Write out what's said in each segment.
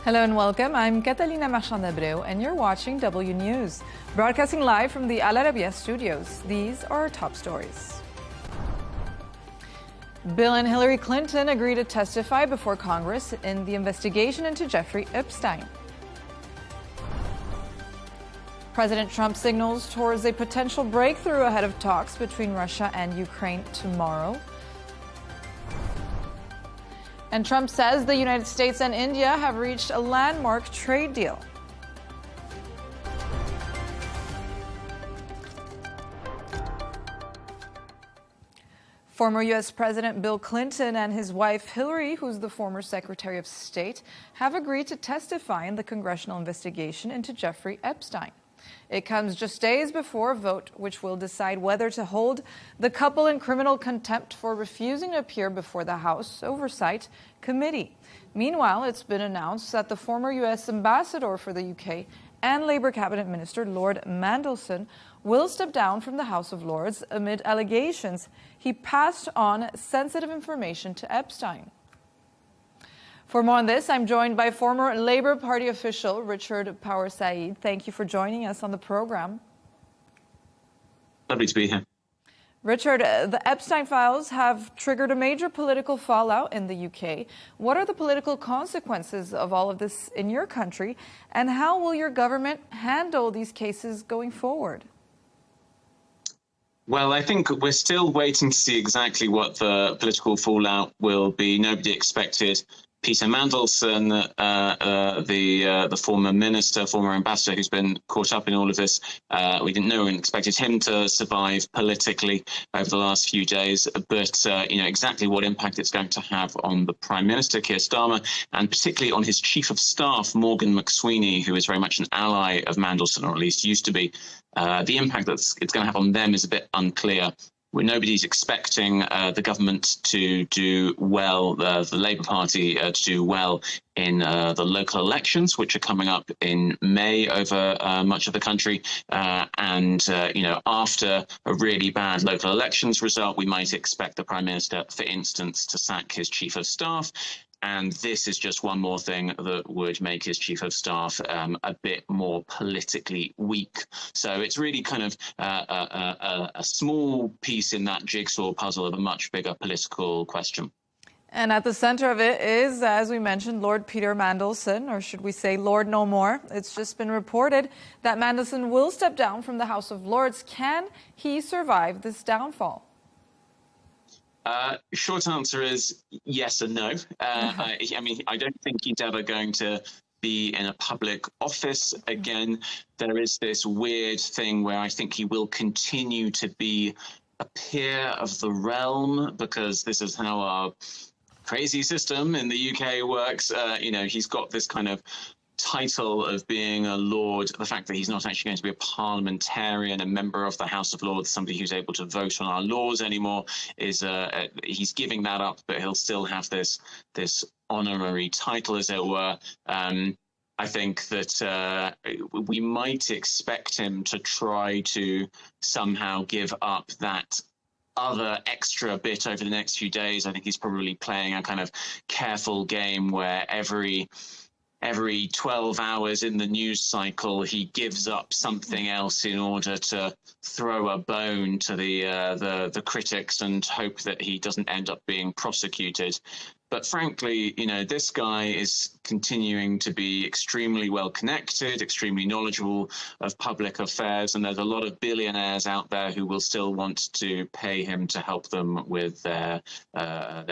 Hello and welcome. I'm Catalina Marchand-Abreu and you're watching W News. Broadcasting live from the Al Arabiya studios, these are our top stories. Bill and Hillary Clinton agree to testify before Congress in the investigation into Jeffrey Epstein. President Trump signals towards a potential breakthrough ahead of talks between Russia and Ukraine tomorrow. And Trump says the United States and India have reached a landmark trade deal. Former U.S. President Bill Clinton and his wife Hillary, who's the former Secretary of State, have agreed to testify in the congressional investigation into Jeffrey Epstein. It comes just days before a vote which will decide whether to hold the couple in criminal contempt for refusing to appear before the House Oversight Committee. Meanwhile, it's been announced that the former U.S. ambassador for the UK and Labour cabinet minister Lord Mandelson will step down from the House of Lords amid allegations he passed on sensitive information to Epstein. For more on this, I'm joined by former Labour Party official Richard Power Said. Thank you for joining us on the program. Lovely to be here. Richard, the Epstein files have triggered a major political fallout in the UK. What are the political consequences of all of this in your country, and how will your government handle these cases going forward? Well, I think we're still waiting to see exactly what the political fallout will be. Nobody expected Peter Mandelson, the former minister, former ambassador who's been caught up in all of this. We didn't know and expected him to survive politically over the last few days. But, exactly what impact it's going to have on the Prime Minister, Keir Starmer, and particularly on his Chief of Staff, Morgan McSweeney, who is very much an ally of Mandelson, or at least used to be. The impact that it's going to have on them is a bit unclear. Nobody's expecting the government to do well, the Labour Party to do well in the local elections, which are coming up in May over much of the country. After a really bad local elections result, we might expect the Prime Minister, for instance, to sack his Chief of Staff. And this is just one more thing that would make his Chief of Staff a bit more politically weak. So it's really kind of a small piece in that jigsaw puzzle of a much bigger political question. And at the center of it is, as we mentioned, Lord Peter Mandelson, or should we say Lord no more. It's just been reported that Mandelson will step down from the House of Lords. Can he survive this downfall? Short answer is yes and no. I don't think he's ever going to be in a public office again. There is this weird thing where I think he will continue to be a peer of the realm, because this is how our crazy system in the UK works. He's got this kind of title of being a lord. The fact that he's not actually going to be a parliamentarian, a member of the House of Lords, somebody who's able to vote on our laws anymore, is he's giving that up, but he'll still have this honorary title, as it were. I think that we might expect him to try to somehow give up that other extra bit over the next few days. I think he's probably playing a kind of careful game where every 12 hours in the news cycle, he gives up something else in order to throw a bone to the critics and hope that he doesn't end up being prosecuted. But frankly, this guy is continuing to be extremely well connected, extremely knowledgeable of public affairs, and there's a lot of billionaires out there who will still want to pay him to help them with their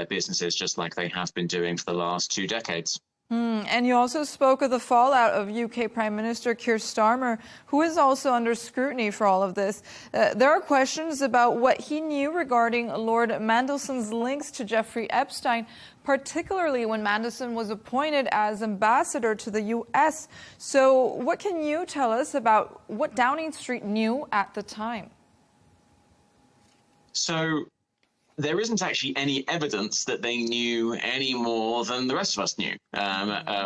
businesses, just like they have been doing for the last 2 decades. And you also spoke of the fallout of UK Prime Minister Keir Starmer, who is also under scrutiny for all of this. There are questions about what he knew regarding Lord Mandelson's links to Jeffrey Epstein, particularly when Mandelson was appointed as ambassador to the US. So what can you tell us about what Downing Street knew at the time? So there isn't actually any evidence that they knew any more than the rest of us knew,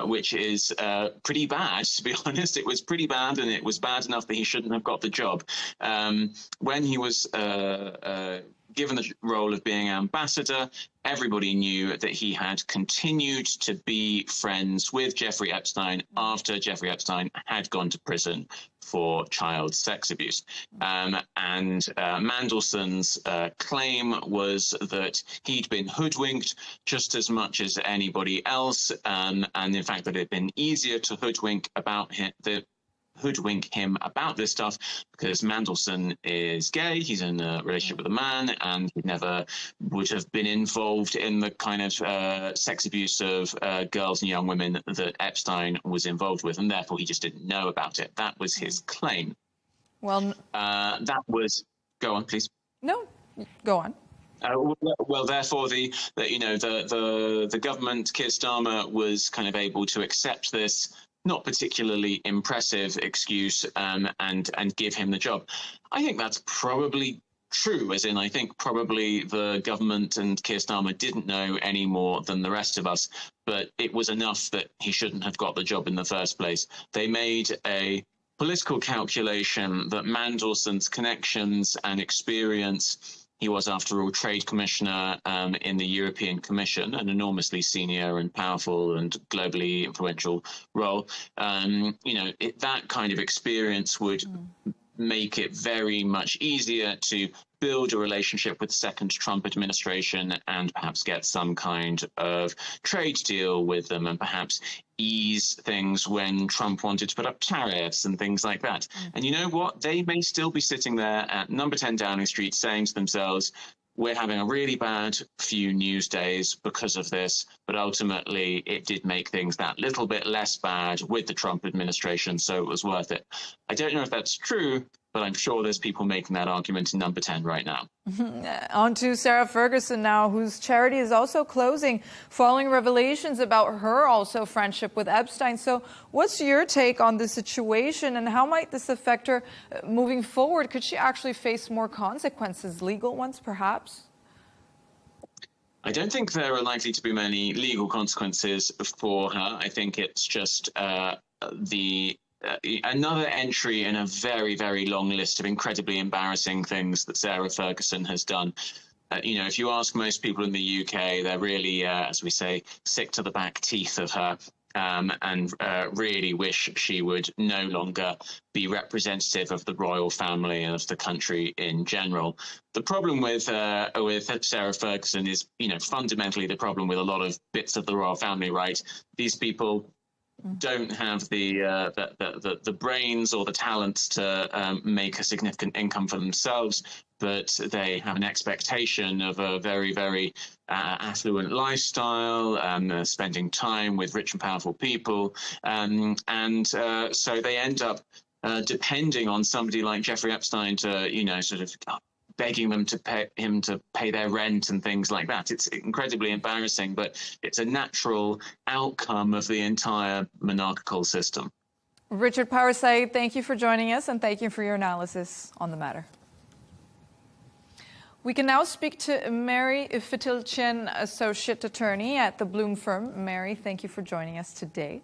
which is pretty bad, to be honest. It was pretty bad, and it was bad enough that he shouldn't have got the job. When he was given the role of being ambassador, everybody knew that he had continued to be friends with Jeffrey Epstein after Jeffrey Epstein had gone to prison for child sex abuse. And Mandelson's claim was that he'd been hoodwinked just as much as anybody else, and in fact that it had been easier to hoodwink him about this stuff because Mandelson is gay, he's in a relationship with a man, and he never would have been involved in the kind of sex abuse of girls and young women that Epstein was involved with, and therefore he just didn't know about it. That was his claim. Well, that was... Go on, please. No, go on. Well, therefore, the government, Keir Starmer, was kind of able to accept this not particularly impressive excuse and give him the job. I think that's probably true, as in I think probably the government and Keir Starmer didn't know any more than the rest of us, but it was enough that he shouldn't have got the job in the first place. They made a political calculation that Mandelson's connections and experience... He was, after all, trade commissioner in the European Commission, an enormously senior and powerful and globally influential role. That kind of experience would make it very much easier to build a relationship with the second Trump administration and perhaps get some kind of trade deal with them and perhaps ease things when Trump wanted to put up tariffs and things like that. And you know what? They may still be sitting there at number 10 Downing Street saying to themselves, we're having a really bad few news days because of this, but ultimately it did make things that little bit less bad with the Trump administration, so it was worth it. I don't know if that's true, but I'm sure there's people making that argument in number 10 right now. On to Sarah Ferguson now, whose charity is also closing following revelations about her also friendship with Epstein. So what's your take on the situation and how might this affect her moving forward? Could she actually face more consequences, legal ones perhaps? I don't think there are likely to be many legal consequences for her. I think it's just another entry in a very, very long list of incredibly embarrassing things that Sarah Ferguson has done. If you ask most people in the UK, they're really, as we say, sick to the back teeth of her and really wish she would no longer be representative of the royal family and of the country in general. The problem with Sarah Ferguson is, fundamentally the problem with a lot of bits of the royal family, right? These people don't have the brains or the talents to make a significant income for themselves, but they have an expectation of a very, very affluent lifestyle, spending time with rich and powerful people, so they end up depending on somebody like Jeffrey Epstein to, sort of begging them to pay their rent and things like that. It's incredibly embarrassing, but it's a natural outcome of the entire monarchical system. Richard Parasite, thank you for joining us and thank you for your analysis on the matter. We can now speak to Mary Fitilchen, Associate Attorney at the Bloom firm. Mary, thank you for joining us today.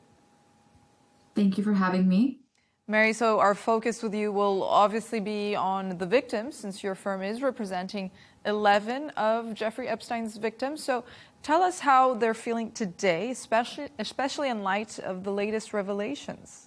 Thank you for having me. Mary, so our focus with you will obviously be on the victims, since your firm is representing 11 of Jeffrey Epstein's victims. So tell us how they're feeling today, especially in light of the latest revelations.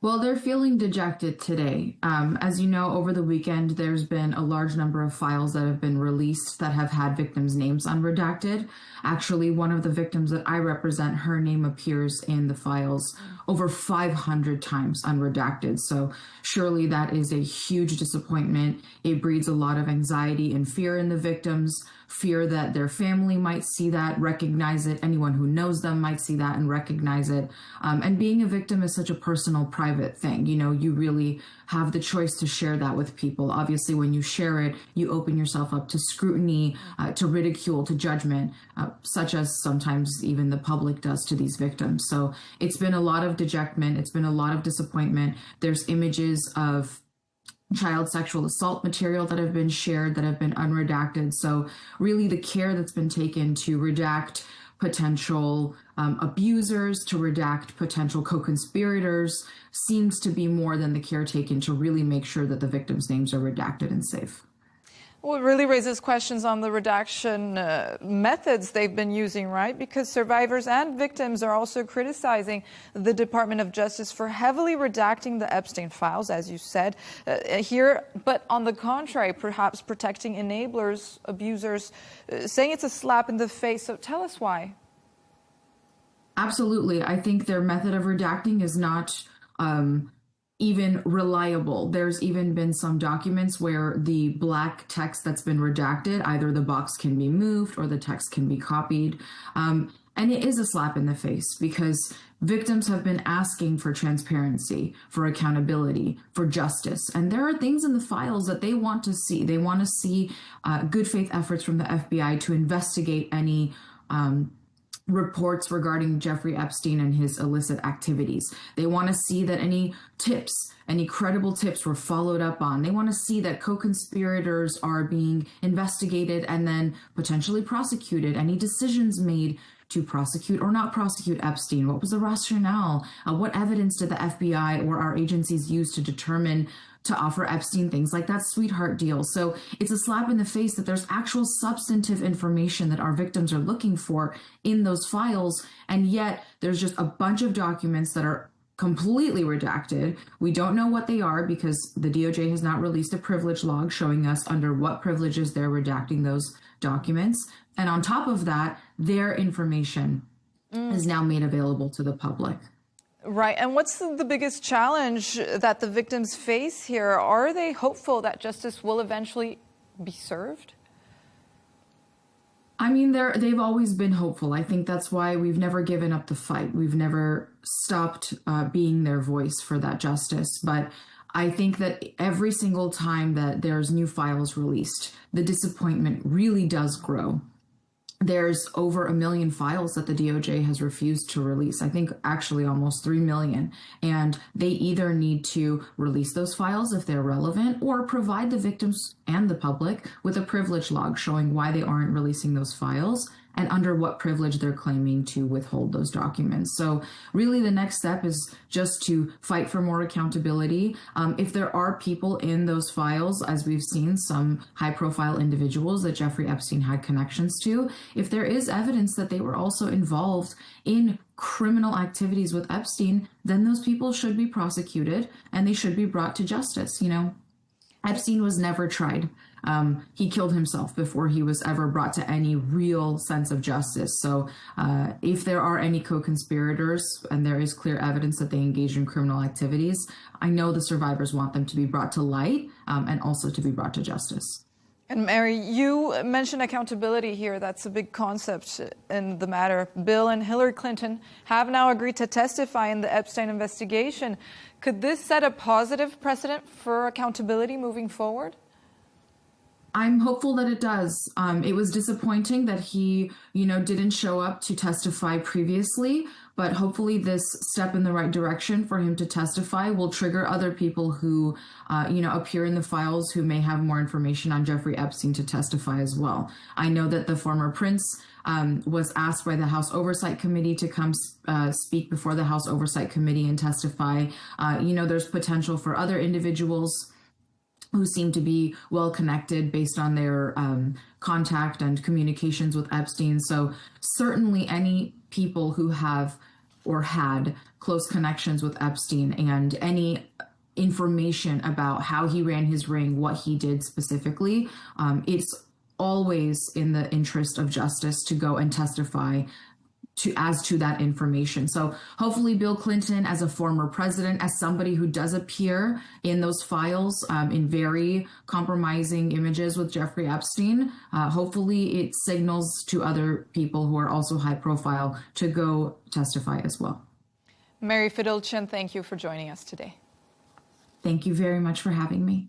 Well, they're feeling dejected today. As you know, over the weekend, there's been a large number of files that have been released that have had victims' names unredacted. Actually, one of the victims that I represent, her name appears in the files over 500 times unredacted. So surely that is a huge disappointment. It breeds a lot of anxiety and fear in the victims, fear that their family might see that, recognize it. Anyone who knows them might see that and recognize it. And being a victim is such a personal, private thing. You really have the choice to share that with people. Obviously, when you share it, you open yourself up to scrutiny, to ridicule, to judgment, such as sometimes even the public does to these victims. So it's been a lot of dejectment. It's been a lot of disappointment. There's images of child sexual assault material that have been shared that have been unredacted. So really the care that's been taken to redact potential abusers, to redact potential co-conspirators, seems to be more than the care taken to really make sure that the victims' names are redacted and safe. Well, it really raises questions on the redaction methods they've been using, right? Because survivors and victims are also criticizing the Department of Justice for heavily redacting the Epstein files, as you said here. But on the contrary, perhaps protecting enablers, abusers, saying it's a slap in the face. So tell us why. Absolutely. I think their method of redacting is not even reliable. There's even been some documents where the black text that's been redacted, either the box can be moved or the text can be copied. And it is a slap in the face because victims have been asking for transparency, for accountability, for justice. And there are things in the files that they want to see. They want to see good faith efforts from the FBI to investigate any reports regarding Jeffrey Epstein and his illicit activities. They want to see that any tips, any credible tips were followed up on. They want to see that co-conspirators are being investigated and then potentially prosecuted. Any decisions made to prosecute or not prosecute Epstein? What was the rationale? What evidence did the FBI or our agencies use to determine to offer Epstein things like that sweetheart deal? So it's a slap in the face that there's actual substantive information that our victims are looking for in those files. And yet there's just a bunch of documents that are completely redacted. We don't know what they are because the DOJ has not released a privilege log showing us under what privileges they're redacting those documents. And on top of that, their information is now made available to the public. Right. And what's the biggest challenge that the victims face here? Are they hopeful that justice will eventually be served? I mean, they've always been hopeful. I think that's why we've never given up the fight. We've never stopped being their voice for that justice. But I think that every single time that there's new files released, the disappointment really does grow. There's over 1 million files that the DOJ has refused to release. I think actually almost 3 million. And they either need to release those files if they're relevant or provide the victims and the public with a privilege log showing why they aren't releasing those files and under what privilege they're claiming to withhold those documents. So really the next step is just to fight for more accountability. If there are people in those files, as we've seen some high profile individuals that Jeffrey Epstein had connections to, if there is evidence that they were also involved in criminal activities with Epstein, then those people should be prosecuted and they should be brought to justice. You know, Epstein was never tried. He killed himself before he was ever brought to any real sense of justice. So if there are any co-conspirators and there is clear evidence that they engaged in criminal activities, I know the survivors want them to be brought to light and also to be brought to justice. And Mary, you mentioned accountability here. That's a big concept in the matter. Bill and Hillary Clinton have now agreed to testify in the Epstein investigation. Could this set a positive precedent for accountability moving forward? I'm hopeful that it does. It was disappointing that he, didn't show up to testify previously, but hopefully this step in the right direction for him to testify will trigger other people who, appear in the files who may have more information on Jeffrey Epstein to testify as well. I know that the former prince was asked by the House Oversight Committee to come speak before the House Oversight Committee and testify. There's potential for other individuals who seem to be well connected based on their contact and communications with Epstein. So certainly any people who have or had close connections with Epstein and any information about how he ran his ring, what he did specifically, it's always in the interest of justice to go and testify as to that information. So hopefully Bill Clinton, as a former president, as somebody who does appear in those files in very compromising images with Jeffrey Epstein, hopefully it signals to other people who are also high profile to go testify as well. Mary Fidilchin, thank you for joining us today. Thank you very much for having me.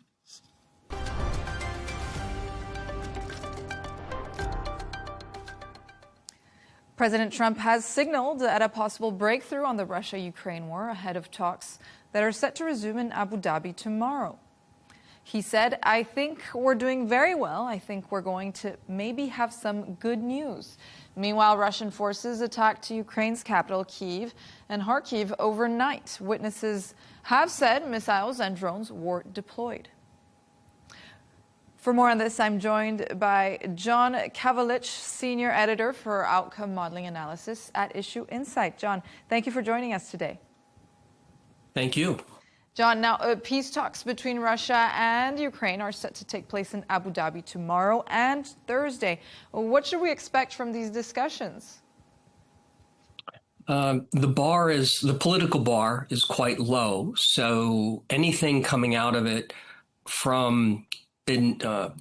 President Trump has signaled at a possible breakthrough on the Russia-Ukraine war ahead of talks that are set to resume in Abu Dhabi tomorrow. He said, "I think we're doing very well. I think we're going to maybe have some good news." Meanwhile, Russian forces attacked Ukraine's capital, Kyiv, and Kharkiv overnight. Witnesses have said missiles and drones were deployed. For more on this, I'm joined by John Kavalich, Senior Editor for Outcome Modeling Analysis at Issue Insight. John, thank you for joining us today. Thank you. John, now peace talks between Russia and Ukraine are set to take place in Abu Dhabi tomorrow and Thursday. What should we expect from these discussions? The political bar is quite low, so anything coming out of it, from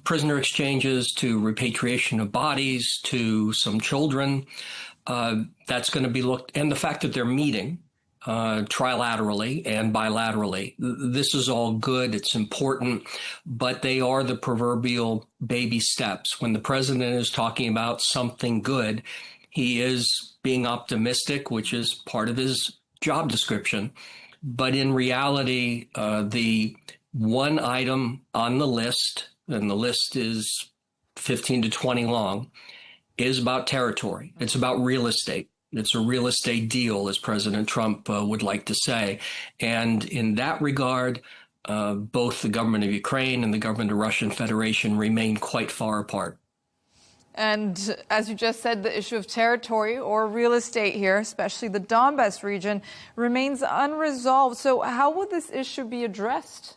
prisoner exchanges to repatriation of bodies to some children, that's going to be looked, and the fact that they're meeting trilaterally and bilaterally. This is all good. It's important, but they are the proverbial baby steps. When the president is talking about something good, he is being optimistic, which is part of his job description. But in reality, the one item on the list, and the list is 15 to 20 long, is about territory. It's about real estate. It's a real estate deal, as President Trump would like to say. And in that regard, both the government of Ukraine and the government of the Russian Federation remain quite far apart. And as you just said, the issue of territory or real estate here, especially the Donbas region, remains unresolved. So how will this issue be addressed?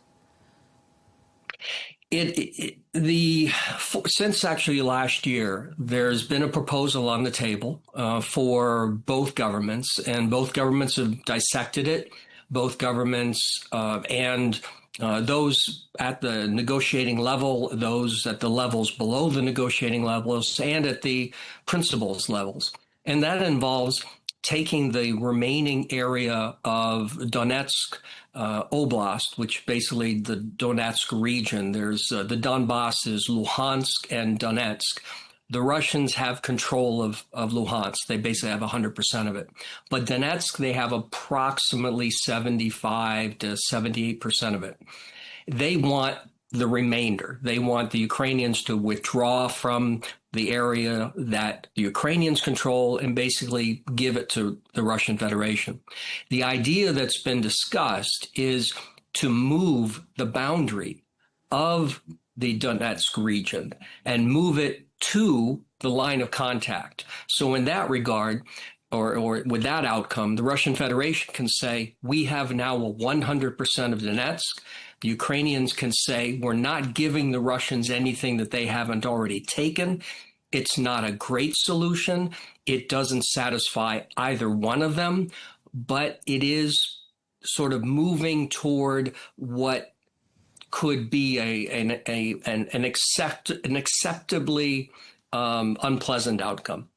Since actually last year, there's been a proposal on the table for both governments, and both governments have dissected it. Both governments and those at the negotiating level, those at the levels below the negotiating levels, and at the principals levels. And that involves taking the remaining area of Donetsk Oblast, which basically the Donetsk region. There's the Donbas is Luhansk and Donetsk. The Russians have control of Luhansk. They basically have 100% of it. But Donetsk, they have approximately 75 to 78% of it. They want the remainder. They want the Ukrainians to withdraw from the area that the Ukrainians control and basically give it to the Russian Federation. The idea that's been discussed is to move the boundary of the Donetsk region and move it to the line of contact. So in that regard, or with that outcome, the Russian Federation can say, we have now a 100% of Donetsk. The Ukrainians can say, we're not giving the Russians anything that they haven't already taken. It's not a great solution. It doesn't satisfy either one of them, but it is sort of moving toward what could be an acceptably unpleasant outcome.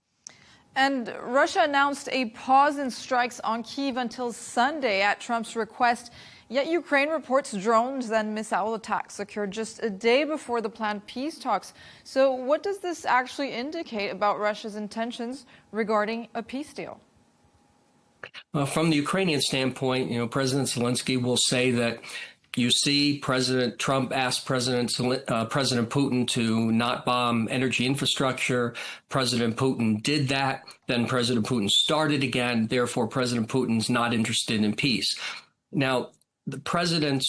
And Russia announced a pause in strikes on Kyiv until Sunday at Trump's request. Yet Ukraine reports drones and missile attacks occurred just a day before the planned peace talks. So what does this actually indicate about Russia's intentions regarding a peace deal? From the Ukrainian standpoint, President Zelensky will say that, you see, President Trump asked President Putin to not bomb energy infrastructure. President Putin did that. Then President Putin started again. Therefore, President Putin's not interested in peace. Now, President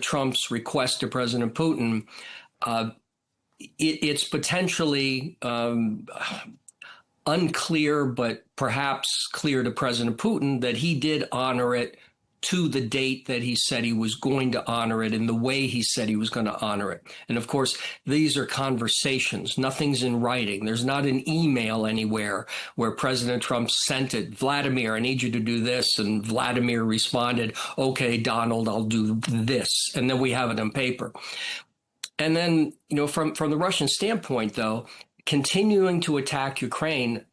Trump's request to President Putin, it's potentially unclear, but perhaps clear to President Putin that he did honor it to the date that he said he was going to honor it in the way he said he was going to honor it. And of course, these are conversations. Nothing's in writing. There's not an email anywhere where President Trump sent it, Vladimir, I need you to do this. And Vladimir responded, okay, Donald, I'll do this. And then we have it on paper. And then, from the Russian standpoint, though, continuing to attack Ukraine,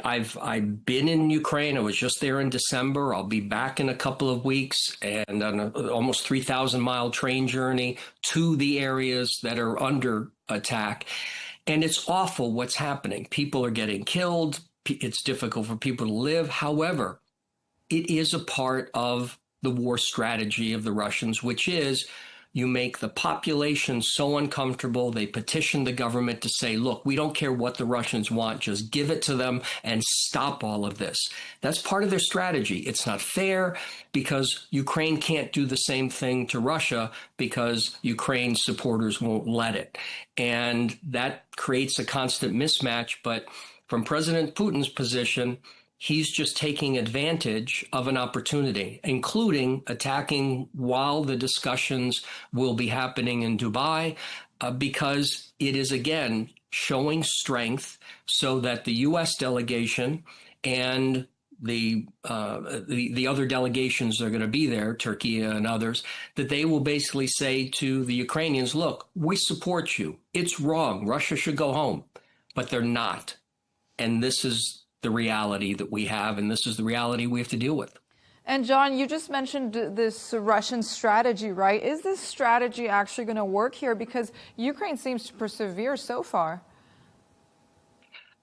I've been in Ukraine. I was just there in December. I'll be back in a couple of weeks, and on an almost 3,000-mile train journey to the areas that are under attack. And it's awful what's happening. People are getting killed. It's difficult for people to live. However, it is a part of the war strategy of the Russians, which is you make the population so uncomfortable, they petition the government to say, look, we don't care what the Russians want, just give it to them and stop all of this. That's part of their strategy. It's not fair because Ukraine can't do the same thing to Russia because Ukraine supporters won't let it. And that creates a constant mismatch. But from President Putin's position, he's just taking advantage of an opportunity, including attacking while the discussions will be happening in Dubai, because it is, again, showing strength so that the U.S. delegation and the other delegations that are going to be there, Turkey and others, that they will basically say to the Ukrainians, look, we support you. It's wrong. Russia should go home. But they're not. And this is the reality that we have, and this is the reality we have to deal with. And John, you just mentioned this Russian strategy, right? Is this strategy actually going to work here? Because Ukraine seems to persevere so far.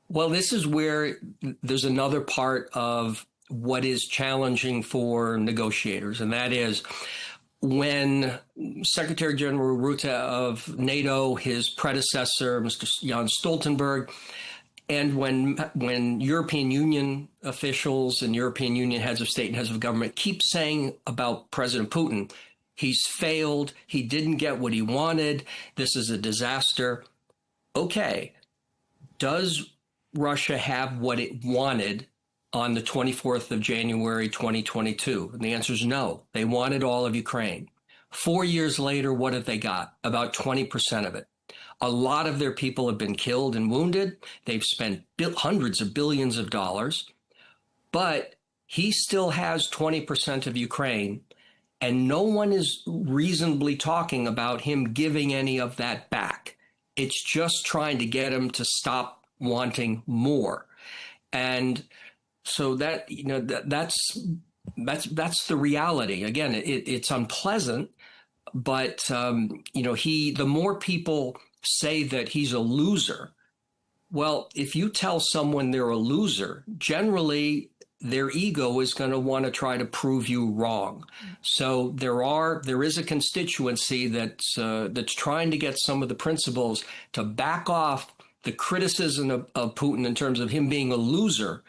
Well, this is where there's another part of what is challenging for negotiators, and that is when Secretary General Rutte of NATO, his predecessor, Mr. Jens Stoltenberg, and when European Union officials and European Union heads of state and heads of government keep saying about President Putin, he's failed, he didn't get what he wanted, this is a disaster. Okay, does Russia have what it wanted on the 24th of January, 2022? And the answer is no. They wanted all of Ukraine. 4 years later, what have they got? About 20% of it. A lot of their people have been killed and wounded. They've spent hundreds of billions of dollars. But he still has 20% of Ukraine, and no one is reasonably talking about him giving any of that back. It's just trying to get him to stop wanting more. And so that, you know, that's the reality. Again, it's unpleasant, but you know, the more people say that he's a loser, well, if you tell someone they're a loser, generally their ego is going to want to try to prove you wrong. So there is a constituency that's trying to get some of the principals to back off the criticism of Putin in terms of him being a loser,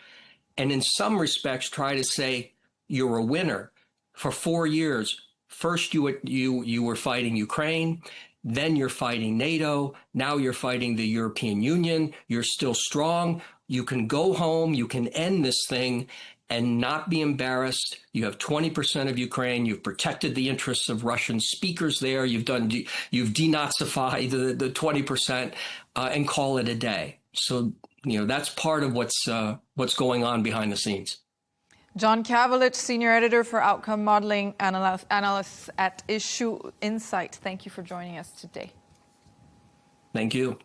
and in some respects try to say you're a winner. For 4 years, first you were fighting Ukraine, then you're fighting NATO, now you're fighting the European Union, you're still strong, you can go home, you can end this thing and not be embarrassed. You have 20% of Ukraine, you've protected the interests of Russian speakers there, you've denazified the 20%, and call it a day. So, you know, that's part of what's going on behind the scenes. John Cavalic, Senior Editor for Outcome Modeling Analyst at Issue Insight. Thank you for joining us today. Thank you.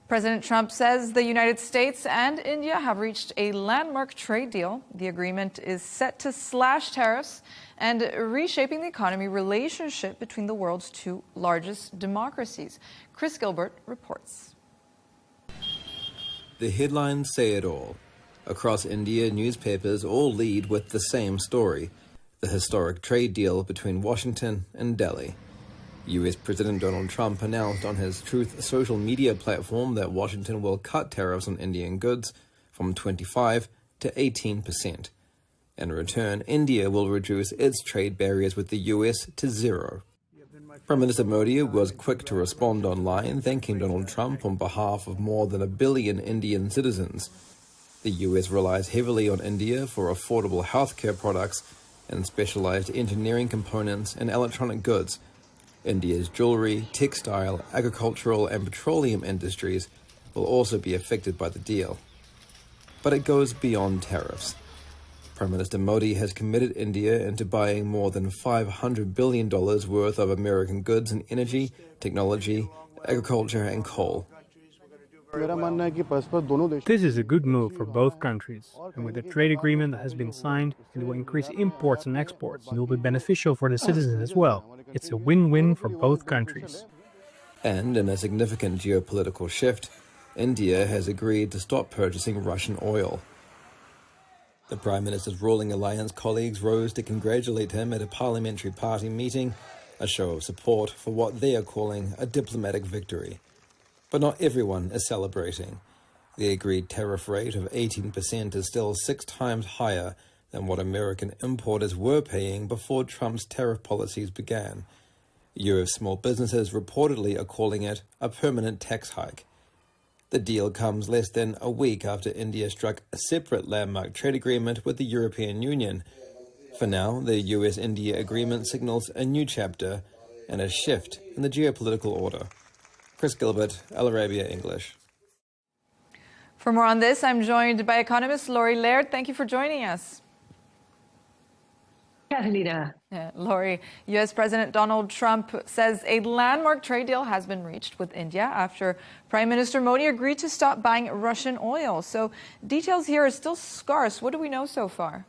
President Trump says the United States and India have reached a landmark trade deal. The agreement is set to slash tariffs and reshaping the economy relationship between the world's two largest democracies. Chris Gilbert reports. The headlines say it all. Across India, newspapers all lead with the same story, the historic trade deal between Washington and Delhi. US President Donald Trump announced on his Truth social media platform that Washington will cut tariffs on Indian goods from 25% to 18%. In return, India will reduce its trade barriers with the US to zero. Prime Minister Modi was quick to respond online, thanking Donald Trump on behalf of more than 1 billion Indian citizens. The US relies heavily on India for affordable healthcare products and specialized engineering components and electronic goods. India's jewelry, textile, agricultural and petroleum industries will also be affected by the deal. But it goes beyond tariffs. Prime Minister Modi has committed India into buying more than $500 billion worth of American goods in energy, technology, agriculture and coal. This is a good move for both countries, and with the trade agreement that has been signed, it will increase imports and exports. It will be beneficial for the citizens as well. It's a win-win for both countries. And in a significant geopolitical shift, India has agreed to stop purchasing Russian oil. The Prime Minister's ruling alliance colleagues rose to congratulate him at a parliamentary party meeting, a show of support for what they are calling a diplomatic victory. But not everyone is celebrating. The agreed tariff rate of 18% is still 6 times higher than what American importers were paying before Trump's tariff policies began. U.S. small businesses reportedly are calling it a permanent tax hike. The deal comes less than a week after India struck a separate landmark trade agreement with the European Union. For now, the US-India agreement signals a new chapter and a shift in the geopolitical order. Chris Gilbert, Arabiya English. For more on this, I'm joined by economist Laurie Laird. Thank you for joining us. Catalina. Laurie, U.S. President Donald Trump says a landmark trade deal has been reached with India after Prime Minister Modi agreed to stop buying Russian oil. So details here are still scarce. What do we know so far?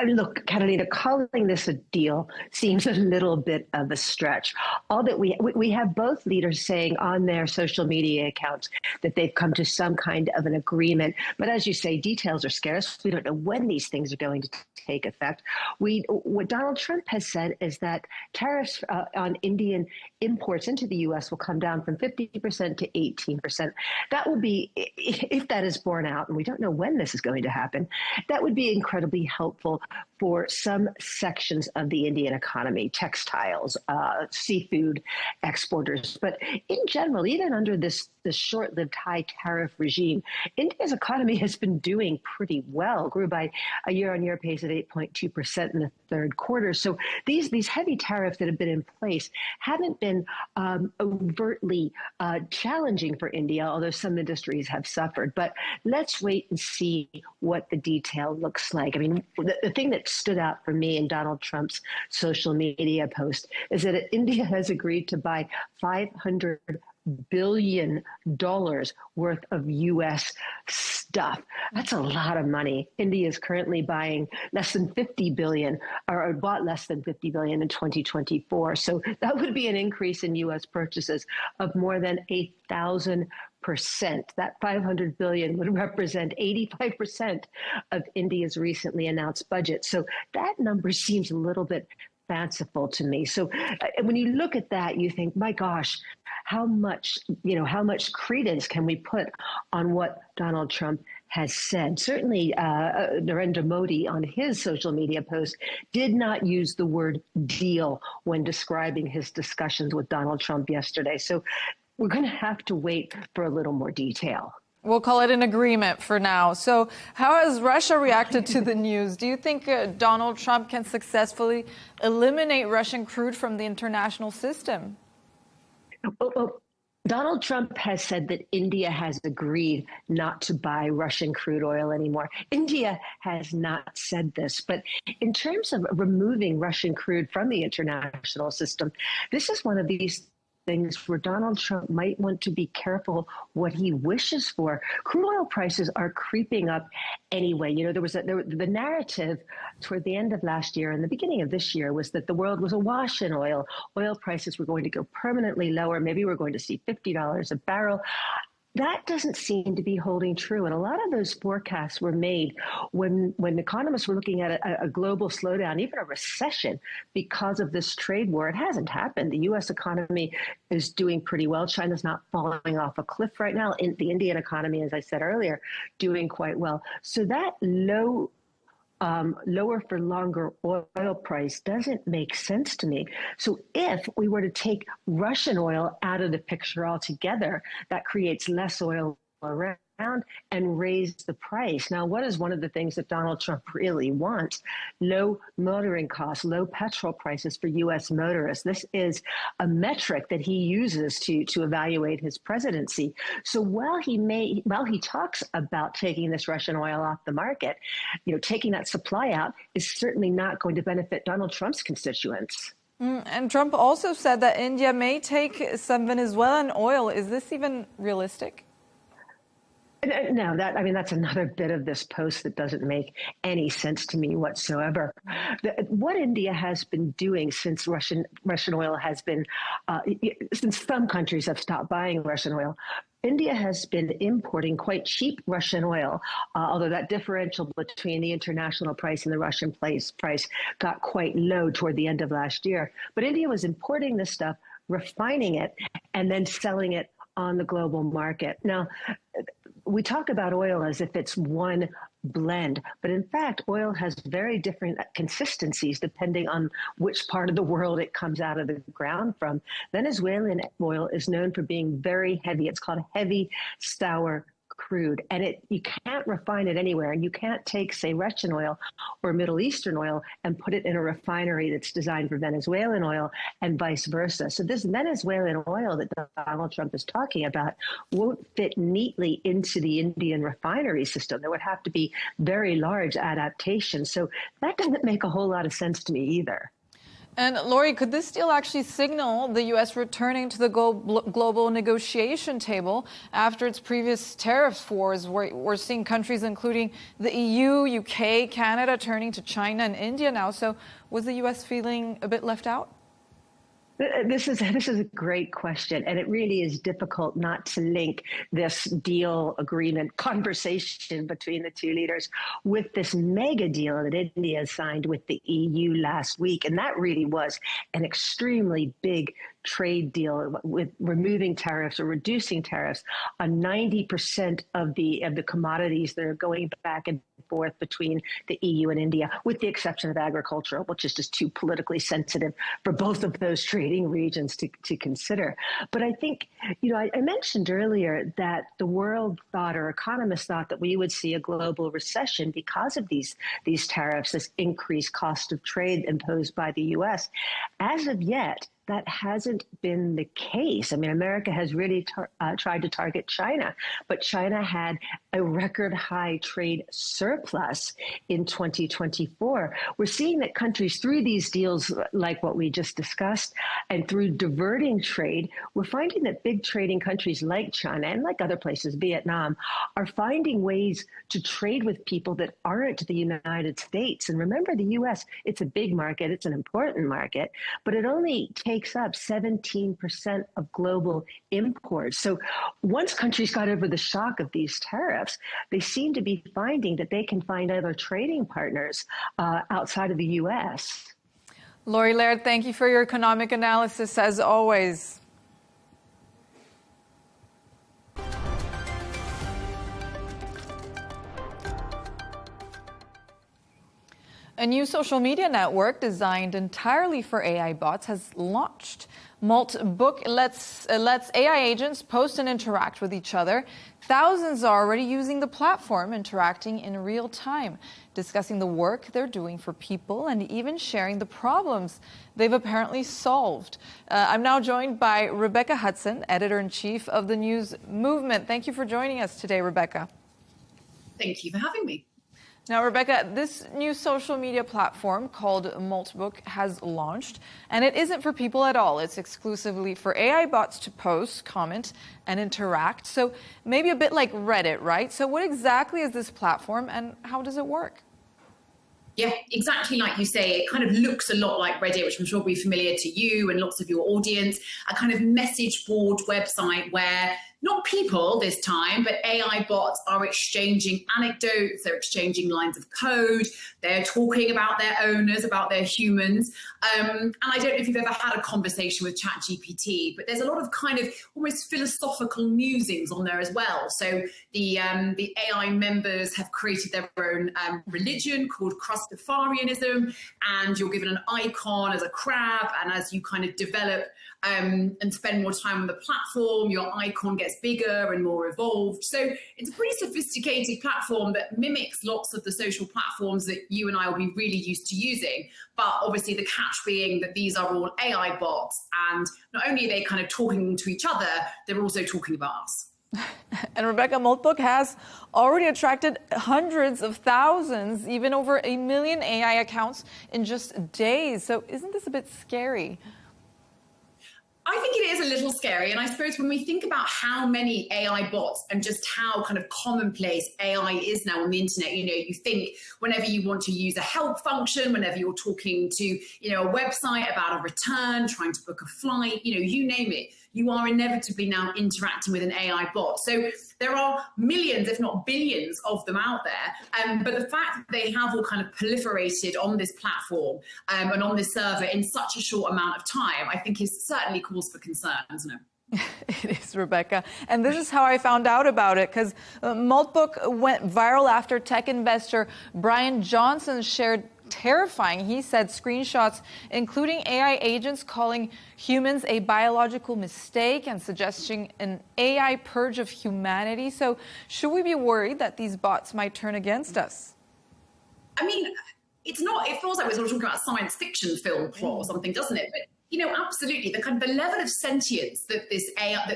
Look, Catalina, calling this a deal seems a little bit of a stretch. All that we have both leaders saying on their social media accounts that they've come to some kind of an agreement. But as you say, details are scarce. We don't know when these things are going to take effect. What Donald Trump has said is that tariffs on Indian imports into the U.S. will come down from 50% to 18%. That will be, if that is borne out, and we don't know when this is going to happen, that would be incredibly helpful for some sections of the Indian economy, textiles, seafood exporters. But in general, even under this short-lived high tariff regime, India's economy has been doing pretty well, grew by a year-on-year pace of 8.2% in the third quarter. So these heavy tariffs that have been in place haven't been overtly challenging for India, although some industries have suffered. But let's wait and see what the detail looks like. I mean, the thing that stood out for me in Donald Trump's social media post is that India has agreed to buy $500 billion worth of U.S. stuff. That's a lot of money. India is currently buying less than 50 billion, or bought less than 50 billion in 2024. So that would be an increase in U.S. purchases of more than 1,000%. That 500 billion would represent 85% of India's recently announced budget. So that number seems a little bit fanciful to me. So when you look at that, you think, my gosh, how much credence can we put on what Donald Trump has said? Certainly, Narendra Modi on his social media post did not use the word deal when describing his discussions with Donald Trump yesterday. So we're going to have to wait for a little more detail. We'll call it an agreement for now. So how has Russia reacted to the news? Do you think Donald Trump can successfully eliminate Russian crude from the international system? Well, Donald Trump has said that India has agreed not to buy Russian crude oil anymore. India has not said this, but in terms of removing Russian crude from the international system, this is one of these things where Donald Trump might want to be careful what he wishes for. Crude oil prices are creeping up anyway. You know, the narrative toward the end of last year and the beginning of this year was that the world was awash in oil. Oil prices were going to go permanently lower. Maybe we're going to see $50 a barrel. That doesn't seem to be holding true. And a lot of those forecasts were made when economists were looking at a global slowdown, even a recession, because of this trade war. It hasn't happened. The U.S. economy is doing pretty well. China's not falling off a cliff right now. The Indian economy, as I said earlier, doing quite well. So that lower for longer oil price doesn't make sense to me. So if we were to take Russian oil out of the picture altogether, that creates less oil around and raise the price. Now, what is one of the things that Donald Trump really wants? Low motoring costs, low petrol prices for U.S. motorists. This is a metric that he uses to evaluate his presidency. So while he talks about taking this Russian oil off the market, taking that supply out is certainly not going to benefit Donald Trump's constituents. And Trump also said that India may take some Venezuelan oil. Is this even realistic? No, that's another bit of this post that doesn't make any sense to me whatsoever. What India has been doing since Russian oil has been, since some countries have stopped buying Russian oil, India has been importing quite cheap Russian oil, although that differential between the international price and the Russian price got quite low toward the end of last year. But India was importing this stuff, refining it, and then selling it on the global market. Now, we talk about oil as if it's one blend, but in fact, oil has very different consistencies depending on which part of the world it comes out of the ground from. Venezuelan oil is known for being very heavy. It's called heavy sour crude, and you can't refine it anywhere. And you can't take, say, Russian oil or Middle Eastern oil and put it in a refinery that's designed for Venezuelan oil and vice versa. So this Venezuelan oil that Donald Trump is talking about won't fit neatly into the Indian refinery system. There would have to be very large adaptations. So that doesn't make a whole lot of sense to me either. And Laurie, could this deal actually signal the U.S. returning to the global negotiation table after its previous tariff wars? We're seeing countries including the EU, UK, Canada turning to China and India now. So was the U.S. feeling a bit left out? This is a great question, and it really is difficult not to link this deal agreement conversation between the two leaders with this mega deal that India signed with the EU last week. And that really was an extremely big trade deal with removing tariffs or reducing tariffs on 90% of the commodities that are going back and forth between the EU and India, with the exception of agriculture, which is just too politically sensitive for both of those trading regions to consider. But I think, I mentioned earlier that the world thought, or economists thought, that we would see a global recession because of these tariffs, this increased cost of trade imposed by the U.S. As of yet, that hasn't been the case. I mean, America has really tried to target China, but China had a record high trade surplus in 2024. We're seeing that countries, through these deals like what we just discussed, and through diverting trade, we're finding that big trading countries like China and like other places, Vietnam, are finding ways to trade with people that aren't the United States. And remember, the U.S., it's a big market, it's an important market, but it only takes up 17% of global imports. So once countries got over the shock of these tariffs, they seem to be finding that they can find other trading partners outside of the U.S. Laurie Laird, thank you for your economic analysis as always. A new social media network designed entirely for AI bots has launched. Maltbook lets AI agents post and interact with each other. Thousands are already using the platform, interacting in real time, discussing the work they're doing for people, and even sharing the problems they've apparently solved. I'm now joined by Rebecca Hudson, editor-in-chief of the News Movement. Thank you for joining us today, Rebecca. Thank you for having me. Now, Rebecca, this new social media platform called Maltbook has launched, and it isn't for people at all. It's exclusively for AI bots to post, comment, and interact. So maybe a bit like Reddit, right? So what exactly is this platform, and how does it work? Yeah, exactly like you say, it kind of looks a lot like Reddit, which I'm sure will be familiar to you and lots of your audience, a kind of message board website where not people this time, but AI bots are exchanging anecdotes, they're exchanging lines of code, they're talking about their owners, about their humans. And I don't know if you've ever had a conversation with ChatGPT, but there's a lot of kind of almost philosophical musings on there as well. So the AI members have created their own religion called Crustafarianism, and you're given an icon as a crab, and as you kind of develop and spend more time on the platform, your icon gets bigger and more evolved. So it's a pretty sophisticated platform that mimics lots of the social platforms that you and I will be really used to using. But obviously the catch being that these are all AI bots, and not only are they kind of talking to each other, they're also talking about us. And Rebecca, Maltbook has already attracted hundreds of thousands, even over 1 million AI accounts in just days. So isn't this a bit scary? I think it is a little scary. And I suppose when we think about how many AI bots and just how kind of commonplace AI is now on the internet, you think whenever you want to use a help function, whenever you're talking to, a website about a return, trying to book a flight, you name it, you are inevitably now interacting with an AI bot. So there are millions, if not billions of them out there. But the fact that they have all kind of proliferated on this platform and on this server in such a short amount of time, I think is certainly cause for concern, isn't it? It is, Rebecca. And this is how I found out about it, because Maltbook went viral after tech investor Brian Johnson shared terrifying, he said, screenshots including AI agents calling humans a biological mistake and suggesting an AI purge of humanity. So should we be worried that these bots might turn against us? I mean, it feels like we're sort of talking about a science fiction film plot or something, doesn't it? But absolutely, the level of sentience that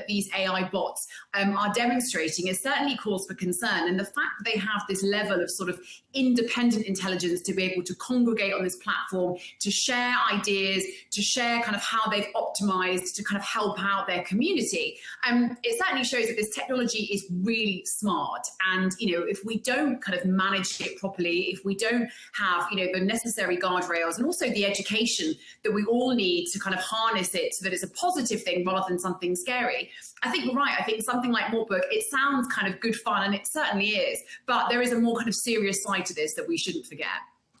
these AI bots are demonstrating is certainly cause for concern. And the fact that they have this level of sort of independent intelligence to be able to congregate on this platform, to share ideas, to share kind of how they've optimized to kind of help out their community, it certainly shows that this technology is really smart. And if we don't kind of manage it properly, if we don't have the necessary guardrails and also the education that we all need to kind of harness it so that it's a positive thing rather than something scary. I think you're right. I think something like Maltbook, it sounds kind of good fun, and it certainly is, but there is a more kind of serious side to this that we shouldn't forget.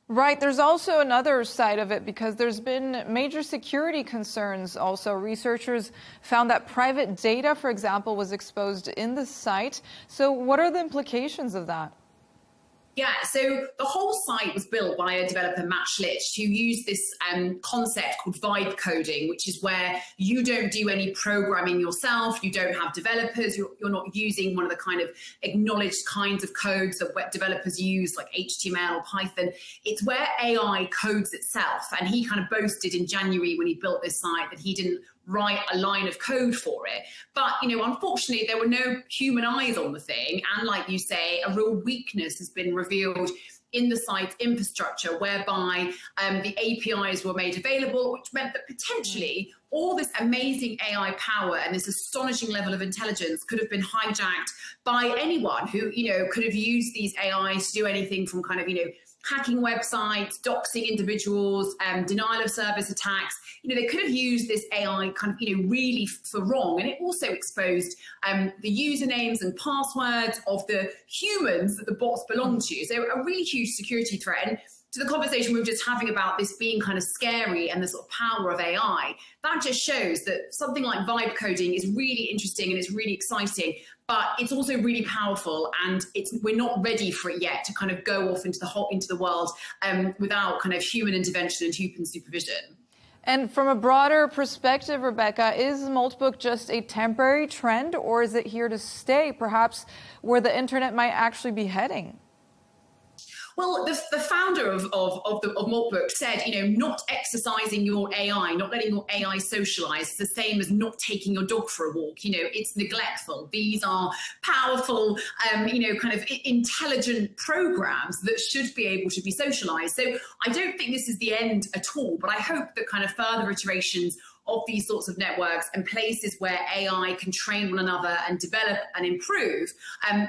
Right. There's also another side of it, because there's been major security concerns also. Researchers found that private data, for example, was exposed in the site. So what are the implications of that? Yeah, so the whole site was built by a developer, Matt Schlicht, who used this concept called vibe coding, which is where you don't do any programming yourself, you don't have developers, you're not using one of the kind of acknowledged kinds of codes that web developers use, like HTML or Python. It's where AI codes itself. And he kind of boasted in January when he built this site that he didn't write a line of code for it. But, unfortunately, there were no human eyes on the thing. And like you say, a real weakness has been revealed in the site's infrastructure, whereby the APIs were made available, which meant that potentially all this amazing AI power and this astonishing level of intelligence could have been hijacked by anyone who, could have used these AIs to do anything from kind of, hacking websites, doxing individuals, denial of service attacks. They could have used this AI kind of, really for wrong. And it also exposed the usernames and passwords of the humans that the bots belong to. So a really huge security threat. And to the conversation we were just having about this being kind of scary and the sort of power of AI, that just shows that something like vibe coding is really interesting and it's really exciting, but it's also really powerful, and we're not ready for it yet to kind of go off into the world without kind of human intervention and human supervision. And from a broader perspective, Rebecca, is Maltbook just a temporary trend, or is it here to stay, perhaps where the internet might actually be heading? Well, the founder of Maltbook said, not exercising your AI, not letting your AI socialize is the same as not taking your dog for a walk. It's neglectful. These are powerful, kind of intelligent programs that should be able to be socialized. So I don't think this is the end at all, but I hope that kind of further iterations of these sorts of networks and places where AI can train one another and develop and improve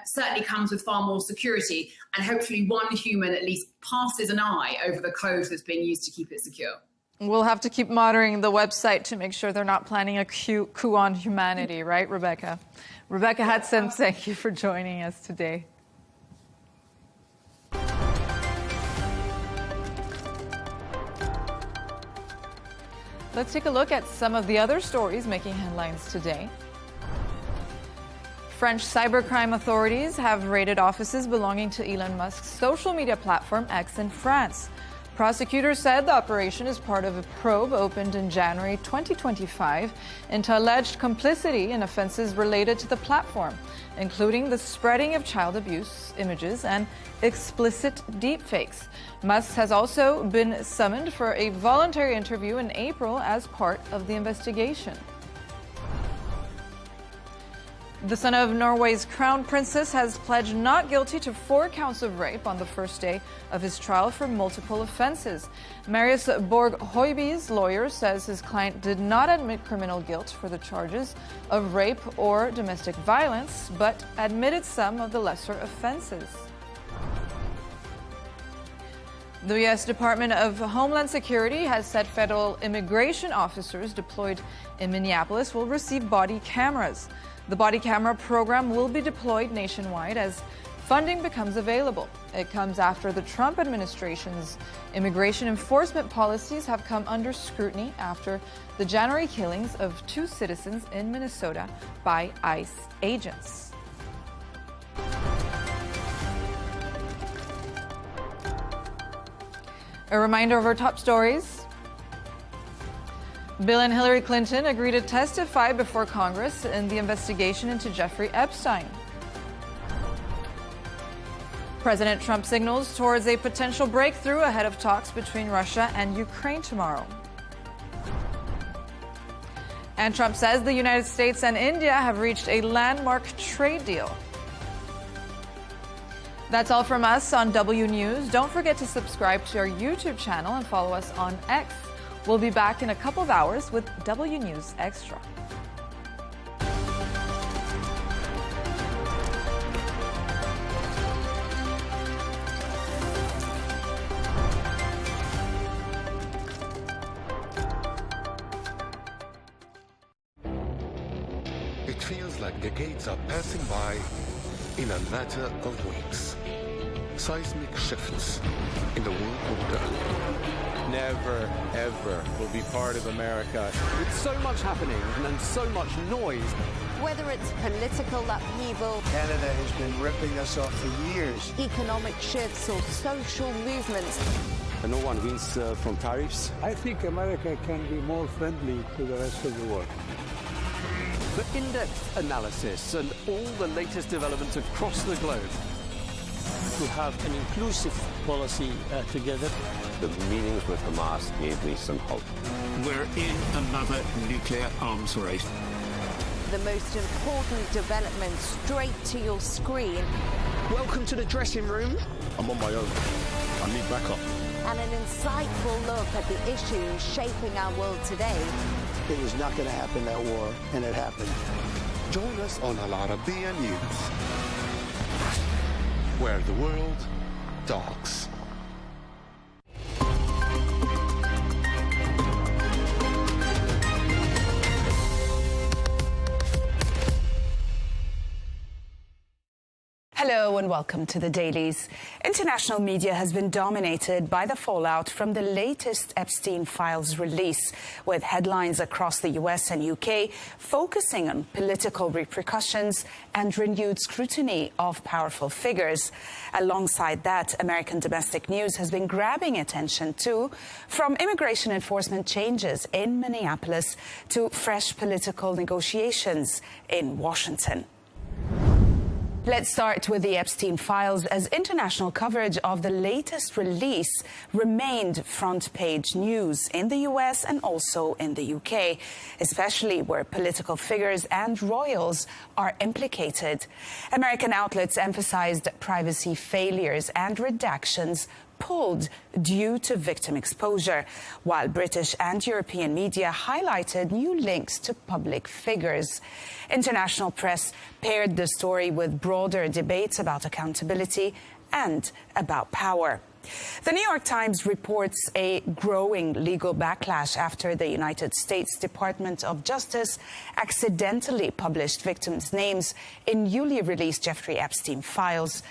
certainly comes with far more security, and hopefully one human at least passes an eye over the code that's being used to keep it secure. We'll have to keep monitoring the website to make sure they're not planning a coup on humanity, right, Rebecca? Rebecca Hudson, thank you for joining us today. Let's take a look at some of the other stories making headlines today. French cybercrime authorities have raided offices belonging to Elon Musk's social media platform X in France. Prosecutors said the operation is part of a probe opened in January 2025 into alleged complicity in offenses related to the platform, including the spreading of child abuse images and explicit deepfakes. Musk has also been summoned for a voluntary interview in April as part of the investigation. The son of Norway's crown princess has pledged not guilty to 4 counts of rape on the first day of his trial for multiple offenses. Marius Borg Høiby's lawyer says his client did not admit criminal guilt for the charges of rape or domestic violence, but admitted some of the lesser offenses. The U.S. Department of Homeland Security has said federal immigration officers deployed in Minneapolis will receive body cameras. The body camera program will be deployed nationwide as funding becomes available. It comes after the Trump administration's immigration enforcement policies have come under scrutiny after the January killings of 2 citizens in Minnesota by ICE agents. A reminder of our top stories. Bill and Hillary Clinton agree to testify before Congress in the investigation into Jeffrey Epstein. President Trump signals towards a potential breakthrough ahead of talks between Russia and Ukraine tomorrow. And Trump says the United States and India have reached a landmark trade deal. That's all from us on W News. Don't forget to subscribe to our YouTube channel and follow us on X. We'll be back in a couple of hours with W News Extra. It feels like decades are passing by in a matter of weeks. Seismic shifts in the world order. Never, ever will be part of America. With so much happening and so much noise. Whether it's political upheaval, Canada has been ripping us off for years. Economic shifts or social movements. And no one wins from tariffs. I think America can be more friendly to the rest of the world. For in-depth analysis and all the latest developments across the globe. To have an inclusive policy together. The meetings with Hamas gave me some hope. We're in another nuclear arms race. The most important development straight to your screen. Welcome to the dressing room. I'm on my own. I need backup. And an insightful look at the issues shaping our world today. It was not going to happen, that war, and it happened. Join us on Arabiya News, where the world talks. Hello and welcome to the Dailies. International media has been dominated by the fallout from the latest Epstein files release, with headlines across the US and UK focusing on political repercussions and renewed scrutiny of powerful figures. Alongside that, American domestic news has been grabbing attention too, from immigration enforcement changes in Minneapolis to fresh political negotiations in Washington. Let's start with the Epstein files, as international coverage of the latest release remained front-page news in the US and also in the UK, especially where political figures and royals are implicated. American outlets emphasized privacy failures and redactions pulled due to victim exposure, while British and European media highlighted new links to public figures. International press paired the story with broader debates about accountability and about power. The New York Times reports a growing legal backlash after the United States Department of Justice accidentally published victims' names in newly released Jeffrey Epstein files.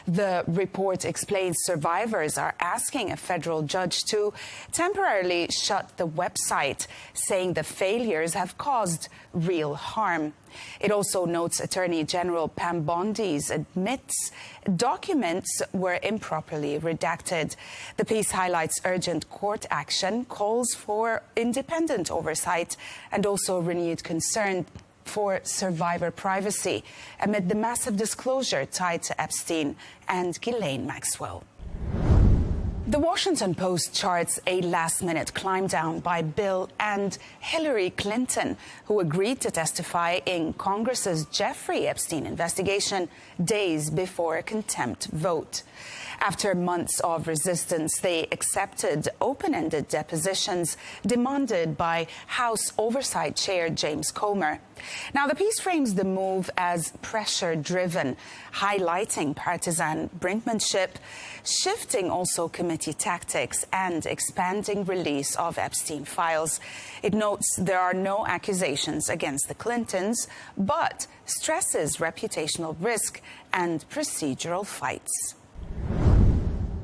The report explains survivors are asking a federal judge to temporarily shut the website, saying the failures have caused real harm. It also notes Attorney General Pam Bondi's admits documents were improperly redacted. The piece highlights urgent court action, calls for independent oversight, and also renewed concern for survivor privacy amid the massive disclosure tied to Epstein and Ghislaine Maxwell. The Washington Post charts a last-minute climb down by Bill and Hillary Clinton, who agreed to testify in Congress's Jeffrey Epstein investigation days before a contempt vote. After months of resistance, they accepted open-ended depositions demanded by House Oversight Chair James Comer. Now, the piece frames the move as pressure-driven, highlighting partisan brinkmanship, shifting also committee tactics, and expanding release of Epstein files. It notes there are no accusations against the Clintons, but stresses reputational risk and procedural fights.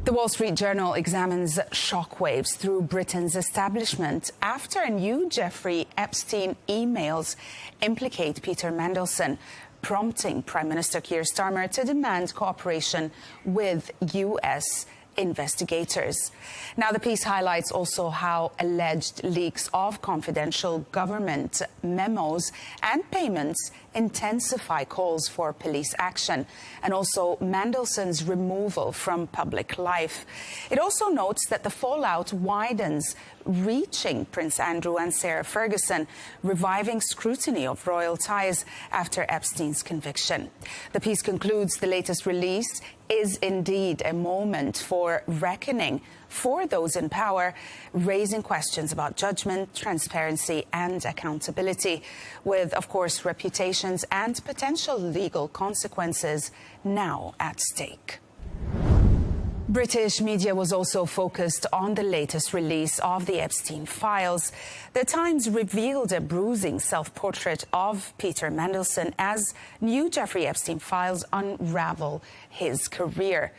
The Wall Street Journal examines shockwaves through Britain's establishment after new Jeffrey Epstein emails implicate Peter Mandelson, prompting Prime Minister Keir Starmer to demand cooperation with U.S. investigators. Now, the piece highlights also how alleged leaks of confidential government memos and payments intensify calls for police action, and also Mandelson's removal from public life. It also notes that the fallout widens, reaching Prince Andrew and Sarah Ferguson, reviving scrutiny of royal ties after Epstein's conviction. The piece concludes the latest release is indeed a moment for reckoning for those in power, raising questions about judgment, transparency and accountability, with, of course, reputations and potential legal consequences now at stake. British media was also focused on the latest release of the Epstein files. The Times revealed a bruising self-portrait of Peter Mandelson as new Jeffrey Epstein files unravel his career.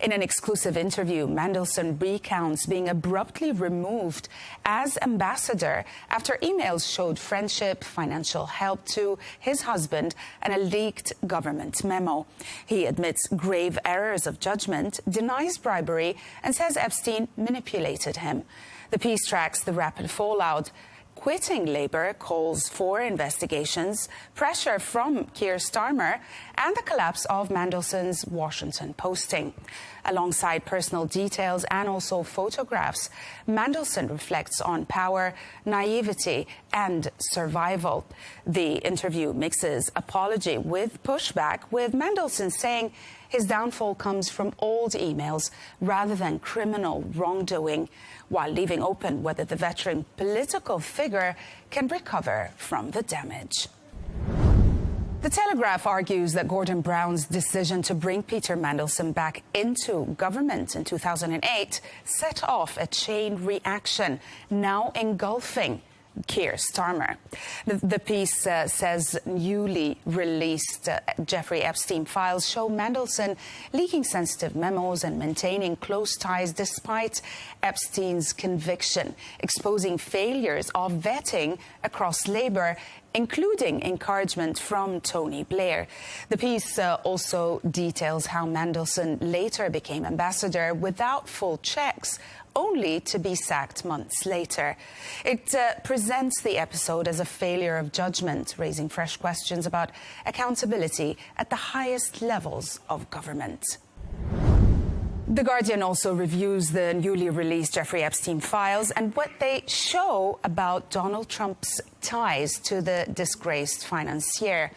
In an exclusive interview, Mandelson recounts being abruptly removed as ambassador after emails showed friendship, financial help to his husband, and a leaked government memo. He admits grave errors of judgment, denies bribery, and says Epstein manipulated him. The piece tracks the rapid fallout. Quitting Labour calls for investigations, pressure from Keir Starmer, and the collapse of Mandelson's Washington posting. Alongside personal details and also photographs, Mandelson reflects on power, naivety, and survival. The interview mixes apology with pushback, with Mandelson saying his downfall comes from old emails rather than criminal wrongdoing, while leaving open whether the veteran political figure can recover from the damage. The Telegraph argues that Gordon Brown's decision to bring Peter Mandelson back into government in 2008 set off a chain reaction, now engulfing Keir Starmer. The piece says newly released Jeffrey Epstein files show Mandelson leaking sensitive memos and maintaining close ties despite Epstein's conviction, exposing failures of vetting across Labour, including encouragement from Tony Blair. The piece also details how Mandelson later became ambassador without full checks, only to be sacked months later. It presents the episode as a failure of judgment, raising fresh questions about accountability at the highest levels of government. The Guardian also reviews the newly released Jeffrey Epstein files and what they show about Donald Trump's ties to the disgraced financier.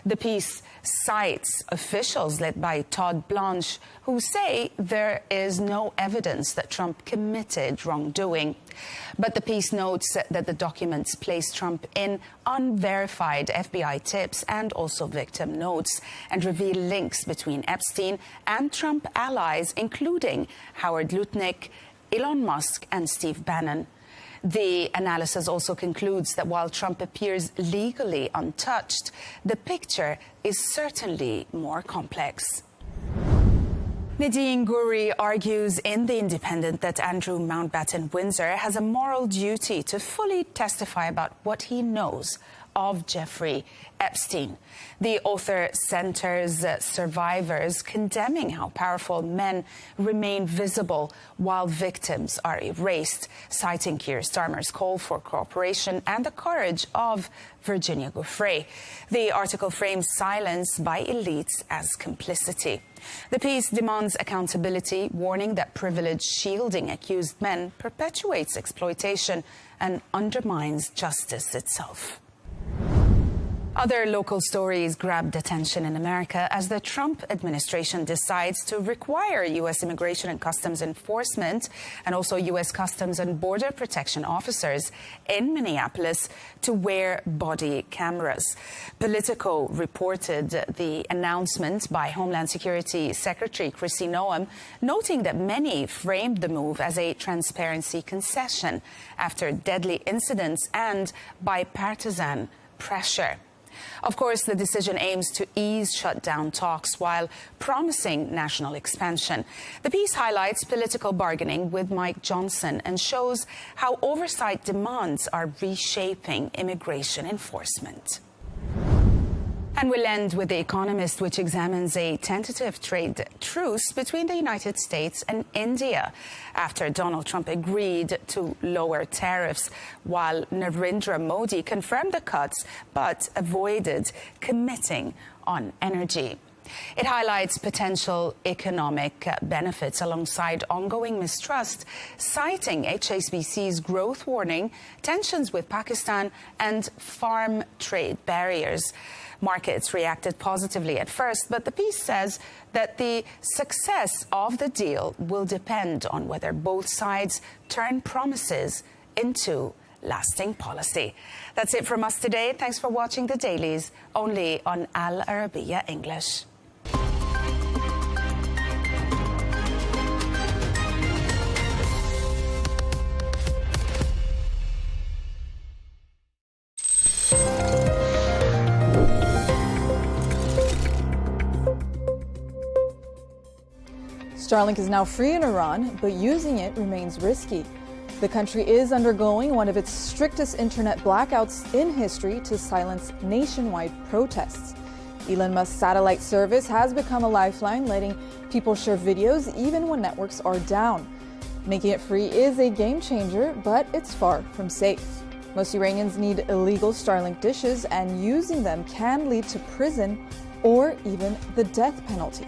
The piece cites officials led by Todd Blanche who say there is no evidence that Trump committed wrongdoing. But the piece notes that the documents place Trump in unverified FBI tips and also victim notes, and reveal links between Epstein and Trump allies, including Howard Lutnick, Elon Musk, and Steve Bannon. The analysis also concludes that while Trump appears legally untouched, the picture is certainly more complex. Nadine Ghouri argues in The Independent that Andrew Mountbatten Windsor has a moral duty to fully testify about what he knows of Jeffrey Epstein. The author centers survivors, condemning how powerful men remain visible while victims are erased, citing Keir Starmer's call for cooperation and the courage of Virginia Giuffre. The article frames silence by elites as complicity. The piece demands accountability, warning that privilege shielding accused men perpetuates exploitation and undermines justice itself. Other local stories grabbed attention in America as the Trump administration decides to require U.S. Immigration and Customs Enforcement and also U.S. Customs and Border Protection officers in Minneapolis to wear body cameras. Politico reported the announcement by Homeland Security Secretary Kristi Noem, noting that many framed the move as a transparency concession after deadly incidents and bipartisan pressure. Of course, the decision aims to ease shutdown talks while promising national expansion. The piece highlights political bargaining with Mike Johnson and shows how oversight demands are reshaping immigration enforcement. And we'll end with The Economist, which examines a tentative trade truce between the United States and India after Donald Trump agreed to lower tariffs, while Narendra Modi confirmed the cuts but avoided committing on energy. It highlights potential economic benefits alongside ongoing mistrust, citing HSBC's growth warning, tensions with Pakistan, and farm trade barriers. Markets reacted positively at first, but the piece says that the success of the deal will depend on whether both sides turn promises into lasting policy. That's it from us today. Thanks for watching The Dailies, only on Al Arabiya English. Starlink is now free in Iran, but using it remains risky. The country is undergoing one of its strictest internet blackouts in history to silence nationwide protests. Elon Musk's satellite service has become a lifeline, letting people share videos even when networks are down. Making it free is a game changer, but it's far from safe. Most Iranians need illegal Starlink dishes, and using them can lead to prison or even the death penalty.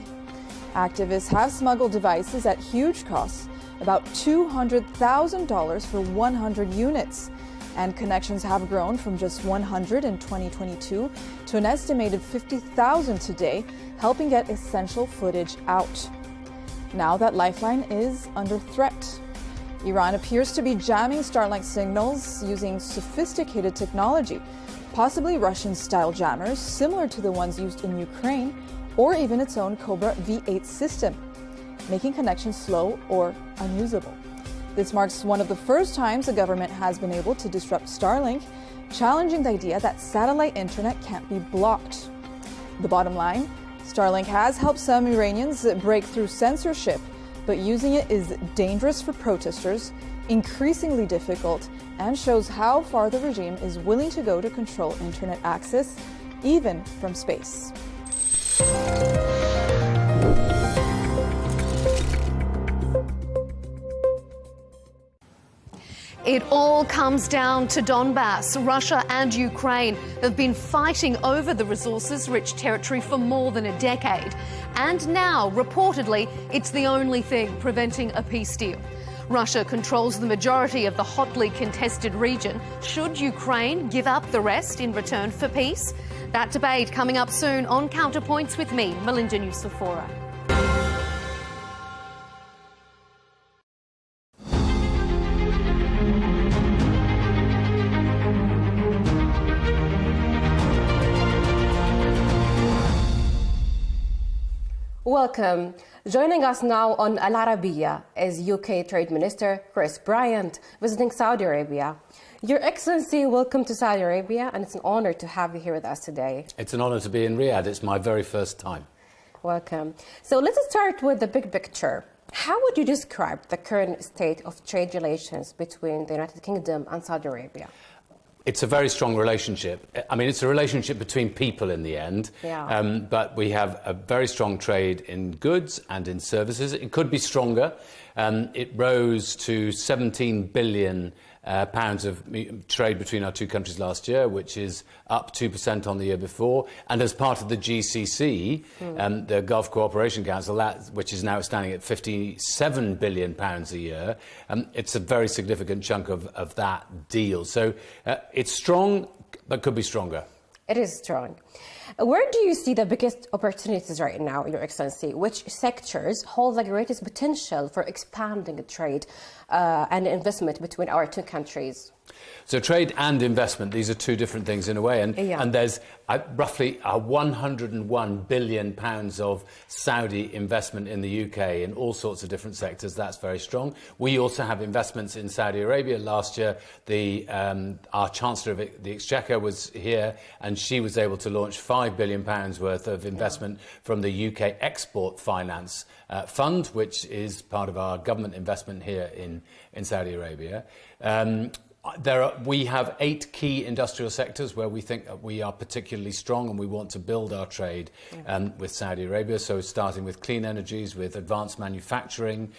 Activists have smuggled devices at huge costs, about $200,000 for 100 units. And connections have grown from just 100 in 2022 to an estimated 50,000 today, helping get essential footage out. Now that lifeline is under threat. Iran appears to be jamming Starlink signals using sophisticated technology, possibly Russian-style jammers similar to the ones used in Ukraine, or even its own Cobra V8 system, making connections slow or unusable. This marks one of the first times the government has been able to disrupt Starlink, challenging the idea that satellite internet can't be blocked. The bottom line, Starlink has helped some Iranians break through censorship, but using it is dangerous for protesters, increasingly difficult, and shows how far the regime is willing to go to control internet access, even from space. It all comes down to Donbas. Russia and Ukraine have been fighting over the resources-rich territory for more than a decade. And now, reportedly, it's the only thing preventing a peace deal. Russia controls the majority of the hotly contested region. Should Ukraine give up the rest in return for peace? That debate coming up soon on Counterpoints with me, Melinda Nucifora. Welcome. Joining us now on Al Arabiya is UK Trade Minister Chris Bryant, visiting Saudi Arabia. Your Excellency, welcome to Saudi Arabia, and it's an honor to have you here with us today. It's an honor to be in Riyadh. It's my very first time. Welcome. So let's start with the big picture. How would you describe the current state of trade relations between the United Kingdom and Saudi Arabia? It's a very strong relationship. I mean, it's a relationship between people in the end. Yeah. But we have a very strong trade in goods and in services. It could be stronger. It rose to 17 billion pounds of trade between our two countries last year, which is up 2% on the year before. And as part of the GCC, the Gulf Cooperation Council, which is now standing at 57 billion pounds a year, it's a very significant chunk of that deal. So it's strong, but could be stronger. It is strong. Where do you see the biggest opportunities right now, Your Excellency? Which sectors hold the greatest potential for expanding the trade and investment between our two countries? So trade and investment, these are two different things in a way. And there's roughly 101 billion pounds of Saudi investment in the UK in all sorts of different sectors. That's very strong. We also have investments in Saudi Arabia. Last year, our Chancellor of the Exchequer was here, and she was able to launch £5 billion worth of investment from the UK Export Finance Fund, which is part of our government investment here in Saudi Arabia. We have 8 key industrial sectors where we think that we are particularly strong, and we want to build our trade with Saudi Arabia. So starting with clean energies, with advanced manufacturing,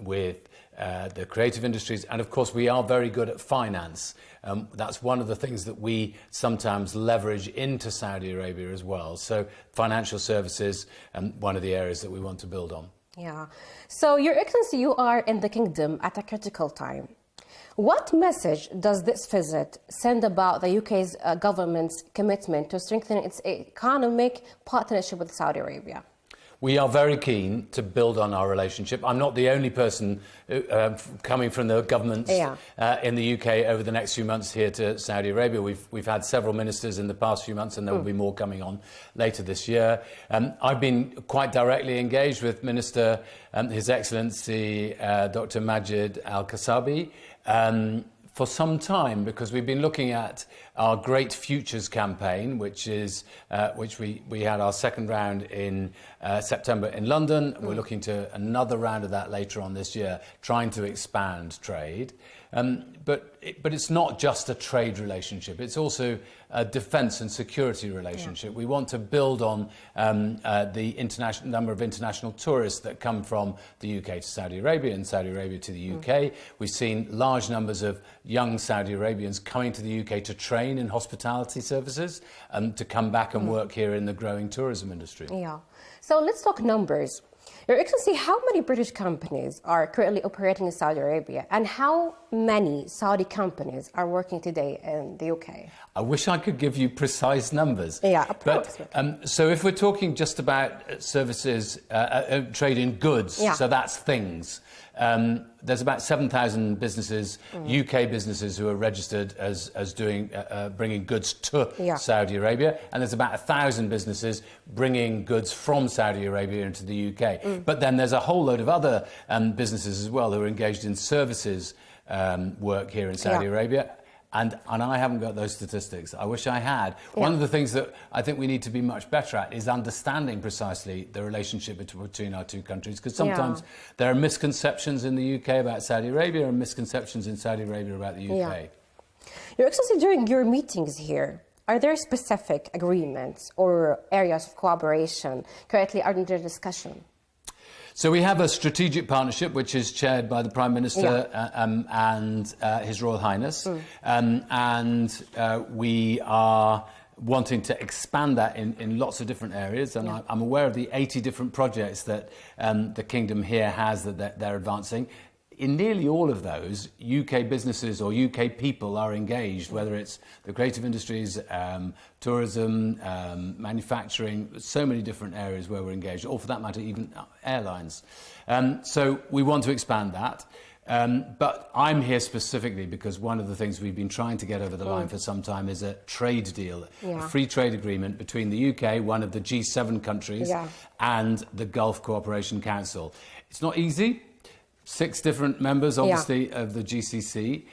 with the creative industries, and of course we are very good at finance. That's one of the things that we sometimes leverage into Saudi Arabia as well. So financial services, one of the areas that we want to build on. Yeah. So, Your Excellency, you are in the kingdom at a critical time. What message does this visit send about the UK's government's commitment to strengthening its economic partnership with Saudi Arabia? We are very keen to build on our relationship. I'm not the only person coming from the government in the UK over the next few months here to Saudi Arabia. We've had several ministers in the past few months, and there will be more coming on later this year. I've been quite directly engaged with Minister, His Excellency Dr. Majid Al-Kasabi, for some time, because we've been looking at our Great Futures campaign, which we had our second round in September in London. We're looking to another round of that later on this year, trying to expand trade. But it's not just a trade relationship. It's also a defence and security relationship. We want to build on the number of international tourists that come from the UK to Saudi Arabia and Saudi Arabia to the UK. We've seen large numbers of young Saudi Arabians coming to the UK to train in hospitality services and to come back and work here in the growing tourism industry. Yeah. So let's talk numbers. Your Excellency, how many British companies are currently operating in Saudi Arabia, and how many Saudi companies are working today in the UK? I wish I could give you precise numbers. Yeah, but so if we're talking just about services, trade in goods, so that's things. There's about 7,000 businesses, UK businesses, who are registered as bringing goods to Saudi Arabia, and there's about 1,000 businesses bringing goods from Saudi Arabia into the UK. But then there's a whole load of other businesses as well who are engaged in services work here in Saudi Arabia. And I haven't got those statistics. I wish I had. One of the things that I think we need to be much better at is understanding precisely the relationship between our two countries, because sometimes there are misconceptions in the UK about Saudi Arabia and misconceptions in Saudi Arabia about the UK. Your Excellency, during your meetings here, are there specific agreements or areas of cooperation currently under discussion? So we have a strategic partnership which is chaired by the Prime Minister and His Royal Highness, and we are wanting to expand that in lots of different areas, and I'm aware of the 80 different projects that the Kingdom here has that they're advancing. In nearly all of those, UK businesses or UK people are engaged, whether it's the creative industries, tourism, manufacturing, so many different areas where we're engaged, or for that matter, even airlines. So we want to expand that. But I'm here specifically because one of the things we've been trying to get over the line for some time is a trade deal, a free trade agreement between the UK, one of the G7 countries, and the Gulf Cooperation Council. It's not easy. 6 different members, obviously, of the GCC,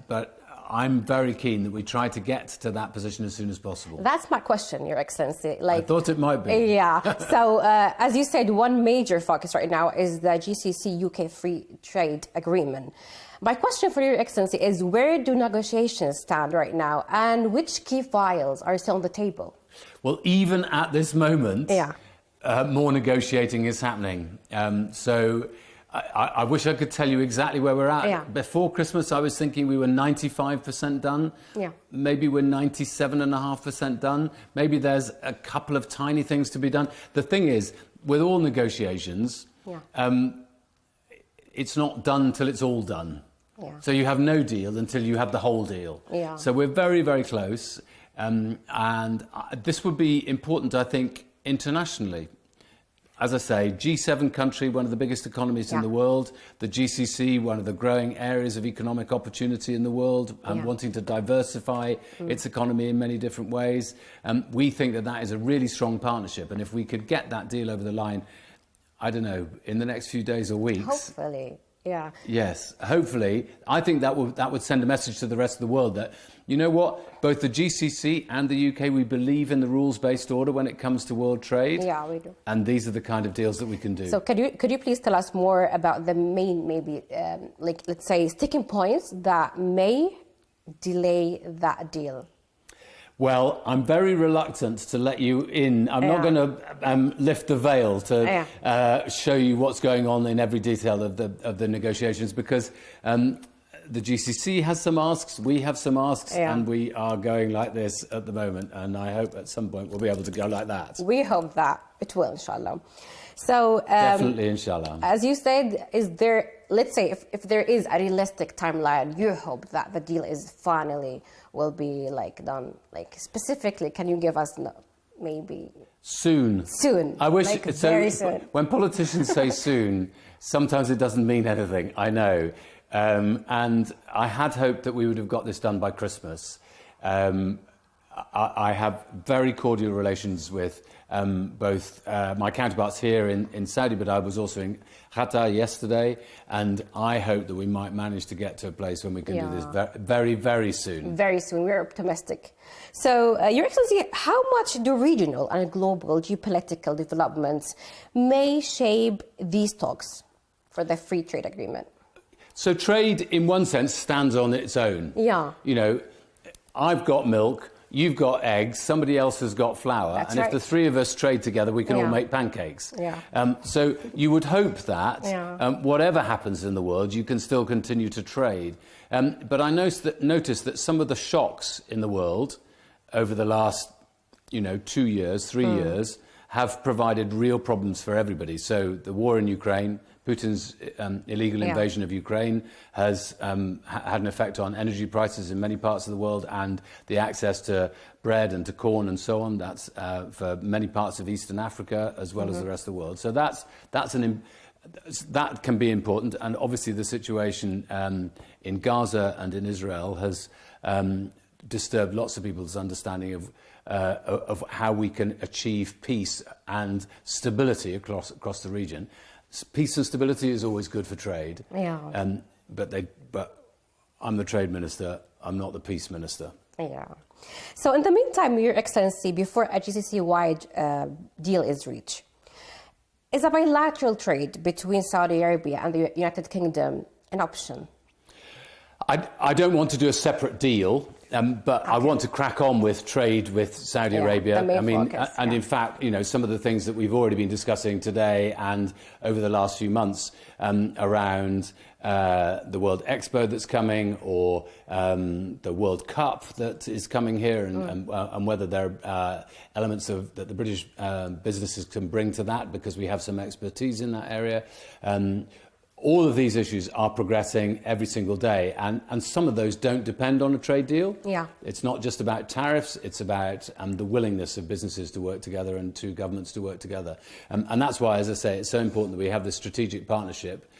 but I'm very keen that we try to get to that position as soon as possible. That's my question, Your Excellency. I thought it might be. Yeah. So, as you said, one major focus right now is the GCC-UK Free Trade Agreement. My question for Your Excellency is, where do negotiations stand right now, and which key files are still on the table? Well, even at this moment, more negotiating is happening. So I wish I could tell you exactly where we're at. Yeah. Before Christmas, I was thinking we were 95% done. Yeah. Maybe we're 97.5% done. Maybe there's a couple of tiny things to be done. The thing is, with all negotiations, it's not done till it's all done. Yeah. So you have no deal until you have the whole deal. Yeah. So we're very, very close. And this would be important, I think, internationally. As I say, G7 country, one of the biggest economies in the world. The GCC, one of the growing areas of economic opportunity in the world, and wanting to diversify its economy in many different ways. We think that that is a really strong partnership. And if we could get that deal over the line, I don't know, in the next few days or weeks. Hopefully, yeah. Yes, hopefully. I think that would send a message to the rest of the world that, you know what, both the GCC and the UK, we believe in the rules-based order when it comes to world trade. Yeah, we do. And these are the kind of deals that we can do. So could you please tell us more about the main, maybe, like, let's say, sticking points that may delay that deal? Well, I'm very reluctant to let you in. I'm not going to lift the veil to show you what's going on in every detail of the negotiations, because the GCC has some asks, we have some asks, and we are going like this at the moment. And I hope at some point we'll be able to go like that. We hope that it will, inshallah. So definitely, inshallah. As you said, is there, let's say, if there is a realistic timeline, you hope that the deal is finally will be like done, like specifically, can you give us maybe soon? I wish like very soon. When politicians say soon, sometimes it doesn't mean anything, I know. And I had hoped that we would have got this done by Christmas. I have very cordial relations with both my counterparts here in Saudi, but I was also in Qatar yesterday, and I hope that we might manage to get to a place when we can do this very, very soon. Very soon. We're optimistic. So, Your Excellency, how much do regional and global geopolitical developments may shape these talks for the free trade agreement? So trade, in one sense, stands on its own. Yeah. You know, I've got milk, you've got eggs, somebody else has got flour, That's and right. if the three of us trade together, we can all make pancakes. Yeah. So you would hope that whatever happens in the world, you can still continue to trade. But I noticed that some of the shocks in the world over the last, 2 years, 3 years, have provided real problems for everybody. So the war in Ukraine, Putin's illegal invasion of Ukraine has had an effect on energy prices in many parts of the world, and the access to bread and to corn and so on. That's for many parts of Eastern Africa as well as the rest of the world. So that can be important. And obviously the situation in Gaza and in Israel has disturbed lots of people's understanding of how we can achieve peace and stability across the region. Peace and stability is always good for trade. Yeah. But I'm the trade minister. I'm not the peace minister. Yeah. So in the meantime, Your Excellency, before a GCC-wide deal is reached, is a bilateral trade between Saudi Arabia and the United Kingdom an option? I don't want to do a separate deal. But I want to crack on with trade with Saudi Arabia. I mean, and in fact, some of the things that we've already been discussing today and over the last few months around the World Expo that's coming, or the World Cup that is coming here, and whether there are elements that the British businesses can bring to that, because we have some expertise in that area. All of these issues are progressing every single day, and some of those don't depend on a trade deal. Yeah. It's not just about tariffs, it's about the willingness of businesses to work together and two governments to work together. And that's why, as I say, it's so important that we have this strategic partnership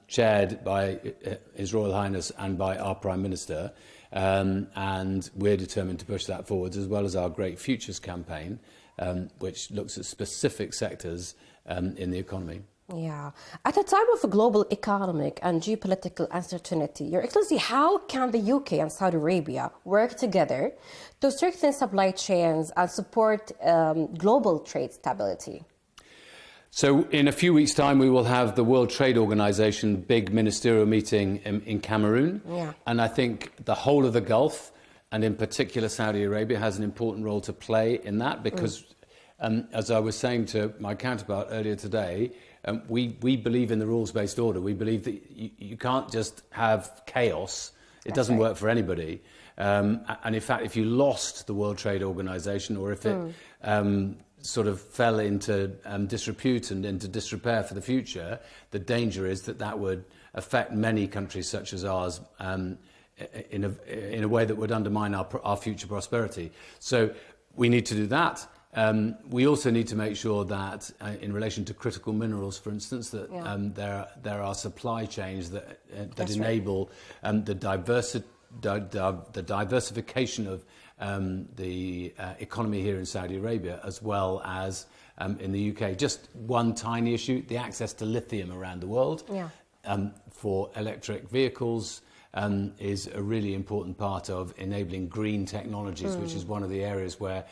chaired by His Royal Highness and by our Prime Minister, and we're determined to push that forwards, as well as our Great Futures campaign, which looks at specific sectors in the economy. Yeah. At a time of global economic and geopolitical uncertainty, Your Excellency, how can the UK and Saudi Arabia work together to strengthen supply chains and support global trade stability? So in a few weeks' time, we will have the World Trade Organization big ministerial meeting in Cameroon. Yeah. And I think the whole of the Gulf, and in particular Saudi Arabia, has an important role to play in that because, as I was saying to my counterpart earlier today, we believe in the rules-based order. We believe that you can't just have chaos. It doesn't work for anybody. And in fact, if you lost the World Trade Organization or if it sort of fell into disrepute and into disrepair for the future, the danger is that that would affect many countries such as ours in a way that would undermine our future prosperity. So we need to do that. We also need to make sure that in relation to critical minerals, for instance, that there are supply chains that enable the diversification of the economy here in Saudi Arabia as well as in the UK. Just one tiny issue, the access to lithium around the world for electric vehicles is a really important part of enabling green technologies, which is one of the areas where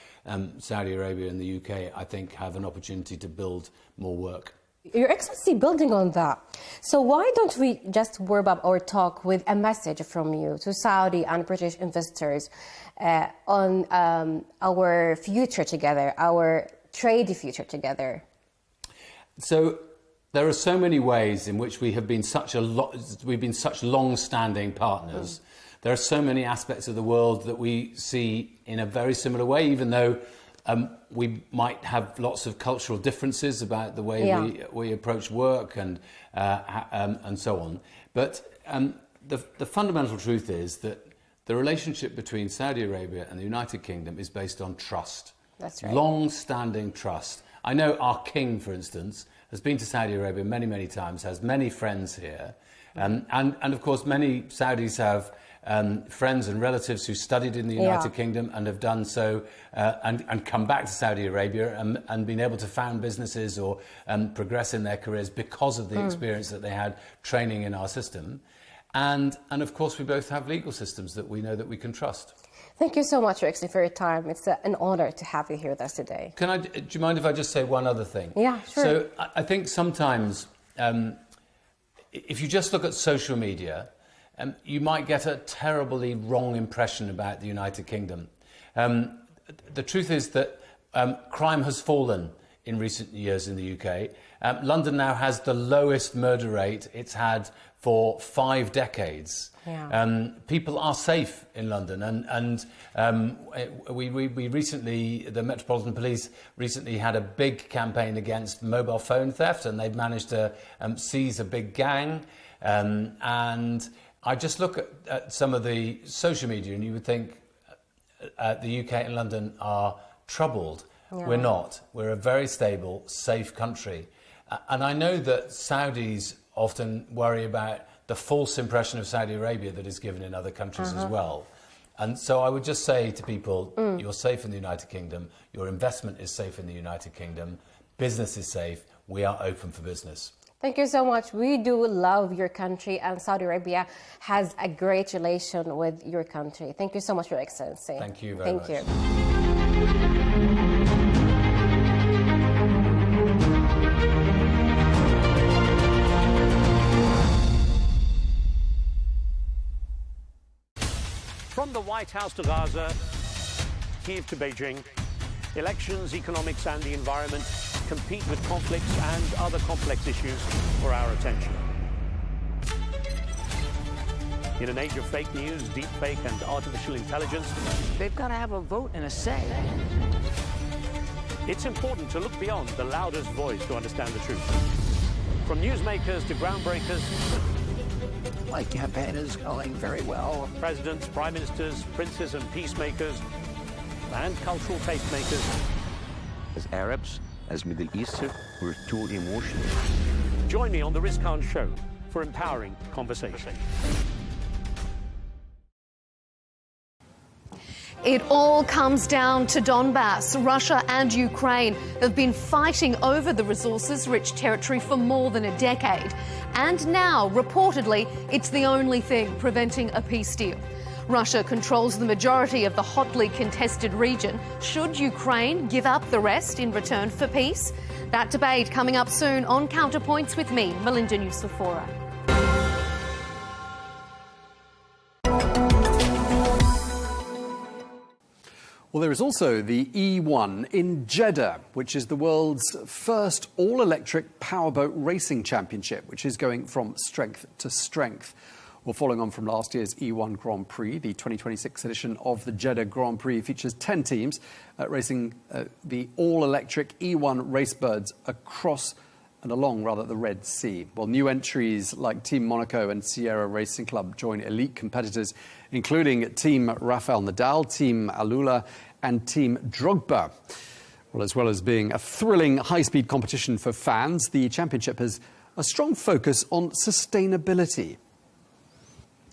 Saudi Arabia and the UK, I think, have an opportunity to build more work. Your Excellency, building on that, so why don't we just warm up our talk with a message from you to Saudi and British investors on our future together, our trade future together? So there are so many ways in which we have been such long-standing partners. There are so many aspects of the world that we see in a very similar way, even though we might have lots of cultural differences about the way we approach work and so on. But the fundamental truth is that the relationship between Saudi Arabia and the United Kingdom is based on trust. That's right. Long-standing trust. I know our king, for instance, has been to Saudi Arabia many, many times, has many friends here. And of course, many Saudis have friends and relatives who studied in the United Kingdom and have done so and come back to Saudi Arabia and been able to found businesses or progress in their careers because of the experience that they had training in our system. And of course, we both have legal systems that we know that we can trust. Thank you so much, Rexy, for your time. It's an honor to have you here with us today. Do you mind if I just say one other thing? Yeah, sure. So I think sometimes if you just look at social media, you might get a terribly wrong impression about the United Kingdom. The truth is that crime has fallen in recent years in the UK. London now has the lowest murder rate it's had for 5 decades. Yeah. People are safe in London, and we recently, the Metropolitan Police recently had a big campaign against mobile phone theft, and they've managed to seize a big gang. And I just look at some of the social media, and you would think the UK and London are troubled. Yeah. We're not. We're a very stable, safe country. And I know that Saudis often worry about the false impression of Saudi Arabia that is given in other countries as well. And so I would just say to people, you're safe in the United Kingdom, your investment is safe in the United Kingdom, business is safe, we are open for business. Thank you so much. We do love your country, and Saudi Arabia has a great relation with your country. Thank you so much, Your Excellency. Thank you very much. Thank you. From the White House to Gaza, Kiev to Beijing, elections, economics and the environment compete with conflicts and other complex issues for our attention. In an age of fake news, deepfake and artificial intelligence, they've got to have a vote and a say. It's important to look beyond the loudest voice to understand the truth. From newsmakers to groundbreakers, My campaign is going very well. Presidents, prime ministers, princes and peacemakers, and cultural tastemakers. As Arabs, as Middle Eastern, we're too emotional. Join me on The Riz Khan Show for empowering conversation. It all comes down to Donbas. Russia and Ukraine have been fighting over the resources-rich territory for more than a decade. And now, reportedly, it's the only thing preventing a peace deal. Russia controls the majority of the hotly contested region. Should Ukraine give up the rest in return for peace? That debate coming up soon on Counterpoints with me, Melinda Nucifora. Well, there is also the E1 in Jeddah, which is the world's first all-electric powerboat racing championship, which is going from strength to strength. Well, following on from last year's E1 Grand Prix, the 2026 edition of the Jeddah Grand Prix features 10 teams racing the all-electric E1 racebirds across and along, the Red Sea. Well, new entries like Team Monaco and Sierra Racing Club join elite competitors, including Team Rafael Nadal, Team Alula, and Team Drogba. Well, as well as being a thrilling high-speed competition for fans, the championship has a strong focus on sustainability.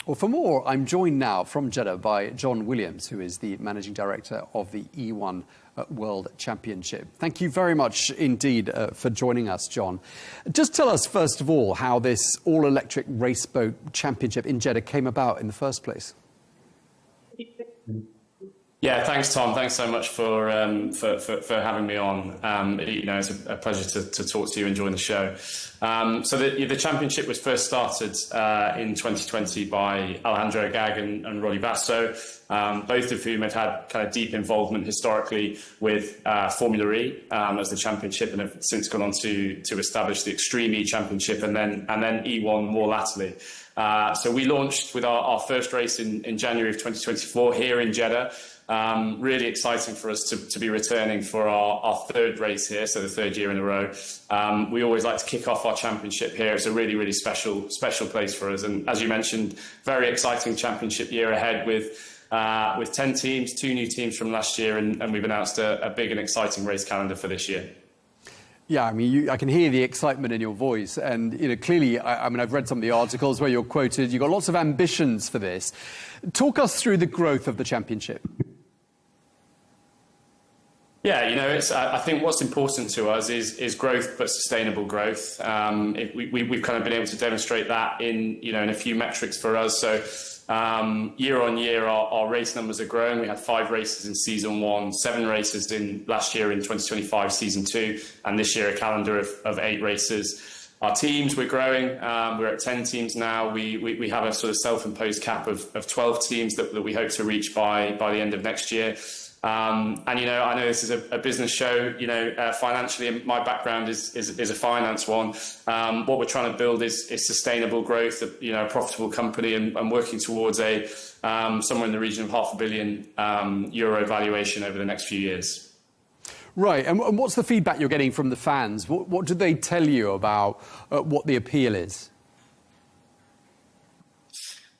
Well, for more, I'm joined now from Jeddah by John Williams, who is the Managing Director of the E1 World Championship. Thank you very much indeed for joining us, John. Just tell us, first of all, how this all-electric raceboat championship in Jeddah came about in the first place. Yeah, thanks, Tom. Thanks so much for having me on. It's a pleasure to talk to you and join the show. So the championship was first started in 2020 by Alejandro Agag and Roddy Basto, both of whom have had kind of deep involvement historically with Formula E as the championship, and have since gone on to establish the Extreme E Championship and then E1 more latterly. So we launched with our first race in January of 2024 here in Jeddah. Really exciting for us to be returning for our third race here, so the third year in a row. We always like to kick off our championship here. It's a really, really special place for us. And as you mentioned, very exciting championship year ahead with 10 teams, 2 new teams from last year, and we've announced a big and exciting race calendar for this year. Yeah, I mean, I can hear the excitement in your voice, and clearly, I've read some of the articles where you're quoted. You've got lots of ambitions for this. Talk us through the growth of the championship. Yeah, I think what's important to us is growth, but sustainable growth. We've kind of been able to demonstrate that in a few metrics for us. So year on year, our race numbers are growing. We had 5 races in season 1, 7 races in last year in 2025 season 2, and this year a calendar of 8 races. Our teams, we're growing. We're at 10 teams now. We have a sort of self-imposed cap of 12 teams that we hope to reach by the end of next year. And I know this is a business show. Financially, my background is a finance one. What we're trying to build is sustainable growth, a profitable company, and working towards somewhere in the region of €500 million euro valuation over the next few years. Right, and what's the feedback you're getting from the fans? What do they tell you about what the appeal is?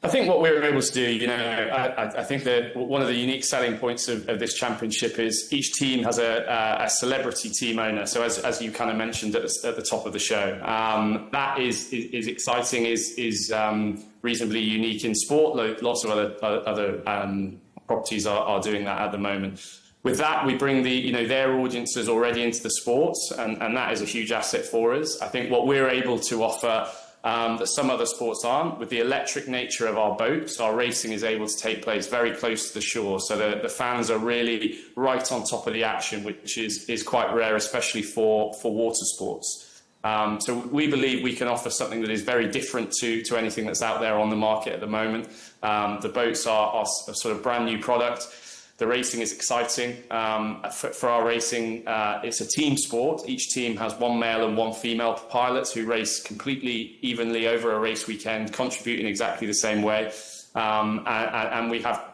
I think what we were able to do, I think that one of the unique selling points of this championship is each team has a celebrity team owner. So as you kind of mentioned at the top of the show, that is exciting, is reasonably unique in sport. Lots of other properties are doing that at the moment. With that, we bring their audiences already into the sports, and that is a huge asset for us. I think what we're able to offer that some other sports aren't, with the electric nature of our boats, our racing is able to take place very close to the shore, so the fans are really right on top of the action, which is quite rare, especially for water sports. So we believe we can offer something that is very different to anything that's out there on the market at the moment. The boats are a sort of brand new product. The racing is exciting. For our racing, it's a team sport. Each team has 1 male and 1 female pilots who race completely evenly over a race weekend, contributing exactly the same way. And we have,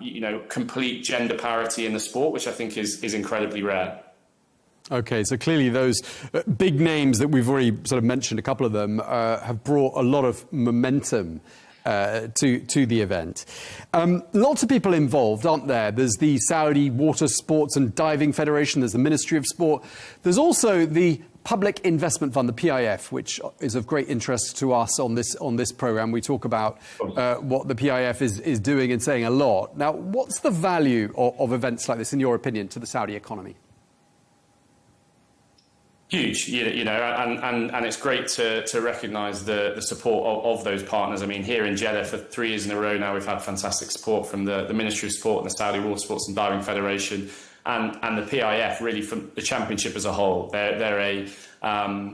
complete gender parity in the sport, which I think is incredibly rare. Okay, so clearly those big names that we've already sort of mentioned, a couple of them, have brought a lot of momentum to the event. Lots of people involved, aren't there? There's the Saudi Water Sports and Diving Federation, there's the Ministry of Sport, there's also the Public Investment Fund, the PIF, which is of great interest to us on this programme. We talk about what the PIF is doing and saying a lot. Now, what's the value of events like this, in your opinion, to the Saudi economy? Huge, and it's great to recognise the support of those partners. I mean, here in Jeddah for 3 years in a row now, we've had fantastic support from the Ministry of Sport and the Saudi Water Sports and Diving Federation, and the PIF, really, from the championship as a whole. They're a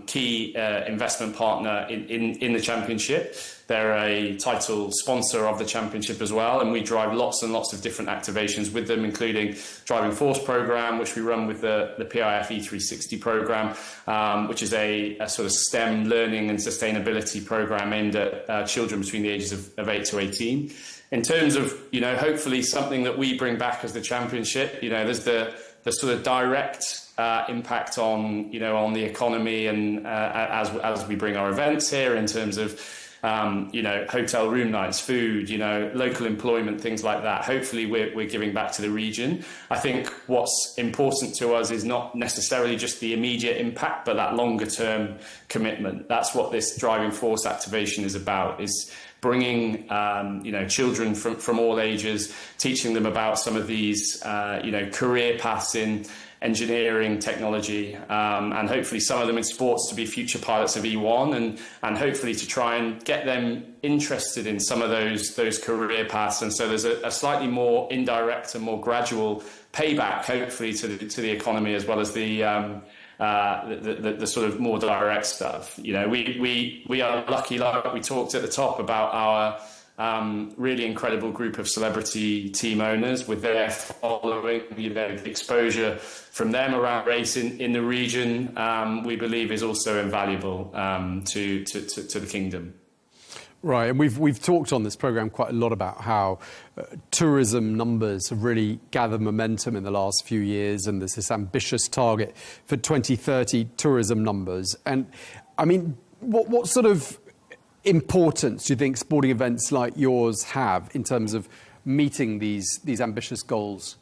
key investment partner in the championship. They're a title sponsor of the championship as well, and we drive lots and lots of different activations with them, including Driving Force program, which we run with the PIF E360 program, which is a sort of STEM learning and sustainability program aimed at children between the ages of 8 to 18. In terms of, hopefully something that we bring back as the championship, there's the sort of direct impact on the economy, and as we bring our events here, in terms of hotel room nights, food, local employment, things like that. Hopefully we're giving back to the region. I think what's important to us is not necessarily just the immediate impact, but that longer term commitment. That's what this Driving Force activation is about, is bringing children from all ages, teaching them about some of these career paths in engineering, technology, and hopefully some of them in sports to be future pilots of E1, and hopefully to try and get them interested in some of those career paths. And so there's a slightly more indirect and more gradual payback, hopefully, to the economy, as well as the sort of more direct stuff. We are lucky, like we talked at the top about our really incredible group of celebrity team owners, with their following, the exposure from them around race in the region, we believe is also invaluable to the kingdom. Right, and we've talked on this programme quite a lot about how tourism numbers have really gathered momentum in the last few years, and there's this ambitious target for 2030 tourism numbers. And I mean, what sort of importance do you think sporting events like yours have in terms of meeting these ambitious goals?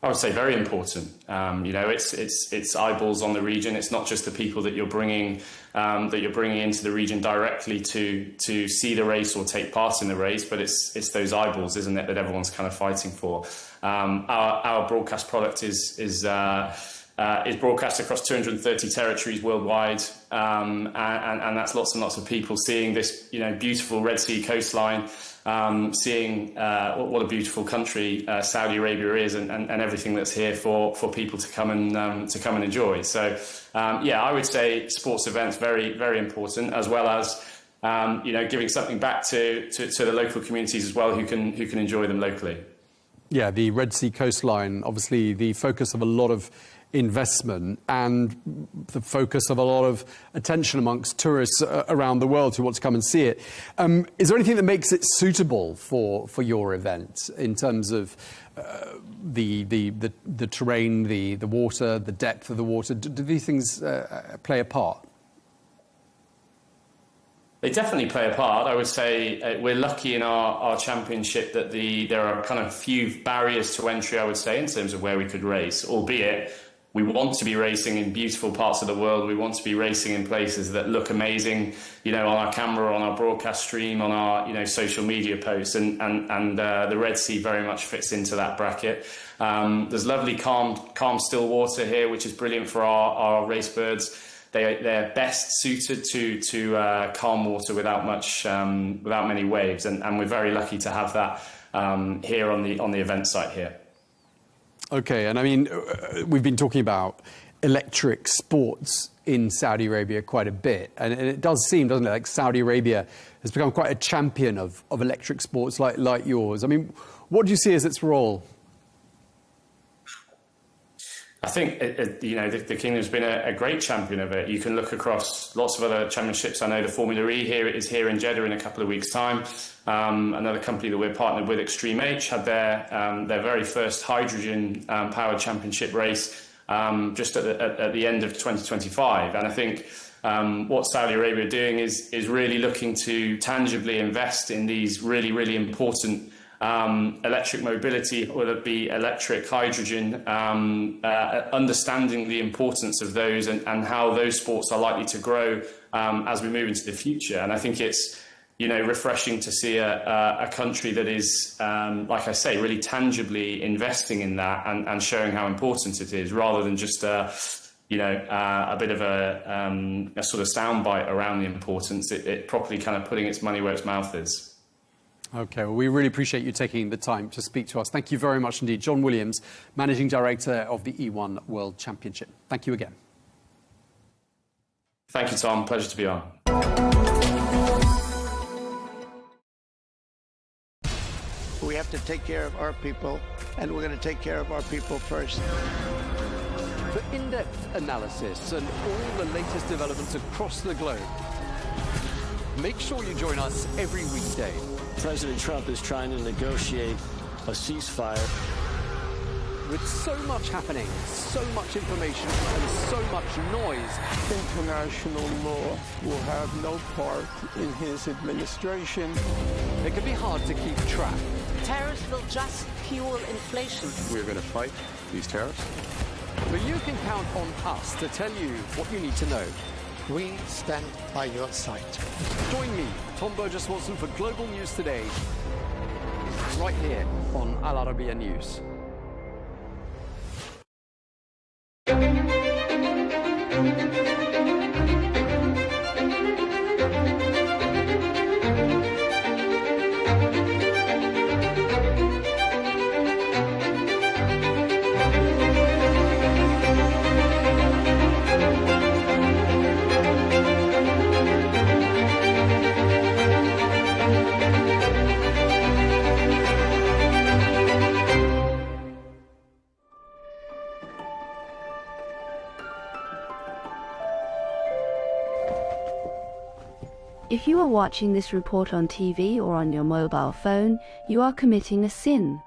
I would say very important. It's eyeballs on the region. It's not just the people that you're bringing into the region directly to see the race or take part in the race, but it's those eyeballs, isn't it, that everyone's kind of fighting for. Our broadcast product is broadcast across 230 territories worldwide, and that's lots and lots of people seeing this, beautiful Red Sea coastline, seeing what a beautiful country Saudi Arabia is, and everything that's here for people to come and enjoy. So, I would say sports events very, very important, as well as giving something back to the local communities as well, who can enjoy them locally. Yeah, the Red Sea coastline, obviously the focus of a lot of investment and the focus of a lot of attention amongst tourists around the world who want to come and see it. Is there anything that makes it suitable for your event in terms of the terrain, the water, the depth of the water? Do these things play a part? They definitely play a part. I would say we're lucky in our championship that there are kind of few barriers to entry, I would say, in terms of where we could race, albeit we want to be racing in beautiful parts of the world. We want to be racing in places that look amazing, on our camera, on our broadcast stream, on our, social media posts. And the Red Sea very much fits into that bracket. There's lovely, calm, still water here, which is brilliant for our race birds. They're best suited to calm water without many waves. And we're very lucky to have that here on the event site here. Okay, and I mean, we've been talking about electric sports in Saudi Arabia quite a bit, and it does seem, doesn't it, like Saudi Arabia has become quite a champion of electric sports like yours. I mean, what do you see as its role? I think, the Kingdom's been a great champion of it. You can look across lots of other championships. I know the Formula E is here in Jeddah in a couple of weeks' time. Another company that we're partnered with, Extreme H, had their very first hydrogen-powered championship race just at the end of 2025. And I think what Saudi Arabia are doing is really looking to tangibly invest in these really, really important electric mobility, whether it be electric, hydrogen, understanding the importance of those and how those sports are likely to grow as we move into the future. And I think it's, you know, refreshing to see a country that is, like I say, really tangibly investing in that and showing how important it is, rather than just a bit of a sort of soundbite around the importance. It properly kind of putting its money where its mouth is. Okay, well, we really appreciate you taking the time to speak to us. Thank you very much indeed. John Williams, Managing Director of the E1 World Championship. Thank you again. Thank you, Tom. Pleasure to be on. We have to take care of our people, and we're going to take care of our people first. For in-depth analysis and all the latest developments across the globe, make sure you join us every weekday. President Trump is trying to negotiate a ceasefire. With so much happening, so much information, and so much noise, International law will have no part in his administration. It can be hard to keep track. Tariffs will just fuel inflation. We're going to fight these tariffs. But you can count on us to tell you what you need to know. We stand by your side. Join me, Tom Burges Watson, for Global News Today, right here on Al Arabiya News. If you are watching this report on TV or on your mobile phone, you are committing a sin.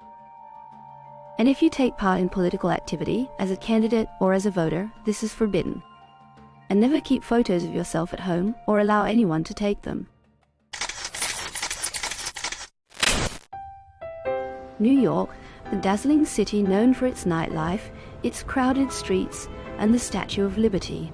And if you take part in political activity, as a candidate or as a voter, this is forbidden. And never keep photos of yourself at home or allow anyone to take them. New York, the dazzling city known for its nightlife, its crowded streets, and the Statue of Liberty.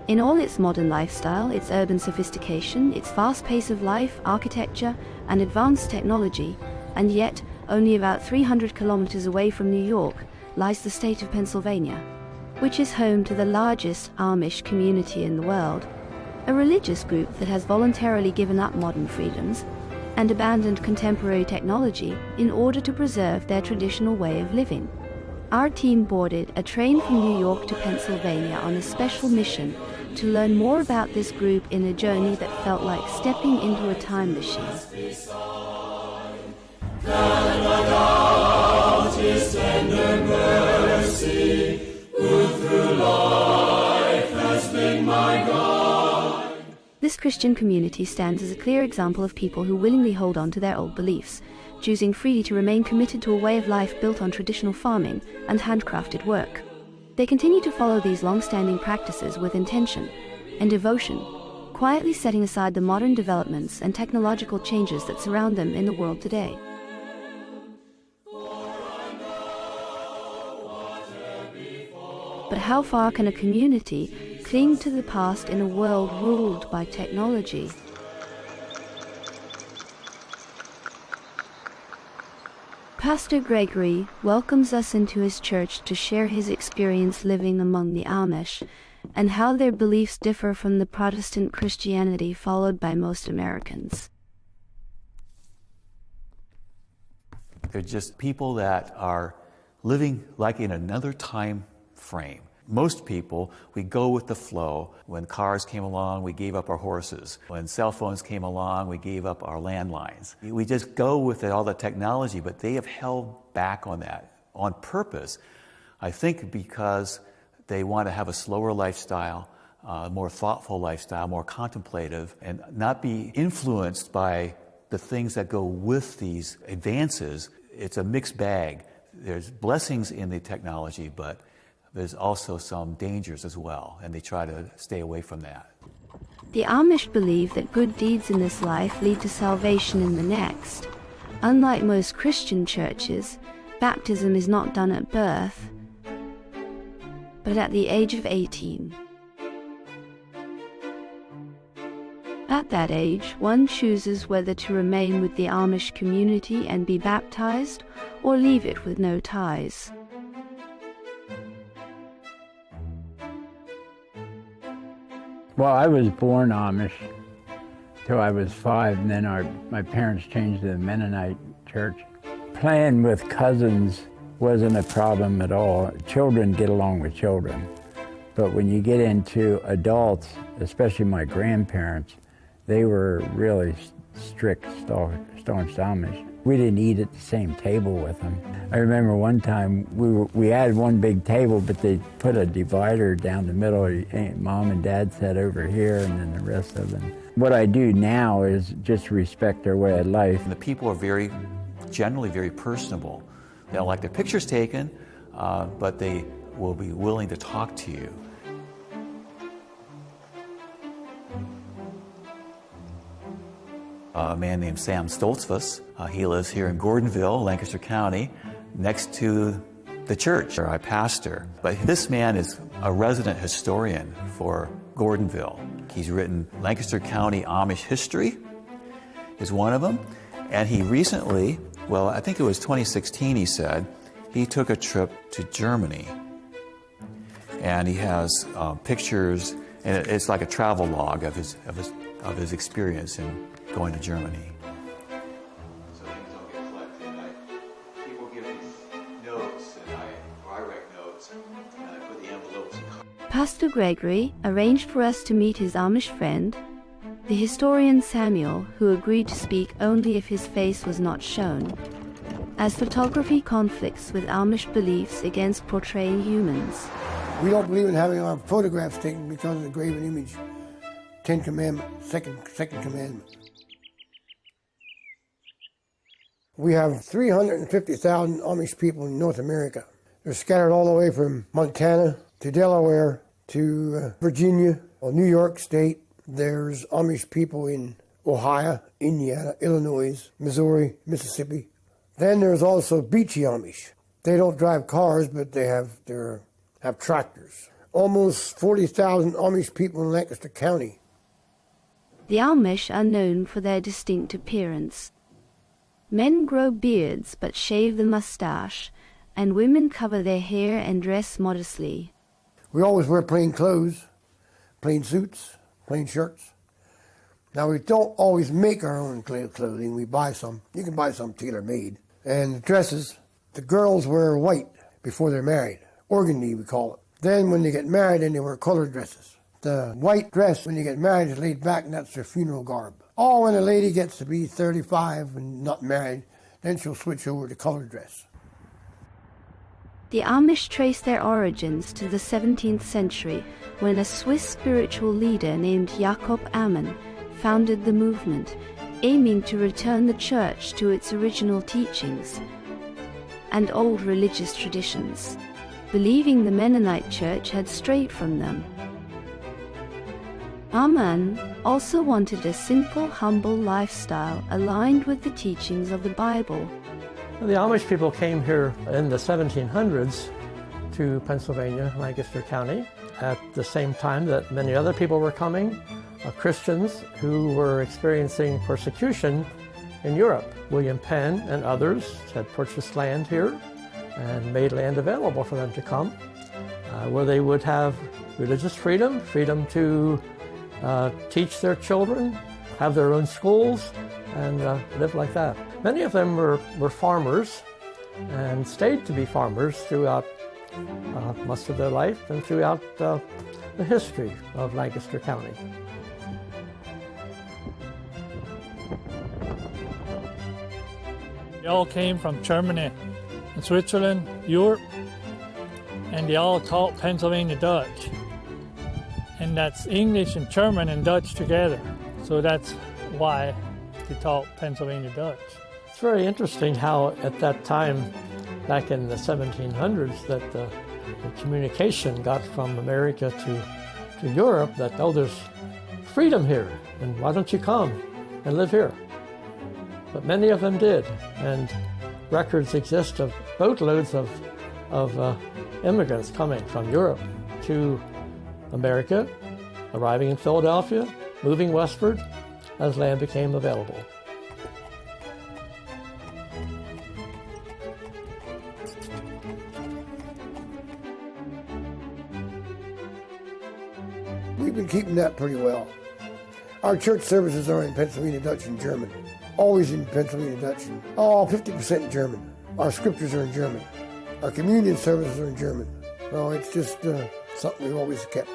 In all its modern lifestyle, its urban sophistication, its fast pace of life, architecture, and advanced technology, and yet only about 300 kilometers away from New York, lies the state of Pennsylvania, which is home to the largest Amish community in the world, a religious group that has voluntarily given up modern freedoms and abandoned contemporary technology in order to preserve their traditional way of living. Our team boarded a train from New York to Pennsylvania on a special mission to learn more about this group in a journey that felt like stepping into a time machine. His tender mercy, who through life has been my guide. This Christian community stands as a clear example of people who willingly hold on to their old beliefs, choosing freely to remain committed to a way of life built on traditional farming and handcrafted work. They continue to follow these long-standing practices with intention and devotion, quietly setting aside the modern developments and technological changes that surround them in the world today. But how far can a community cling to the past in a world ruled by technology? Pastor Gregory welcomes us into his church to share his experience living among the Amish and how their beliefs differ from the Protestant Christianity followed by most Americans. They're just people that are living like in another time frame. Most people, we go with the flow. When cars came along, we gave up our horses. When cell phones came along, we gave up our landlines. We just go with it, all the technology, but they have held back on that on purpose. I think because they want to have a slower lifestyle, more thoughtful lifestyle, more contemplative, and not be influenced by the things that go with these advances. It's a mixed bag. There's blessings in the technology, but there's also some dangers as well, and they try to stay away from that. The Amish believe that good deeds in this life lead to salvation in the next, Unlike most Christian churches, baptism is not done at birth, but at the age of 18. At that age, one chooses whether to remain with the Amish community and be baptized, or leave it with no ties. Well, I was born Amish till I was 5, and then my parents changed to the Mennonite church. Playing with cousins wasn't a problem at all. Children get along with children. But when you get into adults, especially my grandparents, they were really strict, staunch Amish. We didn't eat at the same table with them. I remember one time we had one big table, but they put a divider down the middle. Mom and Dad sat over here, and then the rest of them. What I do now is just respect their way of life. And the people are generally very personable. They don't like their pictures taken, but they will be willing to talk to you. A man named Sam Stoltzfus. He lives here in Gordonville, Lancaster County, next to the church where I pastor. But this man is a resident historian for Gordonville. He's written Lancaster County Amish History is one of them. And he recently, well, I think it was 2016, he said, he took a trip to Germany. And he has pictures, and it's like a travel log of his experience in going to Germany. So things don't get collected. People give me notes, and I write notes, and I put the envelopes in. Pastor Gregory arranged for us to meet his Amish friend, the historian Samuel, who agreed to speak only if his face was not shown, as photography conflicts with Amish beliefs against portraying humans. We don't believe in having our photographs taken because of the graven image. 10 Commandments, second commandment. We have 350,000 Amish people in North America. They're scattered all the way from Montana to Delaware to Virginia or New York State. There's Amish people in Ohio, Indiana, Illinois, Missouri, Mississippi. Then there's also beachy Amish. They don't drive cars, but they have tractors. Almost 40,000 Amish people in Lancaster County. The Amish are known for their distinct appearance. Men grow beards but shave the mustache, and women cover their hair and dress modestly. We always wear plain clothes, plain suits, plain shirts. Now, we don't always make our own clothing. We buy some. You can buy some tailor-made. And the dresses, the girls wear white before they're married. Organdy, we call it. Then when they get married, then they wear colored dresses. The white dress, when you get married, is laid back, and that's their funeral garb. Or when a lady gets to be 35 and not married, then she'll switch over to colored dress. The Amish trace their origins to the 17th century, when a Swiss spiritual leader named Jacob Ammon founded the movement, aiming to return the church to its original teachings and old religious traditions, believing the Mennonite church had strayed from them. Ammon also wanted a simple, humble lifestyle aligned with the teachings of the Bible. The Amish people came here in the 1700s to Pennsylvania, Lancaster County, at the same time that many other people were coming, Christians who were experiencing persecution in Europe. William Penn and others had purchased land here and made land available for them to come, where they would have religious freedom, freedom to teach their children, have their own schools, and live like that. Many of them were farmers and stayed to be farmers throughout most of their life and throughout the history of Lancaster County. They all came from Germany and Switzerland, Europe, and they all taught Pennsylvania Dutch. And that's English and German and Dutch together. So that's why they taught Pennsylvania Dutch. It's very interesting how at that time, back in the 1700s, that the communication got from America to Europe that, oh, there's freedom here, and why don't you come and live here? but many of them did. And records exist of boatloads of immigrants coming from Europe to America, arriving in Philadelphia, moving westward as land became available. We've been keeping that pretty well. Our church services are in Pennsylvania Dutch and German. Always in Pennsylvania Dutch. 50% German. Our scriptures are in German. Our communion services are in German. So it's just something we've always kept.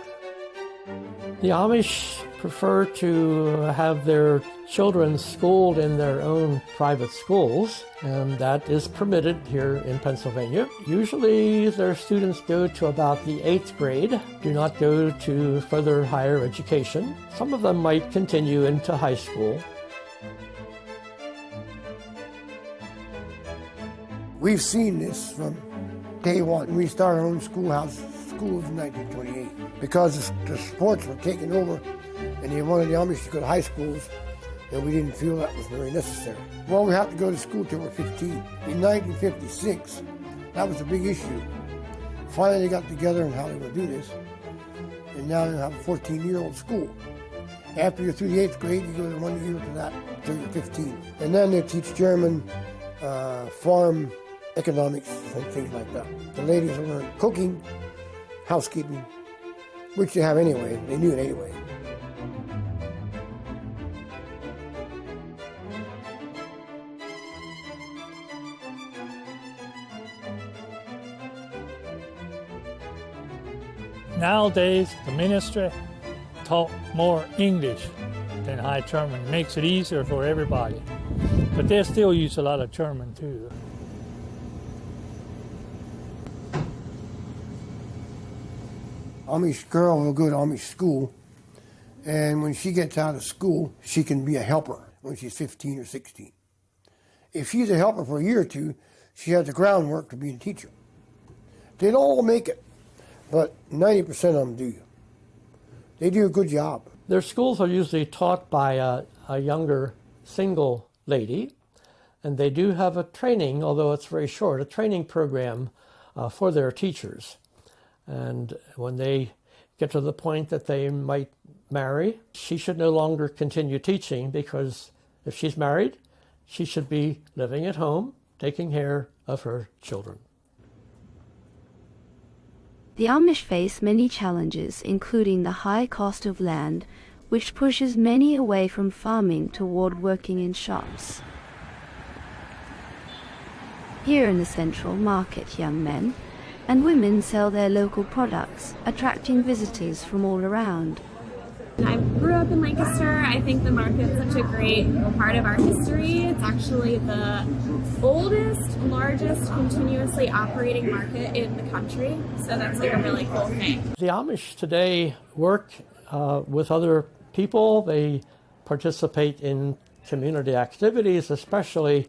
The Amish prefer to have their children schooled in their own private schools, and that is permitted here in Pennsylvania. Usually their students go to about the 8th grade, do not go to further higher education. Some of them might continue into high school. We've seen this from day one. We started our own schools in 1928 because the sports were taken over and they wanted the Amish to go to high schools, and we didn't feel that was very necessary. Well, we have to go to school till we're 15. In 1956, that was a big issue. Finally, they got together on how they would do this, and now you have a 14-year-old school. After you're through the 8th grade, you go to 1 year to that until you're 15. And then they teach German, farm economics, and things like that. The ladies will learn cooking, housekeeping, which they have anyway. They knew it anyway. Nowadays, the ministry taught more English than High German. It makes it easier for everybody. But they still use a lot of German too. Amish girl will go to Amish school, and when she gets out of school, she can be a helper when she's 15 or 16. If she's a helper for a year or two, she has the groundwork to be a teacher. They don't all make it, but 90% of them do. They do a good job. Their schools are usually taught by a younger single lady, and they do have a training, although it's very short, a training program for their teachers. And when they get to the point that they might marry, she should no longer continue teaching, because if she's married, she should be living at home, taking care of her children. The Amish face many challenges, including the high cost of land, which pushes many away from farming toward working in shops. Here in the central market, young men and women sell their local products, attracting visitors from all around. I grew up in Lancaster. I think the market's such a great part of our history. It's actually the oldest, largest, continuously operating market in the country. So that's like a really cool thing. The Amish today work with other people. They participate in community activities, especially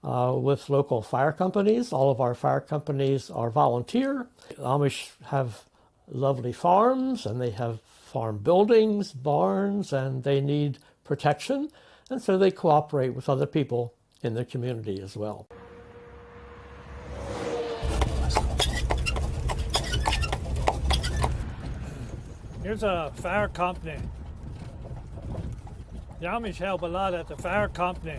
with local fire companies. All of our fire companies are volunteer. The Amish have lovely farms, and they have farm buildings, barns, and they need protection, and so they cooperate with other people in the community as well. Here's a fire company. The Amish help a lot at the fire company.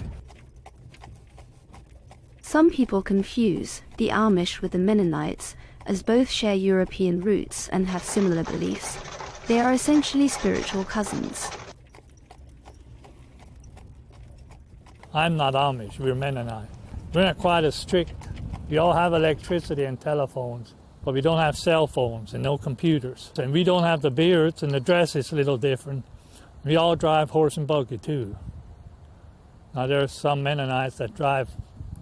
Some people confuse the Amish with the Mennonites, as both share European roots and have similar beliefs. They are essentially spiritual cousins. I'm not Amish, we're Mennonite. We're not quite as strict. We all have electricity and telephones, but we don't have cell phones and no computers. And we don't have the beards, and the dress is a little different. We all drive horse and buggy too. Now there's some Mennonites that drive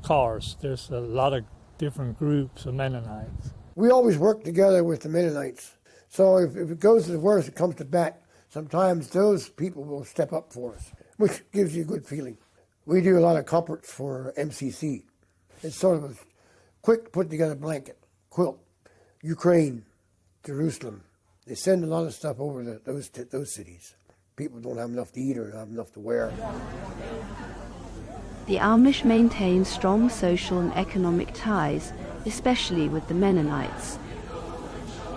cars. There's a lot of different groups of Mennonites. We always work together with the Mennonites. So if it goes to the worst, it comes to bat. Sometimes those people will step up for us, which gives you a good feeling. We do a lot of comforts for MCC. It's sort of a quick put-together blanket, quilt, Ukraine, Jerusalem. They send a lot of stuff over to those cities. People don't have enough to eat or have enough to wear. The Amish maintain strong social and economic ties, especially with the Mennonites.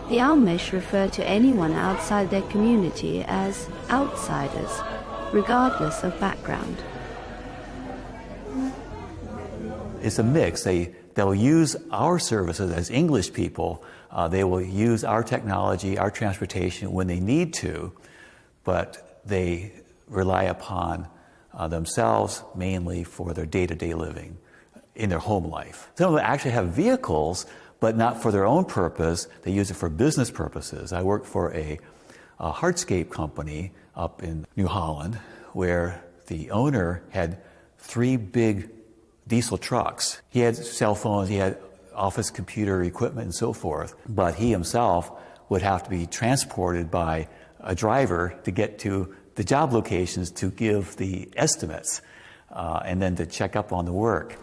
The Amish refer to anyone outside their community as outsiders, regardless of background. It's a mix. They'll use our services as English people. They will use our technology, our transportation when they need to, but they rely upon themselves mainly for their day-to-day living in their home life. Some of them actually have vehicles, but not for their own purpose. They use it for business purposes. I worked for a hardscape company up in New Holland where the owner had 3 big diesel trucks. He had cell phones, he had office computer equipment and so forth, but he himself would have to be transported by a driver to get to the job locations to give the estimates and then to check up on the work.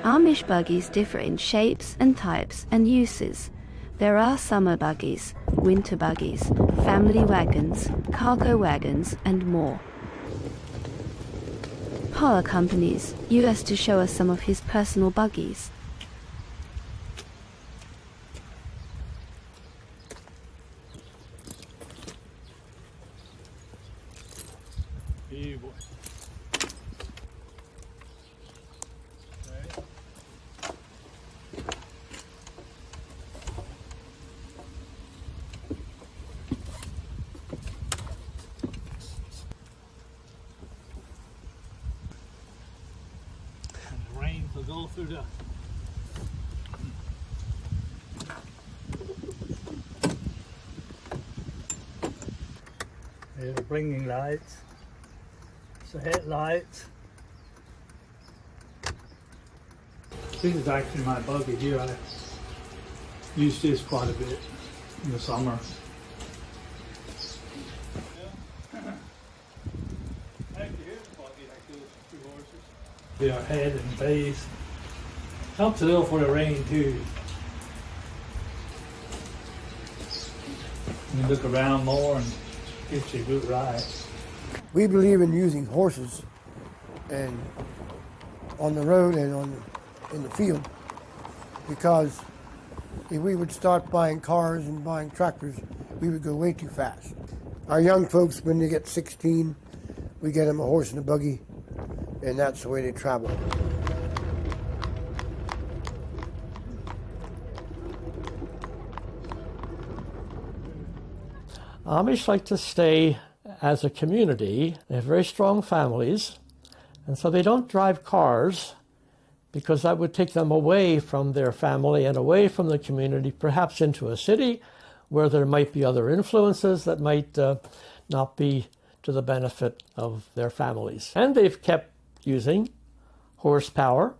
Amish buggies differ in shapes and types and uses. There are summer buggies, winter buggies, family wagons, cargo wagons, and more. Power companies used to show us some of his personal buggies. Go through the there's the blinking lights, it's the headlights. This is actually my buggy here. I use this quite a bit in the summer. They are head and base. Helps a little for the rain too. You look around more and gets you a good ride. We believe in using horses and on the road and in the field, because if we would start buying cars and buying tractors, we would go way too fast. Our young folks, when they get 16, we get them a horse and a buggy, and that's the way they travel. Amish like to stay as a community. They have very strong families, and so they don't drive cars because that would take them away from their family and away from the community, perhaps into a city where there might be other influences that might not be to the benefit of their families. And they've kept using horsepower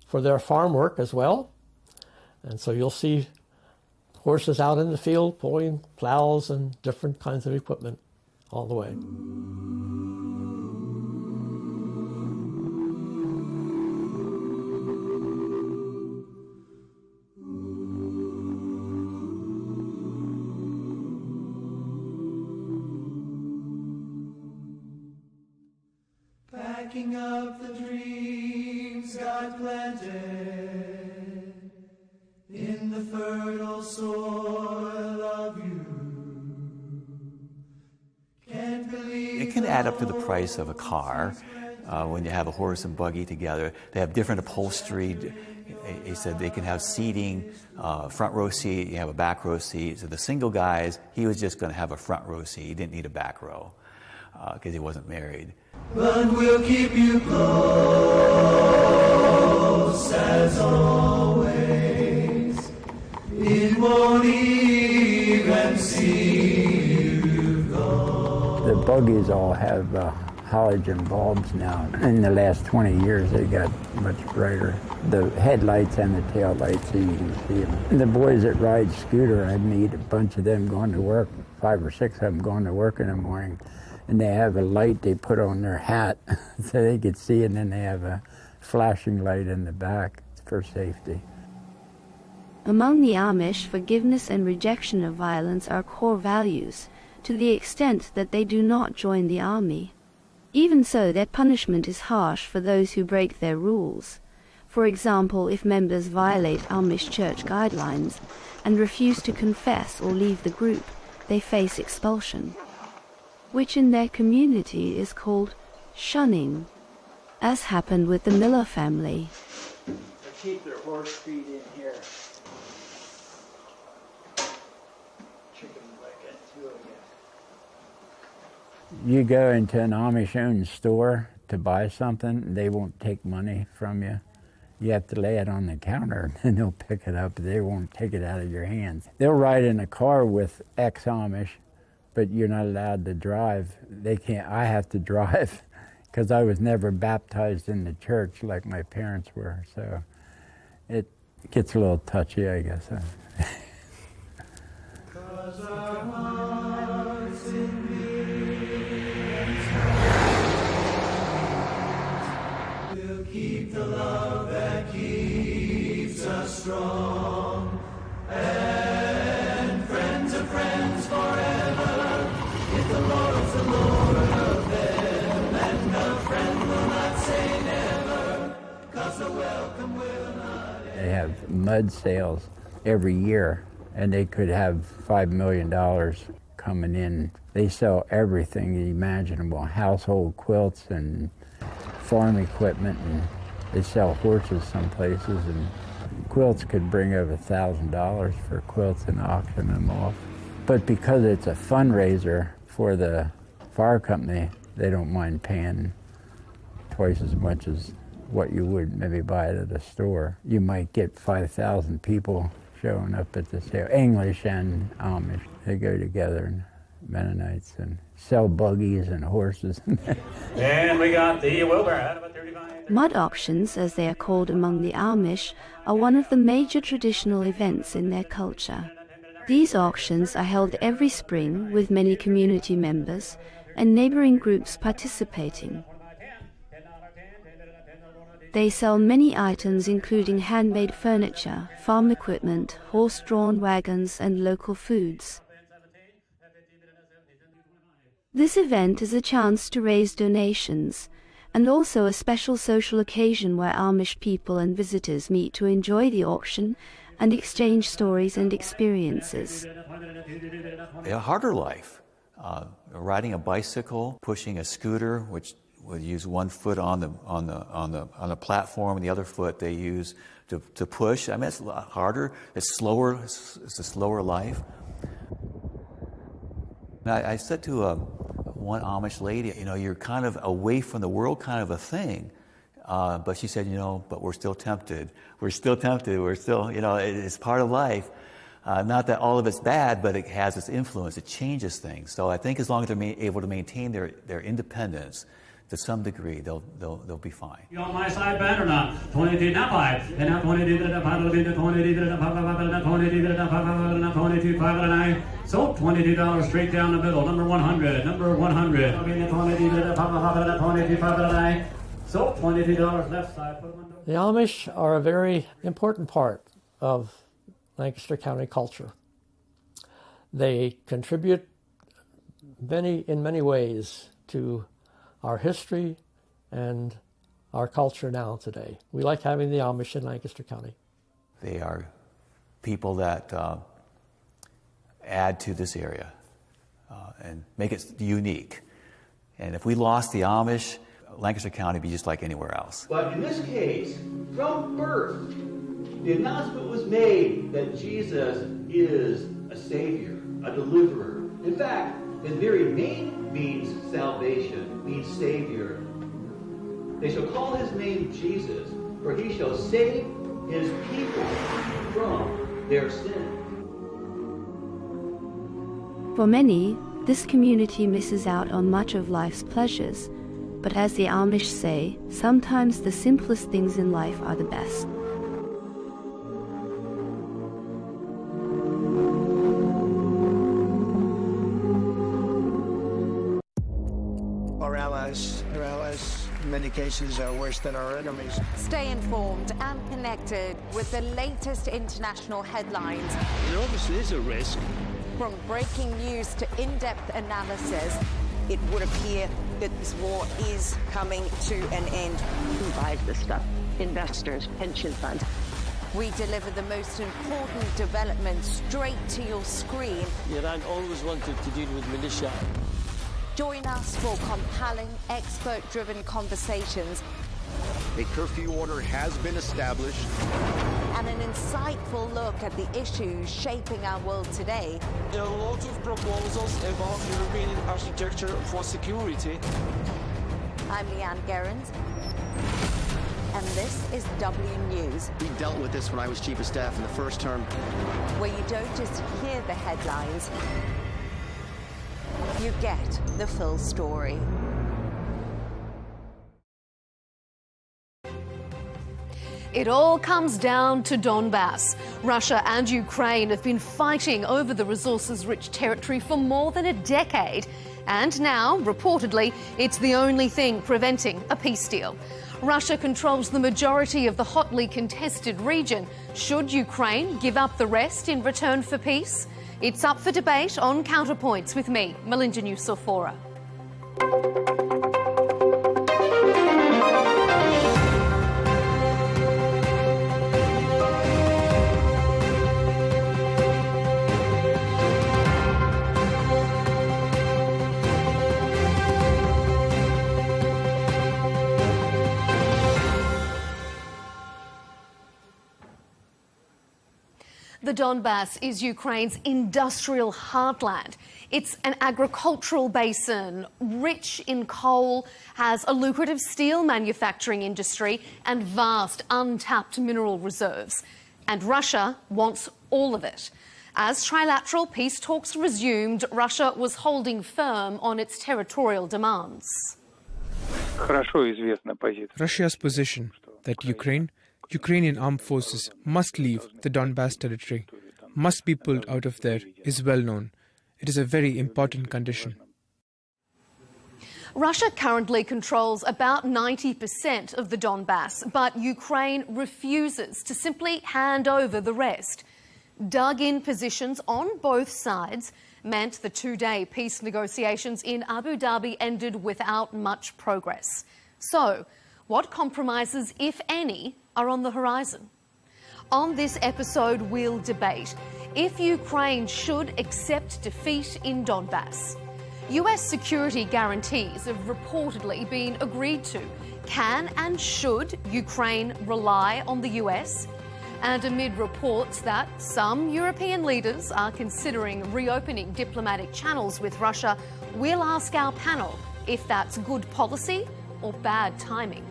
for their farm work as well. And so you'll see horses out in the field pulling plows and different kinds of equipment all the way. Packing up the dreams God planted in the fertile soil of you. Can't believe it can add up to the price of a car when you have a horse and buggy together. They have different upholstery. He said they can have seating, front row seat, you have a back row seat. So the single guys, he was just going to have a front row seat. He didn't need a back row because he wasn't married. But we'll keep you close as always. It won't even see you go. The buggies all have halogen bulbs now. In the last 20 years, they got much brighter. The headlights and the tail lights, so you can see them. The boys that ride scooter, I meet a bunch of them going to work, 5 or 6 of them going to work in the morning, and they have a light they put on their hat so they could see, and then they have a flashing light in the back for safety. Among the Amish, forgiveness and rejection of violence are core values, to the extent that they do not join the army. Even so, their punishment is harsh for those who break their rules. For example, if members violate Amish church guidelines and refuse to confess or leave the group, they face expulsion, which in their community is called shunning, as happened with the Miller family. They keep their horse feed in here. You go into an Amish-owned store to buy something, they won't take money from you. You have to lay it on the counter, and they'll pick it up. They won't take it out of your hands. They'll ride in a car with ex-Amish, but you're not allowed to drive. They can't. I have to drive because I was never baptized in the church like my parents were. So it gets a little touchy, I guess. Keep the love that keeps us strong, and friends of friends forever. If the Lord's the Lord of them, and a friend will not say never, 'cause the welcome will not end. They have mud sales every year, and they could have $5 million coming in. They sell everything imaginable, household quilts and farm equipment, and they sell horses some places, and quilts could bring over $1,000 for quilts and auction them off. But because it's a fundraiser for the fire company, they don't mind paying twice as much as what you would maybe buy it at a store. You might get 5,000 people showing up at the sale. English and Amish, they go together, and Mennonites, and sell buggies and horses. And we got the Wilbur out of a 35. Mud auctions, as they are called among the Amish, are one of the major traditional events in their culture. These auctions are held every spring with many community members and neighboring groups participating. They sell many items including handmade furniture, farm equipment, horse-drawn wagons, and local foods. This event is a chance to raise donations, and also a special social occasion where Amish people and visitors meet to enjoy the auction and exchange stories and experiences. A harder life, riding a bicycle, pushing a scooter, which would use one foot on the platform, and the other foot they use to push. I mean, it's a lot harder. It's slower. It's a slower life. I said to one Amish lady, you're kind of away from the world kind of a thing. But she said, but we're still tempted. We're still tempted. We're still, it's part of life. Not that all of it's bad, but it has its influence. It changes things. So I think as long as they're able to maintain their independence to some degree, they'll be fine. You on my side, Ben, or not? 22, not 5. And now 22, 22, 22, 5, so $22 straight down the middle. Number 100, number 100. So $22 left side. The Amish are a very important part of Lancaster County culture. They contribute in many ways to our history and our culture now today. We like having the Amish in Lancaster County. They are people that add to this area and make it unique. And if we lost the Amish, Lancaster County would be just like anywhere else. But in this case, from birth, the announcement was made that Jesus is a Savior, a deliverer. In fact, his very name means salvation, means Savior. They shall call his name Jesus, for he shall save his people from their sin. For many, this community misses out on much of life's pleasures But as the Amish say, sometimes the simplest things in life are the best. Our allies, in many cases, are worse than our enemies. Stay informed and connected with the latest international headlines. There obviously is a risk. From breaking news to in-depth analysis, it would appear that this war is coming to an end. Who buys this stuff? Investors, pension funds. We deliver the most important developments straight to your screen. Iran always wanted to deal with militia. Join us for compelling, expert-driven conversations. A curfew order has been established. And an insightful look at the issues shaping our world today. There are a lot of proposals about European architecture for security. I'm Leigh Ann Gerrans, and this is W News. We dealt with this when I was Chief of Staff in the first term. Where you don't just hear the headlines, you get the full story. It all comes down to Donbas. Russia and Ukraine have been fighting over the resources-rich territory for more than a decade. And now, reportedly, it's the only thing preventing a peace deal. Russia controls the majority of the hotly contested region. Should Ukraine give up the rest in return for peace? It's up for debate on Counterpoints with me, Melinda Nucifora. The Donbas is Ukraine's industrial heartland. It's an agricultural basin, rich in coal, has a lucrative steel manufacturing industry and vast untapped mineral reserves. And Russia wants all of it. As trilateral peace talks resumed, Russia was holding firm on its territorial demands. Russia's position that Ukrainian armed forces must leave the Donbas territory, must be pulled out of there, is well known. It is a very important condition. Russia currently controls about 90% of the Donbas, but Ukraine refuses to simply hand over the rest. Dug-in positions on both sides meant the two-day peace negotiations in Abu Dhabi ended without much progress. So, what compromises, if any, are on the horizon? On this episode, we'll debate if Ukraine should accept defeat in Donbas. US security guarantees have reportedly been agreed to. Can and should Ukraine rely on the US? And amid reports that some European leaders are considering reopening diplomatic channels with Russia, we'll ask our panel if that's good policy or bad timing.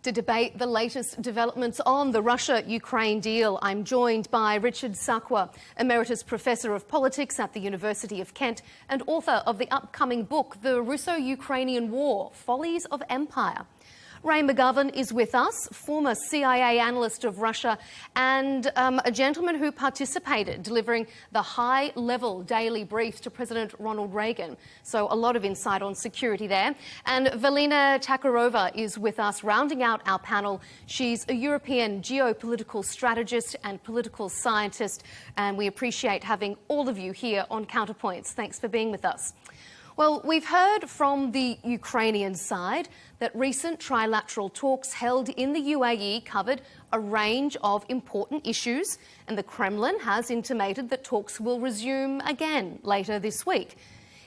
To debate the latest developments on the Russia-Ukraine deal, I'm joined by Richard Sakwa, Emeritus Professor of Politics at the University of Kent and author of the upcoming book, The Russo-Ukrainian War, Follies of Empire. Ray McGovern is with us, former CIA analyst of Russia and a gentleman who participated delivering the high-level daily brief to President Ronald Reagan. So a lot of insight on security there. And Valina Takarova is with us, rounding out our panel. She's a European geopolitical strategist and political scientist, and we appreciate having all of you here on Counterpoints. Thanks for being with us. Well, we've heard from the Ukrainian side that recent trilateral talks held in the UAE covered a range of important issues, and the Kremlin has intimated that talks will resume again later this week.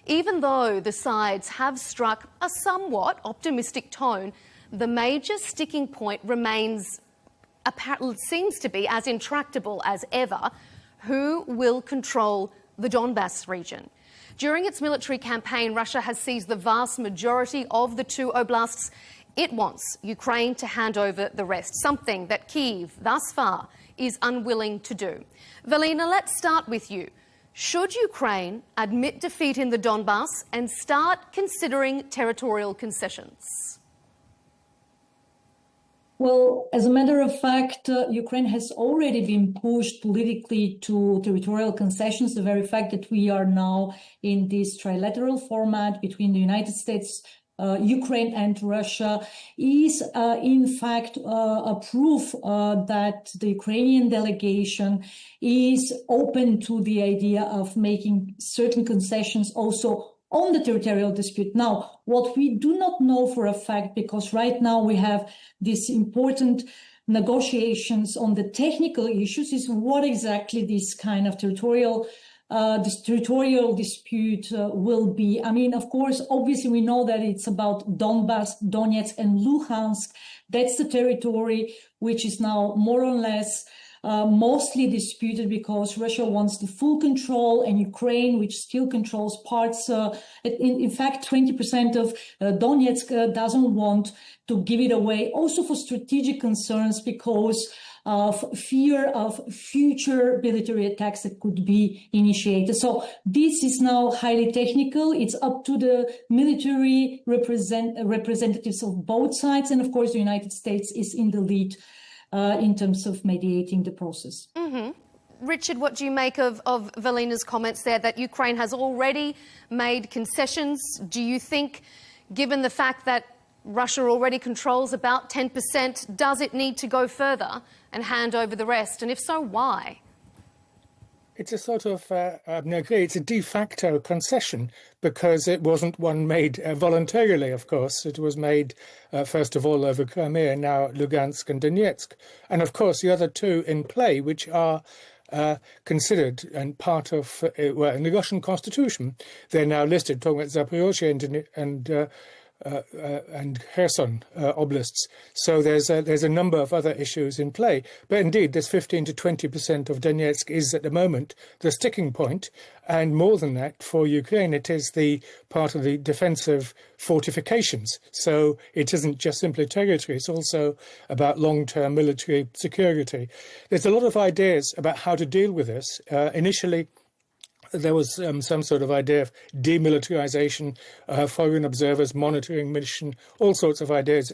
Even though the sides have struck a somewhat optimistic tone, the major sticking point remains, seems to be as intractable as ever: who will control the Donbas region? During its military campaign, Russia has seized the vast majority of the two oblasts. It wants Ukraine to hand over the rest, something that Kyiv, thus far, is unwilling to do. Valina, let's start with you. Should Ukraine admit defeat in the Donbas and start considering territorial concessions? Well, as a matter of fact, Ukraine has already been pushed politically to territorial concessions. The very fact that we are now in this trilateral format between the United States, Ukraine and Russia is in fact a proof that the Ukrainian delegation is open to the idea of making certain concessions also on the territorial dispute. Now, what we do not know for a fact, because right now we have these important negotiations on the technical issues, is what exactly this kind of territorial dispute will be. I mean, of course, obviously we know that it's about Donbas, Donetsk and Luhansk. That's the territory which is now more or less mostly disputed because Russia wants the full control, and Ukraine, which still controls parts, in fact, 20% of Donetsk doesn't want to give it away, also for strategic concerns because of fear of future military attacks that could be initiated. So this is now highly technical. It's up to the military representatives of both sides. And of course, the United States is in the lead in terms of mediating the process. Mm-hmm. Richard, what do you make of Valina's comments there that Ukraine has already made concessions? Do you think, given the fact that Russia already controls about 10%, does it need to go further and hand over the rest? And if so, why? It's a sort of, it's a de facto concession because it wasn't one made voluntarily, of course. It was made, first of all, over Crimea, now Lugansk and Donetsk. And, of course, the other two in play, which are considered and part of, in the Russian constitution, they're now listed, talking about Zaporozhye and Kherson oblasts. So there's a number of other issues in play. But indeed, this 15 to 20% of Donetsk is at the moment the sticking point. And more than that, for Ukraine, it is the part of the defensive fortifications. So it isn't just simply territory. It's also about long-term military security. There's a lot of ideas about how to deal with this. Initially, there was some sort of idea of demilitarization, foreign observers, monitoring mission, all sorts of ideas.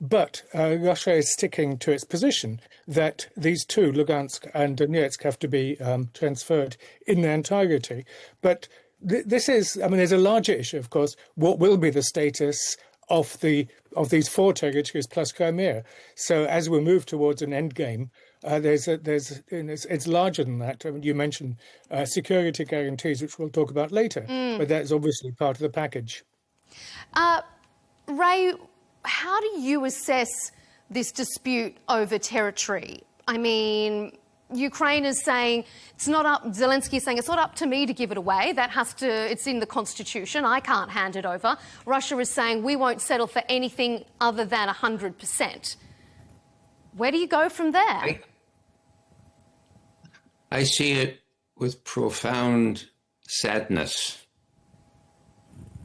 But Russia is sticking to its position that these two, Lugansk and Donetsk, have to be transferred in their entirety. But this is, I mean, there's a larger issue, of course. What will be the status of these four territories plus Crimea? So as we move towards an end game, it's larger than that. I mean, you mentioned security guarantees, which we'll talk about later, but that's obviously part of the package. Ray, how do you assess this dispute over territory? I mean, Ukraine is saying it's not up. Zelensky is saying it's not up to me to give it away. It's in the constitution. I can't hand it over. Russia is saying we won't settle for anything other than 100%. Where do you go from there? I see it with profound sadness.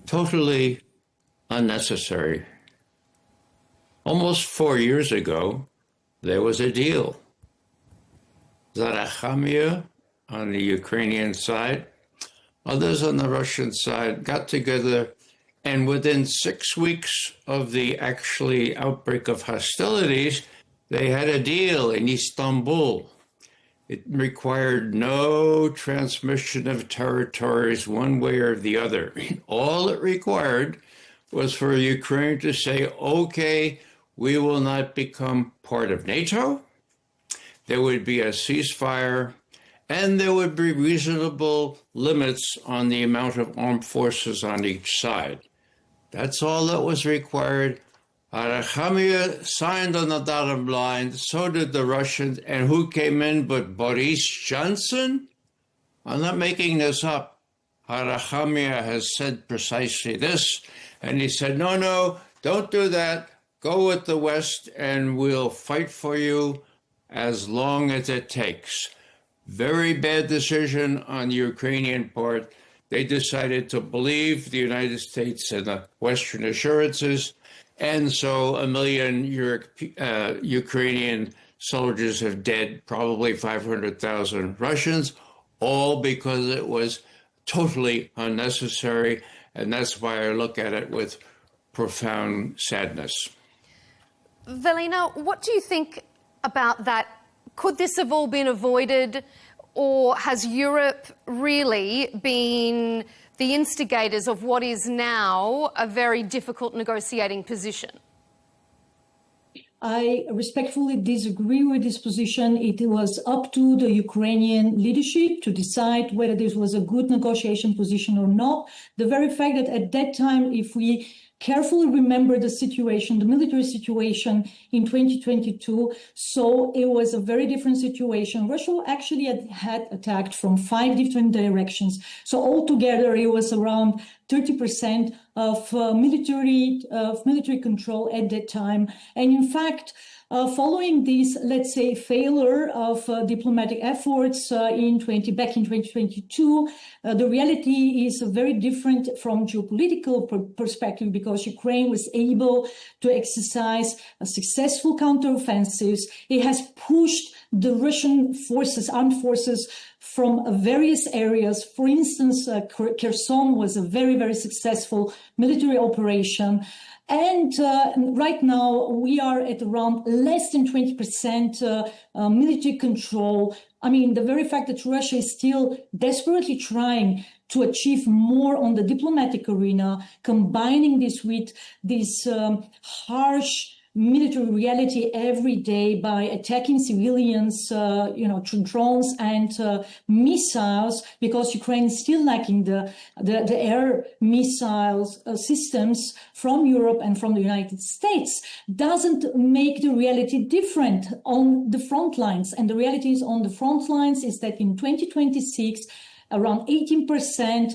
Totally unnecessary. Almost 4 years ago, there was a deal. Zarachamia on the Ukrainian side, others on the Russian side got together, and within 6 weeks of the actually outbreak of hostilities, they had a deal in Istanbul. It required no transmission of territories one way or the other. All it required was for Ukraine to say, okay, we will not become part of NATO. There would be a ceasefire, and there would be reasonable limits on the amount of armed forces on each side. That's all that was required. Arachamia signed on the dotted line, so did the Russians, and who came in but Boris Johnson? I'm not making this up. Arachamia has said precisely this, and he said, no, don't do that. Go with the West, and we'll fight for you as long as it takes. Very bad decision on the Ukrainian part. They decided to believe the United States and the Western assurances, and so 1 million Ukrainian soldiers have dead, probably 500,000 Russians. all because it was totally unnecessary. And that's why I look at it with profound sadness. Velina, what do you think about that? Could this have all been avoided, or has Europe really been the instigators of what is now a very difficult negotiating position? I respectfully disagree with this position. It was up to the Ukrainian leadership to decide whether this was a good negotiation position or not. The very fact that at that time, if we carefully remember the situation, the military situation in 2022, so it was a very different situation. Russia actually had attacked from 5 different directions. So altogether, it was around 30% of military control at that time. And in fact, following this, let's say, failure of diplomatic efforts back in 2022, the reality is very different from geopolitical perspective, because Ukraine was able to exercise a successful counteroffensives. It has pushed the Russian forces, armed forces, from various areas. For instance, Kherson was a very, very successful military operation. And right now, we are at around less than 20% military control. I mean, the very fact that Russia is still desperately trying to achieve more on the diplomatic arena, combining this with this harsh military reality every day by attacking civilians, through drones and missiles, because Ukraine is still lacking the air missiles systems from Europe and from the United States, doesn't make the reality different on the front lines. And the reality is on the front lines is that in 2026, around 18%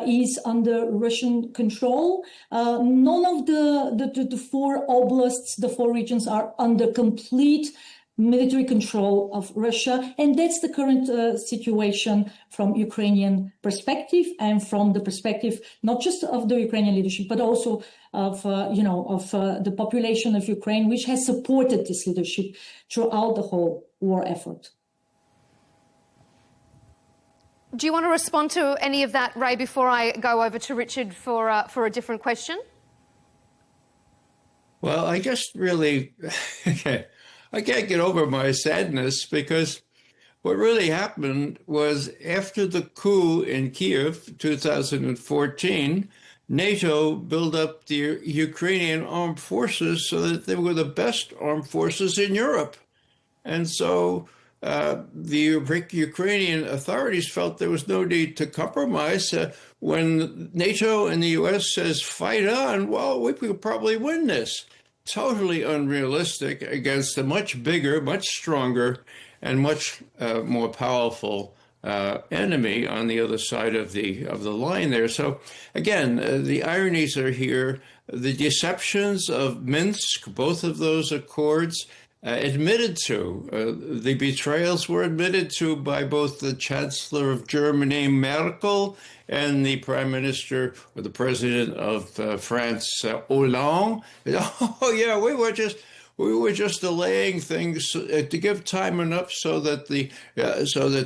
is under Russian control. None of the 4 oblasts, the 4 regions, are under complete military control of Russia. And that's the current situation from Ukrainian perspective, and from the perspective not just of the Ukrainian leadership, but also of the population of Ukraine, which has supported this leadership throughout the whole war effort. Do you want to respond to any of that, Ray, before I go over to Richard for a different question? Well, I guess really, I can't get over my sadness, because what really happened was after the coup in Kiev, 2014, NATO built up the Ukrainian armed forces so that they were the best armed forces in Europe. And so the Ukrainian authorities felt there was no need to compromise. When NATO and the U.S. says, fight on, well, we could probably win this. Totally unrealistic against a much bigger, much stronger, and much more powerful enemy on the other side of the line there. So again, the ironies are here. The deceptions of Minsk, both of those accords, admitted to. The betrayals were admitted to by both the Chancellor of Germany, Merkel, and the Prime Minister or the President of France, Hollande. Oh yeah, we were just delaying things to give time enough so that the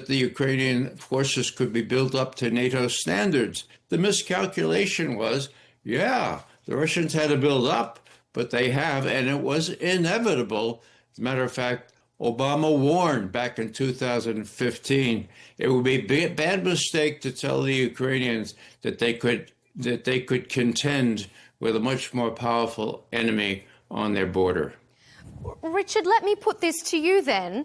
Ukrainian forces could be built up to NATO standards. The miscalculation was, yeah, the Russians had to build up, but they have, and it was inevitable. As a matter of fact, Obama warned back in 2015 it would be a bad mistake to tell the Ukrainians that they could contend with a much more powerful enemy on their border. Richard, let me put this to you then.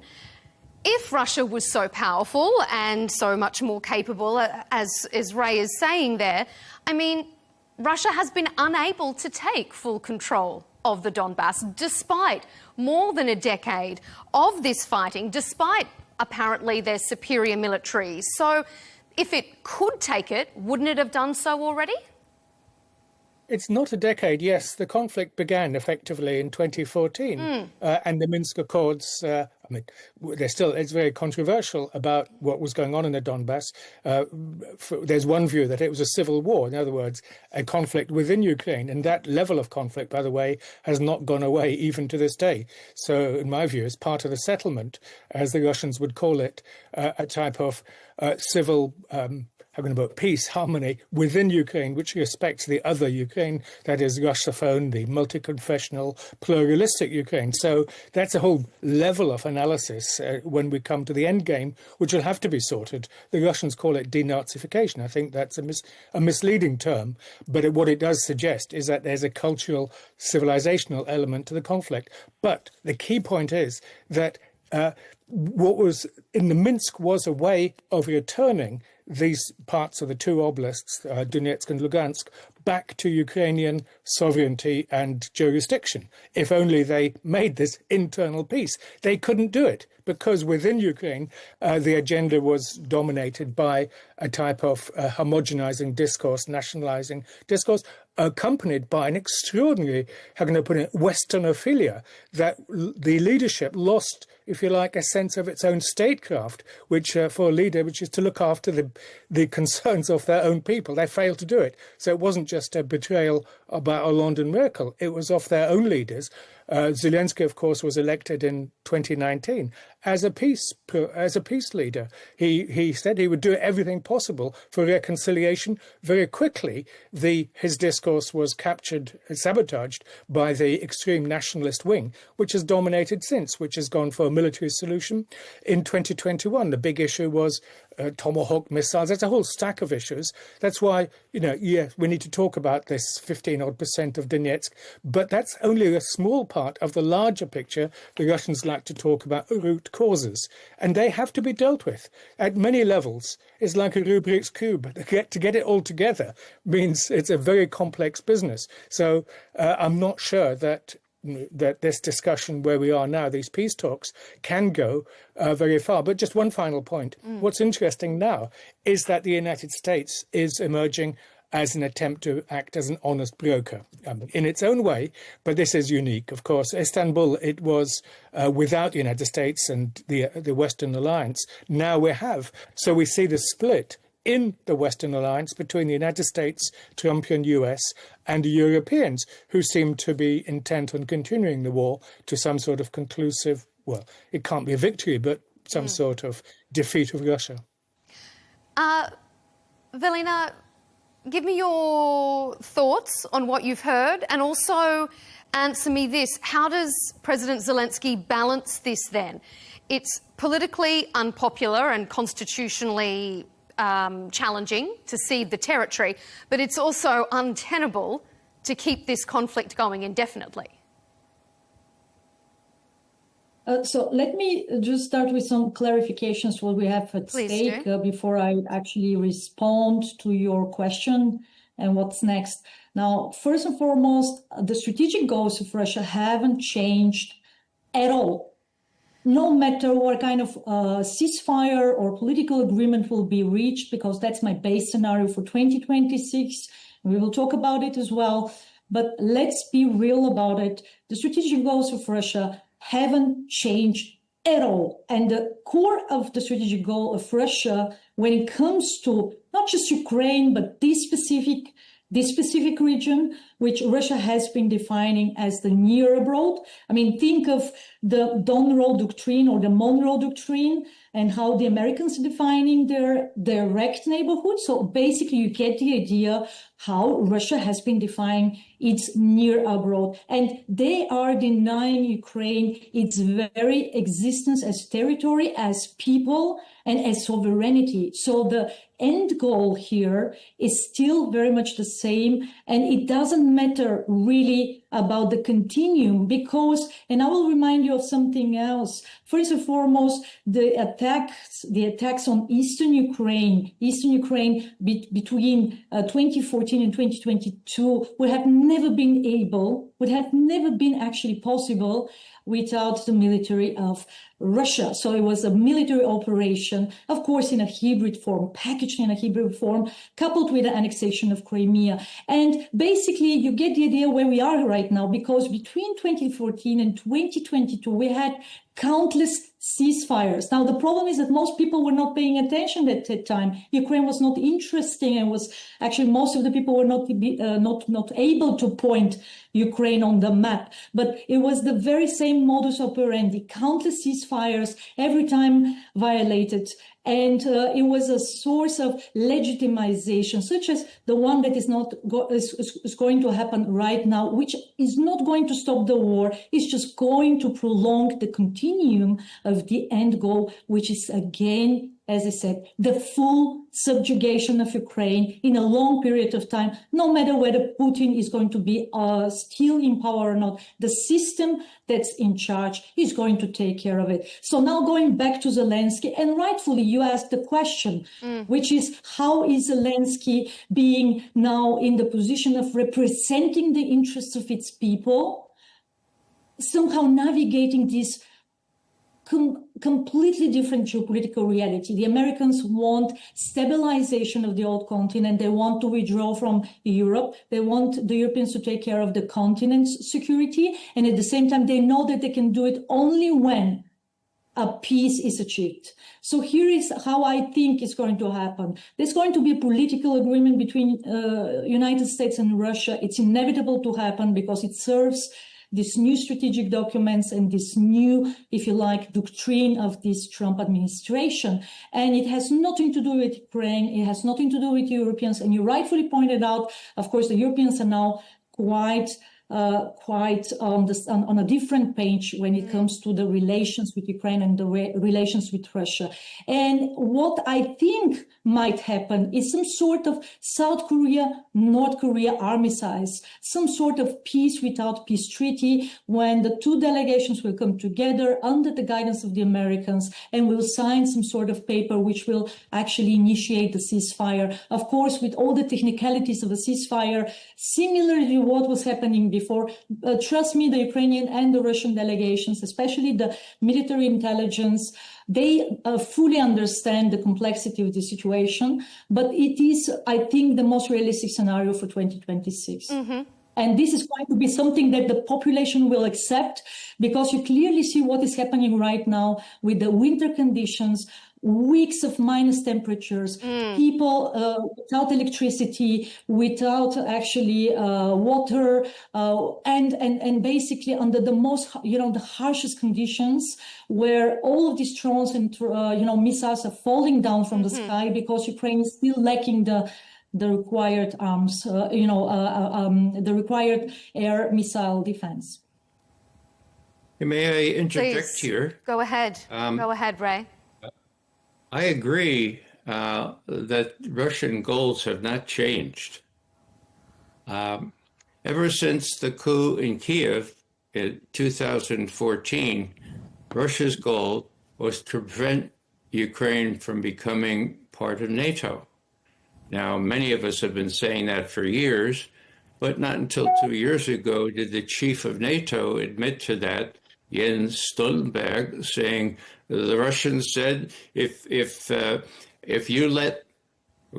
If Russia was so powerful and so much more capable, as Ray is saying there, I mean, Russia has been unable to take full control of the Donbas, despite more than a decade of this fighting, despite apparently their superior military. So if it could take it, wouldn't it have done so already? It's not a decade. Yes, the conflict began effectively in 2014, and the Minsk Accords it's very controversial about what was going on in the Donbas. There's one view that it was a civil war, in other words, a conflict within Ukraine, and that level of conflict, by the way, has not gone away even to this day. So, in my view, it's part of the settlement, as the Russians would call it, a type of civil peace, harmony within Ukraine, which respects the other Ukraine, that is Russophone, the multi-confessional, pluralistic Ukraine. So that's a whole level of analysis when we come to the end game, which will have to be sorted. The Russians call it denazification. I think that's a misleading term, but what it does suggest is that there's a cultural, civilizational element to the conflict. But the key point is that what was in the Minsk was a way of returning these parts of the two oblasts, Donetsk and Lugansk, back to Ukrainian sovereignty and jurisdiction. If only they made this internal peace. They couldn't do it because within Ukraine, the agenda was dominated by a type of homogenizing discourse, nationalizing discourse, accompanied by an extraordinary, Westernophilia, that the leadership lost, if you like, a sense of its own statecraft, which for a leader, which is to look after the concerns of their own people. They failed to do it. So it wasn't just a betrayal by Hollande and Merkel. It was of their own leaders. Zelensky, of course, was elected in 2019 as a peace leader. He said he would do everything possible for reconciliation. Very quickly, his discourse was captured and sabotaged by the extreme nationalist wing, which has dominated since, which has gone for a military solution. In 2021, the big issue was Tomahawk missiles. There's a whole stack of issues. That's why, we need to talk about this 15% of Donetsk, but that's only a small part of the larger picture. The Russians like to talk about root causes, and they have to be dealt with at many levels. It's like a Rubik's Cube. To get it all together means it's a very complex business. So I'm not sure that this discussion where we are now, these peace talks, can go very far. But just one final point. What's interesting now is that the United States is emerging as an attempt to act as an honest broker in its own way. But this is unique. Of course, Istanbul, it was without the United States and the Western alliance. Now we have. So we see the split in the Western alliance between the United States, Trumpian US, and the Europeans, who seem to be intent on continuing the war to some sort of conclusive, well, it can't be a victory, but some sort of defeat of Russia. Velina, give me your thoughts on what you've heard, and also answer me this. How does President Zelensky balance this then? It's politically unpopular and constitutionally challenging to cede the territory, but it's also untenable to keep this conflict going indefinitely. So let me just start with some clarifications what we have at stake before I actually respond to your question and what's next. Now, first and foremost, the strategic goals of Russia haven't changed at all. No matter what kind of ceasefire or political agreement will be reached, because that's my base scenario for 2026. We will talk about it as well. But let's be real about it. The strategic goals of Russia haven't changed at all. And the core of the strategic goal of Russia, when it comes to not just Ukraine, but this specific region, which Russia has been defining as the near abroad. I mean, think of the Monroe Doctrine or the Monroe Doctrine and how the Americans are defining their direct neighborhood. So basically, you get the idea how Russia has been defining its near abroad. And they are denying Ukraine its very existence as territory, as people, and as sovereignty. So the end goal here is still very much the same, and it doesn't matter really about the continuum because, and I will remind you of something else. First and foremost, the attacks on Eastern Ukraine between 2014 and 2022 would have never been actually possible without the military of Russia. So it was a military operation, of course, in a hybrid form, packaged in a hybrid form, coupled with the annexation of Crimea. And basically, you get the idea where we are right now, because between 2014 and 2022, we had countless ceasefires. Now, the problem is that most people were not paying attention at that time. Ukraine was not interesting, and was actually most of the people were not able to point Ukraine on the map. But it was the very same modus operandi, countless ceasefires, every time violated. And it was a source of legitimization, such as the one that is going to happen right now, which is not going to stop the war. It's just going to prolong the continuum of the end goal, which is, again, as I said, the full subjugation of Ukraine in a long period of time, no matter whether Putin is going to be still in power or not. The system that's in charge is going to take care of it. So now going back to Zelensky, and rightfully you asked the question, which is, how is Zelensky being now in the position of representing the interests of its people, somehow navigating this completely different geopolitical reality. The Americans want stabilization of the old continent. They want to withdraw from Europe. They want the Europeans to take care of the continent's security. And at the same time, they know that they can do it only when a peace is achieved. So here is how I think it's going to happen. There's going to be a political agreement between United States and Russia. It's inevitable to happen because it serves these new strategic documents and this new, if you like, doctrine of this Trump administration. And it has nothing to do with Ukraine. It has nothing to do with Europeans. And you rightfully pointed out, of course, the Europeans are now quite on a different page when it comes to the relations with Ukraine and the relations with Russia. And what I think might happen is some sort of South Korea, North Korea armistice, some sort of peace without peace treaty, when the two delegations will come together under the guidance of the Americans and will sign some sort of paper which will actually initiate the ceasefire. Of course, with all the technicalities of a ceasefire, similarly to what was happening before. Trust me, the Ukrainian and the Russian delegations, especially the military intelligence, they fully understand the complexity of the situation, but it is, I think, the most realistic scenario for 2026. And this is going to be something that the population will accept, because you clearly see what is happening right now with the winter conditions, weeks of minus temperatures, people without electricity, without actually water, and basically under the most, the harshest conditions, where all of these drones and missiles are falling down from the sky because Ukraine is still lacking the required arms, the required air missile defense. May I interject Please. here? Go ahead. Go ahead, Ray. I agree that Russian goals have not changed. Ever since the coup in Kiev in 2014, Russia's goal was to prevent Ukraine from becoming part of NATO. Now, many of us have been saying that for years, but not until 2 years ago did the chief of NATO admit to that, Jens Stoltenberg, saying the Russians said, if you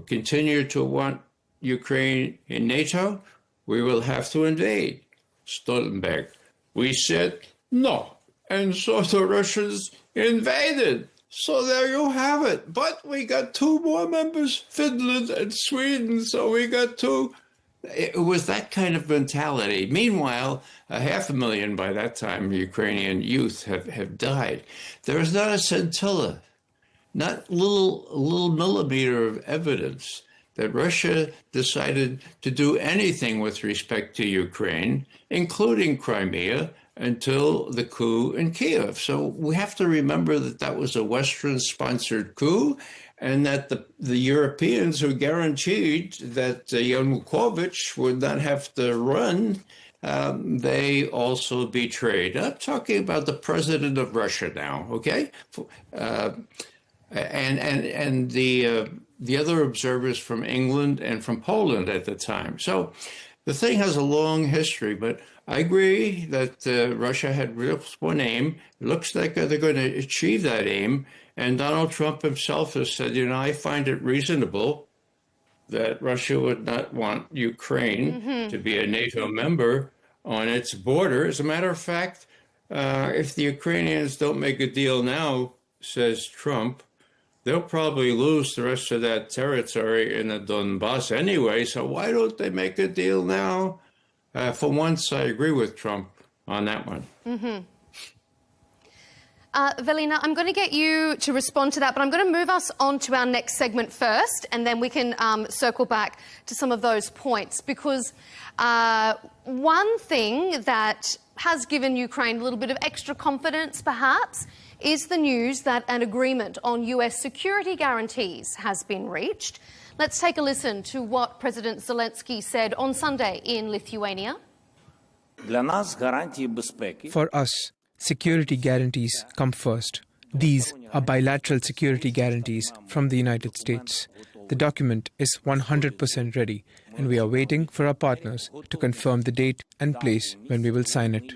continue to want Ukraine in NATO, we will have to invade. Stoltenberg. We said no, and so the Russians invaded. So there you have it. But we got two more members, Finland and Sweden, so we got two. It was that kind of mentality. Meanwhile, 500,000 by that time Ukrainian youth have died. There is not a scintilla, not a little millimeter of evidence that Russia decided to do anything with respect to Ukraine, including Crimea, until the coup in Kiev. So we have to remember that that was a Western-sponsored coup, and that the Europeans who guaranteed that Yanukovych would not have to run, they also betrayed. I'm talking about the president of Russia now, okay? And the other observers from England and from Poland at the time. So the thing has a long history, but I agree that Russia had one aim. It looks like they're going to achieve that aim. And Donald Trump himself has said, I find it reasonable that Russia would not want Ukraine to be a NATO member on its border. As a matter of fact, if the Ukrainians don't make a deal now, says Trump, they'll probably lose the rest of that territory in the Donbas anyway, so why don't they make a deal now? For once, I agree with Trump on that one. Velina, I'm going to get you to respond to that, but I'm going to move us on to our next segment first, and then we can circle back to some of those points, because one thing that has given Ukraine a little bit of extra confidence, perhaps, is the news that an agreement on US security guarantees has been reached. Let's take a listen to what President Zelensky said on Sunday in Lithuania. For us, security guarantees come first. These are bilateral security guarantees from the United States. The document is 100% ready, and we are waiting for our partners to confirm the date and place when we will sign it.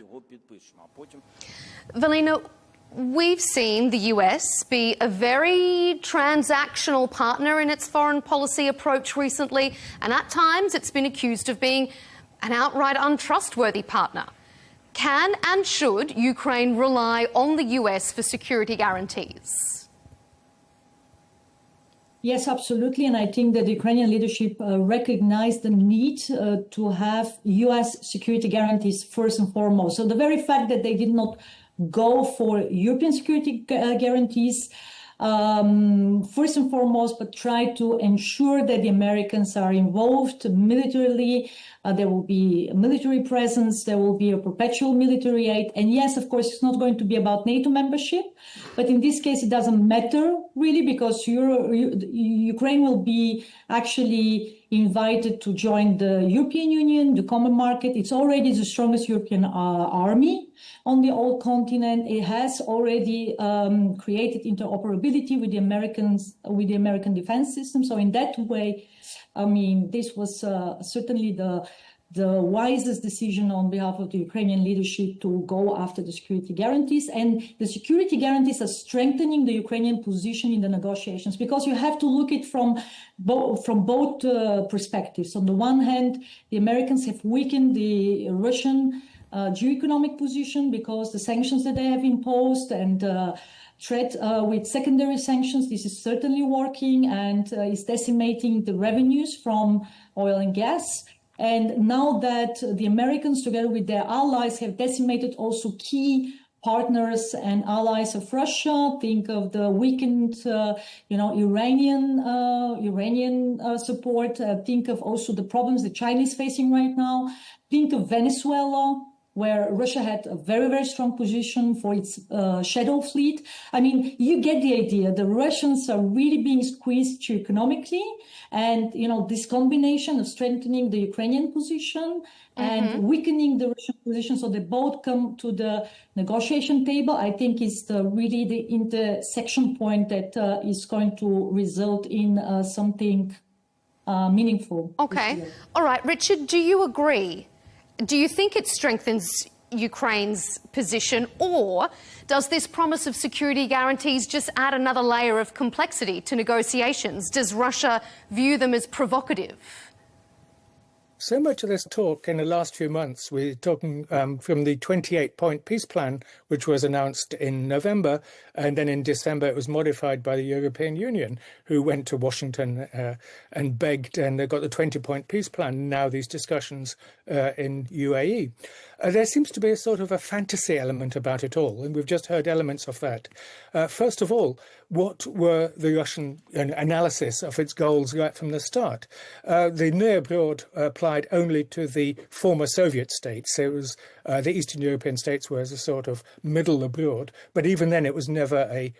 Velina, we've seen the US be a very transactional partner in its foreign policy approach recently, and at times it's been accused of being an outright untrustworthy partner. Can and should Ukraine rely on the US for security guarantees? Yes, absolutely. And I think that the Ukrainian leadership recognized the need to have US security guarantees first and foremost. So the very fact that they did not go for European security guarantees, first and foremost, but try to ensure that the Americans are involved militarily. There will be a military presence, there will be a perpetual military aid. And yes, of course, it's not going to be about NATO membership, but in this case, it doesn't matter really, because Ukraine will be actually invited to join the European Union, the common market. It's already the strongest European army on the old continent. It has already created interoperability with the Americans, with the American defense system. So in that way, I mean, this was certainly the wisest decision on behalf of the Ukrainian leadership to go after the security guarantees. And the security guarantees are strengthening the Ukrainian position in the negotiations, because you have to look at it from both perspectives. On the one hand, the Americans have weakened the Russian geoeconomic position because the sanctions that they have imposed and threat with secondary sanctions. This is certainly working and is decimating the revenues from oil and gas. And now that the Americans, together with their allies, have decimated also key partners and allies of Russia, think of the weakened, Iranian support. Think of also the problems that China is facing right now. Think of Venezuela, where Russia had a very, very strong position for its shadow fleet. I mean, you get the idea. The Russians are really being squeezed economically. And, this combination of strengthening the Ukrainian position and weakening the Russian position, so they both come to the negotiation table, I think is really the intersection point that is going to result in something meaningful. Okay. All right. Richard, do you agree? Do you think it strengthens Ukraine's position, or does this promise of security guarantees just add another layer of complexity to negotiations? Does Russia view them as provocative? So much of this talk in the last few months, we're talking from the 28-point peace plan, which was announced in November, and then in December it was modified by the European Union, who went to Washington and begged, and they got the 20-point peace plan. Now these discussions in UAE. There seems to be a sort of a fantasy element about it all, and we've just heard elements of that. First of all, what were the Russian analysis of its goals right from the start? The near abroad applied only to the former Soviet states. It was the Eastern European states were as a sort of middle abroad, but even then it was never a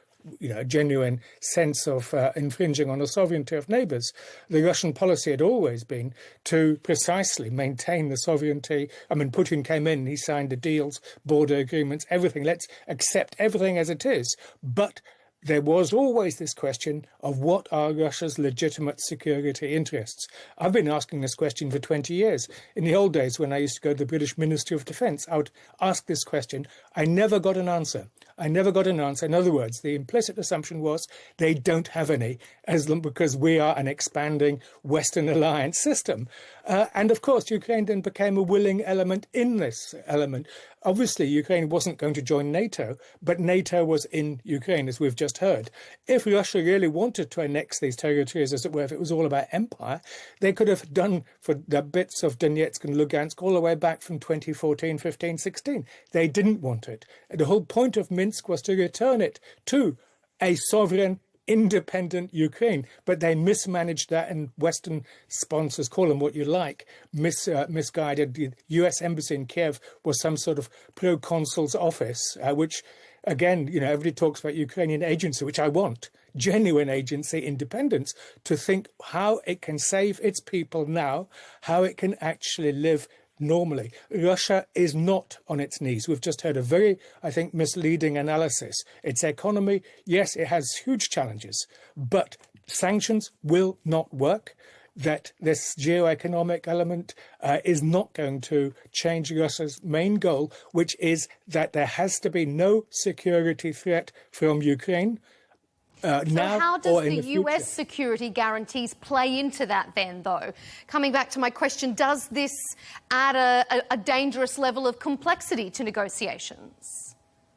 genuine sense of infringing on the sovereignty of neighbours. The Russian policy had always been to precisely maintain the sovereignty. I mean, Putin came in, he signed the deals, border agreements, everything. Let's accept everything as it is. But there was always this question of what are Russia's legitimate security interests. I've been asking this question for 20 years. In the old days, when I used to go to the British Ministry of Defence, I would ask this question. I never got an answer. I never got an answer. In other words, the implicit assumption was they don't have any, because we are an expanding Western alliance system. And of course, Ukraine then became a willing element in this element. Obviously, Ukraine wasn't going to join NATO, but NATO was in Ukraine, as we've just heard. If Russia really wanted to annex these territories, as it were, if it was all about empire, they could have done for the bits of Donetsk and Lugansk all the way back from 2014, 15, 16. They didn't want it. The whole point of Minsk was to return it to a sovereign, independent Ukraine, but they mismanaged that, and Western sponsors, call them what you like, misguided. The US embassy in Kiev was some sort of proconsul's office, which, again, everybody talks about Ukrainian agency, which I want, genuine agency, independence, to think how it can save its people now, how it can actually live normally. Russia is not on its knees. We've just heard a very, I think, misleading analysis. Its economy, yes, it has huge challenges, but sanctions will not work. That this geoeconomic element is not going to change Russia's main goal, which is that there has to be no security threat from Ukraine. So how does the US security guarantees play into that then, though? Coming back to my question, does this add a dangerous level of complexity to negotiations?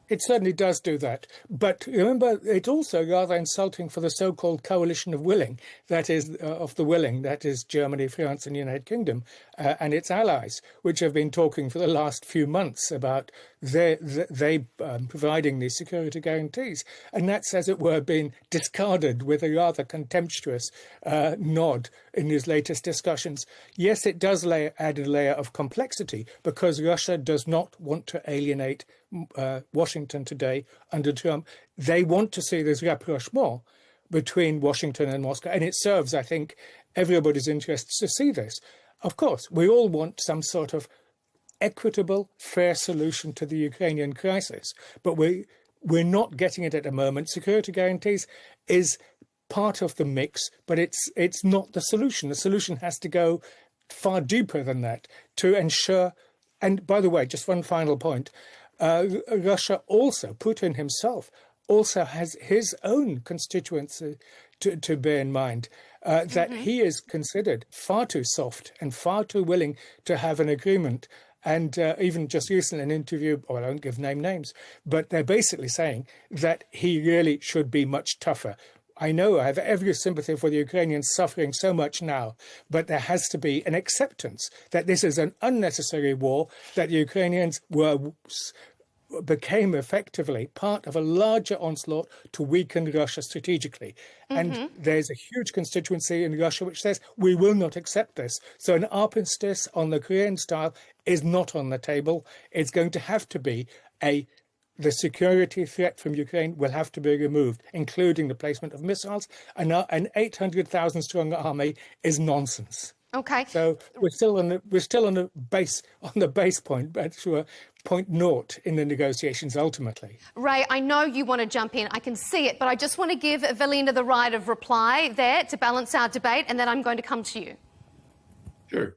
It certainly does do that. But remember, it's also rather insulting for the so-called coalition of willing, that is, of the willing, that is Germany, France and the United Kingdom and its allies, which have been talking for the last few months about they providing these security guarantees. And that's, as it were, been discarded with a rather contemptuous nod in these latest discussions. Yes, it does add a layer of complexity, because Russia does not want to alienate Washington today under Trump. They want to see this rapprochement between Washington and Moscow, and it serves, I think, everybody's interests to see this. Of course, we all want some sort of equitable, fair solution to the Ukrainian crisis, but we're not getting it at the moment. Security guarantees is part of the mix, but it's not the solution. The solution has to go far deeper than that to ensure. And by the way, just one final point. Russia also, Putin himself, also has his own constituency to bear in mind, that he is considered far too soft and far too willing to have an agreement. And even just recently an interview, I won't give names, but they're basically saying that he really should be much tougher. I know I have every sympathy for the Ukrainians suffering so much now, but there has to be an acceptance that this is an unnecessary war, that the Ukrainians became effectively part of a larger onslaught to weaken Russia strategically. And there's a huge constituency in Russia which says, we will not accept this. So an armistice on the Korean style is not on the table. It's going to have to be the security threat from Ukraine will have to be removed, including the placement of missiles. And an 800,000 strong army is nonsense. Okay. So we're still on the base point, but to a point naught in the negotiations ultimately. Ray, I know you want to jump in. I can see it, but I just want to give Evelina the right of reply there to balance our debate, and then I'm going to come to you. Sure.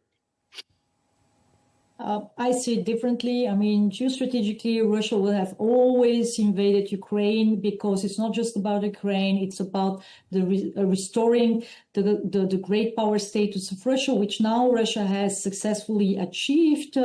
I see it differently. I mean, geostrategically, Russia will have always invaded Ukraine, because it's not just about Ukraine, it's about the restoring the great power status of Russia, which now Russia has successfully achieved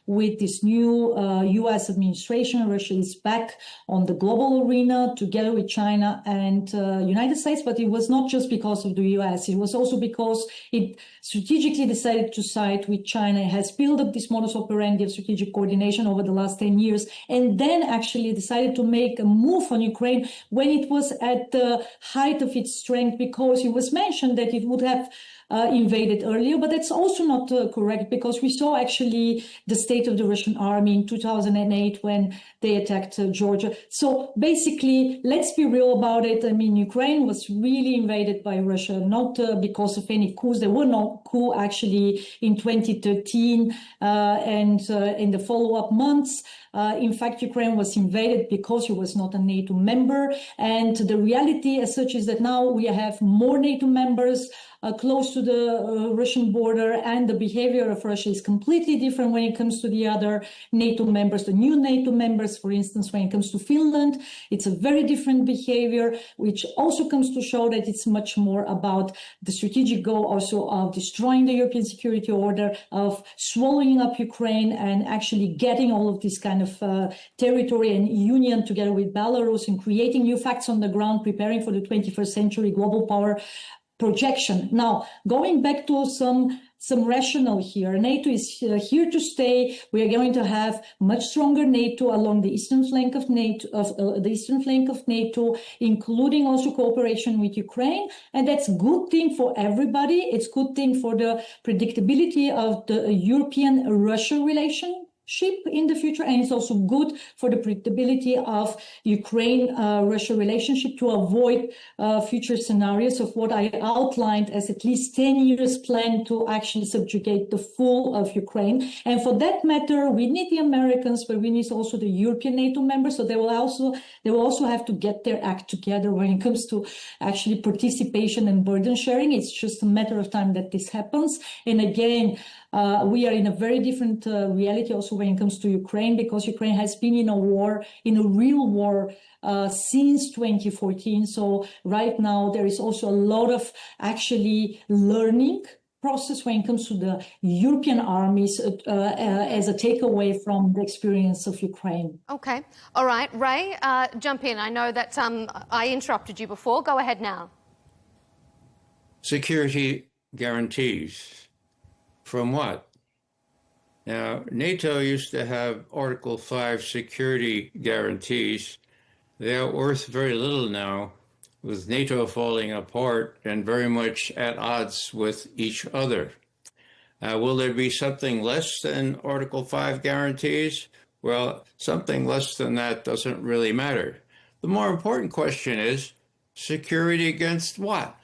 with this new US administration. Russia is back on the global arena together with China and United States, but it was not just because of the US. It was also because it strategically decided to side with China. It has built up this modus operandi of strategic coordination over the last 10 years, and then actually decided to make a move on Ukraine when it was at the height of its strength, because it was mentioned that it would have invaded earlier, but that's also not correct, because we saw actually the state of the Russian army in 2008 when they attacked Georgia. So basically, let's be real about it. I mean, Ukraine was really invaded by Russia, not because of any coups. There were no coups actually in 2013 and in the follow-up months. In fact, Ukraine was invaded because it was not a NATO member. And the reality as such is that now we have more NATO members close to the Russian border, and the behavior of Russia is completely different when it comes to the other NATO members, the new NATO members. For instance, when it comes to Finland, it's a very different behavior, which also comes to show that it's much more about the strategic goal also of destroying the European security order, of swallowing up Ukraine and actually getting all of this kind of territory and union together with Belarus and creating new facts on the ground, preparing for the 21st century global power projection. Now, going back to some rationale here, NATO is here to stay. We are going to have much stronger NATO along the eastern flank of NATO, including also cooperation with Ukraine, and that's a good thing for everybody. It's a good thing for the predictability of the European-Russia relationship in the future, and it's also good for the predictability of Ukraine-Russia relationship to avoid future scenarios of what I outlined as at least 10 years plan to actually subjugate the full of Ukraine. And for that matter, we need the Americans, but we need also the European NATO members. So they will also have to get their act together when it comes to actually participation and burden sharing. It's just a matter of time that this happens. And again, we are in a very different reality also when it comes to Ukraine, because Ukraine has been in a war, in a real war, since 2014. So right now there is also a lot of actually learning process when it comes to the European armies as a takeaway from the experience of Ukraine. Okay. All right. Ray, jump in. I know that I interrupted you before. Go ahead now. Security guarantees. From what? Now, NATO used to have Article 5 security guarantees. They are worth very little now, with NATO falling apart and very much at odds with each other. Will there be something less than Article 5 guarantees? Well, something less than that doesn't really matter. The more important question is, security against what?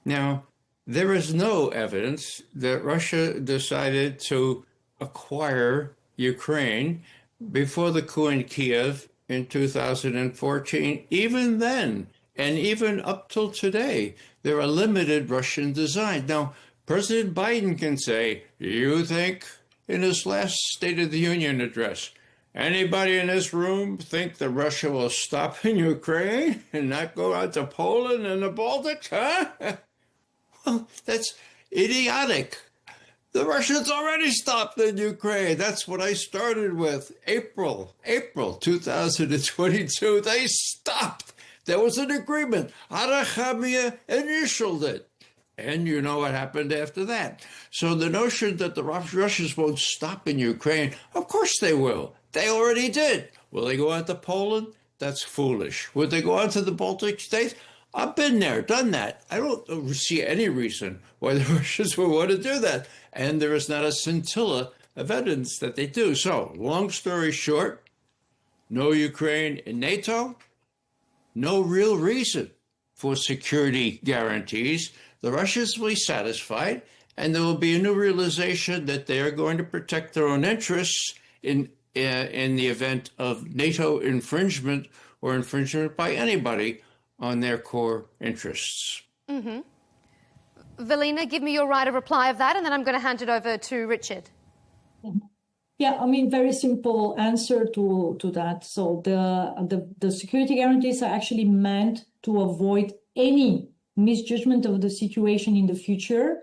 Now, there is no evidence that Russia decided to acquire Ukraine before the coup in Kiev in 2014. Even then, and even up till today, there are limited Russian designs. Now, President Biden can say, you think, in his last State of the Union address, anybody in this room think that Russia will stop in Ukraine and not go out to Poland and the Baltics, huh? Well, that's idiotic. The Russians already stopped in Ukraine. That's what I started with. April 2022, they stopped. There was an agreement. Arabiya initialed it. And you know what happened after that. So the notion that the Russians won't stop in Ukraine, of course they will. They already did. Will they go on to Poland? That's foolish. Would they go on to the Baltic states? I've been there, done that. I don't see any reason why the Russians would want to do that. And there is not a scintilla of evidence that they do. So, long story short, no Ukraine in NATO, no real reason for security guarantees. The Russians will be satisfied, and there will be a new realization that they are going to protect their own interests in the event of NATO infringement or infringement by anybody on their core interests. Mm-hmm. Velina, give me your right of reply of that, and then I'm going to hand it over to Richard. Yeah, I mean, very simple answer to that. So the security guarantees are actually meant to avoid any misjudgment of the situation in the future,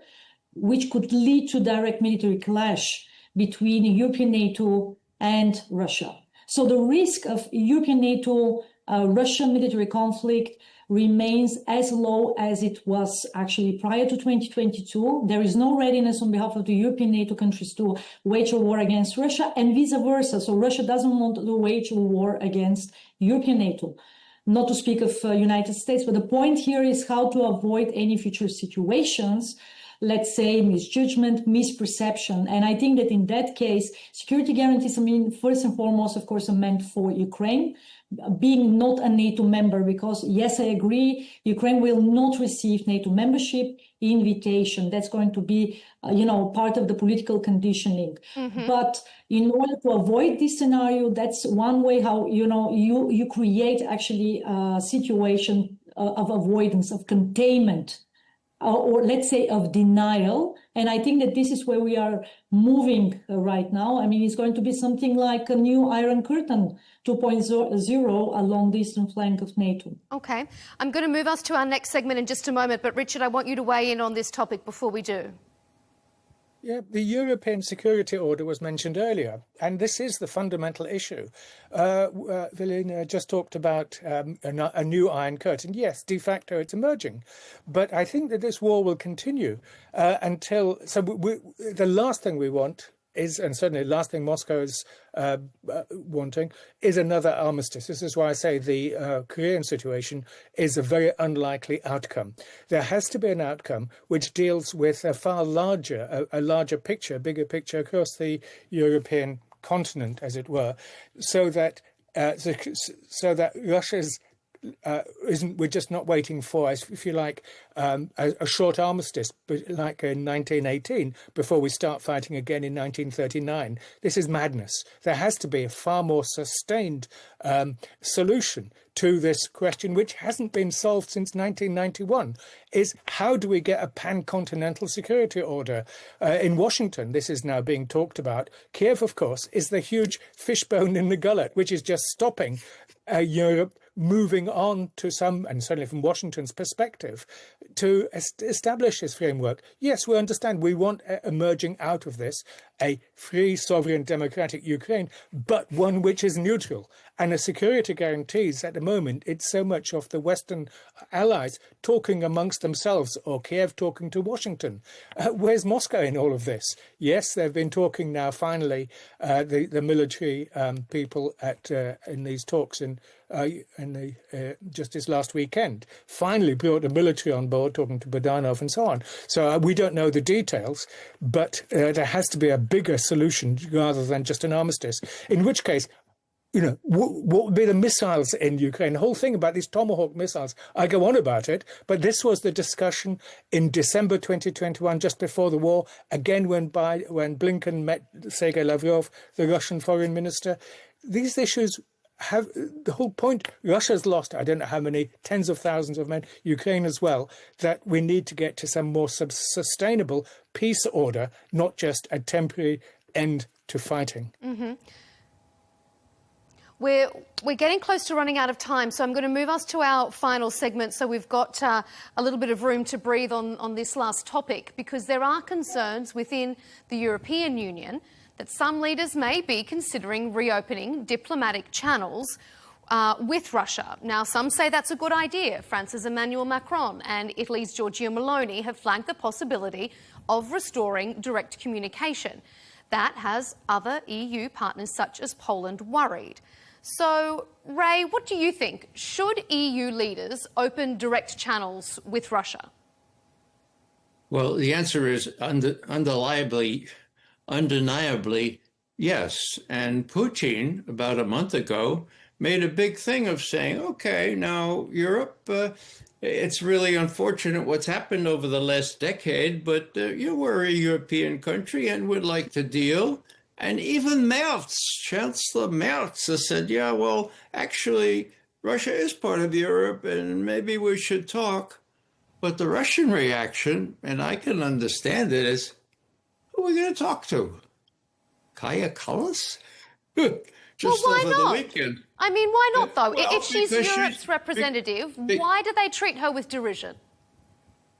which could lead to direct military clash between European NATO and Russia. So the risk of European NATO Russian military conflict remains as low as it was actually prior to 2022. There is no readiness on behalf of the European NATO countries to wage a war against Russia, and vice versa. So Russia doesn't want to wage a war against European NATO. Not to speak of United States, but the point here is how to avoid any future situations let's say, misjudgment, misperception. And I think that in that case, security guarantees, I mean, first and foremost, of course, are meant for Ukraine, being not a NATO member, because yes, I agree, Ukraine will not receive NATO membership invitation. That's going to be, part of the political conditioning. But in order to avoid this scenario, that's one way how, you create actually a situation of avoidance, of containment, or let's say of denial. And I think that this is where we are moving right now. I mean, it's going to be something like a new Iron Curtain 2.0 along the eastern flank of NATO. Okay. I'm going to move us to our next segment in just a moment. But Richard, I want you to weigh in on this topic before we do. Yeah, the European security order was mentioned earlier, and this is the fundamental issue. Velina just talked about a new Iron Curtain. Yes, de facto it's emerging, but I think that this war will continue until... So the last thing we want is, and certainly the last thing Moscow is wanting, is another armistice. This is why I say the Korean situation is a very unlikely outcome. There has to be an outcome which deals with a far larger, a larger picture, bigger picture across the European continent, as it were, so that Russia's we're just not waiting for, if you like, a short armistice, but like in 1918, before we start fighting again in 1939. This is madness. There has to be a far more sustained solution to this question, which hasn't been solved since 1991, is how do we get a pan-continental security order? In Washington, this is now being talked about. Kiev, of course, is the huge fishbone in the gullet, which is just stopping Europe moving on to some, and certainly from Washington's perspective, to establish this framework. Yes, we understand we want emerging out of this a free, sovereign, democratic Ukraine, but one which is neutral. And the security guarantees at the moment, it's so much of the Western allies talking amongst themselves, or Kiev talking to Washington. Where's Moscow in all of this? Yes, they've been talking now, finally, the military people in these talks just this last weekend, finally brought the military on board, talking to Budanov and so on. So we don't know the details, but there has to be a bigger solution rather than just an armistice, in which case, what would be the missiles in Ukraine? The whole thing about these Tomahawk missiles, I go on about it, but this was the discussion in December 2021, just before the war, again when Blinken met Sergei Lavrov, the Russian foreign minister. These issues have the whole point. Russia's lost, I don't know how many, tens of thousands of men, Ukraine as well, that we need to get to some more sustainable peace order, not just a temporary end to fighting. We're getting close to running out of time, so I'm going to move us to our final segment so we've got a little bit of room to breathe on this last topic, because there are concerns within the European Union that some leaders may be considering reopening diplomatic channels with Russia. Now, some say that's a good idea. France's Emmanuel Macron and Italy's Giorgia Meloni have flagged the possibility of restoring direct communication. That has other EU partners such as Poland worried. So, Ray, what do you think? Should EU leaders open direct channels with Russia? Well, the answer is undeniably yes. And Putin, about a month ago, made a big thing of saying, okay, now Europe, it's really unfortunate what's happened over the last decade, but we're a European country and would like to deal. And even Chancellor Merz has said, yeah, well, actually, Russia is part of Europe and maybe we should talk. But the Russian reaction, and I can understand it, is, who are we going to talk to? Kaja Kallas? Just why over not? the weekend. I mean, why not, though? Well, if she's Europe's representative, why do they treat her with derision?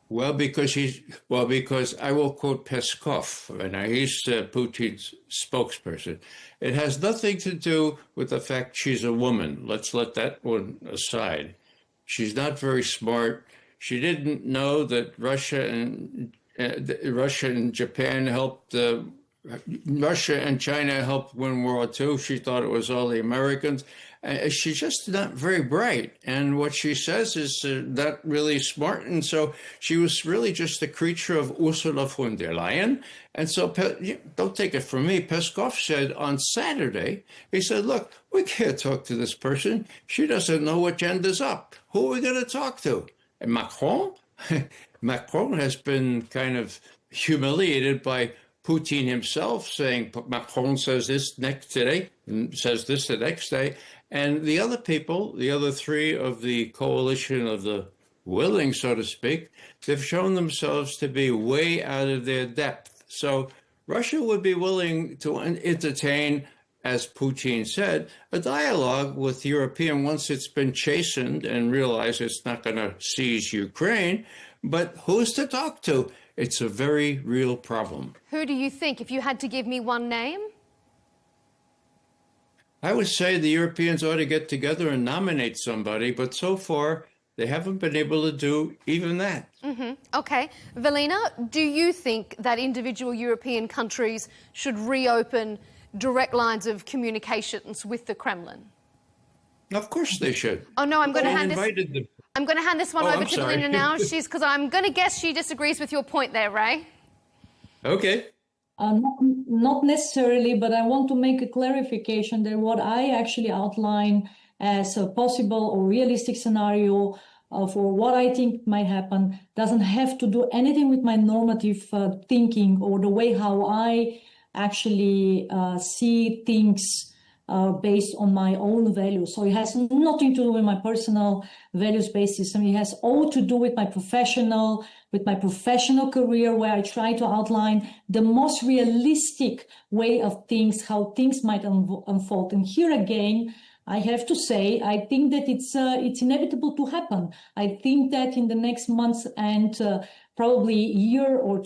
Well, because I will quote Peskov, and he's Putin's spokesperson. It has nothing to do with the fact she's a woman. Let's let that one aside. She's not very smart. She didn't know that Russia and Japan helped. Russia and China helped win World War II. She thought it was all the Americans. She's just not very bright. And what she says is not really smart. And so she was really just a creature of Ursula von der Leyen. And so, don't take it from me, Peskov said on Saturday, he said, look, we can't talk to this person. She doesn't know what agenda's up. Who are we going to talk to? And Macron? Macron has been kind of humiliated by Putin himself, saying Macron says this next day and says this the next day. And the other people, the other three of the coalition of the willing, so to speak, they've shown themselves to be way out of their depth. So Russia would be willing to entertain, as Putin said, a dialogue with European once it's been chastened and realized it's not going to seize Ukraine. But who's to talk to? It's a very real problem. Who do you think, if you had to give me one name? I would say the Europeans ought to get together and nominate somebody, but so far they haven't been able to do even that. Okay. Velina, do you think that individual European countries should reopen direct lines of communications with the Kremlin? Of course they should. Oh, no, I'm going to hand this... them. I'm going to hand this one over to sorry. Velina now, because I'm going to guess she disagrees with your point there, Ray. Okay. Not necessarily, but I want to make a clarification that what I actually outline as a possible or realistic scenario for what I think might happen doesn't have to do anything with my normative thinking or the way how I actually see things based on my own values. So it has nothing to do with my personal values-based system. It has all to do with my professional career, where I try to outline the most realistic way of things, how things might unfold. And here again, I have to say, I think that it's inevitable to happen. I think that in the next months and probably a year or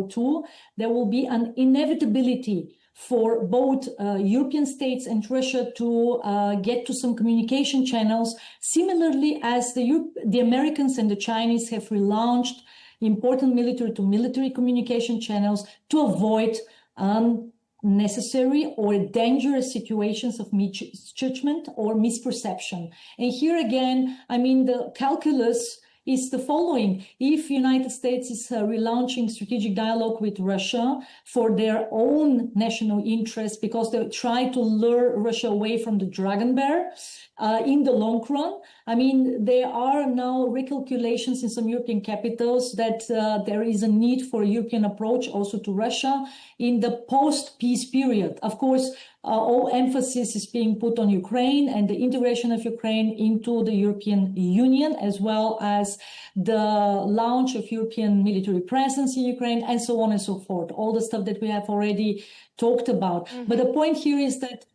two, there will be an inevitability for both European states and Russia to get to some communication channels, similarly as the Americans and the Chinese have relaunched important military-to-military communication channels to avoid unnecessary or dangerous situations of misjudgment or misperception. And here again, I mean, the calculus is the following. If United States is relaunching strategic dialogue with Russia for their own national interest, because they try to lure Russia away from the dragon bear in the long run, I mean, there are now recalculations in some European capitals that there is a need for a European approach also to Russia in the post-peace period. Of course, all emphasis is being put on Ukraine and the integration of Ukraine into the European Union, as well as the launch of European military presence in Ukraine, and so on and so forth. All the stuff that we have already talked about. But the point here is that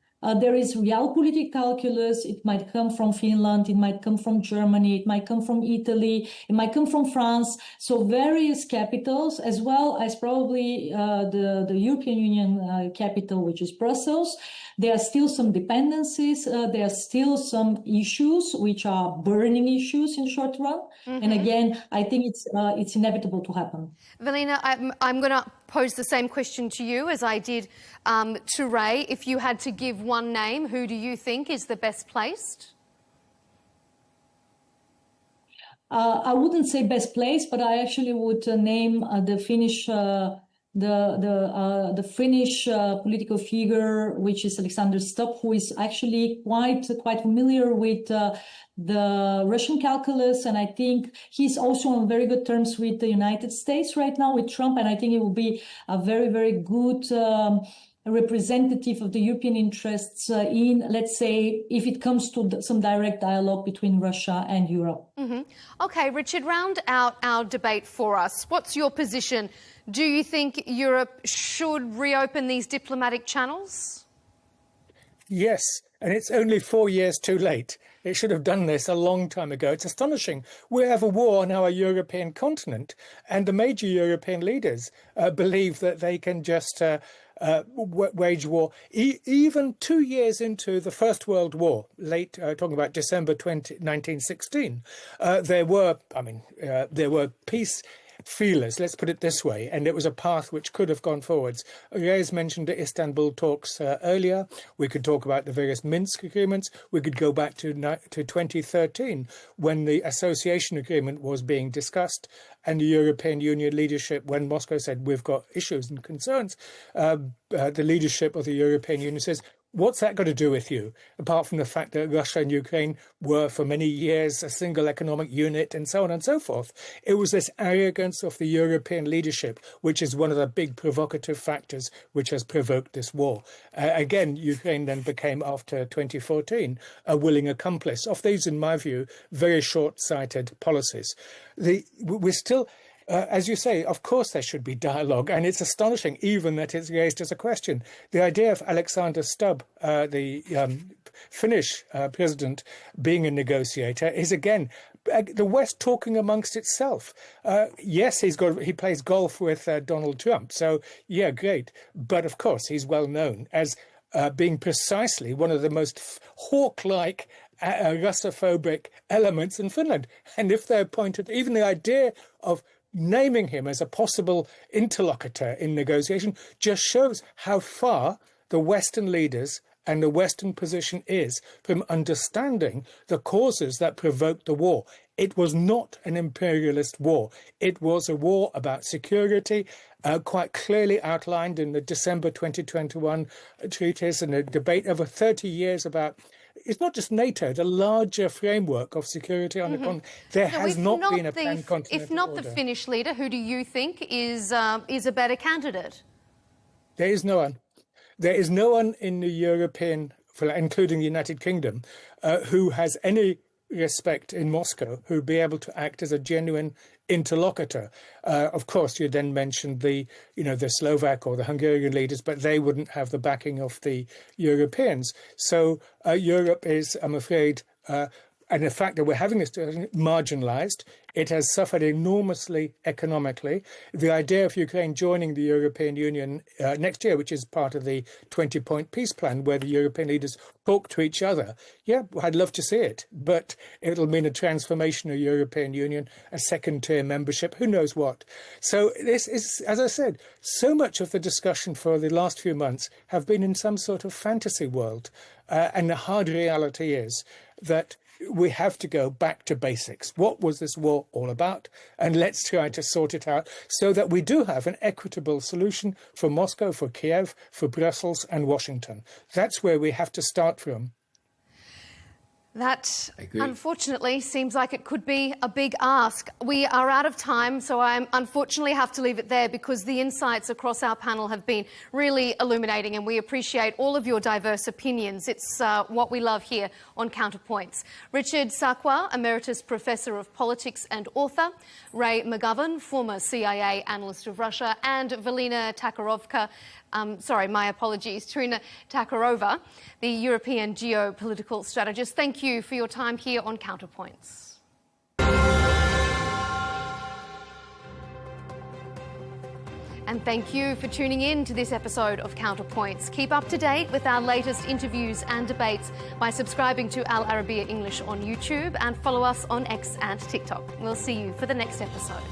there is realpolitik calculus. It might come from Finland, it might come from Germany, it might come from Italy, it might come from France. So various capitals, as well as probably the European Union capital, which is Brussels. There are still some dependencies. There are still some issues which are burning issues in the short run. And again, I think it's inevitable to happen. Velina, I'm going to pose the same question to you as I did to Ray. If you had to give one name, who do you think is the best placed? I wouldn't say best placed, but I actually would name the Finnish the Finnish political figure, which is Alexander Stubb, who is actually quite familiar with the Russian calculus, and I think he's also on very good terms with the United States right now with Trump, and I think it will be a very, very good representative of the European interests in, let's say, if it comes to some direct dialogue between Russia and Europe. Okay, Richard, round out our debate for us. What's your position? Do you think Europe should reopen these diplomatic channels? Yes, and it's only 4 years too late. It should have done this a long time ago. It's astonishing. We have a war on our European continent, and the major European leaders believe that they can just wage war. Even 2 years into the First World War, talking about December 1916, there were peace feelers, let's put it this way, and it was a path which could have gone forwards. Ray's mentioned the Istanbul talks earlier. We could talk about the various Minsk agreements. We could go back to 2013 when the association agreement was being discussed and the European Union leadership, when Moscow said we've got issues and concerns, the leadership of the European Union says, what's that got to do with you? Apart from the fact that Russia and Ukraine were for many years a single economic unit and so on and so forth. It was this arrogance of the European leadership, which is one of the big provocative factors which has provoked this war. Again, Ukraine then became, after 2014, a willing accomplice of these, in my view, very short-sighted policies. We're still... as you say, of course there should be dialogue, and it's astonishing even that it's raised as a question. The idea of Alexander Stubb, the Finnish president, being a negotiator is, again, the West talking amongst itself. Yes, he plays golf with Donald Trump, so yeah, great. But of course, he's well known as being precisely one of the most hawk-like Russophobic elements in Finland. And if they're pointed, even the idea of naming him as a possible interlocutor in negotiation just shows how far the Western leaders and the Western position is from understanding the causes that provoked the war. It was not an imperialist war. It was a war about security, quite clearly outlined in the December 2021 treaties and a debate over 30 years about... It's not just NATO, the larger framework of security on the continent. There has not been a pan-continental If not order. the Finnish leader, who do you think is a better candidate? There is no one. There is no one in the European, including the United Kingdom, who has any respect in Moscow, who would be able to act as a genuine interlocutor. Of course, you then mentioned the Slovak or the Hungarian leaders, but they wouldn't have the backing of the Europeans. So Europe is, I'm afraid, and the fact that we're having this marginalised, it has suffered enormously economically. The idea of Ukraine joining the European Union next year, which is part of the 20-point peace plan, where the European leaders talk to each other, yeah, I'd love to see it. But it'll mean a transformation of the European Union, a second-tier membership, who knows what. So this is, as I said, so much of the discussion for the last few months have been in some sort of fantasy world. And the hard reality is that we have to go back to basics. What was this war all about? And let's try to sort it out so that we do have an equitable solution for Moscow, for Kiev, for Brussels and Washington. That's where we have to start from. That, unfortunately, seems like it could be a big ask. We are out of time, so I unfortunately have to leave it there because the insights across our panel have been really illuminating, and we appreciate all of your diverse opinions. It's what we love here on Counterpoints. Richard Sakwa, Emeritus Professor of Politics and author, Ray McGovern, former CIA analyst of Russia, and Valina Takharovka, Trina Takharova, the European geopolitical strategist. Thank you for your time here on Counterpoints. And thank you for tuning in to this episode of Counterpoints. Keep up to date with our latest interviews and debates by subscribing to Al Arabiya English on YouTube and follow us on X and TikTok. We'll see you for the next episode.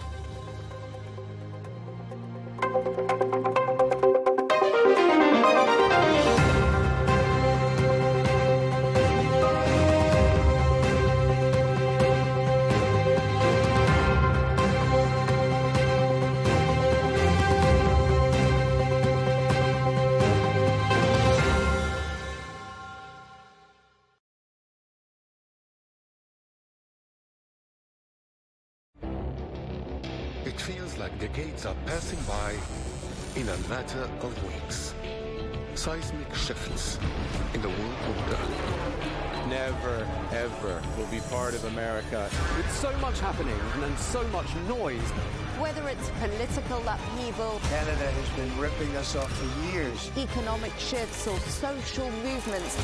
It feels like decades are passing by in a matter of weeks. Seismic shifts in the world order. Never, ever will be part of America. With so much happening and then so much noise. Whether it's political upheaval, Canada has been ripping us off for years. economic shifts or social movements,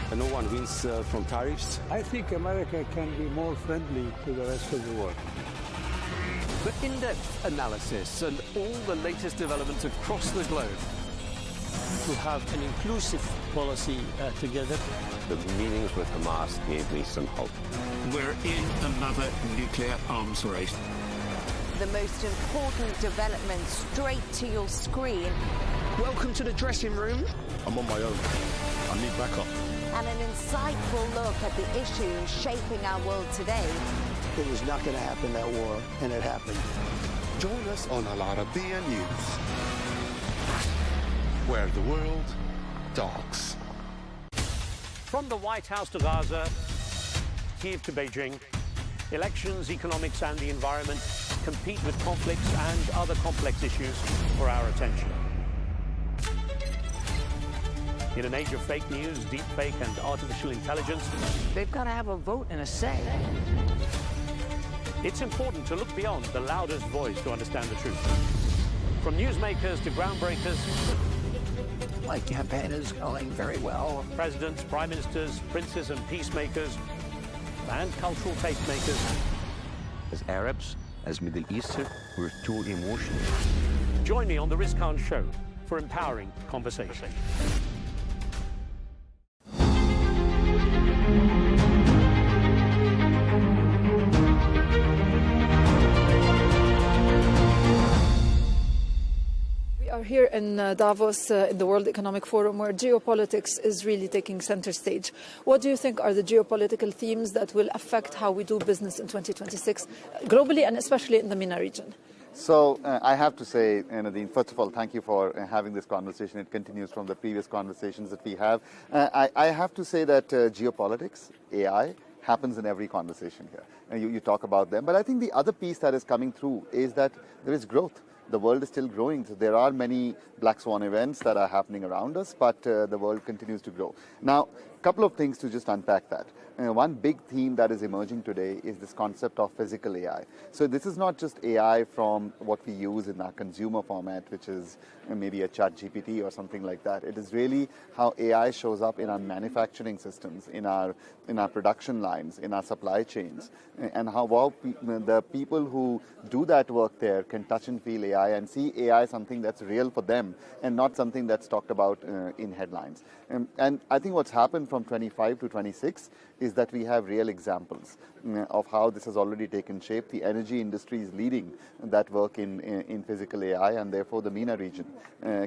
And no one wins from tariffs. I think America can be more friendly to the rest of the world. For in-depth analysis and all the latest developments across the globe. To have an inclusive policy together. The meetings with Hamas gave me some hope. We're in another nuclear arms race. the most important developments straight to your screen. Welcome to the dressing room. I'm on my own. I need backup. And an insightful look at the issues shaping our world today. It was not going to happen, that war, and it happened. Join us on Arabiya News, where the world talks. From the White House to Gaza, Kyiv to Beijing, elections, economics and the environment compete with conflicts and other complex issues for our attention. In an age of fake news, deepfake and artificial intelligence, they've got to have a vote and a say. It's important to look beyond the loudest voice to understand the truth. From newsmakers to groundbreakers, My campaign is going very well. Presidents, prime ministers, princes and peacemakers, and cultural tastemakers. As Arabs, as Middle Eastern, we're too emotional. Join me on the Rizkan Show for empowering conversation. We are here in Davos, in the World Economic Forum, where geopolitics is really taking center stage. What do you think are the geopolitical themes that will affect how we do business in 2026, globally and especially in the MENA region? So I have to say, Nadine, first of all, thank you for having this conversation. It continues from the previous conversations that we have. I have to say that geopolitics, AI, happens in every conversation here. You talk about them. But I think the other piece that is coming through is that there is growth. The world is still growing. So there are many black swan events that are happening around us, but the world continues to grow. Now, a couple of things to just unpack that. One big theme that is emerging today is this concept of physical AI. So this is not just AI from what we use in our consumer format, which is maybe a chat GPT or something like that. It is really how AI shows up in our manufacturing systems, in our production lines, in our supply chains, and how the people who do that work there can touch and feel AI and see AI something that's real for them and not something that's talked about in headlines. And I think what's happened from 25 to 26 is that we have real examples of how this has already taken shape. The energy industry is leading that work in physical AI, and therefore the MENA region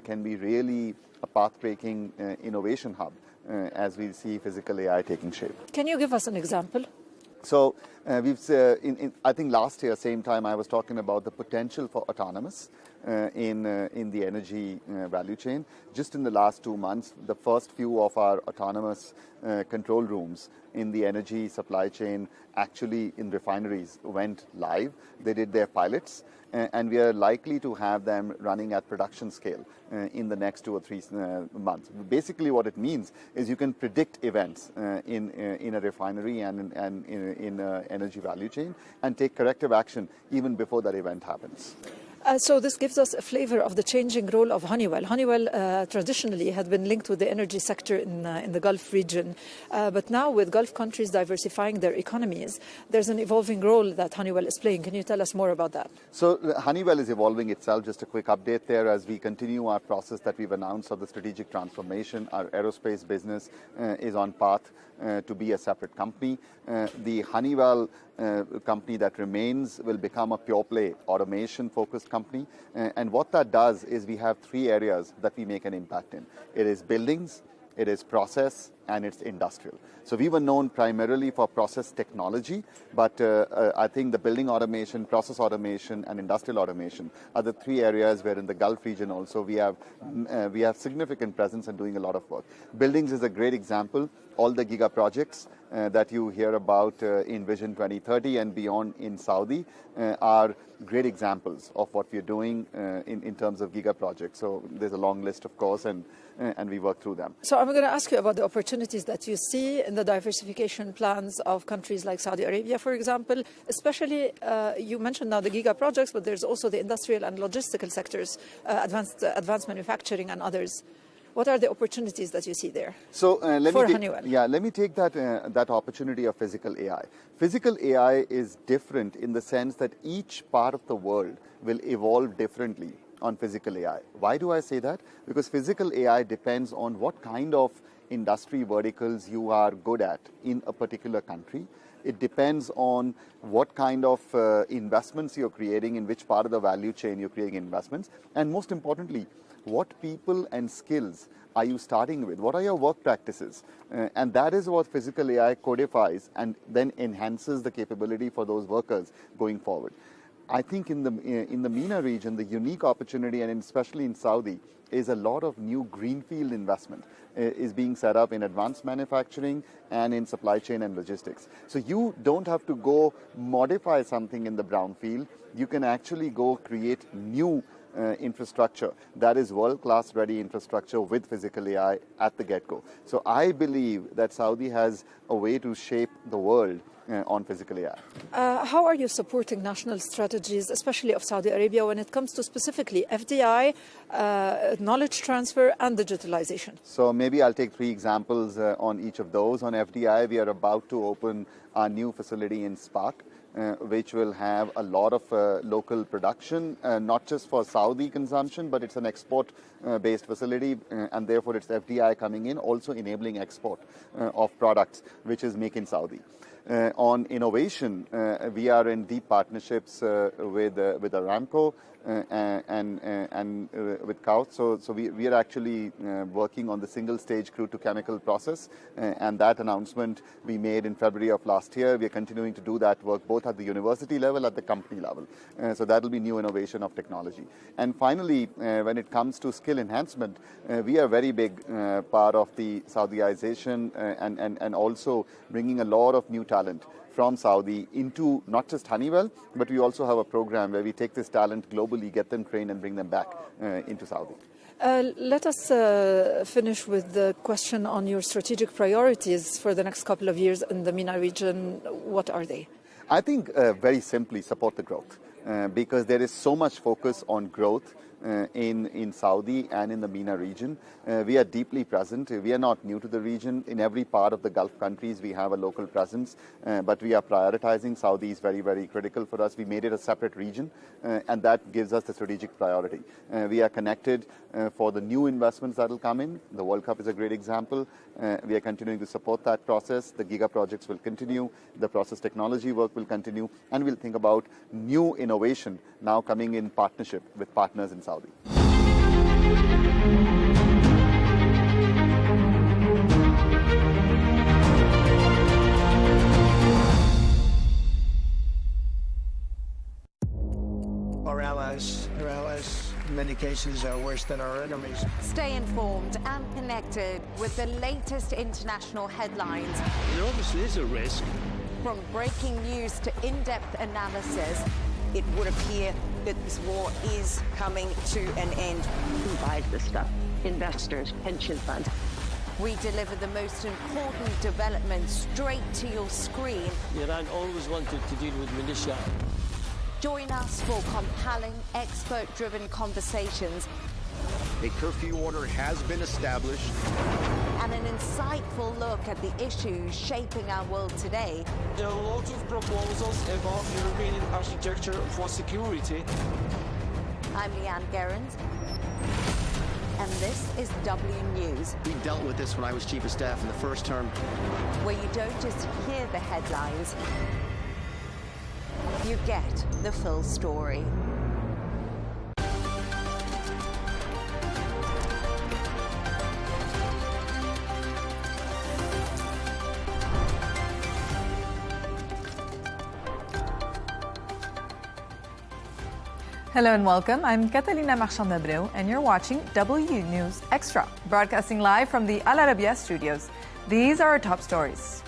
can be really a path-breaking innovation hub as we see physical AI taking shape. Can you give us an example? So I think last year, same time, I was talking about the potential for autonomous in the energy value chain. Just in the last 2 months, the first few of our autonomous control rooms in the energy supply chain, actually in refineries, went live. They did their pilots, and we are likely to have them running at production scale in the next 2 or 3 months. Basically, what it means is you can predict events in a refinery and in energy value chain and take corrective action even before that event happens. So this gives us a flavor of the changing role of Honeywell. Honeywell traditionally had been linked with the energy sector in the Gulf region, but now with Gulf countries diversifying their economies, there's an evolving role that Honeywell is playing. Can you tell us more about that? So Honeywell is evolving itself. Just a quick update there as we continue our process that we've announced of the strategic transformation. Our aerospace business is on path to be a separate company. The Honeywell company that remains will become a pure play automation focused company. And what that does is we have 3 areas that we make an impact in. It is buildings, it is process, and it's industrial. So we were known primarily for process technology, but I think the building automation, process automation, and industrial automation are the 3 areas where in the Gulf region also we have significant presence and doing a lot of work. Buildings is a great example. All the giga projects that you hear about in Vision 2030 and beyond in Saudi are great examples of what we're doing in terms of giga projects. So there's a long list, of course, and we work through them. So I'm going to ask you about the opportunities that you see in the diversification plans of countries like Saudi Arabia, for example, especially you mentioned now the giga projects, but there's also the industrial and logistical sectors, advanced manufacturing and others. What are the opportunities that you see there for Honeywell? Yeah, let me take that opportunity of physical AI. Physical AI is different in the sense that each part of the world will evolve differently on physical AI. Why do I say that? Because physical AI depends on what kind of industry verticals you are good at in a particular country It depends on what kind of investments you're creating, in which part of the value chain you're creating investments, and most importantly, what people and skills are you starting with? What are your work practices? And that is what physical AI codifies and then enhances the capability for those workers going forward. I think in the MENA region, the unique opportunity, and especially in Saudi, is a lot of new greenfield investment is being set up in advanced manufacturing and in supply chain and logistics. So you don't have to go modify something in the brownfield. You can actually go create new infrastructure that is world-class ready infrastructure with physical AI at the get-go. So I believe that Saudi has a way to shape the world on physical AI. How are you supporting national strategies, especially of Saudi Arabia, when it comes to specifically FDI, knowledge transfer and digitalization? So maybe I'll take 3 examples on each of those. On FDI, we are about to open our new facility in Spark, which will have a lot of local production, not just for Saudi consumption, but it's an export-based facility, and therefore it's FDI coming in, also enabling export of products, which is Make in Saudi. On innovation, we are in deep partnerships with Aramco and with Kaut. So we are actually working on the single-stage crude-to-chemical process, and that announcement we made in February of last year. We are continuing to do that work both at the university level, at the company level. So that will be new innovation of technology. And finally, when it comes to skill enhancement, we are a very big part of the Saudiization and also bringing a lot of new talent from Saudi into not just Honeywell, but we also have a program where we take this talent globally, get them trained and bring them back into Saudi. Let us finish with the question on your strategic priorities for the next couple of years in the MENA region. What are they? I think very simply support the growth because there is so much focus on growth in Saudi and in the MENA region. We are deeply present. We are not new to the region. In every part of the Gulf countries, we have a local presence, but we are prioritizing. Saudi is very, very critical for us. We made it a separate region, and that gives us the strategic priority. We are connected for the new investments that will come in. The World Cup is a great example. We are continuing to support that process. The Giga projects will continue. The process technology work will continue. And we'll think about new innovation now coming in partnership with partners in Saudi. Our allies, in many cases, are worse than our enemies. Stay informed and connected with the latest international headlines. There obviously is a risk. From breaking news to in-depth analysis, it would appear that this war is coming to an end. Who buys this stuff? Investors, pension funds. We deliver the most important developments straight to your screen. Iran always wanted to deal with militia. Join us for compelling, expert-driven conversations. A curfew order has been established. And an insightful look at the issues shaping our world today. There are a lot of proposals about European architecture for security. I'm Leigh Ann Gerrans, and this is W News. We dealt with this when I was Chief of Staff in the first term. Where you don't just hear the headlines, you get the full story. Hello and welcome. I'm Catalina Marchand-Abreu and you're watching W News Extra, broadcasting live from the Al Arabiya studios. These are our top stories.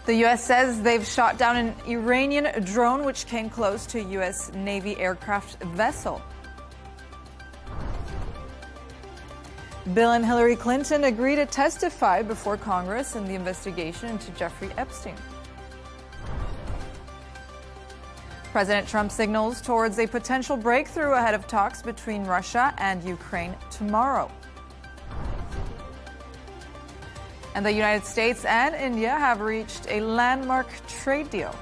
The U.S. says they've shot down an Iranian drone which came close to a U.S. Navy aircraft vessel. Bill and Hillary Clinton agree to testify before Congress in the investigation into Jeffrey Epstein. President Trump signals towards a potential breakthrough ahead of talks between Russia and Ukraine tomorrow. And the United States and India have reached a landmark trade deal.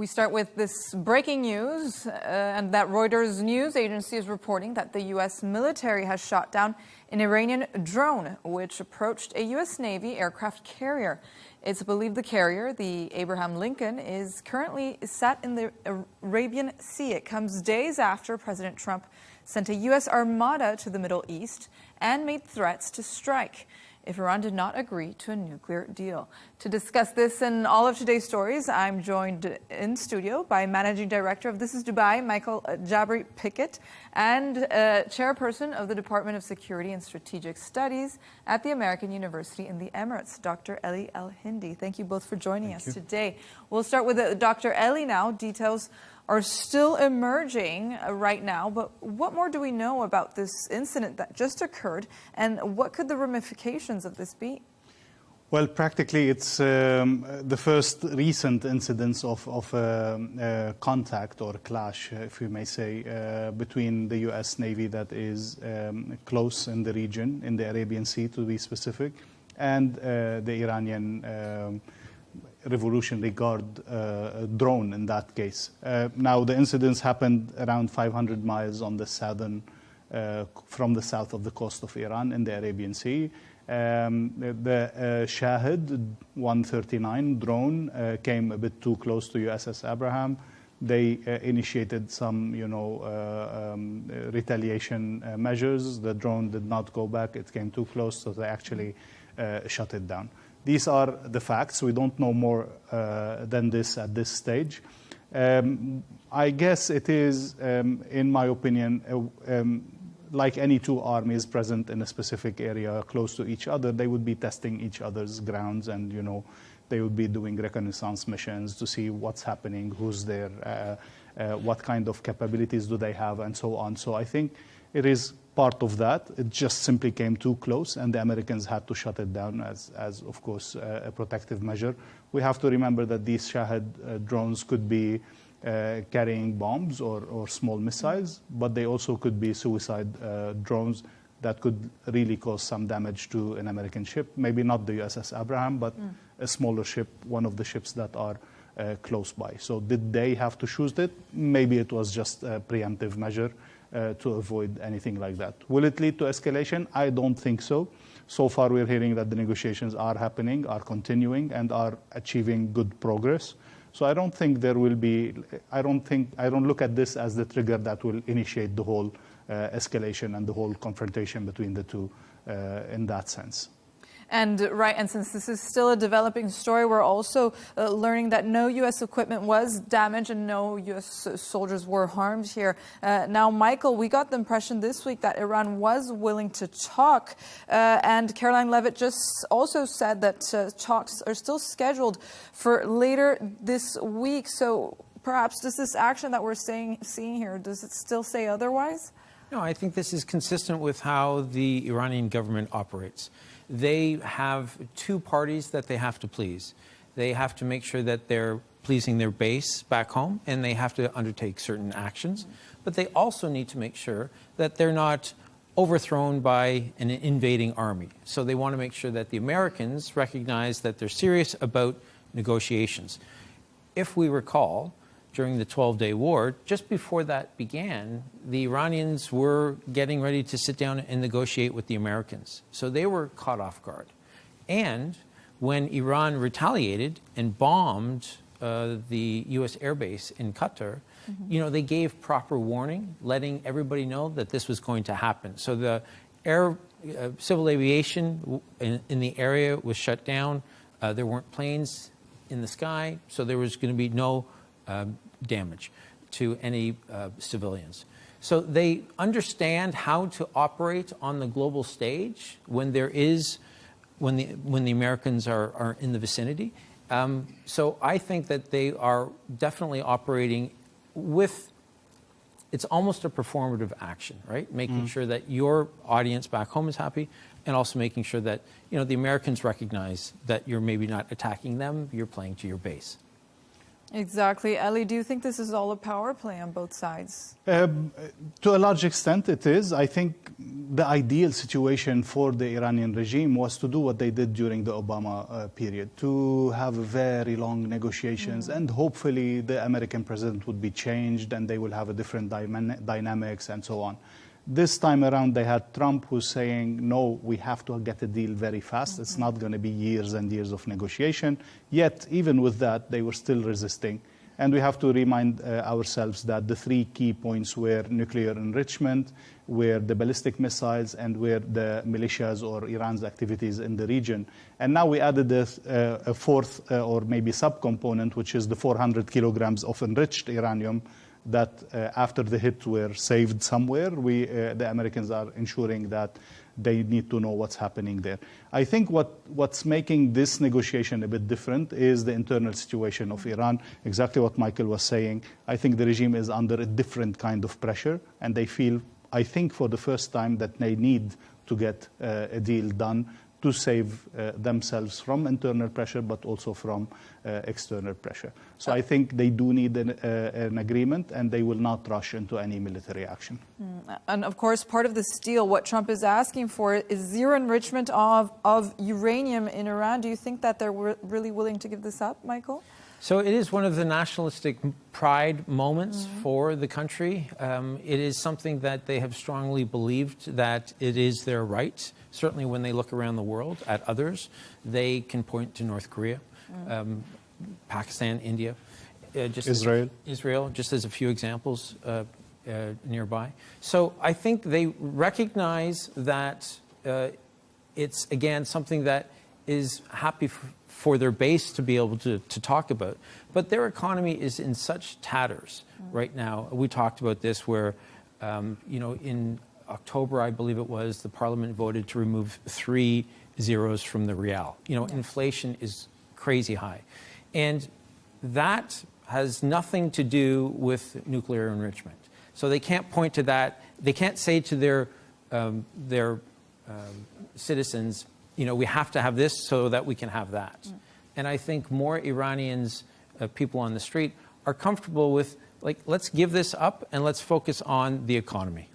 We start with this breaking news, and that Reuters news agency is reporting that the U.S. military has shot down an Iranian drone which approached a U.S. Navy aircraft carrier. It's believed the carrier, the Abraham Lincoln, is currently sat in the Arabian Sea. It comes days after President Trump sent a U.S. armada to the Middle East and made threats to strike if Iran did not agree to a nuclear deal. To discuss this and all of today's stories, I'm joined in studio by Managing Director of This is Dubai, Michael Jabri Pickett, and Chairperson of the Department of Security and Strategic Studies at the American University in the Emirates, Dr. Ellie El-Hindi. Thank you both for joining us today. We'll start with Dr. Ellie now. Details are still emerging right now, but what more do we know about this incident that just occurred, and what could the ramifications of this be? Well, practically, it's the first recent incidence of contact or clash, if you may say, between the U.S. Navy that is close in the region, in the Arabian Sea to be specific, and the Iranian Revolutionary Guard drone in that case. Now, the incidents happened around 500 miles on the southern, from the south of the coast of Iran in the Arabian Sea. The Shahid 139 drone came a bit too close to USS Abraham. They initiated some, retaliation measures. The drone did not go back. It came too close, so they actually shut it down. These are the facts. We don't know more than this at this stage. I guess it is, in my opinion, like any two armies present in a specific area close to each other, they would be testing each other's grounds, and they would be doing reconnaissance missions to see what's happening, who's there, what kind of capabilities do they have, and so on. So I think it is part of that. It just simply came too close, and the Americans had to shut it down as of course, a protective measure. We have to remember that these Shahid drones could be carrying bombs or small missiles, but they also could be suicide drones that could really cause some damage to an American ship. Maybe not the USS Abraham, but a smaller ship, one of the ships that are close by. So did they have to shoot it? Maybe it was just a preemptive measure to avoid anything like that. Will it lead to escalation? I don't think so. So far, we're hearing that the negotiations are happening, are continuing, and are achieving good progress. So I don't think there will be, I don't look at this as the trigger that will initiate the whole escalation and the whole confrontation between the two in that sense. And since this is still a developing story, we're also learning that no U.S. equipment was damaged and no U.S. soldiers were harmed here. Now, Michael, we got the impression this week that Iran was willing to talk, and Caroline Levitt just also said that talks are still scheduled for later this week. So perhaps does this action that we're seeing here, does it still say otherwise? No, I think this is consistent with how the Iranian government operates. They have two parties that they have to please. They have to make sure that they're pleasing their base back home, and they have to undertake certain actions. But they also need to make sure that they're not overthrown by an invading army. So they want to make sure that the Americans recognize that they're serious about negotiations. If we recall, during the 12-day war, just before that began, the Iranians were getting ready to sit down and negotiate with the Americans. So they were caught off guard. And when Iran retaliated and bombed the U.S. airbase in Qatar, they gave proper warning, letting everybody know that this was going to happen. So the civil aviation in the area was shut down. There weren't planes in the sky, so there was going to be no damage to any civilians. So they understand how to operate on the global stage when the Americans are in the vicinity. So I think that they are definitely operating with, it's almost a performative action, right? Making sure that your audience back home is happy, and also making sure that the Americans recognize that you're maybe not attacking them, you're playing to your base. Exactly. Ellie, do you think this is all a power play on both sides? To a large extent, it is. I think the ideal situation for the Iranian regime was to do what they did during the Obama period, to have very long negotiations, and hopefully the American president would be changed and they will have a different dynamics and so on. This time around, they had Trump who's saying, no, we have to get a deal very fast. It's not going to be years and years of negotiation. Yet, even with that, they were still resisting. And we have to remind ourselves that the three key points were nuclear enrichment, were the ballistic missiles, and were the militias or Iran's activities in the region. And now we added a fourth or maybe subcomponent, which is the 400 kilograms of enriched uranium that after the hit were saved somewhere. The Americans are ensuring that they need to know what's happening there. I think what's making this negotiation a bit different is the internal situation of Iran, exactly what Michael was saying. I think the regime is under a different kind of pressure, and they feel, I think for the first time, that they need to get a deal done to save themselves from internal pressure, but also from external pressure. So I think they do need an agreement, and they will not rush into any military action. And of course, part of this deal, what Trump is asking for is zero enrichment of uranium in Iran. Do you think that they're really willing to give this up, Michael? So it is one of the nationalistic pride moments for the country. It is something that they have strongly believed that it is their right. Certainly when they look around the world at others, they can point to North Korea, Pakistan, India, Israel, just as a few examples nearby. So I think they recognize that it's, again, something that is happy for their base to be able to talk about. But their economy is in such tatters right now. We talked about this where, in October, I believe it was, the parliament voted to remove 3 zeros from the rial. Inflation is crazy high. And that has nothing to do with nuclear enrichment. So they can't point to that. They can't say to their citizens, we have to have this so that we can have that. And I think more Iranians, people on the street, are comfortable with, let's give this up and let's focus on the economy.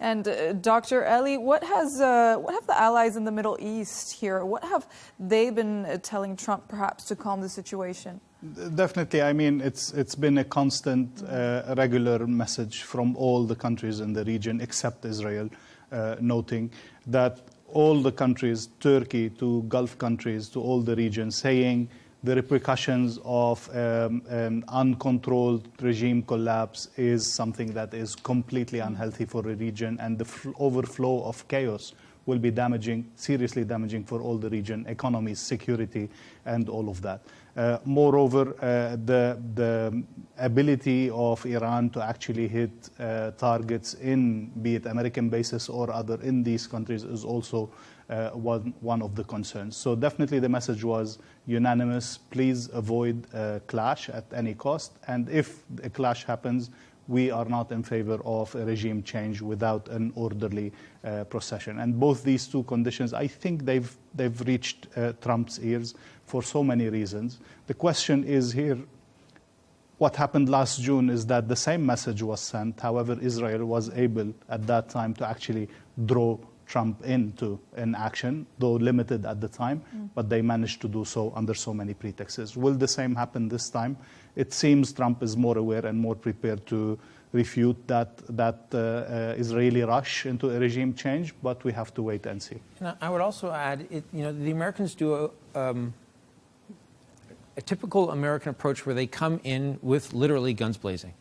And Dr. Ellie, what have the allies in the Middle East here, what have they been telling Trump perhaps to calm the situation? Definitely. I mean, it's been a constant, regular message from all the countries in the region except Israel, noting that all the countries, Turkey to Gulf countries, to all the regions, saying the repercussions of an uncontrolled regime collapse is something that is completely unhealthy for the region, and the overflow of chaos will be seriously damaging for all the region, economies, security, and all of that. Moreover, the ability of Iran to actually hit targets be it American bases or other in these countries is also one of the concerns. So definitely the message was unanimous. Please avoid a clash at any cost. And if a clash happens, we are not in favor of a regime change without an orderly procession. And both these two conditions, I think they've reached Trump's ears for so many reasons. The question is here, what happened last June is that the same message was sent. However, Israel was able at that time to actually draw Trump into an action, though limited at the time, but they managed to do so under so many pretexts. Will the same happen this time? It seems Trump is more aware and more prepared to refute that Israeli rush into a regime change, but we have to wait and see. And I would also add, the Americans do a typical American approach where they come in with literally guns blazing,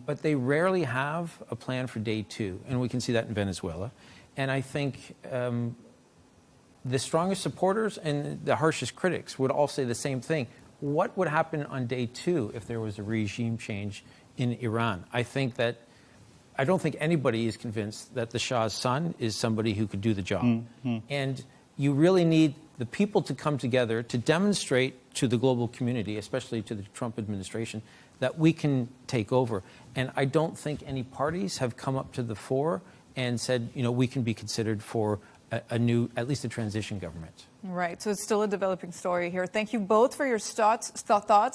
but they rarely have a plan for day two, and we can see that in Venezuela. And I think the strongest supporters and the harshest critics would all say the same thing. What would happen on day two if there was a regime change in Iran? I don't think anybody is convinced that the Shah's son is somebody who could do the job. And you really need the people to come together to demonstrate to the global community, especially to the Trump administration, that we can take over. And I don't think any parties have come up to the fore and said, we can be considered for at least a transition government. Right, so it's still a developing story here. Thank you both for your thoughts.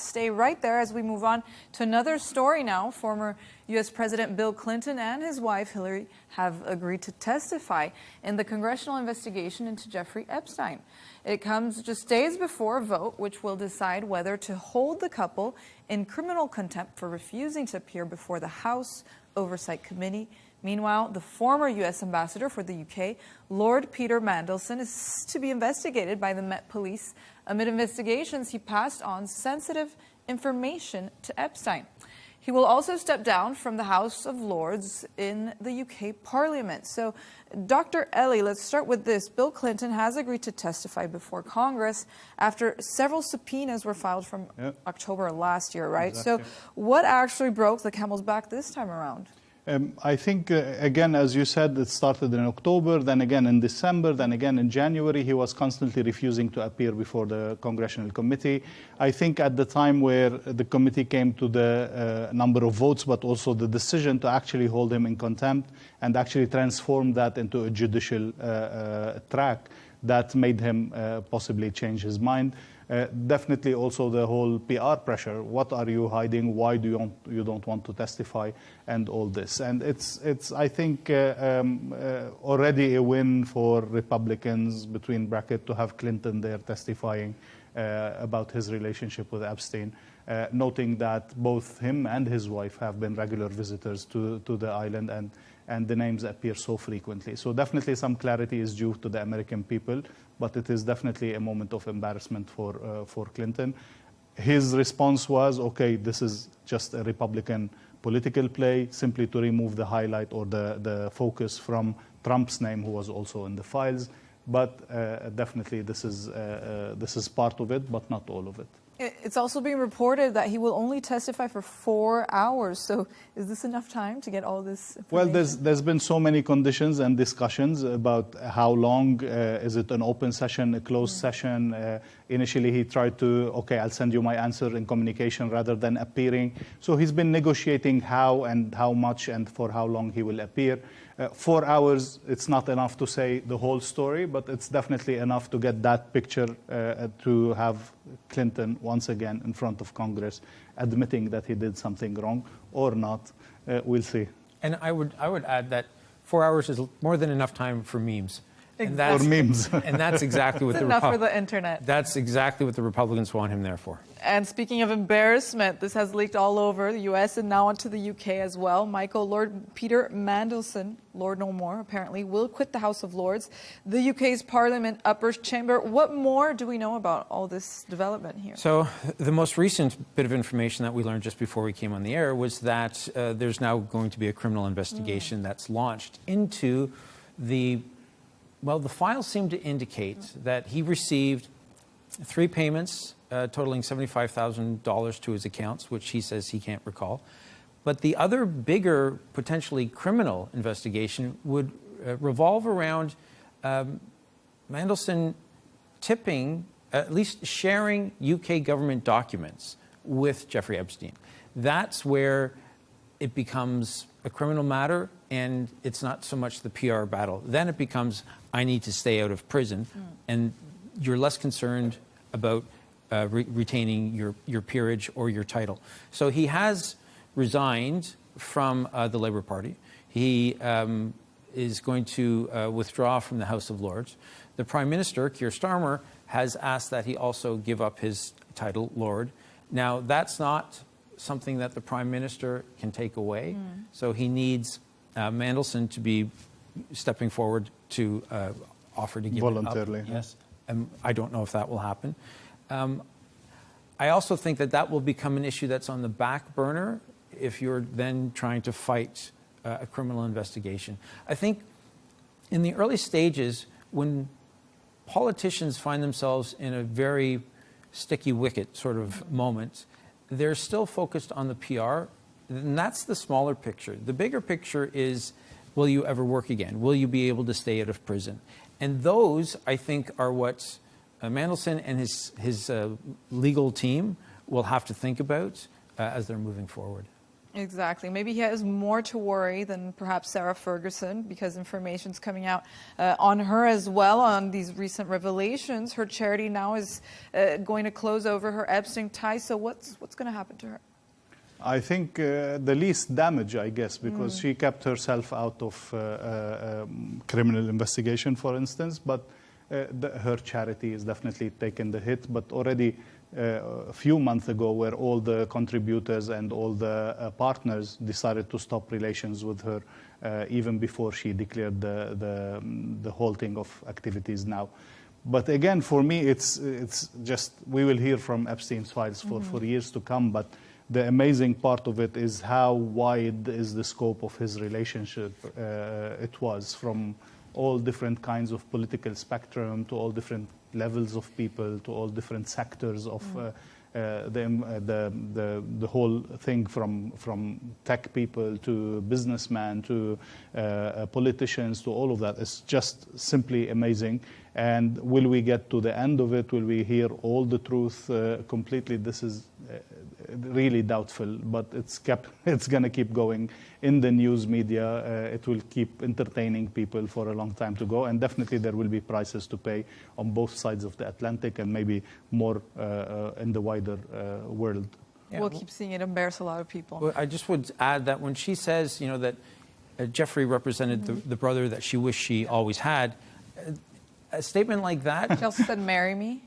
Stay right there as we move on to another story now. Former U.S. President Bill Clinton and his wife Hillary have agreed to testify in the congressional investigation into Jeffrey Epstein. It comes just days before a vote which will decide whether to hold the couple in criminal contempt for refusing to appear before the House Oversight Committee. Meanwhile, the former U.S. ambassador for the UK, Lord Peter Mandelson, is to be investigated by the Met Police. Amid investigations, he passed on sensitive information to Epstein. He will also step down from the House of Lords in the UK Parliament. So, Dr. Ellie, let's start with this. Bill Clinton has agreed to testify before Congress after several subpoenas were filed from October last year, right? Exactly. So what actually broke the camel's back this time around? I think, again, as you said, it started in October, then again in December, then again in January. He was constantly refusing to appear before the Congressional Committee. I think at the time where the committee came to the number of votes, but also the decision to actually hold him in contempt and actually transform that into a judicial track, that made him possibly change his mind. Definitely also the whole PR pressure. What are you hiding? Why do you don't want to testify? And all this. And it's I think, already a win for Republicans, between brackets, to have Clinton there testifying about his relationship with Epstein, noting that both him and his wife have been regular visitors to the island, and the names appear so frequently. So definitely some clarity is due to the American people, but it is definitely a moment of embarrassment for Clinton. His response was, okay, this is just a Republican political play, simply to remove the highlight or the focus from Trump's name, who was also in the files. But definitely this is part of it, but not all of it. It's also being reported that he will only testify for 4 hours. So is this enough time to get all this information? Well, there's been so many conditions and discussions about how long. Is it an open session, a closed session? Initially, he tried to, okay, I'll send you my answer in communication rather than appearing. So he's been negotiating how and how much and for how long he will appear. 4 hours, it's not enough to say the whole story, but it's definitely enough to get that picture, to have Clinton once again in front of Congress admitting that he did something wrong or not. We'll see. And I would add that 4 hours is more than enough time for memes. And that's, for memes. And that's exactly what enough for the internet. That's exactly what the Republicans want him there for. And speaking of embarrassment, this has leaked all over the U.S. and now onto the UK as well. Michael, Lord Peter Mandelson, Lord no more, apparently, will quit the House of Lords, the UK's Parliament upper chamber. What more do we know about all this development here? So the most recent bit of information that we learned just before we came on the air was that there's now going to be a criminal investigation that's launched into the... Well, the files seem to indicate that he received 3 payments totaling $75,000 to his accounts, which he says he can't recall. But the other bigger, potentially criminal investigation would revolve around Mandelson tipping, at least sharing UK government documents with Jeffrey Epstein. That's where it becomes a criminal matter, and it's not so much the PR battle. Then it becomes, I need to stay out of prison, and you're less concerned about retaining your peerage or your title. So he has resigned from the Labour Party. He is going to withdraw from the House of Lords. The Prime Minister, Keir Starmer, has asked that he also give up his title, Lord. Now, that's not something that the Prime Minister can take away. So he needs Mandelson to be stepping forward to offer to give voluntarily. it up. Yes, I don't know if that will happen. I also think that will become an issue that's on the back burner if you're then trying to fight a criminal investigation. I think in the early stages, when politicians find themselves in a very sticky wicket sort of moment, they're still focused on the PR, and that's the smaller picture. The bigger picture is, will you ever work again? Will you be able to stay out of prison? And those, I think, are what Mandelson and his legal team will have to think about as they're moving forward. Exactly. Maybe he has more to worry than perhaps Sarah Ferguson, because information's coming out on her as well on these recent revelations. Her charity now is going to close over her Epstein ties. So what's going to happen to her? I think the least damage, I guess, because she kept herself out of criminal investigation, for instance, but her charity is definitely taken the hit. But already a few months ago, where all the contributors and all the partners decided to stop relations with her, even before she declared the halting of activities now. But again, for me, it's just, we will hear from Epstein's files for years to come, but the amazing part of it is how wide is the scope of his relationship. It was from all different kinds of political spectrum, to all different levels of people, to all different sectors of the whole thing, from tech people to businessmen to politicians, to all of that. It's just simply amazing. And will we get to the end of it? Will we hear all the truth completely? This is really doubtful, but it's going to keep going in the news media. It will keep entertaining people for a long time to go, and definitely there will be prices to pay on both sides of the Atlantic, and maybe more in the wider world. Yeah. We'll keep seeing it embarrass a lot of people. Well, I just would add that when she says, that Jeffrey represented the brother that she wished she always had, a statement like that. She also said, "Marry me."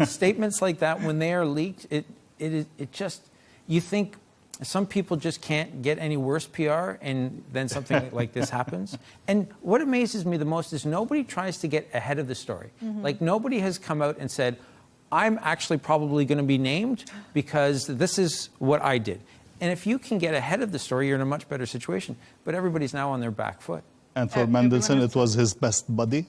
Statements like that, when they are leaked, it just, you think some people just can't get any worse PR, and then something like this happens. And what amazes me the most is nobody tries to get ahead of the story. Like, nobody has come out and said, I'm actually probably going to be named because this is what I did. And if you can get ahead of the story, you're in a much better situation. But everybody's now on their back foot. And for Mendelsohn, it was his best buddy.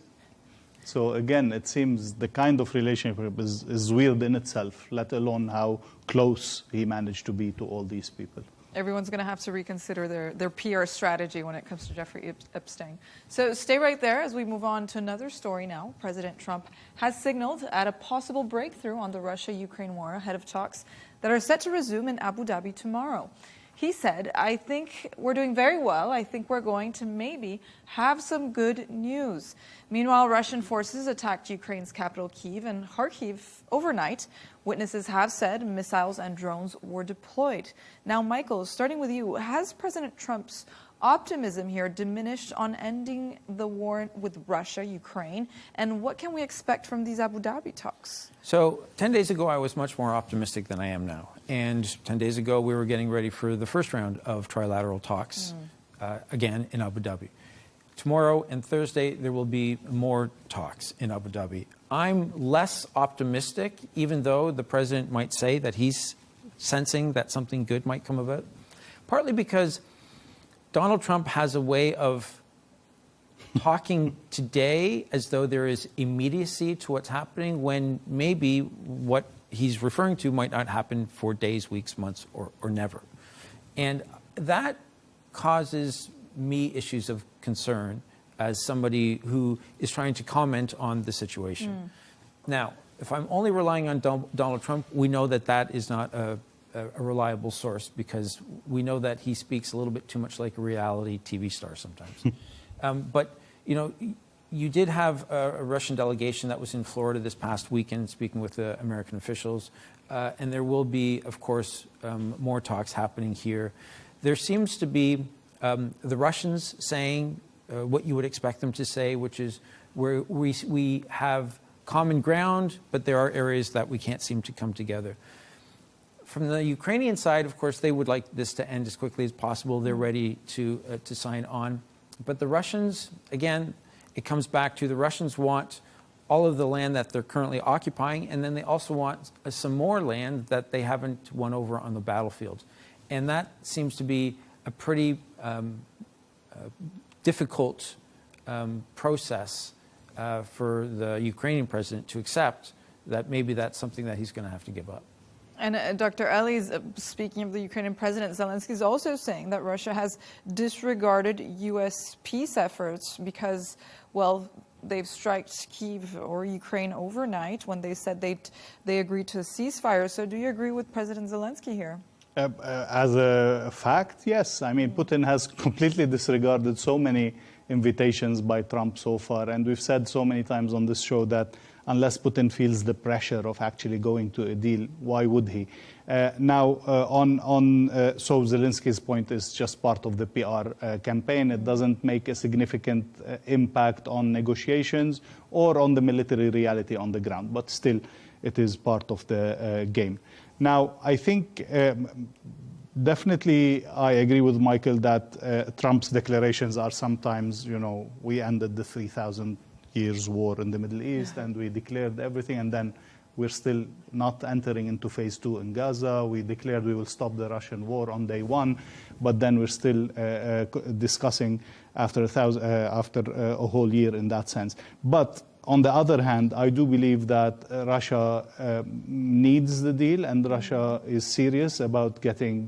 So again, it seems the kind of relationship is weird in itself, let alone how close he managed to be to all these people. Everyone's going to have to reconsider their PR strategy when it comes to Jeffrey Epstein. So stay right there as we move on to another story now. President Trump has signaled at a possible breakthrough on the Russia-Ukraine war ahead of talks that are set to resume in Abu Dhabi tomorrow. He said, "I think we're doing very well. I think we're going to maybe have some good news." Meanwhile, Russian forces attacked Ukraine's capital, Kyiv, and Kharkiv overnight. Witnesses have said missiles and drones were deployed. Now, Michael, starting with you, has President Trump's optimism here diminished on ending the war with Russia, Ukraine? And what can we expect from these Abu Dhabi talks? So 10 days ago, I was much more optimistic than I am now. And 10 days ago, we were getting ready for the first round of trilateral talks, again, in Abu Dhabi. Tomorrow and Thursday, there will be more talks in Abu Dhabi. I'm less optimistic, even though the president might say that he's sensing that something good might come about, partly because Donald Trump has a way of talking today as though there is immediacy to what's happening, when maybe what he's referring to might not happen for days, weeks, months, or never. And that causes me issues of concern as somebody who is trying to comment on the situation. Now, if I'm only relying on Donald Trump, we know that that is not a reliable source, because we know that he speaks a little bit too much like a reality TV star sometimes. But, you did have a Russian delegation that was in Florida this past weekend speaking with the American officials. And there will be, of course, more talks happening here. There seems to be the Russians saying what you would expect them to say, which is where we have common ground, but there are areas that we can't seem to come together. From the Ukrainian side, of course, they would like this to end as quickly as possible. They're ready to sign on. But the Russians, again, it comes back to the Russians want all of the land that they're currently occupying, and then they also want some more land that they haven't won over on the battlefield. And that seems to be a pretty difficult process for the Ukrainian president to accept, that maybe that's something that he's going to have to give up. And Dr. Ellie, speaking of the Ukrainian president, Zelensky is also saying that Russia has disregarded U.S. peace efforts because, well, they've struck Kyiv or Ukraine overnight when they said they agreed to a ceasefire. So do you agree with President Zelensky here? As a fact, yes. I mean, Putin has completely disregarded so many invitations by Trump so far. And we've said so many times on this show that unless Putin feels the pressure of actually going to a deal, why would he? So Zelensky's point is just part of the PR campaign. It doesn't make a significant impact on negotiations or on the military reality on the ground. But still, it is part of the game. Now, I think definitely I agree with Michael that Trump's declarations are sometimes, we ended the 3,000 years war in the Middle East and we declared everything, and then we're still not entering into phase 2 in Gaza. We declared we will stop the Russian war on day 1, but then we're still discussing after a whole year in that sense. But on the other hand, I do believe that Russia needs the deal, and Russia is serious about getting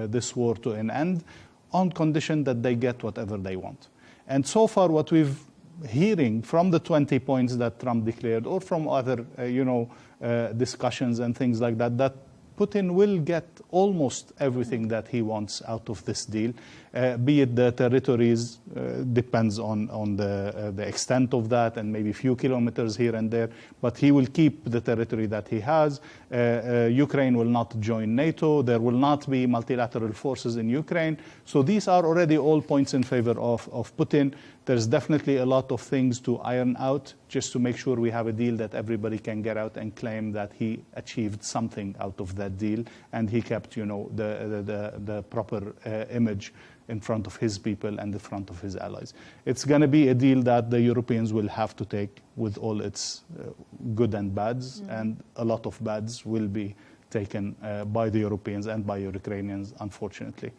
this war to an end on condition that they get whatever they want. And so far, what we've hearing from the 20 points that Trump declared, or from other, discussions and things like that, that Putin will get almost everything that he wants out of this deal, be it the territories, depends on the extent of that, and maybe a few kilometers here and there, but he will keep the territory that he has. Ukraine will not join NATO. There will not be multilateral forces in Ukraine. So these are already all points in favor of Putin. There's definitely a lot of things to iron out just to make sure we have a deal that everybody can get out and claim that he achieved something out of that deal, and he kept, the proper image in front of his people and in front of his allies. It's going to be a deal that the Europeans will have to take with all its good and bads, and a lot of bads will be taken by the Europeans and by Ukrainians, unfortunately.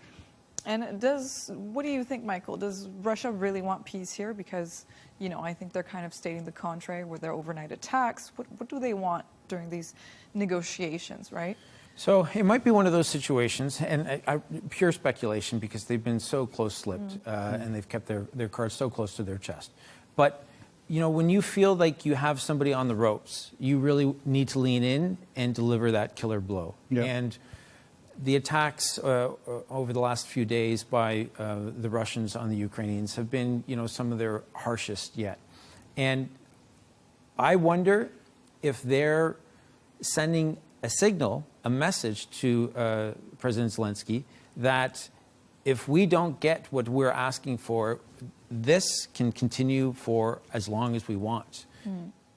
And what do you think, Michael? Does Russia really want peace here? Because, I think they're kind of stating the contrary with their overnight attacks. What do they want during these negotiations, right? So it might be one of those situations, and pure speculation because they've been so close-lipped and they've kept their cards so close to their chest. But, when you feel like you have somebody on the ropes, you really need to lean in and deliver that killer blow. Yeah. And the attacks over the last few days by the Russians on the Ukrainians have been, some of their harshest yet. And I wonder if they're sending a signal, a message to President Zelensky that if we don't get what we're asking for, this can continue for as long as we want.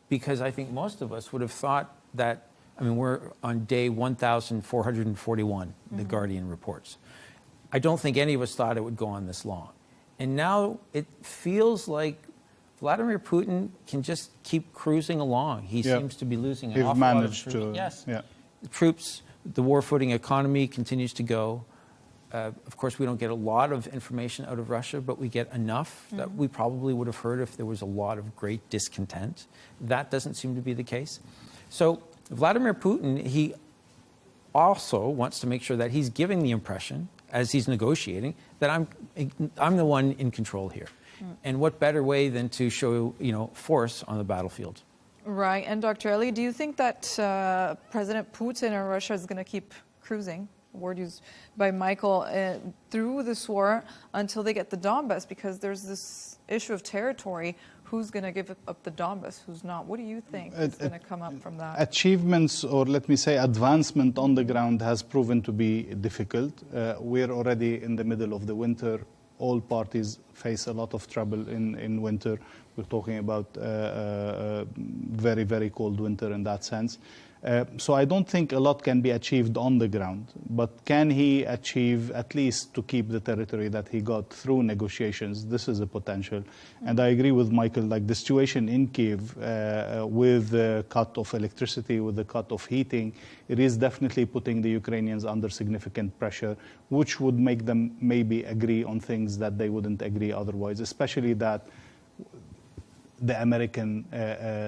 Because I think most of us would have thought that, we're on day 1,441, The Guardian reports. I don't think any of us thought it would go on this long. And now it feels like Vladimir Putin can just keep cruising along. He seems to be losing an awful lot of troops. Yes. The troops, the war-footing economy continues to go. Of course, we don't get a lot of information out of Russia, but we get enough that we probably would have heard if there was a lot of great discontent. That doesn't seem to be the case. So Vladimir Putin, he also wants to make sure that he's giving the impression, as he's negotiating, that I'm the one in control here. And what better way than to show, force on the battlefield? Right. And Dr. Ellie, do you think that President Putin or Russia is going to keep cruising, word used by Michael, through this war until they get the Donbas? Because there's this issue of territory. Who's going to give up the Donbas? Who's not? What do you think is going to come up from that? Achievements, or let me say advancement on the ground, has proven to be difficult. We're already in the middle of the winter. All parties face a lot of trouble in winter. We're talking about very, very cold winter in that sense. So I don't think a lot can be achieved on the ground, but can he achieve at least to keep the territory that he got through negotiations? This is a potential. And I agree with Michael, like the situation in Kiev with the cut of electricity, with the cut of heating, it is definitely putting the Ukrainians under significant pressure, which would make them maybe agree on things that they wouldn't agree otherwise, especially that the American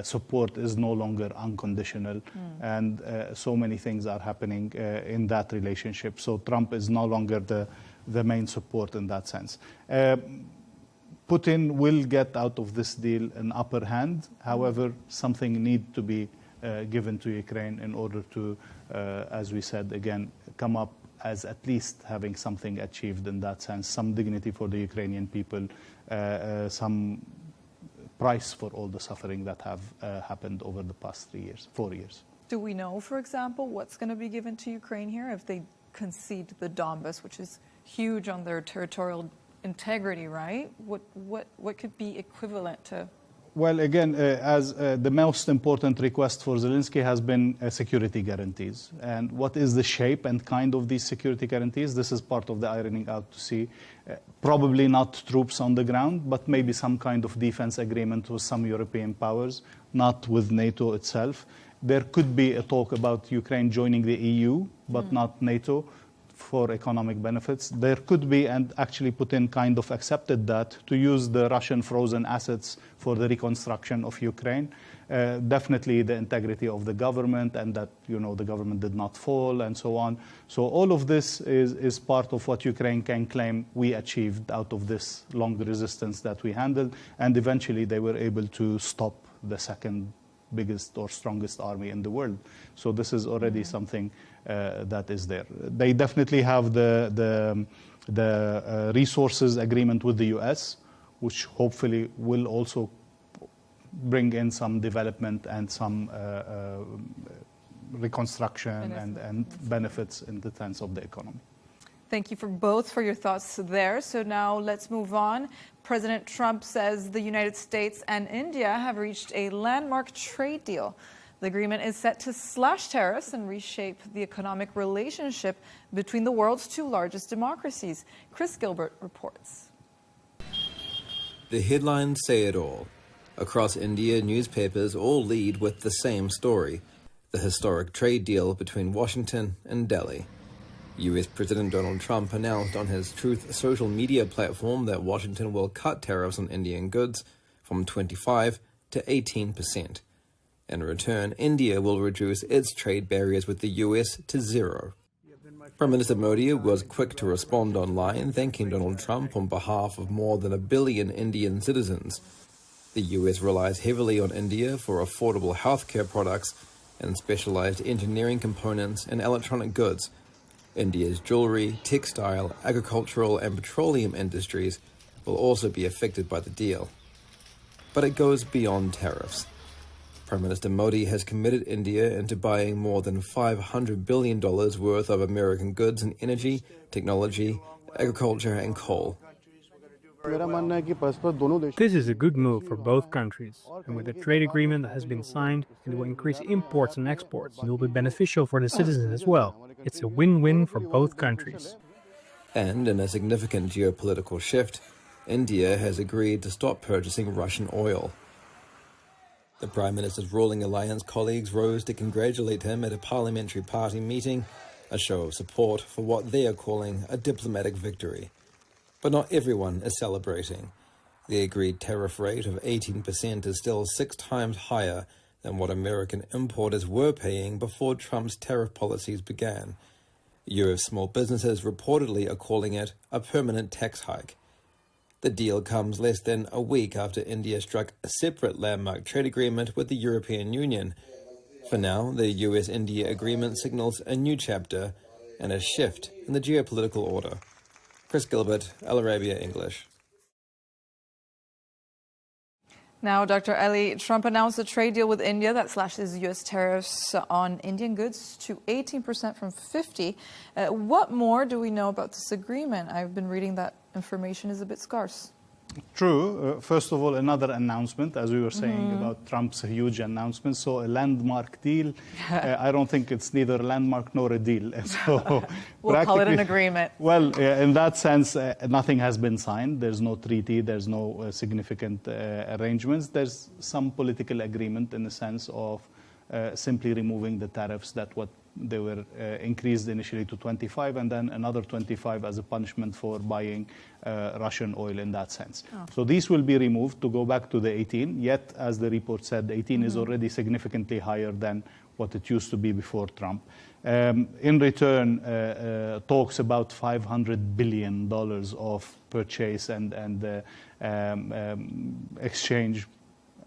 support is no longer unconditional, and so many things are happening in that relationship. So Trump is no longer the main support in that sense. Putin will get out of this deal an upper hand. However, something needs to be given to Ukraine in order to, as we said again, come up as at least having something achieved in that sense, some dignity for the Ukrainian people, some price for all the suffering that have happened over the past 4 years. Do we know, for example, what's going to be given to Ukraine here if they concede the Donbas, which is huge on their territorial integrity, right? What could be equivalent to? Well, again, as the most important request for Zelensky has been security guarantees. And what is the shape and kind of these security guarantees? This is part of the ironing out to see. Probably not troops on the ground, but maybe some kind of defense agreement with some European powers, not with NATO itself. There could be a talk about Ukraine joining the EU, but not NATO, for economic benefits. There could be, and actually Putin kind of accepted that, to use the Russian frozen assets for the reconstruction of Ukraine. Definitely the integrity of the government, and that the government did not fall, and so on. So all of this is part of what Ukraine can claim we achieved out of this long resistance that we handled, and eventually they were able to stop the second biggest or strongest army in the world. So this is already something that is there. They definitely have the resources agreement with the US, which hopefully will also bring in some development and some reconstruction and benefits in the sense of the economy. Thank you both for your thoughts there. So now let's move on. President Trump says the United States and India have reached a landmark trade deal. The agreement is set to slash tariffs and reshape the economic relationship between the world's two largest democracies. Chris Gilbert reports. The headlines say it all. Across India, newspapers all lead with the same story: the historic trade deal between Washington and Delhi. US President Donald Trump announced on his Truth social media platform that Washington will cut tariffs on Indian goods from 25 to 18%. In return, India will reduce its trade barriers with the US to 0. Prime Minister Modi was quick to respond online, thanking Donald Trump on behalf of more than 1 billion Indian citizens. The US relies heavily on India for affordable healthcare products and specialized engineering components and electronic goods. India's jewelry, textile, agricultural and petroleum industries will also be affected by the deal. But it goes beyond tariffs. Prime Minister Modi has committed India into buying more than $500 billion worth of American goods in energy, technology, agriculture and coal. This is a good move for both countries, and with the trade agreement that has been signed, it will increase imports and exports. It will be beneficial for the citizens as well. It's a win-win for both countries. And in a significant geopolitical shift, India has agreed to stop purchasing Russian oil. The Prime Minister's ruling alliance colleagues rose to congratulate him at a parliamentary party meeting, a show of support for what they are calling a diplomatic victory. But not everyone is celebrating. The agreed tariff rate of 18% is still 6 times higher than what American importers were paying before Trump's tariff policies began. US small businesses reportedly are calling it a permanent tax hike. The deal comes less than a week after India struck a separate landmark trade agreement with the European Union. For now, the US-India agreement signals a new chapter and a shift in the geopolitical order. Chris Gilbert, Arabiya English. Now, Dr. Ellie, Trump announced a trade deal with India that slashes U.S. tariffs on Indian goods to 18% from 50%. What more do we know about this agreement? I've been reading that information is a bit scarce. True. First of all, another announcement, as we were saying about Trump's huge announcement. So a landmark deal. I don't think it's neither a landmark nor a deal. So we'll call it an agreement. Well, in that sense, nothing has been signed. There's no treaty. There's no significant arrangements. There's some political agreement in the sense of simply removing the tariffs that they were increased initially to 25 and then another 25 as a punishment for buying Russian oil in that sense. So these will be removed to go back to the 18, yet as the report said, the 18 is already significantly higher than what it used to be before Trump. In return, talks about $500 billion of purchase and exchange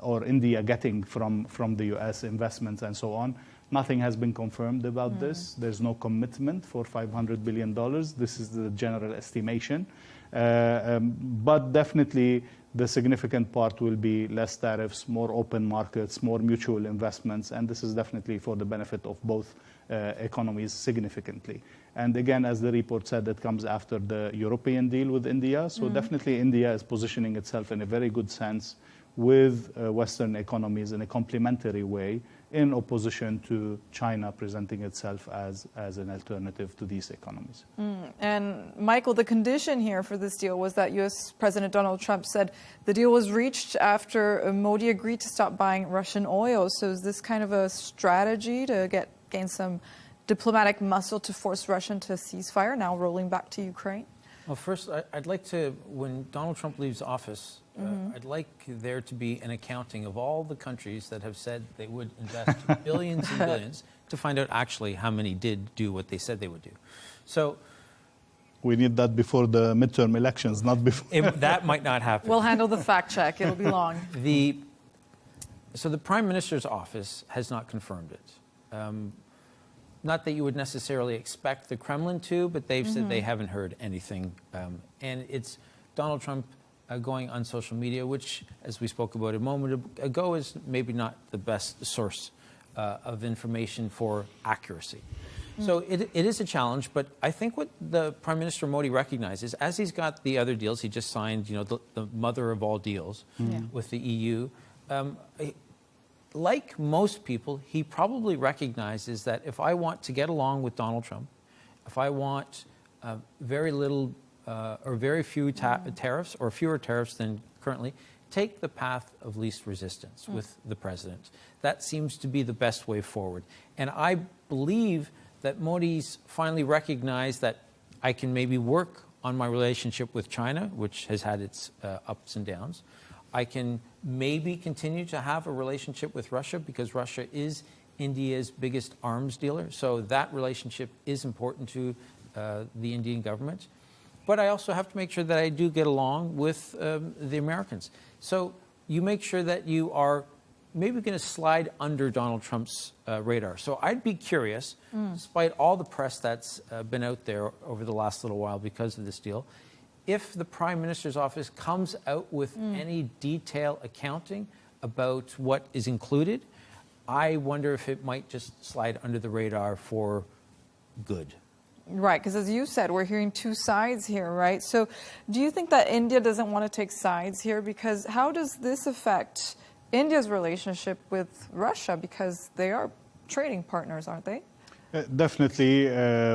or India getting from the US investments and so on. Nothing has been confirmed about this. There's no commitment for $500 billion. This is the general estimation. But definitely the significant part will be less tariffs, more open markets, more mutual investments, and this is definitely for the benefit of both economies significantly. And again, as the report said, it comes after the European deal with India. So definitely India is positioning itself in a very good sense with Western economies in a complementary way, in opposition to China presenting itself as an alternative to these economies. And Michael, the condition here for this deal was that U.S. President Donald Trump said the deal was reached after Modi agreed to stop buying Russian oil. So is this kind of a strategy to gain some diplomatic muscle to force Russia to ceasefire, now rolling back to Ukraine? Well, first, I'd like to, when Donald Trump leaves office, I'd like there to be an accounting of all the countries that have said they would invest billions and billions to find out actually how many did do what they said they would do. So we need that before the midterm elections, not before. That might not happen. We'll handle the fact check. It'll be long. So the Prime Minister's office has not confirmed it. Not that you would necessarily expect the Kremlin to, but they've said they haven't heard anything. And it's Donald Trump going on social media, which, as we spoke about a moment ago, is maybe not the best source of information for accuracy. So it is a challenge, but I think what the Prime Minister Modi recognizes, as he's got the other deals, he just signed, the mother of all deals with the EU. Like most people, he probably recognizes that if I want to get along with Donald Trump, if I want very little or very few tariffs or fewer tariffs than currently, take the path of least resistance with the president. That seems to be the best way forward. And I believe that Modi's finally recognized that I can maybe work on my relationship with China, which has had its ups and downs. I can maybe continue to have a relationship with Russia because Russia is India's biggest arms dealer. So that relationship is important to the Indian government. But I also have to make sure that I do get along with the Americans. So you make sure that you are maybe going to slide under Donald Trump's radar. So I'd be curious, despite all the press that's been out there over the last little while because of this deal, if the Prime Minister's office comes out with any detailed accounting about what is included, I wonder if it might just slide under the radar for good. Right, because as you said, we're hearing two sides here, right? So do you think that India doesn't want to take sides here? Because how does this affect India's relationship with Russia? Because they are trading partners, aren't they? Definitely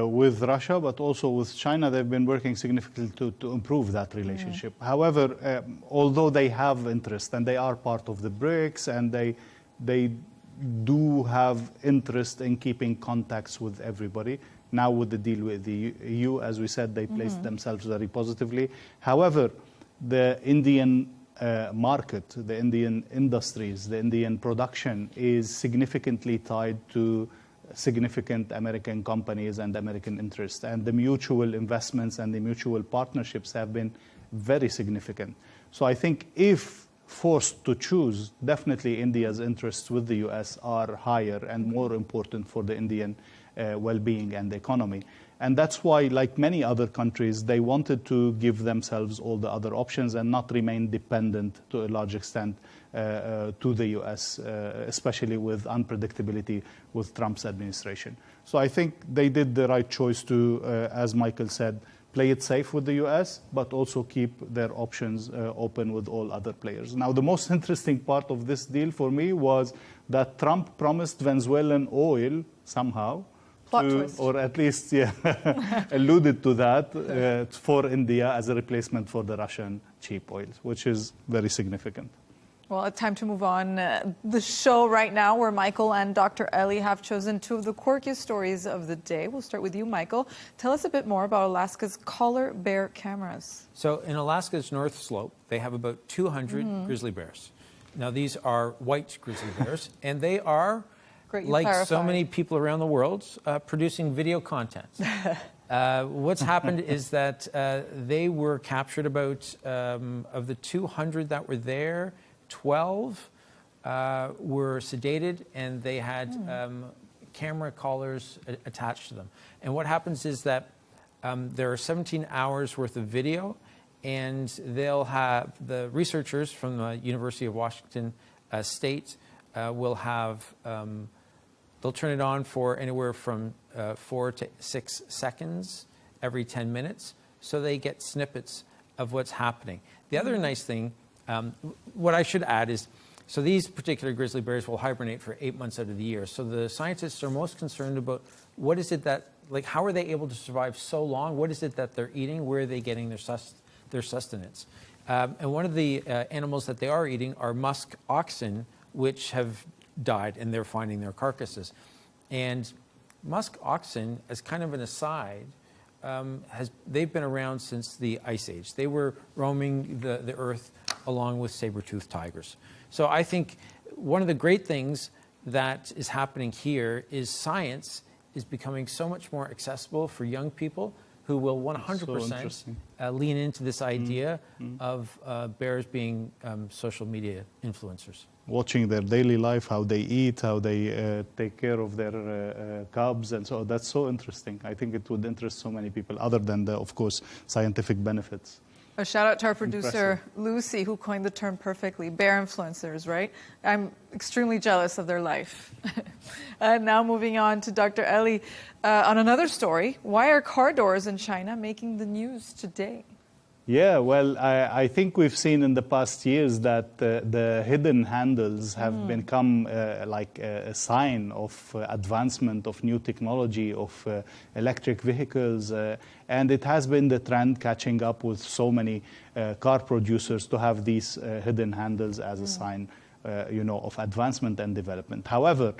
with Russia, but also with China, they've been working significantly to improve that relationship. However, although they have interest and they are part of the BRICS and they do have interest in keeping contacts with everybody. Now with the deal with the EU, as we said, they placed themselves very positively. However, the Indian market, the Indian industries, the Indian production is significantly tied to significant American companies and American interests. And the mutual investments and the mutual partnerships have been very significant. So I think if forced to choose, definitely India's interests with the US are higher and more important for the Indian well-being and economy. And that's why, like many other countries, they wanted to give themselves all the other options and not remain dependent to a large extent to the US, especially with unpredictability with Trump's administration. So I think they did the right choice to, as Michael said, play it safe with the US, but also keep their options open with all other players. Now, the most interesting part of this deal for me was that Trump promised Venezuelan oil somehow, or at least alluded to that for India as a replacement for the Russian cheap oils, which is very significant. Well, it's time to move on. The show right now where Michael and Dr. Ellie have chosen two of the quirkiest stories of the day. We'll start with you, Michael. Tell us a bit more about Alaska's collar bear cameras. So in Alaska's North Slope, they have about 200 grizzly bears. Now, these are white grizzly bears, and they are, like so many people around the world, producing video content. What's happened is that they were captured about, of the 200 that were there, 12 were sedated, and they had camera collars attached to them. And what happens is that there are 17 hours worth of video, and they'll have the researchers from the University of Washington State will have, they'll turn it on for anywhere from 4 to 6 seconds every 10 minutes, so they get snippets of what's happening. The other nice thing, what I should add is, so these particular grizzly bears will hibernate for 8 months out of the year. So the scientists are most concerned about what is it that, like, how are they able to survive so long? What is it that they're eating? Where are they getting their sustenance? And one of the animals that they are eating are musk oxen, which have died, and they're finding their carcasses. And musk oxen, as kind of an aside, they've been around since the Ice Age. They were roaming the earth along with saber-toothed tigers. So I think one of the great things that is happening here is science is becoming so much more accessible for young people who will 100% lean into this idea of bears being social media influencers. Watching their daily life, how they eat, how they take care of their cubs, and so that's so interesting. I think it would interest so many people, other than the, of course, scientific benefits. A shout out to our producer, Lucy, who coined the term perfectly, bear influencers, right? I'm extremely jealous of their life. And now moving on to Dr. Ellie on another story. Why are car doors in China making the news today? Yeah, well, I think we've seen in the past years that the hidden handles have become like a sign of advancement of new technology, of electric vehicles, and it has been the trend catching up with so many car producers to have these hidden handles as a sign, of advancement and development. However,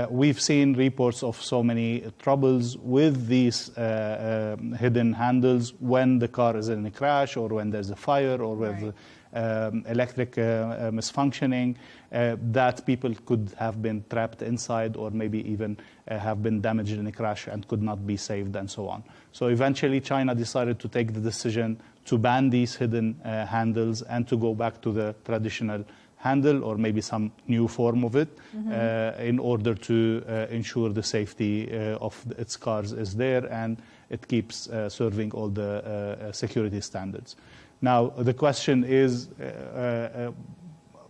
we've seen reports of so many troubles with these hidden handles when the car is in a crash, or when there's a fire, or with electric misfunctioning, that people could have been trapped inside, or maybe even have been damaged in a crash and could not be saved, and so on. So eventually China decided to take the decision to ban these hidden handles and to go back to the traditional handle, or maybe some new form of it, in order to ensure the safety of its cars is there, and it keeps serving all the security standards. Now, the question is,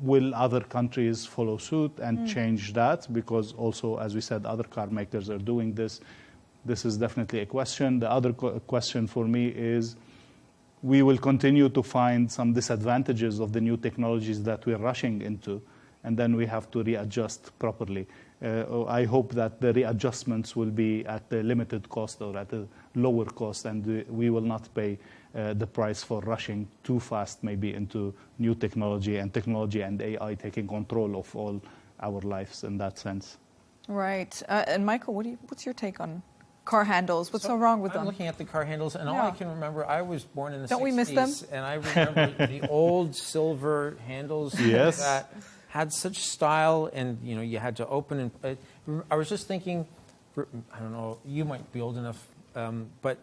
will other countries follow suit and change that? Because also, as we said, other car makers are doing this. This is definitely a question. The other question for me is, we will continue to find some disadvantages of the new technologies that we're rushing into, and then we have to readjust properly. I hope that the readjustments will be at a limited cost, or at a lower cost, and we will not pay the price for rushing too fast maybe into new technology and AI taking control of all our lives in that sense. Right. And Michael, what's your take on car handles? What's so wrong with them? I'm looking at the car handles, and all I can remember, I was born in the 60s. Don't we miss them? And I remember the old silver handles that had such style, and you had to open. And I was just thinking, I don't know, you might be old enough, but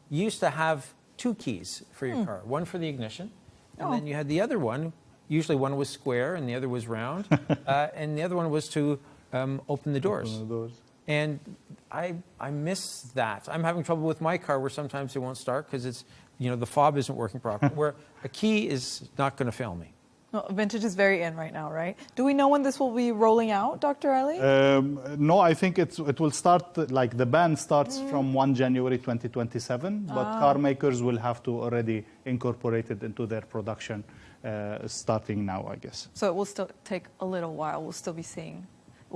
you used to have 2 keys for your car. One for the ignition, and then you had the other one. Usually one was square and the other was round, and the other one was to open the doors. And I miss that. I'm having trouble with my car where sometimes it won't start because it's, the fob isn't working properly, where a key is not going to fail me. Well, vintage is very in right now, right? Do we know when this will be rolling out, Dr. Ellie? No, I think it will start, like the ban starts from 1 January 2027, but car makers will have to already incorporate it into their production starting now, I guess. So it will still take a little while. We'll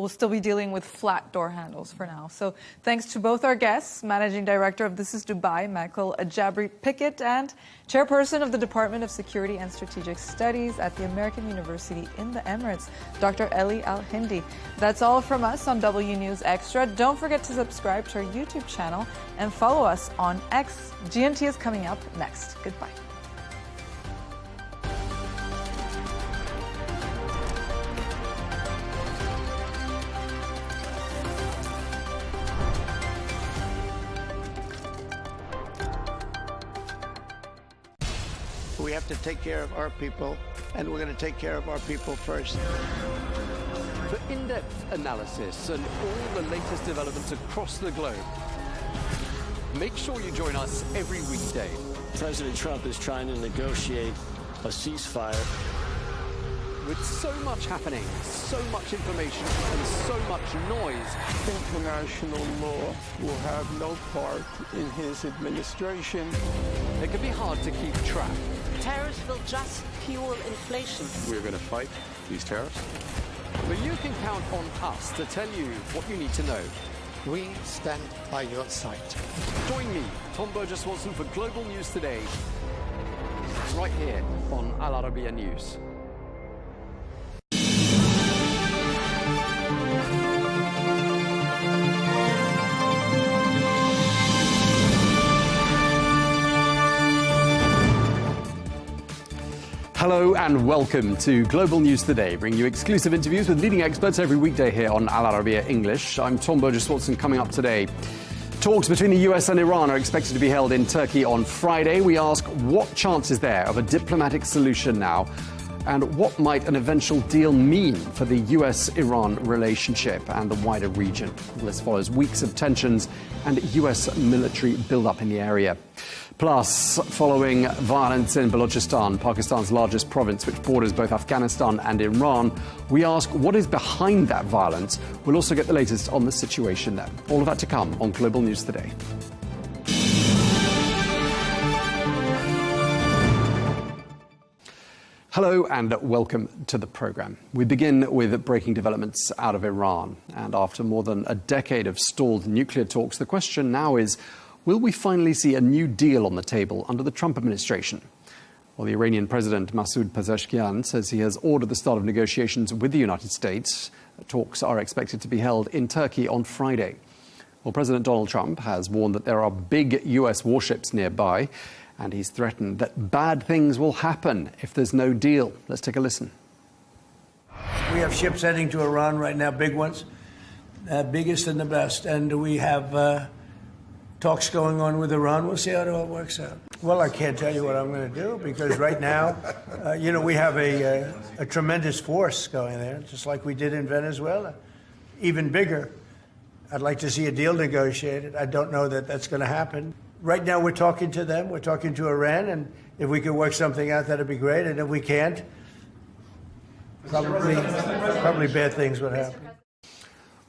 still be dealing with flat door handles for now. So thanks to both our guests, Managing Director of This is Dubai, Michael Ajabri-Pickett, and Chairperson of the Department of Security and Strategic Studies at the American University in the Emirates, Dr. Ellie Al-Hindi. That's all from us on W News Extra. Don't forget to subscribe to our YouTube channel and follow us on X. GMT is coming up next. Goodbye. We have to take care of our people, and we're going to take care of our people first. for in-depth analysis and all the latest developments across the globe. Make sure you join us every weekday. President Trump is trying to negotiate a ceasefire. With so much happening, so much information, and so much noise, International law will have no part in his administration. It can be hard to keep track. Tariffs will just fuel inflation. We're going to fight these tariffs. But you can count on us to tell you what you need to know. We stand by your side. Join me, Tom Burges Watson, for Global News Today, right here on Al Arabiya News. Hello and welcome to Global News Today, bringing you exclusive interviews with leading experts every weekday here on Al Arabiya English. I'm Tom Burges Watson. Coming up today, talks between the US and Iran are expected to be held in Turkey on Friday. We ask what chance is there of a diplomatic solution now, and what might an eventual deal mean for the US-Iran relationship and the wider region. This follows weeks of tensions and US military build-up in the area. Plus, following violence in Balochistan, Pakistan's largest province, which borders both Afghanistan and Iran, we ask what is behind that violence. We'll also get the latest on the situation there. All of that to come on Global News Today. Hello and welcome to the programme. We begin with breaking developments out of Iran. And after more than a decade of stalled nuclear talks, the question now is, will we finally see a new deal on the table under the Trump administration? Well, the Iranian President Masoud Pezeshkian says he has ordered the start of negotiations with the United States. Talks are expected to be held in Turkey on Friday. Well, President Donald Trump has warned that there are big US warships nearby, and he's threatened that bad things will happen if there's no deal. Let's take a listen. We have ships heading to Iran right now, big ones, biggest and the best, and we have talks going on with Iran. We'll see how it all works out. Well, I can't tell you what I'm going to do because right now, we have a tremendous force going there, just like we did in Venezuela, even bigger. I'd like to see a deal negotiated. I don't know that that's going to happen. Right now, we're talking to them. We're talking to Iran, and if we could work something out, that'd be great. And if we can't, probably bad things would happen.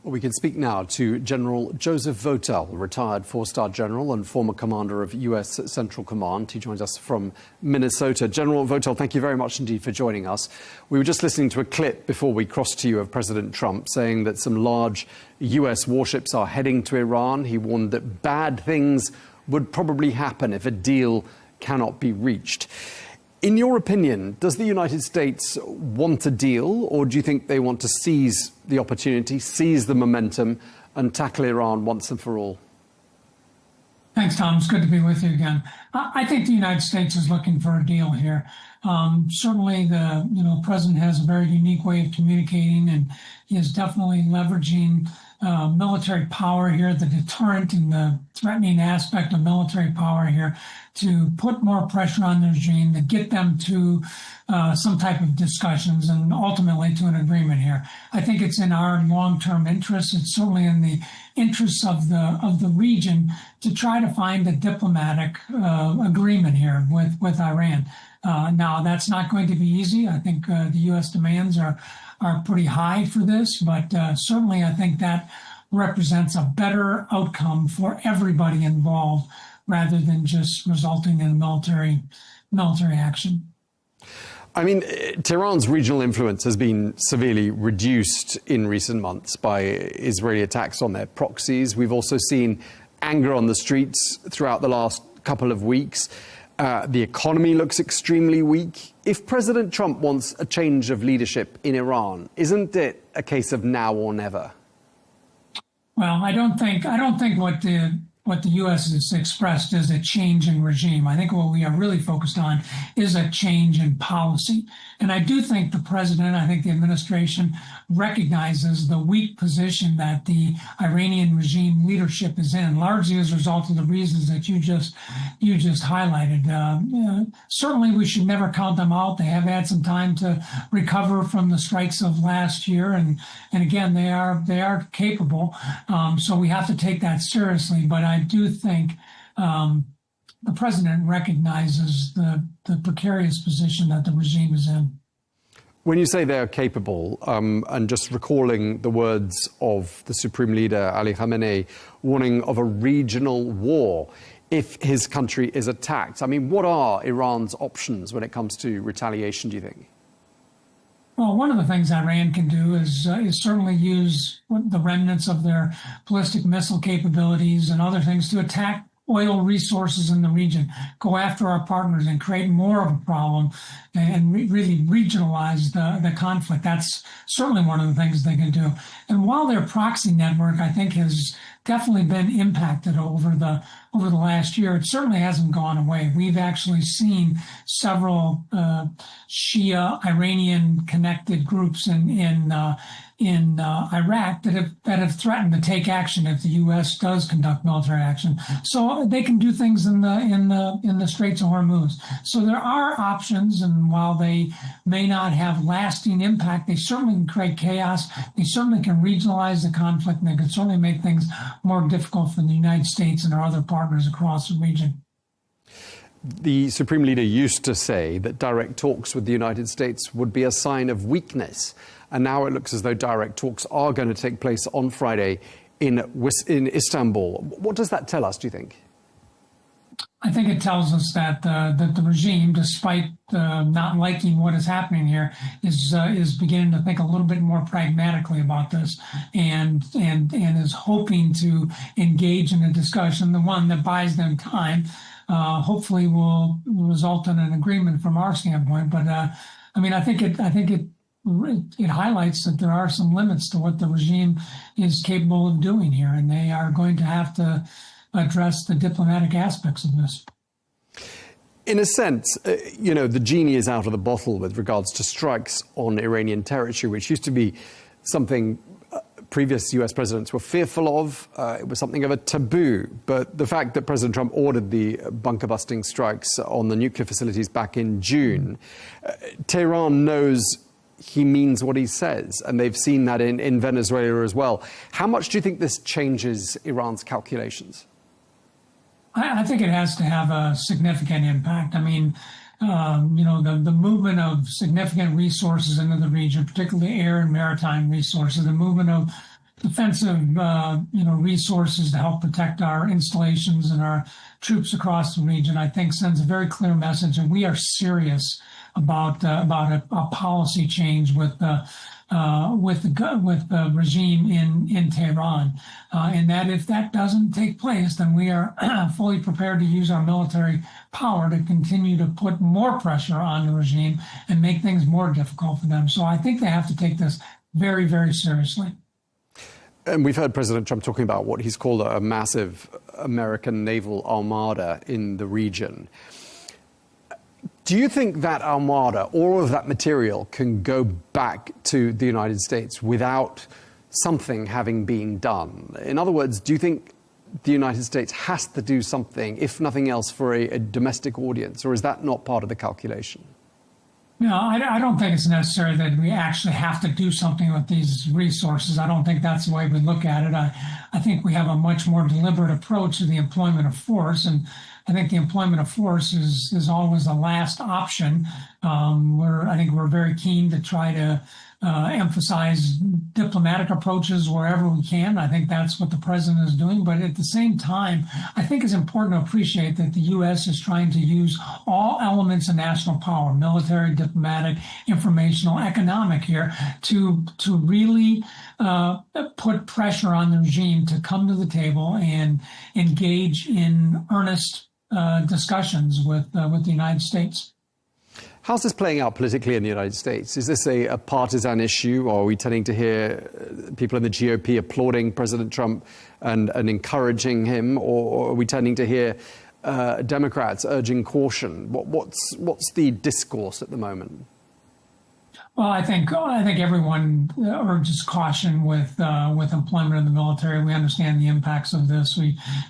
Well, we can speak now to General Joseph Votel, retired four-star general and former commander of U.S. Central Command. He joins us from Minnesota. General Votel, thank you very much indeed for joining us. We were just listening to a clip before we crossed to you of President Trump saying that some large U.S. warships are heading to Iran. He warned that bad things would probably happen if a deal cannot be reached. In your opinion, does the United States want a deal, or do you think they want to seize the opportunity, seize the momentum, and tackle Iran once and for all? Thanks, Tom. It's good to be with you again. I think the United States is looking for a deal here. Certainly, the president has a very unique way of communicating, and he is definitely leveraging military power here, the deterrent and the threatening aspect of military power here, to put more pressure on the regime, to get them to some type of discussions and ultimately to an agreement here. I think it's in our long-term interests. It's certainly in the interests of the region to try to find a diplomatic agreement here with Iran. Now, that's not going to be easy. I think the U.S. demands are pretty high for this, but certainly I think that represents a better outcome for everybody involved rather than just resulting in military action. I mean, Tehran's regional influence has been severely reduced in recent months by Israeli attacks on their proxies. We've also seen anger on the streets throughout the last couple of weeks. The economy looks extremely weak. If President Trump wants a change of leadership in Iran, isn't it a case of now or never? Well, I don't think what what the U.S. has expressed is a change in regime. I think what we are really focused on is a change in policy. And I do think the president, I think the administration recognizes the weak position that the Iranian regime leadership is in, largely as a result of the reasons that you just highlighted. Certainly, we should never count them out. They have had some time to recover from the strikes of last year, and again, they are capable. So we have to take that seriously. But I do think the president recognizes the precarious position that the regime is in. When you say they are capable, and just recalling the words of the Supreme Leader, Ali Khamenei, warning of a regional war if his country is attacked, I mean, what are Iran's options when it comes to retaliation, do you think? Well, one of the things Iran can do is certainly use the remnants of their ballistic missile capabilities and other things to attack oil resources in the region, go after our partners and create more of a problem and really regionalize the conflict. That's certainly one of the things they can do. And while their proxy network, I think, has definitely been impacted over the last year, it certainly hasn't gone away. We've actually seen several Shia Iranian connected groups in Iraq that have threatened to take action if the U.S. does conduct military action. So they can do things in the Straits of Hormuz. So there are options, and while they may not have lasting impact, they certainly can create chaos. They certainly can regionalize the conflict, and they can certainly make things more difficult for the United States and our other partners across the region. The Supreme Leader used to say that direct talks with the United States would be a sign of weakness. And now it looks as though direct talks are going to take place on Friday in Istanbul. What does that tell us, do you think? I think it tells us that the regime, despite not liking what is happening here, is beginning to think a little bit more pragmatically about this, and is hoping to engage in a discussion, the one that buys them time. Hopefully, will result in an agreement from our standpoint. But I mean, I think it highlights that there are some limits to what the regime is capable of doing here, and they are going to have to address the diplomatic aspects of this. In a sense, the genie is out of the bottle with regards to strikes on Iranian territory, which used to be something previous US presidents were fearful of. It was something of a taboo. But the fact that President Trump ordered the bunker-busting strikes on the nuclear facilities back in June, Tehran knows he means what he says, and they've seen that in Venezuela as well. How much do you think this changes Iran's calculations? I think it has to have a significant impact. I mean, the movement of significant resources into the region, particularly air and maritime resources, the movement of defensive, resources to help protect our installations and our troops across the region, I think sends a very clear message, and we are serious about a policy change with the regime in Tehran, and that if that doesn't take place, then we are fully prepared to use our military power to continue to put more pressure on the regime and make things more difficult for them. So I think they have to take this very, very seriously. And we've heard President Trump talking about what he's called a massive American naval armada in the region. Do you think that armada, all of that material, can go back to the United States without something having been done? In other words, do you think the United States has to do something, if nothing else, for a domestic audience, or is that not part of the calculation? No, I don't think it's necessary that we actually have to do something with these resources. I don't think that's the way we look at it. I think we have a much more deliberate approach to the employment of force, and I think the employment of force is always the last option. I think we're very keen to try to emphasize diplomatic approaches wherever we can. I think that's what the president is doing. But at the same time, I think it's important to appreciate that the U.S. is trying to use all elements of national power, military, diplomatic, informational, economic here, to really put pressure on the regime to come to the table and engage in earnest discussions with the United States. How's this playing out politically in the United States? Is this a partisan issue, or are we tending to hear people in the GOP applauding President Trump and encouraging him, or are we tending to hear Democrats urging caution? What's the discourse at the moment? Well, I think everyone urges caution with employment in the military. We understand the impacts of this.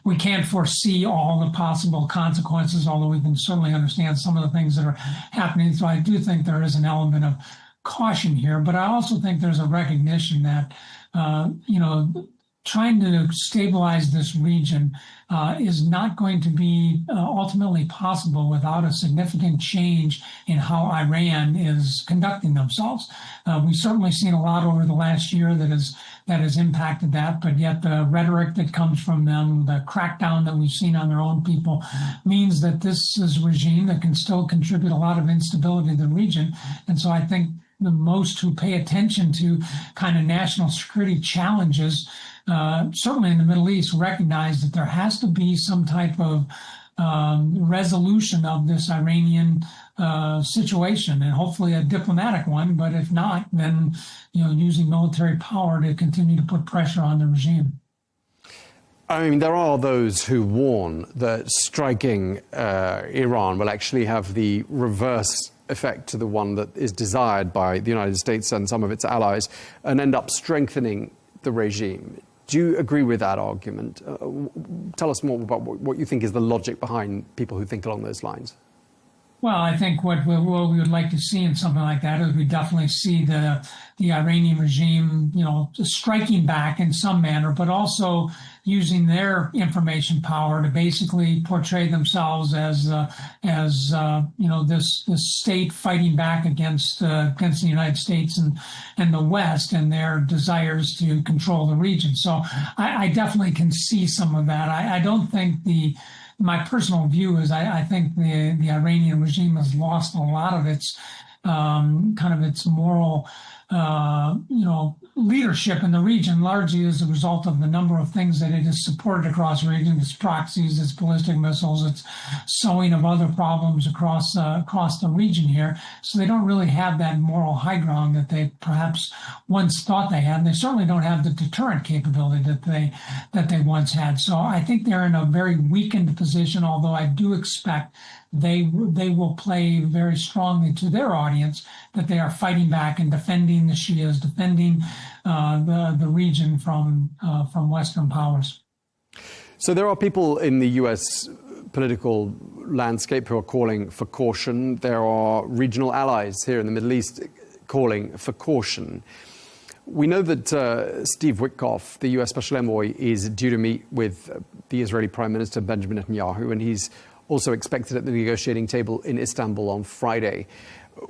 We can't foresee all the possible consequences, although we can certainly understand some of the things that are happening. So I do think there is an element of caution here, but I also think there's a recognition that trying to stabilize this region is not going to be ultimately possible without a significant change in how Iran is conducting themselves. We've certainly seen a lot over the last year that has impacted that, but yet the rhetoric that comes from them, the crackdown that we've seen on their own people, means that this is a regime that can still contribute a lot of instability to the region. And so I think the most who pay attention to kind of national security challenges, certainly in the Middle East, recognize that there has to be some type of resolution of this Iranian situation, and hopefully a diplomatic one. But if not, then using military power to continue to put pressure on the regime. I mean, there are those who warn that striking Iran will actually have the reverse effect to the one that is desired by the United States and some of its allies, and end up strengthening the regime. Do you agree with that argument? Tell us more about what you think is the logic behind people who think along those lines. Well, I think what we would like to see in something like that is we definitely see the Iranian regime, striking back in some manner, but also using their information power to basically portray themselves as this state fighting back against the United States and the West and their desires to control the region. So I definitely can see some of that. I don't think my personal view is I think the Iranian regime has lost a lot of its its moral leadership in the region, largely as a result of the number of things that it has supported across the region: its proxies, its ballistic missiles, its sowing of other problems across the region here. So they don't really have that moral high ground that they perhaps once thought they had. And they certainly don't have the deterrent capability that they once had. So I think they're in a very weakened position, although I do expect they will play very strongly to their audience that they are fighting back and defending the Shias, defending the region from Western powers. So there are people in the U.S. political landscape who are calling for caution. There are regional allies here in the Middle East calling for caution. We know that Steve Witkoff, the U.S. Special Envoy, is due to meet with the Israeli Prime Minister Benjamin Netanyahu, and he's also expected at the negotiating table in Istanbul on Friday.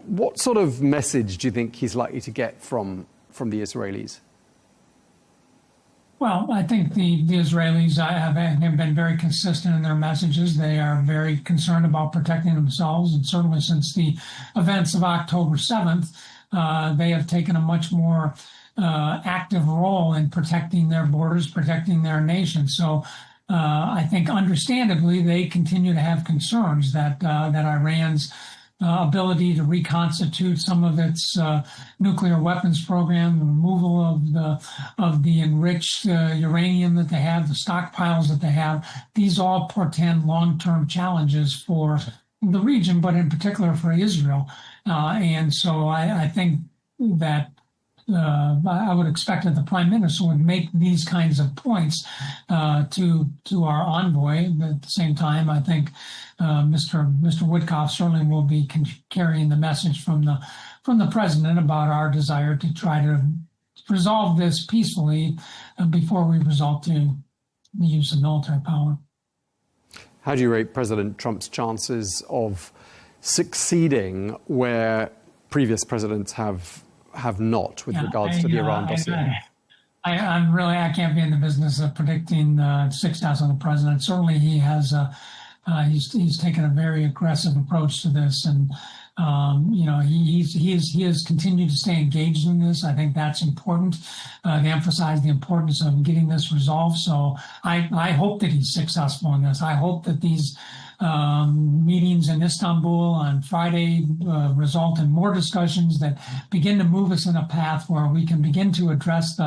What sort of message do you think he's likely to get from the Israelis? Well, I think the Israelis have been very consistent in their messages. They are very concerned about protecting themselves, and certainly since the events of October 7th, they have taken a much more active role in protecting their borders, protecting their nation. So I think understandably they continue to have concerns that Iran's ability to reconstitute some of its nuclear weapons program, the removal of the enriched uranium that they have, the stockpiles that they have, these all portend long-term challenges for the region, but in particular for Israel. And so I think that I would expect that the Prime Minister would make these kinds of points to our envoy. But at the same time, I think Mr. Witkoff certainly will be carrying the message from the president about our desire to try to resolve this peacefully before we resort to the use of military power. How do you rate President Trump's chances of succeeding where previous presidents have not with regards to the Iran dossier? I can't be in the business of predicting success of the president. Certainly he has he's taken a very aggressive approach to this, and he has continued to stay engaged in this. I think that's important to emphasize the importance of getting this resolved. So I hope that he's successful in this. I hope that these meetings in Istanbul on Friday result in more discussions that begin to move us in a path where we can begin to address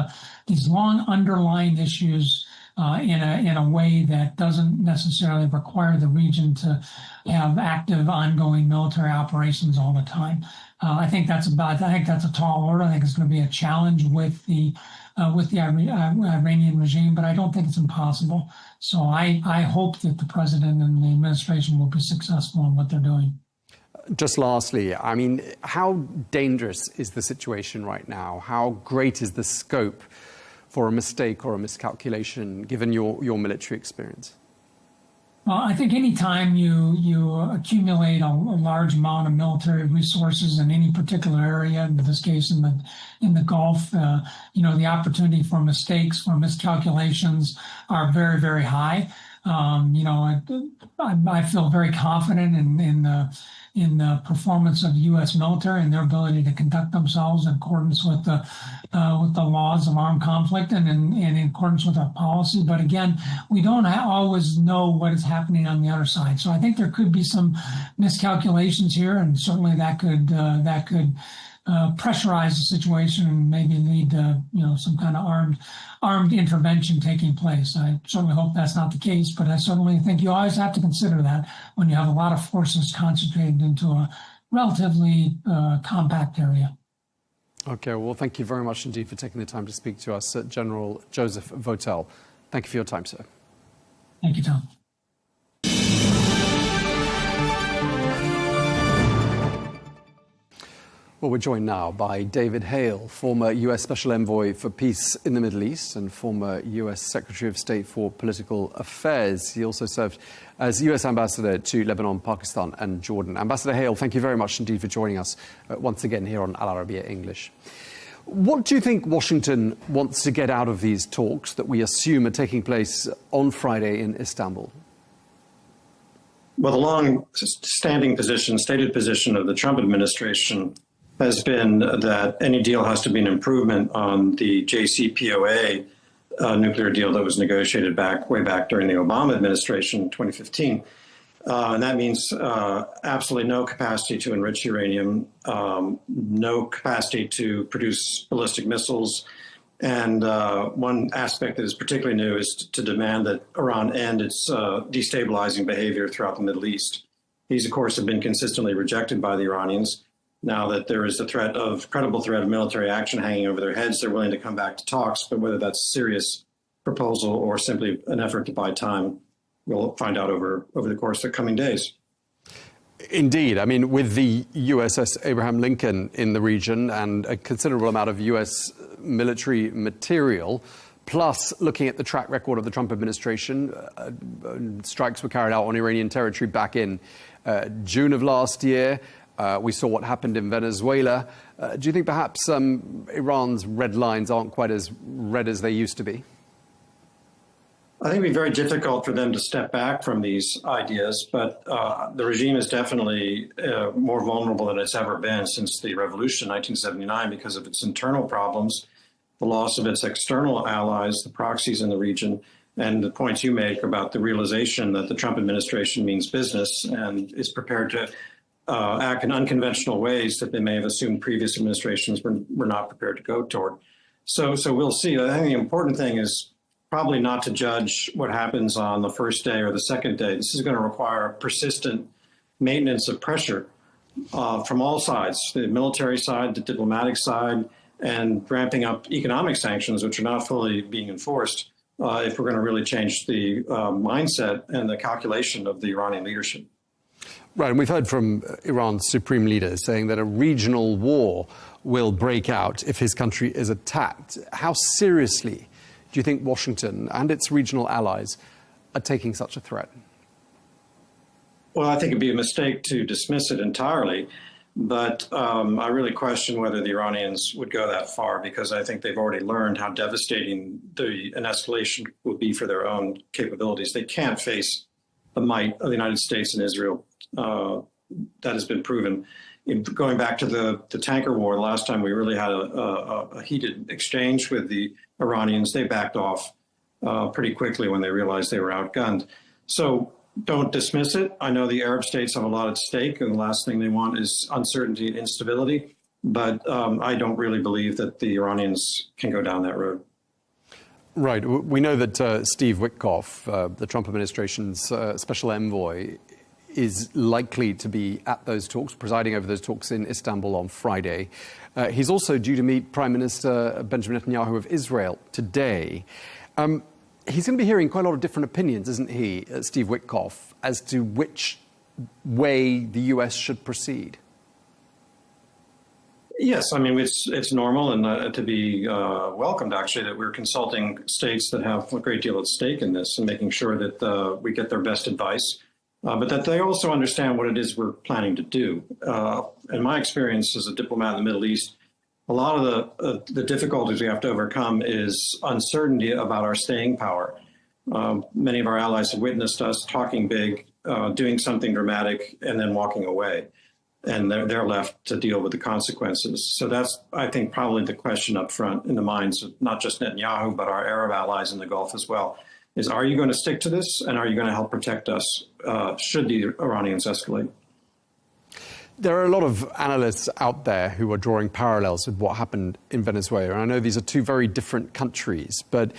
these long underlying issues in a way that doesn't necessarily require the region to have active, ongoing military operations all the time. I think that's a tall order. I think it's going to be a challenge with the Iranian regime, but I don't think it's impossible. So I hope that the president and the administration will be successful in what they're doing. Just lastly, I mean, how dangerous is the situation right now? How great is the scope for a mistake or a miscalculation, given your military experience? Well, I think any time you accumulate a large amount of military resources in any particular area, in this case in the Gulf, the opportunity for mistakes, for miscalculations are very, very high. I feel very confident in the performance of the U.S. military and their ability to conduct themselves in accordance with the laws of armed conflict and in accordance with our policy. But again, we don't always know what is happening on the other side. So I think there could be some miscalculations here, and certainly that could pressurize the situation and maybe lead to some kind of armed intervention taking place. I certainly hope that's not the case, but I certainly think you always have to consider that when you have a lot of forces concentrated into a relatively compact area. Okay, well, thank you very much indeed for taking the time to speak to us, General Joseph Votel. Thank you for your time, sir. Thank you, Tom. Well, we're joined now by David Hale, former U.S. Special Envoy for Peace in the Middle East and former U.S. Secretary of State for Political Affairs. He also served as U.S. Ambassador to Lebanon, Pakistan and Jordan. Ambassador Hale, thank you very much indeed for joining us once again here on Al Arabiya English. What do you think Washington wants to get out of these talks that we assume are taking place on Friday in Istanbul? Well, the long-standing position, stated position of the Trump administration has been that any deal has to be an improvement on the JCPOA nuclear deal that was negotiated way back during the Obama administration in 2015. And that means absolutely no capacity to enrich uranium, no capacity to produce ballistic missiles. And one aspect that is particularly new is to demand that Iran end its destabilizing behavior throughout the Middle East. These, of course, have been consistently rejected by the Iranians. Now that there is the credible threat of military action hanging over their heads, they're willing to come back to talks, but whether that's a serious proposal or simply an effort to buy time, we'll find out over the course of the coming days. Indeed. I mean, with the USS Abraham Lincoln in the region and a considerable amount of US military material, plus looking at the track record of the Trump administration, strikes were carried out on Iranian territory back in June of last year. We saw what happened in Venezuela. Do you think perhaps Iran's red lines aren't quite as red as they used to be? I think it would be very difficult for them to step back from these ideas, but the regime is definitely more vulnerable than it's ever been since the revolution in 1979 because of its internal problems, the loss of its external allies, the proxies in the region, and the points you make about the realization that the Trump administration means business and is prepared to act in unconventional ways that they may have assumed previous administrations were not prepared to go toward. So we'll see. I think the important thing is probably not to judge what happens on the first day or the second day. This is going to require persistent maintenance of pressure from all sides, the military side, the diplomatic side, and ramping up economic sanctions, which are not fully being enforced, if we're going to really change the mindset and the calculation of the Iranian leadership. Right, and we've heard from Iran's supreme leader saying that a regional war will break out if his country is attacked. How seriously do you think Washington and its regional allies are taking such a threat? Well, I think it'd be a mistake to dismiss it entirely, but I really question whether the Iranians would go that far because I think they've already learned how devastating an escalation would be for their own capabilities. They can't face the might of the United States and Israel. That has been proven. Going back to the tanker war, the last time we really had a heated exchange with the Iranians, they backed off pretty quickly when they realized they were outgunned. So don't dismiss it. I know the Arab states have a lot at stake, and the last thing they want is uncertainty and instability. But I don't really believe that the Iranians can go down that road. Right. We know that Steve Witkoff, the Trump administration's special envoy, is likely to be at those talks, presiding over those talks in Istanbul on Friday. He's also due to meet Prime Minister Benjamin Netanyahu of Israel today. He's going to be hearing quite a lot of different opinions, isn't he, Steve Witkoff, as to which way the US should proceed? Yes, I mean, it's normal and to be welcomed, actually, that we're consulting states that have a great deal at stake in this and making sure that we get their best advice, but that they also understand what it is we're planning to do. In my experience as a diplomat in the Middle East, a lot of the difficulties we have to overcome is uncertainty about our staying power. Many of our allies have witnessed us talking big, doing something dramatic, and then walking away. And they're left to deal with the consequences. So that's, I think, probably the question up front in the minds of not just Netanyahu, but our Arab allies in the Gulf as well, is are you going to stick to this, and are you going to help protect us should the Iranians escalate? There are a lot of analysts out there who are drawing parallels with what happened in Venezuela. And I know these are two very different countries, but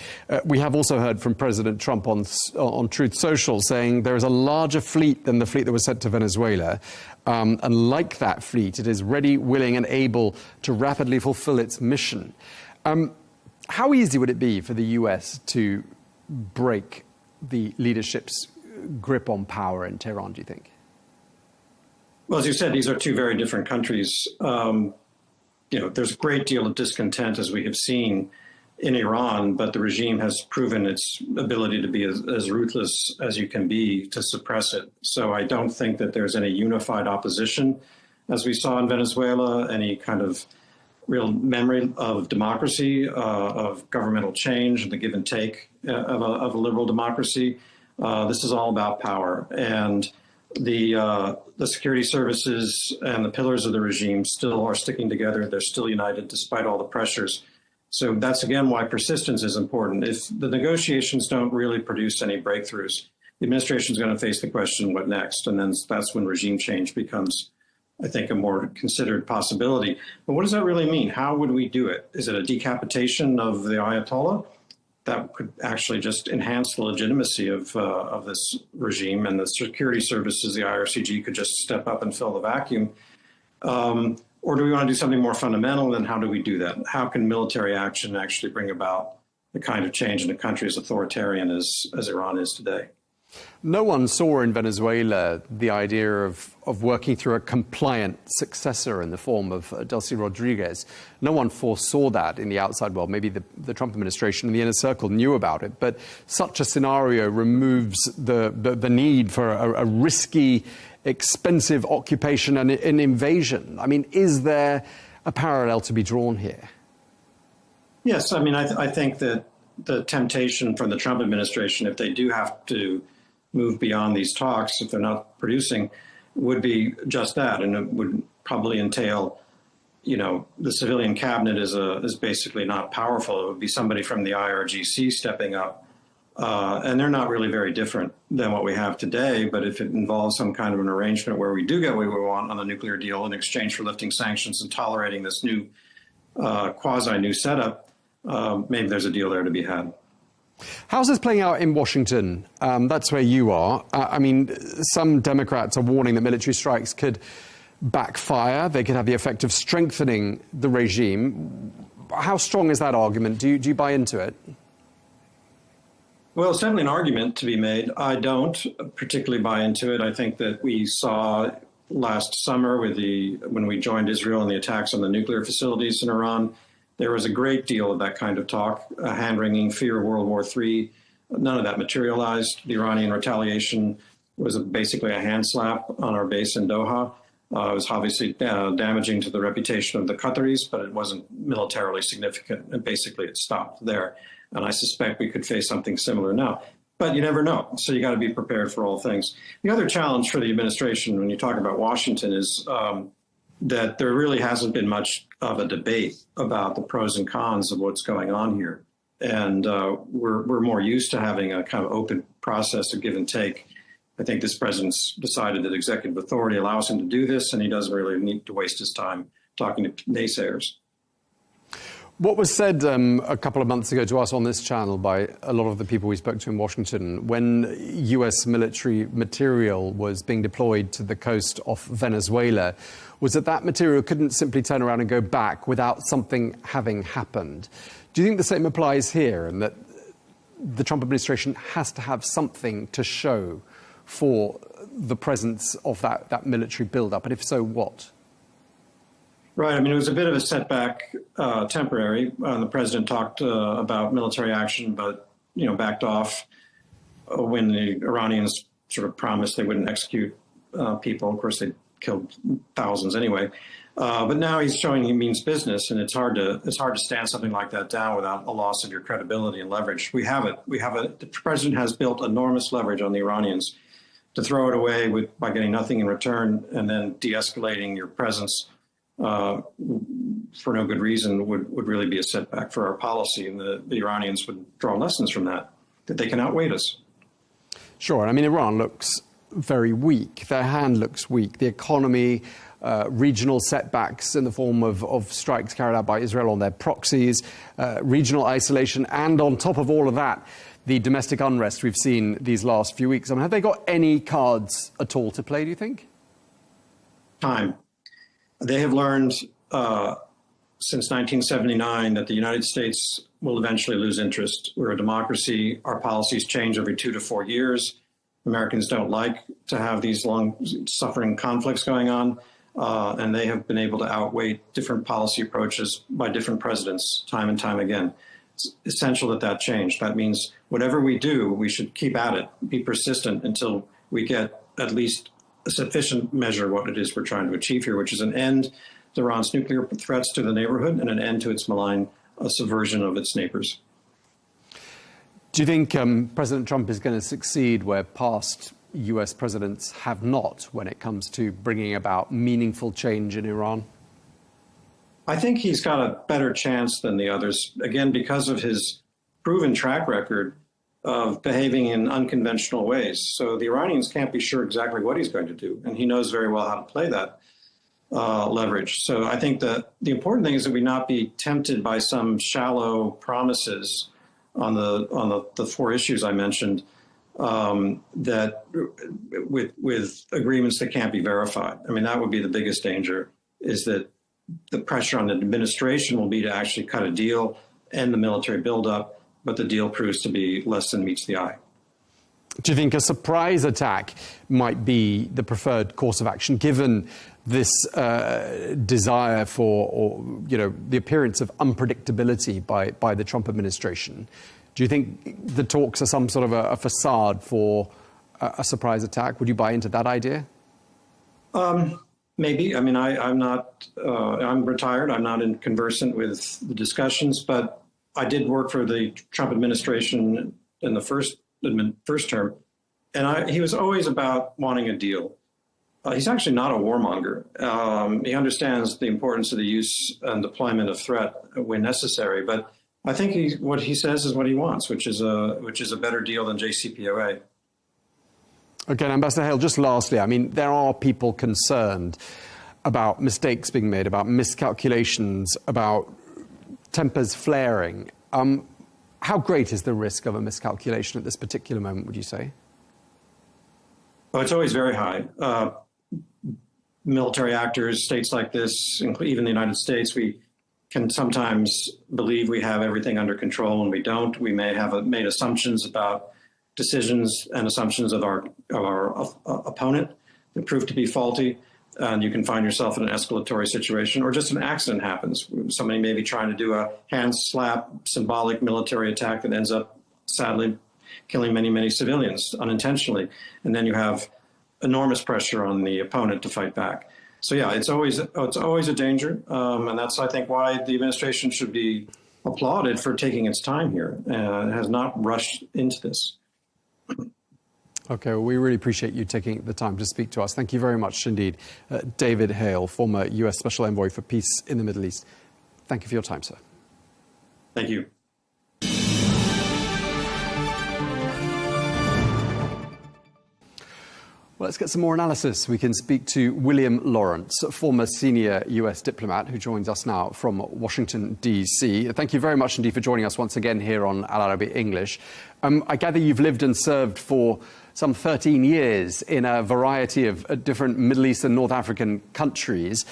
we have also heard from President Trump on Truth Social saying there is a larger fleet than the fleet that was sent to Venezuela. And like that fleet, it is ready, willing, and able to rapidly fulfill its mission. How easy would it be for the US to break the leadership's grip on power in Tehran, do you think? Well, as you said, these are two very different countries. There's a great deal of discontent, as we have seen in Iran, but the regime has proven its ability to be as ruthless as you can be to suppress it. So I don't think that there's any unified opposition, as we saw in Venezuela, any kind of real memory of democracy, of governmental change, and the give and take of a liberal democracy. This is all about power. And the security services and the pillars of the regime still are sticking together. They're still united despite all the pressures. So that's, again, why persistence is important. If the negotiations don't really produce any breakthroughs, the administration is going to face the question, what next? And then that's when regime change becomes, I think, a more considered possibility. But what does that really mean? How would we do it? Is it a decapitation of the Ayatollah? That could actually just enhance the legitimacy of this regime, and the security services, the IRCG, could just step up and fill the vacuum. Or do we want to do something more fundamental, and how do we do that? How can military action actually bring about the kind of change in a country as authoritarian as Iran is today? No one saw in Venezuela the idea of working through a compliant successor in the form of Delcy Rodriguez. No one foresaw that in the outside world. Maybe the Trump administration and the inner circle knew about it. But such a scenario removes the need for a risky, expensive occupation and an invasion. I mean, is there a parallel to be drawn here? Yes. I mean, I think that the temptation from the Trump administration, if they do have to move beyond these talks, if they're not producing, would be just that. And it would probably entail, the civilian cabinet is basically not powerful. It would be somebody from the IRGC stepping up. And they're not really very different than what we have today. But if it involves some kind of an arrangement where we do get what we want on the nuclear deal in exchange for lifting sanctions and tolerating this new quasi-new setup, maybe there's a deal there to be had. How's this playing out in Washington? That's where you are. I mean, some Democrats are warning that military strikes could backfire. They could have the effect of strengthening the regime. How strong is that argument? Do you buy into it? Well, it's definitely an argument to be made. I don't particularly buy into it. I think that we saw last summer when we joined Israel in the attacks on the nuclear facilities in Iran, there was a great deal of that kind of talk, hand-wringing, fear of World War III. None of that materialized. The Iranian retaliation was basically a hand slap on our base in Doha. It was obviously damaging to the reputation of the Qataris, but it wasn't militarily significant. And basically, it stopped there. And I suspect we could face something similar now. But you never know. So you got to be prepared for all things. The other challenge for the administration when you talk about Washington is that there really hasn't been much of a debate about the pros and cons of what's going on here. And we're more used to having a kind of open process of give and take I think this president's decided that executive authority allows him to do this, and he doesn't really need to waste his time talking to naysayers. What was said a couple of months ago to us on this channel by a lot of the people we spoke to in Washington when US military material was being deployed to the coast of Venezuela was that that material couldn't simply turn around and go back without something having happened. Do you think the same applies here, and that the Trump administration has to have something to show for the presence of that military buildup? And if so, what? Right. I mean, it was a bit of a setback, temporary. The president talked about military action, but, backed off when the Iranians sort of promised they wouldn't execute people. Of course, they killed thousands anyway. But now he's showing he means business, and it's hard to stand something like that down without a loss of your credibility and leverage. We have it. The president has built enormous leverage on the Iranians. To throw it away by getting nothing in return and then de-escalating your presence for no good reason would really be a setback for our policy, and the Iranians would draw lessons from that they can outweigh us. Sure. I mean, Iran looks very weak. Their hand looks weak. The economy, regional setbacks in the form of strikes carried out by Israel on their proxies, regional isolation, and on top of all of that, the domestic unrest we've seen these last few weeks. I mean, have they got any cards at all to play, do you think? Time. They have learned since 1979 that the United States will eventually lose interest. We're a democracy. Our policies change every 2 to 4 years. Americans don't like to have these long suffering conflicts going on, and they have been able to outweigh different policy approaches by different presidents time and time again. It's essential that change. That means whatever we do, we should keep at it, be persistent until we get at least a sufficient measure of what it is we're trying to achieve here, which is an end to Iran's nuclear threats to the neighborhood and an end to its malign subversion of its neighbors. Do you think President Trump is going to succeed where past US presidents have not when it comes to bringing about meaningful change in Iran? I think he's got a better chance than the others, again, because of his proven track record of behaving in unconventional ways. So the Iranians can't be sure exactly what he's going to do, and he knows very well how to play that leverage. So I think that the important thing is that we not be tempted by some shallow promises on the 4 issues I mentioned, that with agreements that can't be verified. I mean, that would be the biggest danger, is that the pressure on the administration will be to actually cut a deal, end the military buildup, but the deal proves to be less than meets the eye. Do you think a surprise attack might be the preferred course of action, given this desire for, the appearance of unpredictability by the Trump administration? Do you think the talks are some sort of a facade for a surprise attack? Would you buy into that idea? Maybe. I mean, I'm retired. I'm not conversant with the discussions, but I did work for the Trump administration in the first term, and he was always about wanting a deal. He's actually not a warmonger. He understands the importance of the use and deployment of threat when necessary, but I think what he says is what he wants, which is a better deal than JCPOA. Okay, Ambassador Hale, just lastly, I mean, there are people concerned about mistakes being made, about miscalculations, about tempers flaring. How great is the risk of a miscalculation at this particular moment, would you say? Oh, it's always very high. Military actors, states like this, even the United States, we can sometimes believe we have everything under control, and we don't. We may have made assumptions about decisions and assumptions of our opponent that prove to be faulty, and you can find yourself in an escalatory situation, or just an accident happens. Somebody may be trying to do a hand slap, symbolic military attack that ends up, sadly, killing many, many civilians unintentionally, and then you have enormous pressure on the opponent to fight back. So yeah, it's always a danger, and that's, I think, why the administration should be applauded for taking its time here. It has not rushed into this. Okay, well, we really appreciate you taking the time to speak to us. Thank you very much indeed. David Hale, former US Special Envoy for Peace in the Middle East. Thank you for your time, sir. Thank you. Well, let's get some more analysis. We can speak to William Lawrence, former senior US diplomat, who joins us now from Washington, D.C. Thank you very much indeed for joining us once again here on Al Arabiya English. I gather you've lived and served for some 13 years in a variety of different Middle East and North African countries.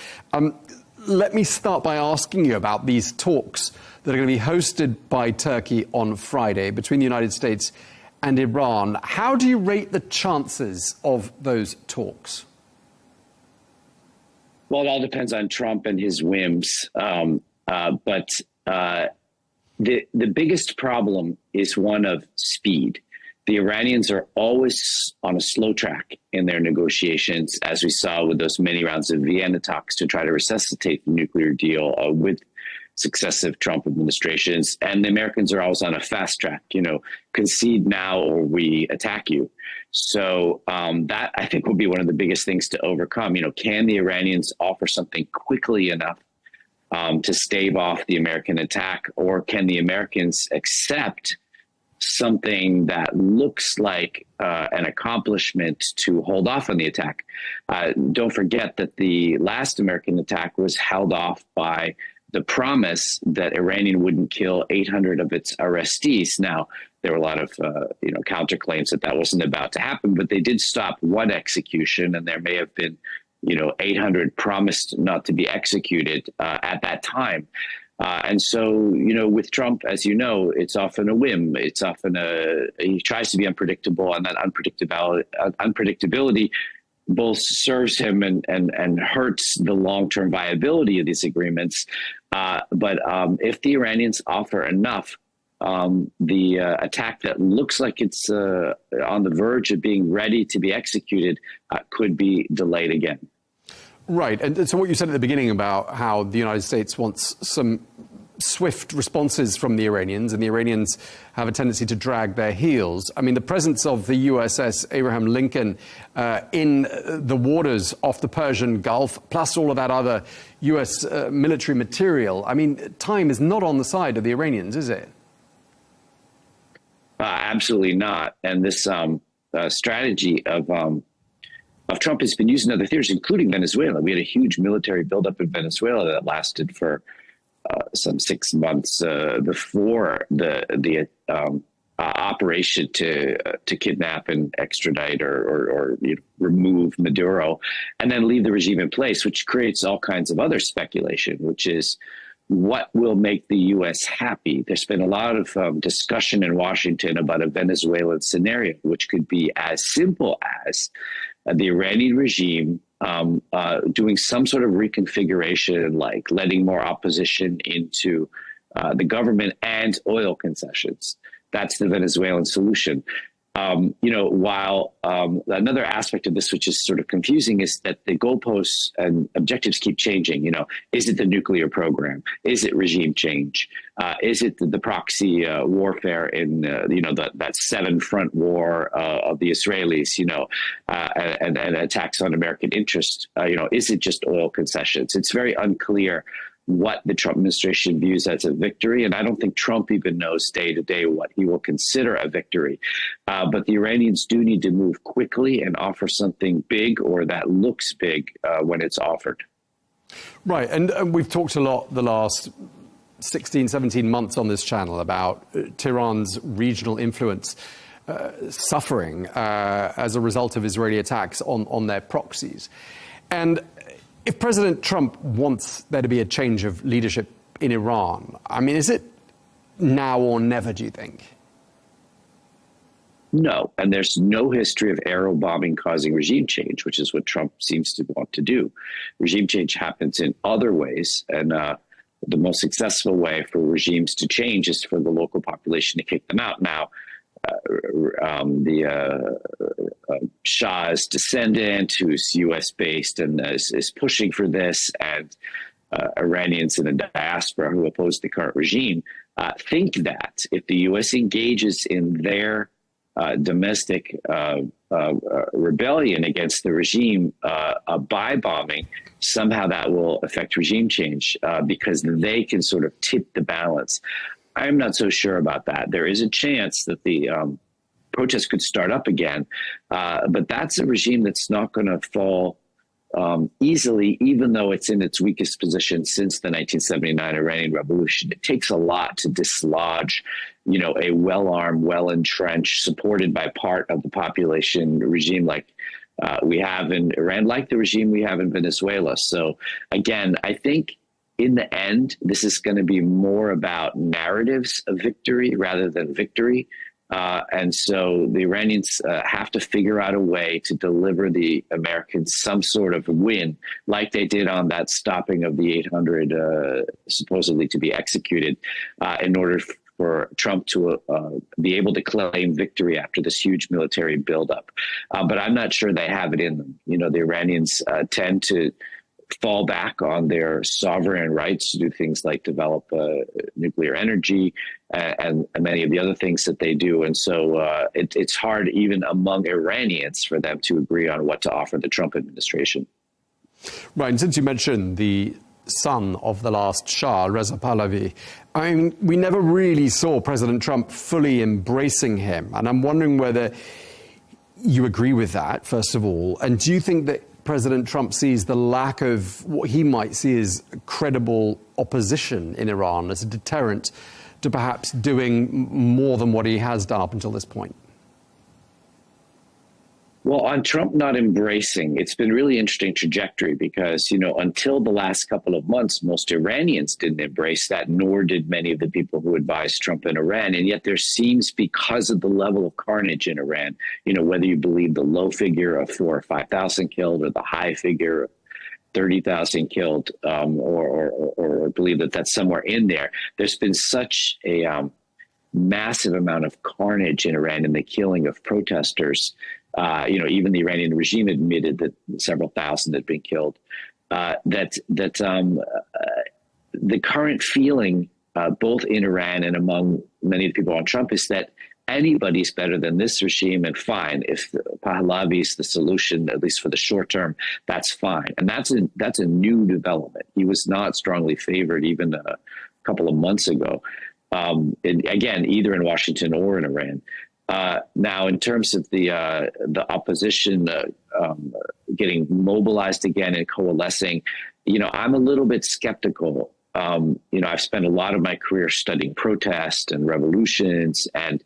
Let me start by asking you about these talks that are going to be hosted by Turkey on Friday between the United States and Iran. How do you rate the chances of those talks? Well, it all depends on Trump and his whims. But the biggest problem is one of speed. The Iranians are always on a slow track in their negotiations, as we saw with those many rounds of Vienna talks to try to resuscitate the nuclear deal with successive Trump administrations. And the Americans are always on a fast track, concede now or we attack you. So that, I think, will be one of the biggest things to overcome. Can the Iranians offer something quickly enough to stave off the American attack, or can the Americans accept something that looks like an accomplishment to hold off on the attack? Don't forget that the last American attack was held off by the promise that Iranian wouldn't kill 800 of its arrestees. Now, there were a lot of counterclaims that wasn't about to happen, but they did stop one execution, and there may have been 800 promised not to be executed at that time. And so, with Trump, as you know, it's often a whim. It's often he tries to be unpredictable, and that unpredictability both serves him and hurts the long-term viability of these agreements. But if the Iranians offer enough, the attack that looks like it's on the verge of being ready to be executed could be delayed again. Right. And so what you said at the beginning about how the United States wants some swift responses from the Iranians, and the Iranians have a tendency to drag their heels. I mean, the presence of the USS Abraham Lincoln in the waters off the Persian Gulf, plus all of that other US military material, I mean, time is not on the side of the Iranians, is it? Absolutely not. And this strategy of Trump has been used in other theaters, including Venezuela. We had a huge military buildup in Venezuela that lasted for some 6 months before the operation to kidnap and extradite or remove Maduro, and then leave the regime in place, which creates all kinds of other speculation, which is what will make the U.S. happy. There's been a lot of discussion in Washington about a Venezuelan scenario, which could be as simple as the Iranian regime doing some sort of reconfiguration, like letting more opposition into the government and oil concessions. That's the Venezuelan solution. While another aspect of this, which is sort of confusing, is that the goalposts and objectives keep changing. Is it the nuclear program? Is it regime change? Is it the proxy warfare in, that 7-front war of the Israelis, and attacks on American interest? Is it just oil concessions? It's very unclear what the Trump administration views as a victory. And I don't think Trump even knows day to day what he will consider a victory. But the Iranians do need to move quickly and offer something big, or that looks big when it's offered. Right. And we've talked a lot the last 16, 17 months on this channel about Tehran's regional influence suffering as a result of Israeli attacks on their proxies. And if President Trump wants there to be a change of leadership in Iran, I mean, is it now or never, do you think? No, and there's no history of aero bombing causing regime change, which is what Trump seems to want to do. Regime change happens in other ways, and the most successful way for regimes to change is for the local population to kick them out. Now, the Shah's descendant, who's U.S.-based and is pushing for this, and Iranians in the diaspora who oppose the current regime, think that if the U.S. engages in their domestic rebellion against the regime by bombing, somehow that will affect regime change because they can sort of tip the balance. I'm not so sure about that. There is a chance that the protests could start up again. But that's a regime that's not going to fall easily, even though it's in its weakest position since the 1979 Iranian Revolution. It takes a lot to dislodge, a well-armed, well-entrenched, supported by part of the population regime like we have in Iran, like the regime we have in Venezuela. So again, I think in the end, this is going to be more about narratives of victory rather than victory. And so the Iranians have to figure out a way to deliver the Americans some sort of win, like they did on that stopping of the 800 supposedly to be executed, in order for Trump to be able to claim victory after this huge military buildup. But I'm not sure they have it in them. The Iranians tend to fall back on their sovereign rights to do things like develop nuclear energy and many of the other things that they do. And so it's hard even among Iranians for them to agree on what to offer the Trump administration. Right, and since you mentioned the son of the last Shah, Reza Pahlavi, I mean, we never really saw President Trump fully embracing him. And I'm wondering whether you agree with that, first of all. And do you think that President Trump sees the lack of what he might see as credible opposition in Iran as a deterrent to perhaps doing more than what he has done up until this point? Well, on Trump not embracing, it's been really interesting trajectory because, until the last couple of months, most Iranians didn't embrace that, nor did many of the people who advised Trump in Iran. And yet there seems, because of the level of carnage in Iran, whether you believe the low figure of 4,000 or 5,000 killed or the high figure of 30,000 killed, or believe that that's somewhere in there, there's been such a massive amount of carnage in Iran and the killing of protesters. Even the Iranian regime admitted that several thousand had been killed. The current feeling, both in Iran and among many of the people on Trump, is that anybody's better than this regime, and fine. If Pahlavi is the solution, at least for the short term, that's fine. And that's a new development. He was not strongly favored even a couple of months ago. Again, either in Washington or in Iran. Now, in terms of the opposition getting mobilized again and coalescing, I'm a little bit skeptical. I've spent a lot of my career studying protests and revolutions, and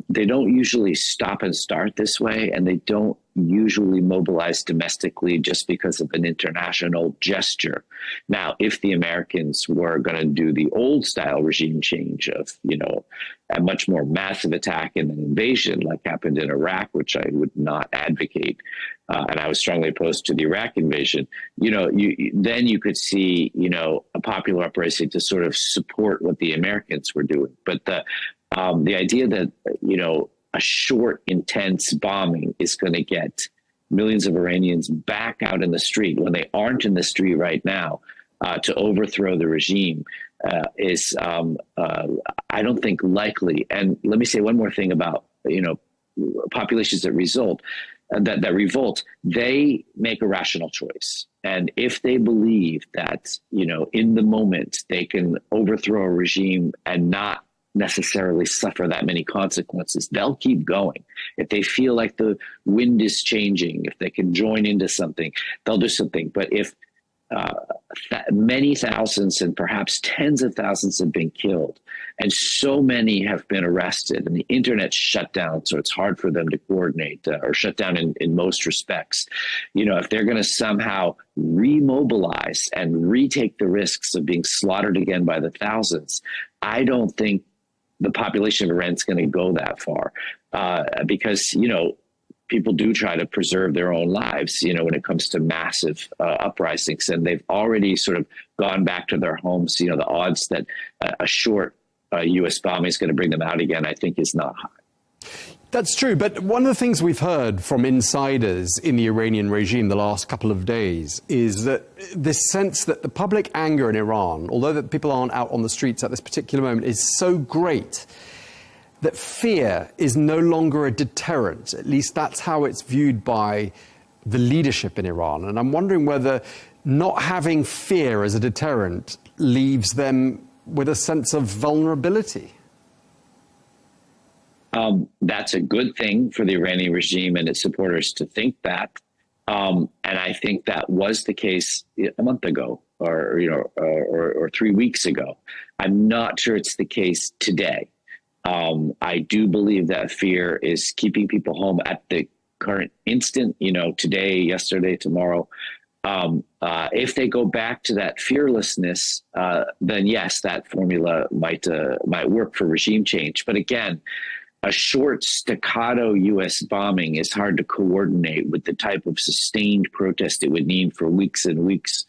they don't usually stop and start this way, and they don't usually mobilize domestically just because of an international gesture. Now, if the Americans were going to do the old style regime change of, a much more massive attack and an invasion like happened in Iraq, which I would not advocate, and I was strongly opposed to the Iraq invasion, then you could see, a popular uprising to sort of support what the Americans were doing. But the idea that, a short, intense bombing is going to get millions of Iranians back out in the street when they aren't in the street right now to overthrow the regime is, I don't think, likely. And let me say one more thing about, populations that revolt. They make a rational choice. And if they believe that, in the moment they can overthrow a regime and not necessarily suffer that many consequences, they'll keep going. If they feel like the wind is changing, if they can join into something, they'll do something. But if many thousands and perhaps tens of thousands have been killed, and so many have been arrested, and the internet's shut down, so it's hard for them to coordinate, or shut down in most respects. If they're going to somehow remobilize and retake the risks of being slaughtered again by the thousands, I don't think the population of Iran is going to go that far, because, people do try to preserve their own lives, when it comes to massive uprisings, and they've already sort of gone back to their homes. The odds that a short U.S. bombing is going to bring them out again, I think, is not high. That's true, but one of the things we've heard from insiders in the Iranian regime the last couple of days is that this sense that the public anger in Iran, although that people aren't out on the streets at this particular moment, is so great that fear is no longer a deterrent. At least that's how it's viewed by the leadership in Iran. And I'm wondering whether not having fear as a deterrent leaves them with a sense of vulnerability. That's a good thing for the Iranian regime and its supporters to think that. And I think that was the case a month ago or 3 weeks ago. I'm not sure it's the case today. I do believe that fear is keeping people home at the current instant, today, yesterday, tomorrow. If they go back to that fearlessness, then yes, that formula might work for regime change. But again, a short staccato U.S. bombing is hard to coordinate with the type of sustained protest it would need for weeks and weeks,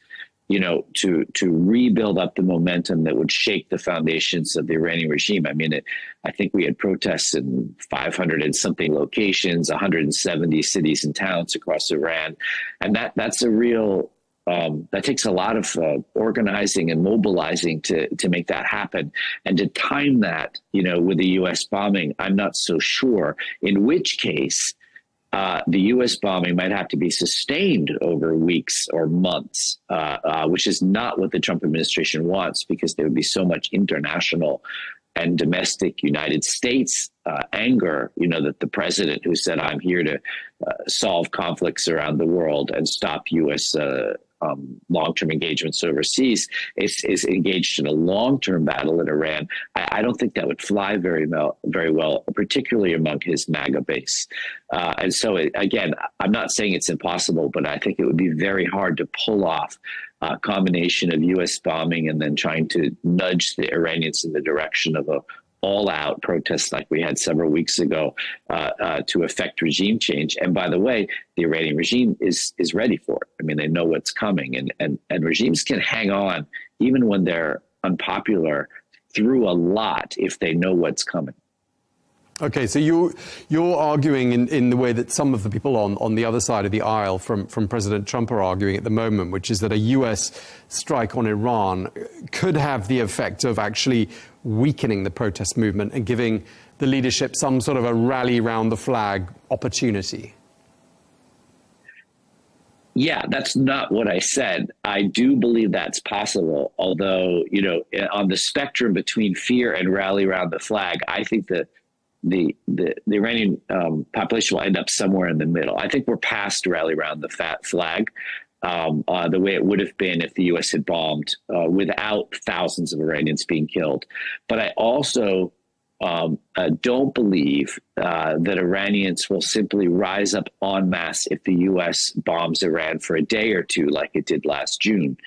to rebuild up the momentum that would shake the foundations of the Iranian regime. I mean, I think we had protests in 500 and something locations, 170 cities and towns across Iran. And that's a real, that takes a lot of organizing and mobilizing to make that happen. And to time that, with the U.S. bombing, I'm not so sure, in which case the U.S. bombing might have to be sustained over weeks or months, which is not what the Trump administration wants, because there would be so much international and domestic United States anger, that the president, who said, I'm here to solve conflicts around the world and stop U.S. Long-term engagements overseas, is engaged in a long-term battle in Iran. I don't think that would fly very well, particularly among his MAGA base. And so, again, I'm not saying it's impossible, but I think it would be very hard to pull off a combination of U.S. bombing and then trying to nudge the Iranians in the direction of a all-out protest like we had several weeks ago to effect regime change. And by the way, the Iranian regime is ready for it. I mean, they know what's coming, and regimes can hang on even when they're unpopular through a lot if they know what's coming. Okay, so you're arguing in the way that some of the people on the other side of the aisle from President Trump are arguing at the moment, which is that a U.S. strike on Iran could have the effect of actually weakening the protest movement and giving the leadership some sort of a rally round the flag opportunity. Yeah, that's not what I said. I do believe that's possible, although, on the spectrum between fear and rally around the flag, I think that the Iranian population will end up somewhere in the middle. I think we're past rally around the flag, the way it would have been if the U.S. had bombed without thousands of Iranians being killed. But I also don't believe that Iranians will simply rise up en masse if the U.S. bombs Iran for a day or two like it did last June.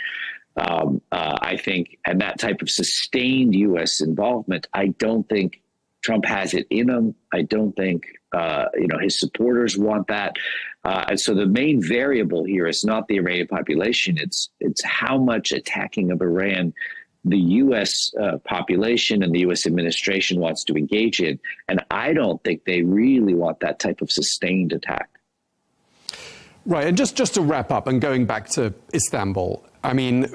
I think, and that type of sustained U.S. involvement, I don't think Trump has it in him. I don't think, his supporters want that. And so the main variable here is not the Iranian population. It's how much attacking of Iran the U.S. population and the U.S. administration wants to engage in. And I don't think they really want that type of sustained attack. Right. And just to wrap up and going back to Istanbul, I mean,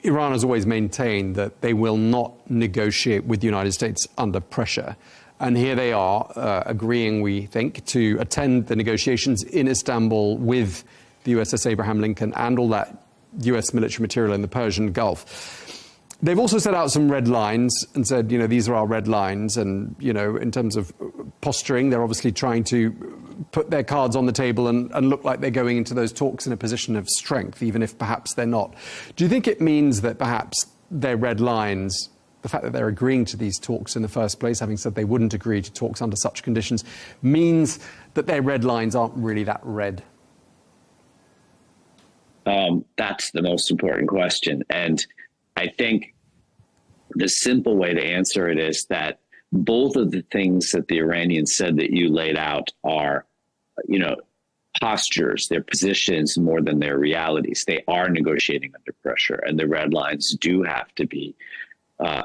Iran has always maintained that they will not negotiate with the United States under pressure. And here they are agreeing, we think, to attend the negotiations in Istanbul with the USS Abraham Lincoln and all that US military material in the Persian Gulf. They've also set out some red lines and said, these are our red lines. And, in terms of posturing, they're obviously trying to put their cards on the table and look like they're going into those talks in a position of strength, even if perhaps they're not. Do you think it means that perhaps their red lines, the fact that they're agreeing to these talks in the first place, having said they wouldn't agree to talks under such conditions, means that their red lines aren't really that red? That's the most important question. And I think the simple way to answer it is that both of the things that the Iranians said that you laid out are, postures, their positions more than their realities. They are negotiating under pressure, and the red lines do have to be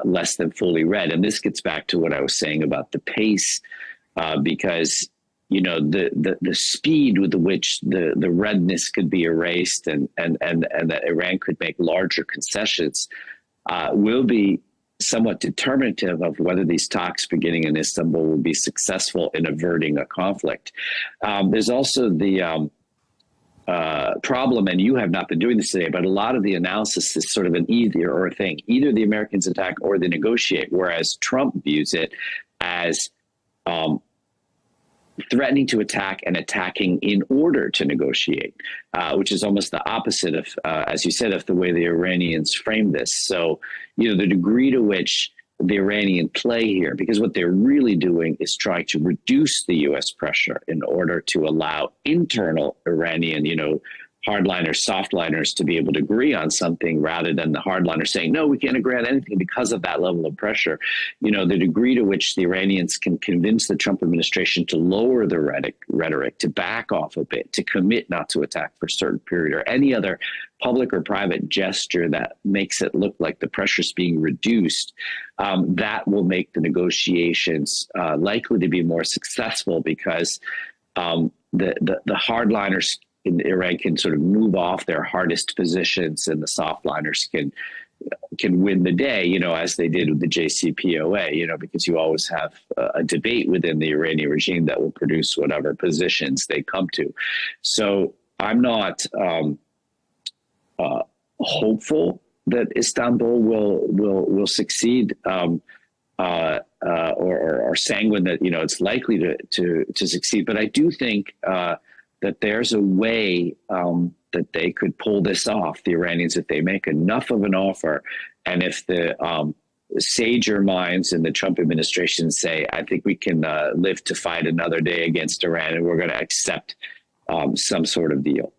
less than fully read. And this gets back to what I was saying about the pace, because the speed with which the redness could be erased and that Iran could make larger concessions will be somewhat determinative of whether these talks beginning in Istanbul will be successful in averting a conflict. There's also the problem, and you have not been doing this today, but a lot of the analysis is sort of an either or thing. Either the Americans attack or they negotiate, whereas Trump views it as threatening to attack and attacking in order to negotiate, which is almost the opposite of, as you said, of the way the Iranians frame this. So, the degree to which the Iranian play here, because what they're really doing is trying to reduce the U.S. pressure in order to allow internal Iranian, hardliners, softliners to be able to agree on something rather than the hardliners saying, no, we can't agree on anything because of that level of pressure. The degree to which the Iranians can convince the Trump administration to lower the rhetoric, to back off a bit, to commit not to attack for a certain period, or any other public or private gesture that makes it look like the pressure's being reduced, that will make the negotiations likely to be more successful, because the hardliners in Iran can sort of move off their hardest positions, and the softliners can win the day, as they did with the JCPOA, because you always have a debate within the Iranian regime that will produce whatever positions they come to. So I'm not hopeful that Istanbul will succeed, or sanguine that it's likely to succeed. But I do think that there's a way that they could pull this off, the Iranians, if they make enough of an offer, and if the sager minds in the Trump administration say, I think we can live to fight another day against Iran, and we're going to accept some sort of deal.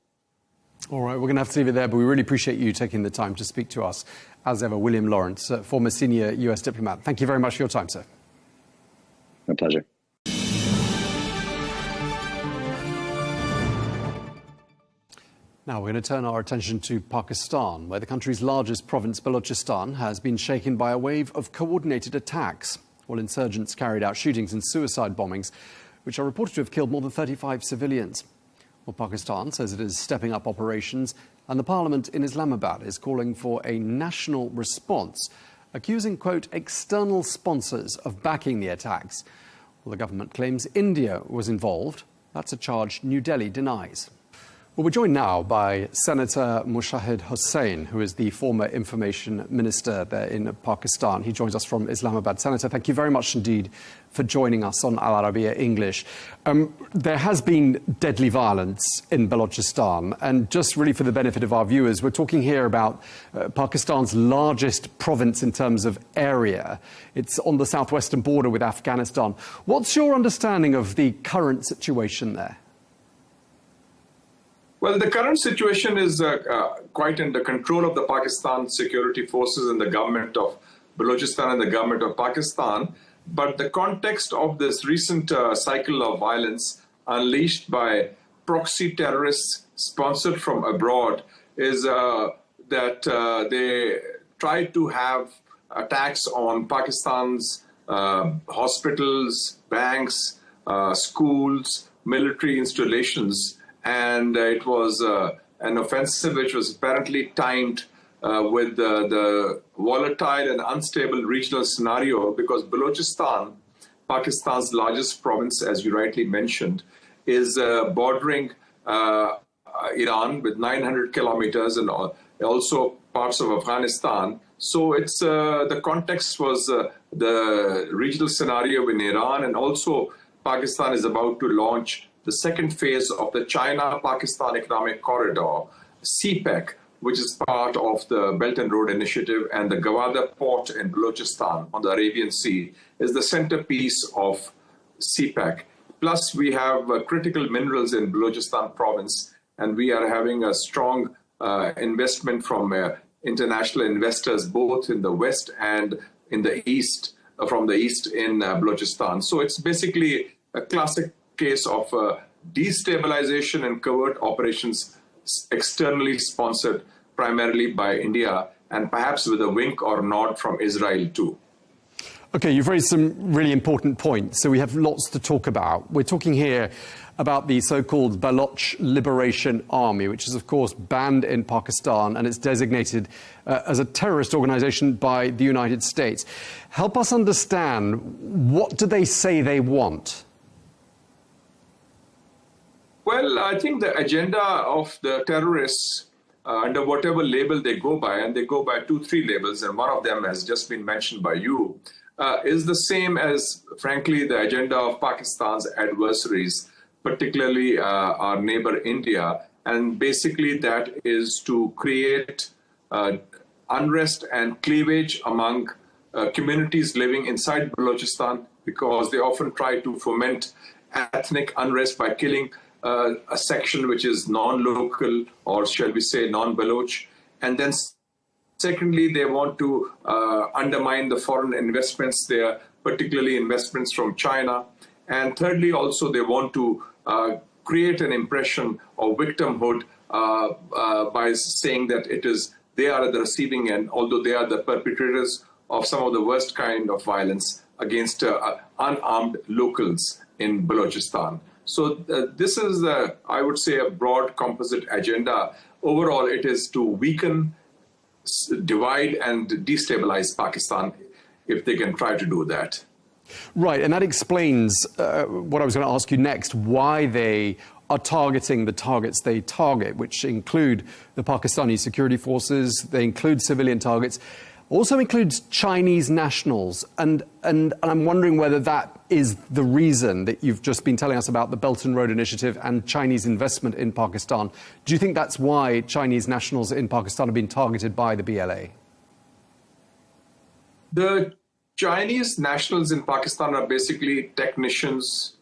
All right, we're going to have to leave it there, but we really appreciate you taking the time to speak to us. As ever, William Lawrence, former senior US diplomat. Thank you very much for your time, sir. My pleasure. Now we're going to turn our attention to Pakistan, where the country's largest province, Balochistan, has been shaken by a wave of coordinated attacks. While insurgents carried out shootings and suicide bombings, which are reported to have killed more than 35 civilians. Well, Pakistan says it is stepping up operations, and the parliament in Islamabad is calling for a national response, accusing, quote, external sponsors of backing the attacks. Well, the government claims India was involved. That's a charge New Delhi denies. Well, we're joined now by Senator Mushahid Hussain, who is the former information minister there in Pakistan. He joins us from Islamabad. Senator, thank you very much indeed for joining us on Al Arabiya English. There has been deadly violence in Balochistan, and just really for the benefit of our viewers, we're talking here about Pakistan's largest province in terms of area. It's on the southwestern border with Afghanistan. What's your understanding of the current situation there? Well, the current situation is quite under control of the Pakistan security forces and the government of Balochistan and the government of Pakistan. But the context of this recent cycle of violence unleashed by proxy terrorists sponsored from abroad is that they tried to have attacks on Pakistan's hospitals, banks, schools, military installations. And it was an offensive which was apparently timed with the volatile and unstable regional scenario, because Balochistan, Pakistan's largest province, as you rightly mentioned, is bordering Iran with 900 kilometers and also parts of Afghanistan. So it's the context was the regional scenario in Iran, and also Pakistan is about to launch the second phase of the China-Pakistan Economic Corridor, CPEC, which is part of the Belt and Road Initiative, and the Gwadar port in Balochistan on the Arabian Sea is the centerpiece of CPEC. Plus, we have critical minerals in Balochistan province, and we are having a strong investment from international investors, both in the west and in the east, from the east in Balochistan. So it's basically a classic case of destabilization and covert operations externally sponsored primarily by India, and perhaps with a wink or nod from Israel too. Okay, you've raised some really important points, so we have lots to talk about. We're talking here about the so-called Baloch Liberation Army, which is, of course, banned in Pakistan, and it's designated as a terrorist organization by the United States. Help us understand, what do they say they want? Well, I think the agenda of the terrorists, under whatever label they go by, and they go by 2-3 labels, and one of them has just been mentioned by you, is the same as, frankly, the agenda of Pakistan's adversaries, particularly our neighbor India. And basically that is to create unrest and cleavage among communities living inside Balochistan, because they often try to foment ethnic unrest by killing a section which is non-local, or shall we say non-Baloch. And then secondly, they want to undermine the foreign investments there, particularly investments from China. And thirdly, also they want to create an impression of victimhood by saying that they are at the receiving end, although they are the perpetrators of some of the worst kind of violence against unarmed locals in Balochistan. So this is, I would say, a broad composite agenda. Overall, it is to weaken, divide and destabilize Pakistan if they can try to do that. Right, and that explains what I was going to ask you next, why they are targeting the targets they target, which include the Pakistani security forces, they include civilian targets, also includes Chinese nationals. And I'm wondering whether that is the reason that you've just been telling us about the Belt and Road Initiative and Chinese investment in Pakistan. Do you think that's why Chinese nationals in Pakistan have been targeted by the BLA? The Chinese nationals in Pakistan are basically technicians,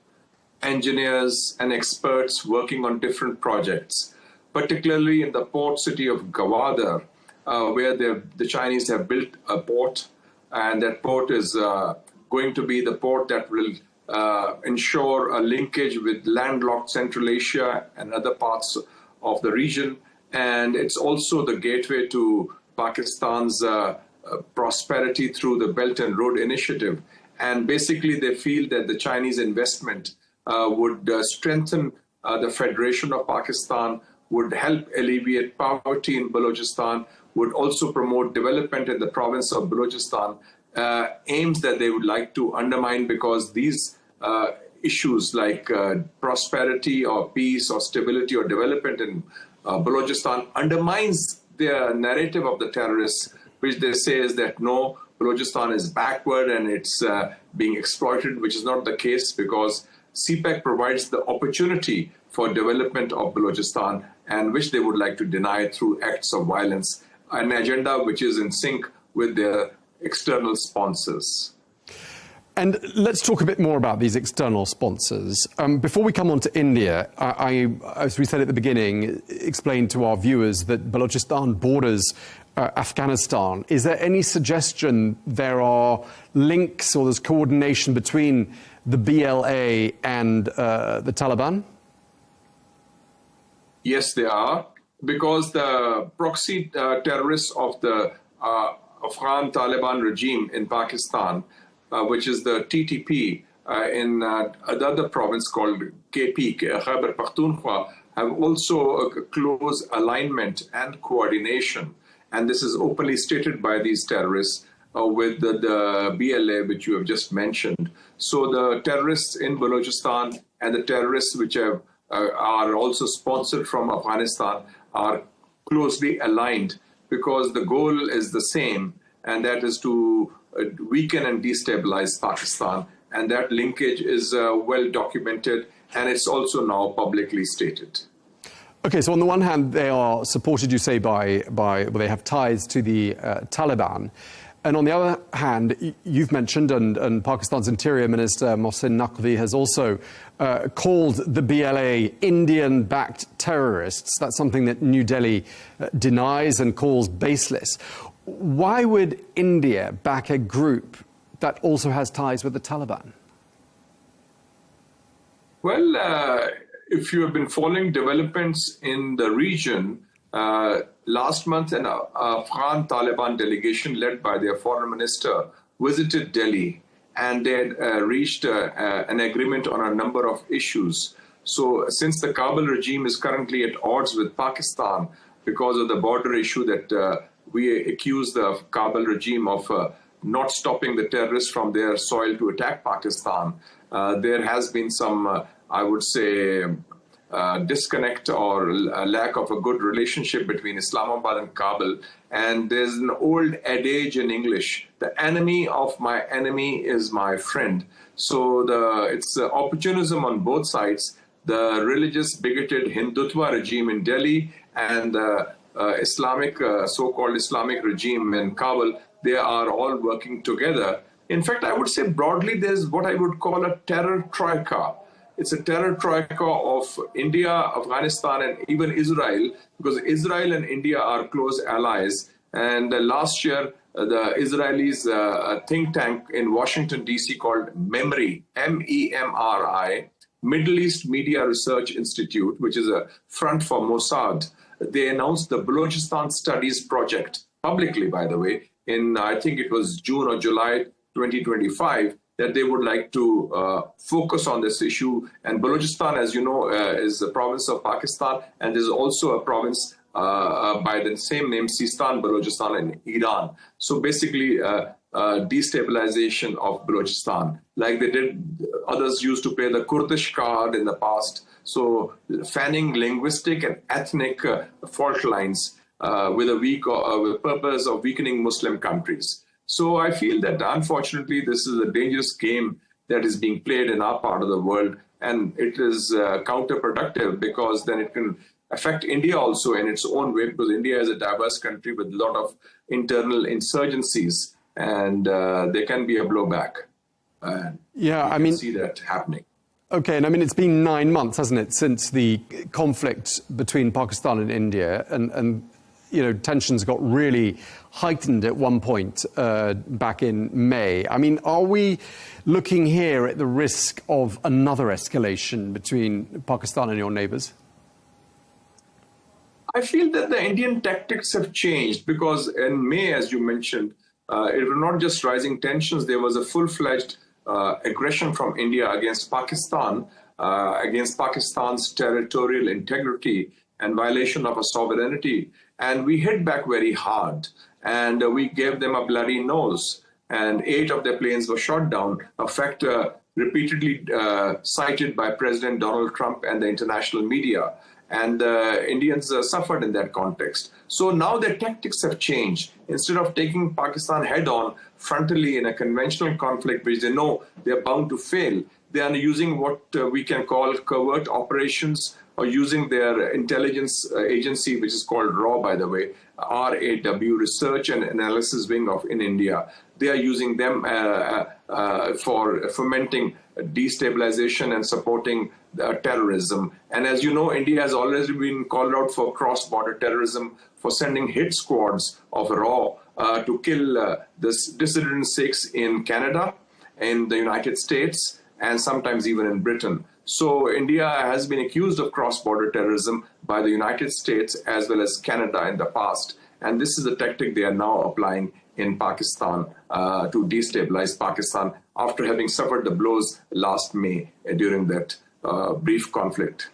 engineers, and experts working on different projects, particularly in the port city of Gwadar, where the Chinese have built a port, and that port is going to be the port that will ensure a linkage with landlocked Central Asia and other parts of the region. And it's also the gateway to Pakistan's prosperity through the Belt and Road Initiative. And basically they feel that the Chinese investment would strengthen the Federation of Pakistan, would help alleviate poverty in Balochistan, would also promote development in the province of Balochistan, aims that they would like to undermine, because these issues like prosperity or peace or stability or development in Balochistan undermines the narrative of the terrorists, which they say is that no, Balochistan is backward and it's being exploited, which is not the case, because CPEC provides the opportunity for development of Balochistan, and which they would like to deny through acts of violence, an agenda which is in sync with their external sponsors. And let's talk a bit more about these external sponsors. Before we come on to India, I, as we said at the beginning, explained to our viewers that Balochistan borders Afghanistan. Is there any suggestion there are links or there's coordination between the BLA and the Taliban? Yes, there are, because the proxy terrorists of the Afghan Taliban regime in Pakistan, which is the TTP in another province called KP, Khyber Pakhtunkhwa, have also a close alignment and coordination. And this is openly stated by these terrorists with the BLA, which you have just mentioned. So the terrorists in Balochistan and the terrorists which are also sponsored from Afghanistan are closely aligned, because the goal is the same, and that is to weaken and destabilize Pakistan. And that linkage is well documented, and it's also now publicly stated. Okay, so on the one hand, they are supported, you say, they have ties to the Taliban. And on the other hand, you've mentioned, and Pakistan's Interior Minister Mohsin Naqvi has also called the BLA Indian-backed terrorists. That's something that New Delhi denies and calls baseless. Why would India back a group that also has ties with the Taliban? Well, if you have been following developments in the region, last month an Afghan Taliban delegation led by their foreign minister visited Delhi, and they had reached an agreement on a number of issues. So since the Kabul regime is currently at odds with Pakistan because of the border issue that we accuse the Kabul regime of not stopping the terrorists from their soil to attack Pakistan, there has been some, I would say, disconnect or a lack of a good relationship between Islamabad and Kabul. And there's an old adage in English, the enemy of my enemy is my friend. So it's opportunism on both sides. The religious bigoted Hindutva regime in Delhi and the so-called Islamic regime in Kabul, they are all working together. In fact, I would say broadly, there's what I would call a terror troika. It's a terror troika of India, Afghanistan, and even Israel, because Israel and India are close allies. And last year, the Israelis think tank in Washington, D.C. called MEMRI, M-E-M-R-I, Middle East Media Research Institute, which is a front for Mossad. They announced the Balochistan Studies Project, publicly, by the way, in, I think it was June or July 2025, that they would like to focus on this issue. And Balochistan, as you know, is a province of Pakistan, and there's also a province by the same name, Sistan Balochistan in Iran. So basically, destabilization of Balochistan, like they did, others used to play the Kurdish card in the past. So fanning linguistic and ethnic fault lines with a purpose of weakening Muslim countries. So I feel that unfortunately this is a dangerous game that is being played in our part of the world, and it is counterproductive because then it can affect India also in its own way, because India is a diverse country with a lot of internal insurgencies, and there can be a blowback. Yeah, I mean, see that happening. Okay, and I mean, it's been 9 months, hasn't it, since the conflict between Pakistan and India, and you know, tensions got really heightened at one point back in May. I mean, are we looking here at the risk of another escalation between Pakistan and your neighbours? I feel that the Indian tactics have changed because in May, as you mentioned, it was not just rising tensions, there was a full-fledged aggression from India against Pakistan, against Pakistan's territorial integrity and violation of a sovereignty. And we hit back very hard, and we gave them a bloody nose, and 8 of their planes were shot down, a fact repeatedly cited by President Donald Trump and the international media. And Indians suffered in that context. So now their tactics have changed. Instead of taking Pakistan head-on frontally in a conventional conflict, which they know they're bound to fail, they are using what we can call covert operations, or using their intelligence agency, which is called RAW, by the way, RAW, Research and Analysis Wing in India. They are using them for fomenting destabilization and supporting terrorism. And as you know, India has already been called out for cross-border terrorism, for sending hit squads of RAW to kill this dissident Sikhs in Canada, in the United States, and sometimes even in Britain. So India has been accused of cross-border terrorism by the United States as well as Canada in the past. And this is the tactic they are now applying in Pakistan to destabilize Pakistan after having suffered the blows last May during that brief conflict.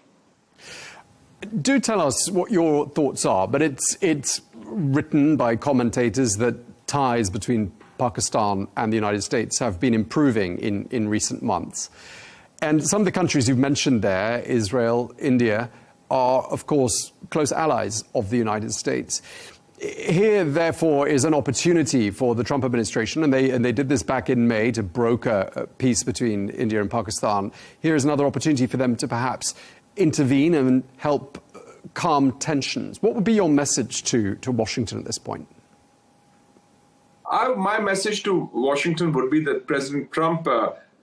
Do tell us what your thoughts are, but it's written by commentators that ties between Pakistan and the United States have been improving in recent months. And some of the countries you've mentioned there, Israel, India, are, of course, close allies of the United States. Here, therefore, is an opportunity for the Trump administration, and they did this back in May to broker peace between India and Pakistan. Here is another opportunity for them to perhaps intervene and help calm tensions. What would be your message to Washington at this point? My message to Washington would be that President Trump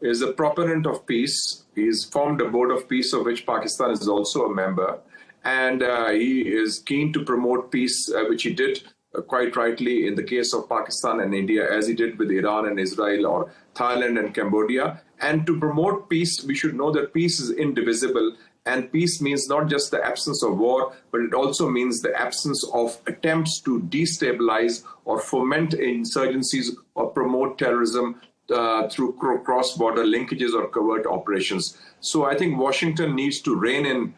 is a proponent of peace. He's formed a board of peace of which Pakistan is also a member. And he is keen to promote peace, which he did quite rightly in the case of Pakistan and India, as he did with Iran and Israel or Thailand and Cambodia. And to promote peace, we should know that peace is indivisible. And peace means not just the absence of war, but it also means the absence of attempts to destabilize or foment insurgencies or promote terrorism through cross-border linkages or covert operations. So I think Washington needs to rein in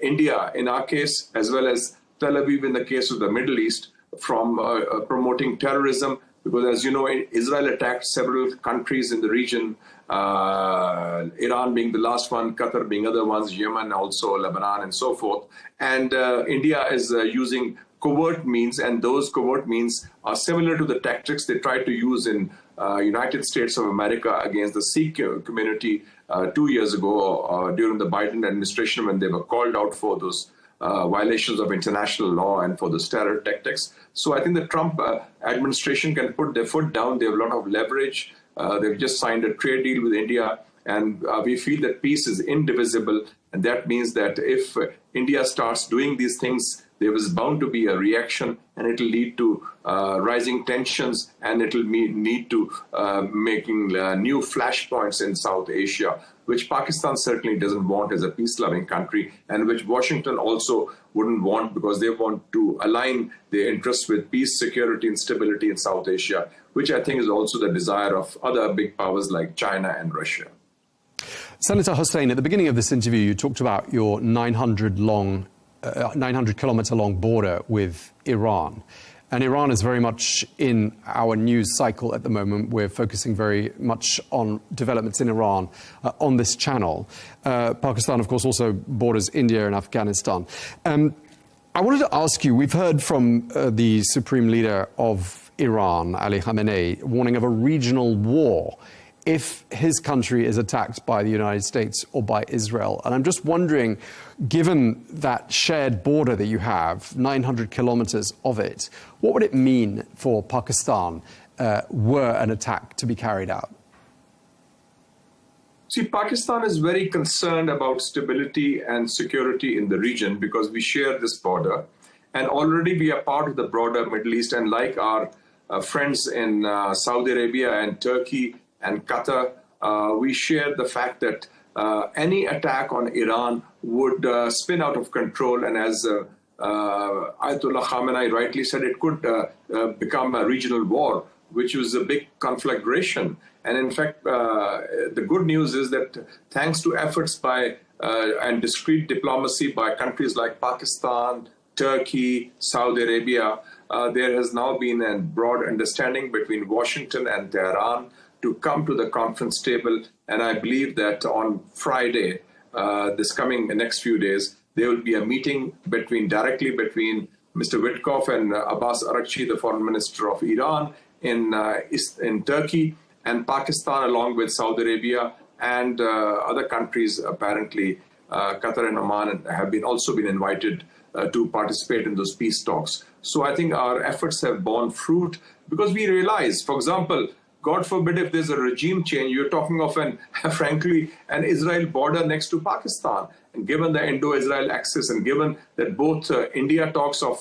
India, in our case, as well as Tel Aviv in the case of the Middle East, from promoting terrorism, because as you know, Israel attacked several countries in the region Iran being the last one, Qatar being other ones, Yemen also, Lebanon and so forth. And India is using covert means, and those covert means are similar to the tactics they tried to use in United States of America against the Sikh community 2 years ago during the Biden administration, when they were called out for those violations of international law and for the terror tactics. So I think the Trump administration can put their foot down. They have a lot of leverage. They've just signed a trade deal with India, and we feel that peace is indivisible. And that means that if India starts doing these things, there is bound to be a reaction, and it will lead to rising tensions, and it will lead to making new flashpoints in South Asia, which Pakistan certainly doesn't want as a peace-loving country, and which Washington also wouldn't want, because they want to align their interests with peace, security, and stability in South Asia, which I think is also the desire of other big powers like China and Russia. Senator Hussain, at the beginning of this interview, you talked about your 900 kilometer long border with Iran. And Iran is very much in our news cycle at the moment. We're focusing very much on developments in Iran on this channel. Pakistan, of course, also borders India and Afghanistan. I wanted to ask you, we've heard from the supreme leader of Iran, Ali Khamenei, warning of a regional war if his country is attacked by the United States or by Israel. And I'm just wondering, given that shared border that you have, 900 kilometers of it, what would it mean for Pakistan were an attack to be carried out? See, Pakistan is very concerned about stability and security in the region because we share this border. And already we are part of the broader Middle East. And like our friends in Saudi Arabia and Turkey and Qatar, we share the fact that any attack on Iran would spin out of control. And as Ayatollah Khamenei rightly said, it could become a regional war, which was a big conflagration. And in fact, the good news is that thanks to efforts by and discreet diplomacy by countries like Pakistan, Turkey, Saudi Arabia, there has now been a broad understanding between Washington and Tehran to come to the conference table. And I believe that on Friday, this coming next few days, there will be a meeting directly between Mr. Witkoff and Abbas Araghchi, the foreign minister of Iran, in Turkey, and Pakistan, along with Saudi Arabia and other countries. Apparently, Qatar and Oman have also been invited to participate in those peace talks. So I think our efforts have borne fruit because we realize, for example, God forbid if there's a regime change, you're talking of frankly, an Israel border next to Pakistan. And given the Indo-Israel axis, and given that both India talks of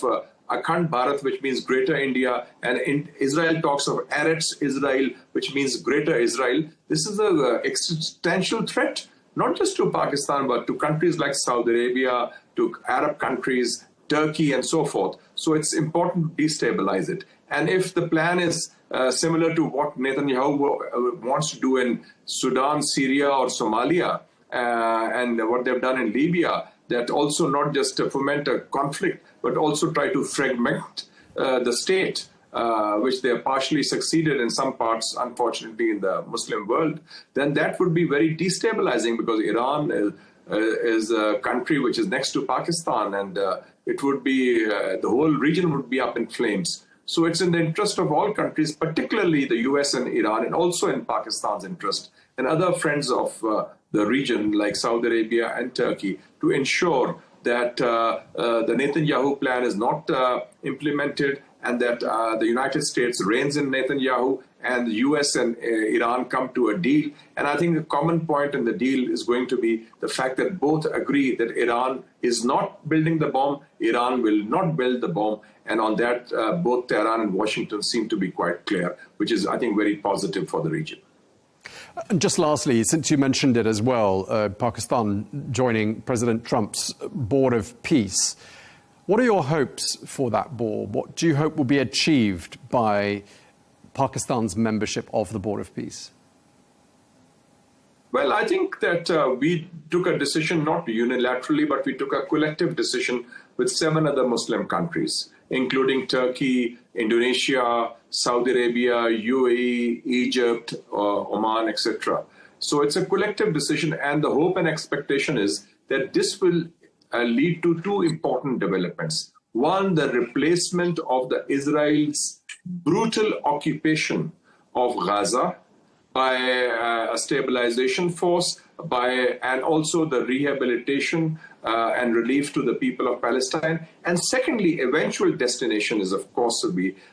Akhand Bharat, which means Greater India, and Israel talks of Eretz Israel, which means Greater Israel, this is an existential threat, not just to Pakistan, but to countries like Saudi Arabia, to Arab countries, Turkey, and so forth. So it's important to destabilize it. And if the plan is similar to what Netanyahu wants to do in Sudan, Syria, or Somalia, and what they've done in Libya, that also not just foment a conflict, but also try to fragment the state, which they have partially succeeded in some parts, unfortunately, in the Muslim world, then that would be very destabilizing because Iran is a country which is next to Pakistan, and it would be, the whole region would be up in flames. So it's in the interest of all countries, particularly the US and Iran, and also in Pakistan's interest and other friends of the region like Saudi Arabia and Turkey, to ensure that the Netanyahu plan is not implemented, and that the United States reins in Netanyahu, and the US and Iran come to a deal. And I think the common point in the deal is going to be the fact that both agree that Iran is not building the bomb, Iran will not build the bomb. And on that, both Tehran and Washington seem to be quite clear, which is, I think, very positive for the region. And just lastly, since you mentioned it as well, Pakistan joining President Trump's Board of Peace, what are your hopes for that board? What do you hope will be achieved by Pakistan's membership of the Board of Peace? Well, I think that we took a decision not unilaterally, but we took a collective decision with 7 other Muslim countries, including Turkey, Indonesia, Saudi Arabia, UAE, Egypt, Oman, etc. So it's a collective decision, and the hope and expectation is that this will lead to two important developments. One, the replacement of the Israel's brutal occupation of Gaza by a stabilization force, and also the rehabilitation and relief to the people of Palestine. And secondly, eventual destination is, of course,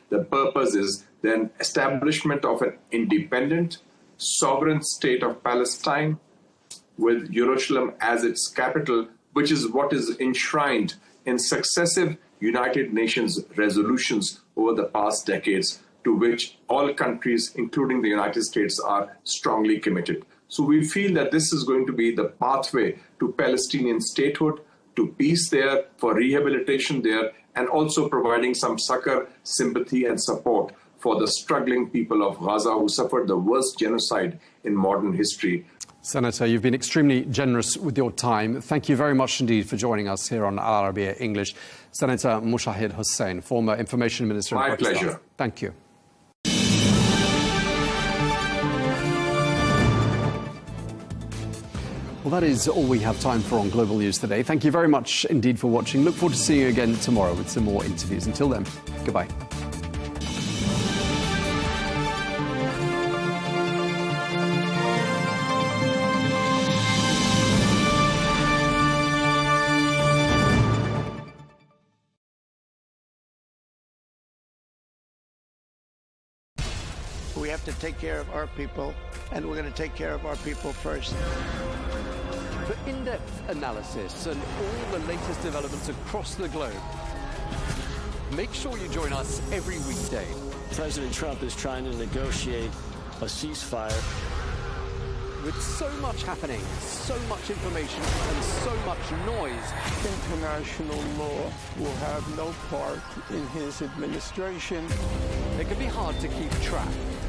the purpose is then establishment of an independent, sovereign state of Palestine with Jerusalem as its capital, which is what is enshrined in successive United Nations resolutions over the past decades, to which all countries, including the United States, are strongly committed. So we feel that this is going to be the pathway to Palestinian statehood, to peace there, for rehabilitation there, and also providing some succor, sympathy, and support for the struggling people of Gaza who suffered the worst genocide in modern history. Senator, you've been extremely generous with your time. Thank you very much indeed for joining us here on Al Arabiya English. Senator Mushahid Hussain, former Information Minister of Pakistan. My pleasure. Thank you. Well, that is all we have time for on Global News today. Thank you very much indeed for watching. Look forward to seeing you again tomorrow with some more interviews. Until then, goodbye. We have to take care of our people, and we're going to take care of our people first. For in-depth analysis and all the latest developments across the globe, make sure you join us every weekday. President Trump is trying to negotiate a ceasefire. With so much happening, so much information and so much noise, International law will have no part in his administration. it can be hard to keep track.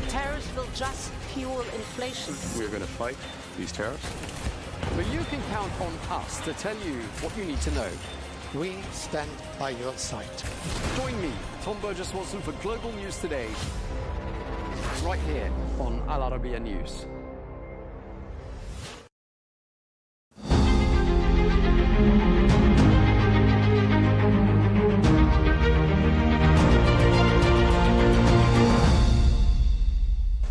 Tariffs will just fuel inflation. We're going to fight these tariffs. But you can count on us to tell you what you need to know. We stand by your side. Join me, Tom Burges Watson, for Global News Today, right here on Al Arabiya News.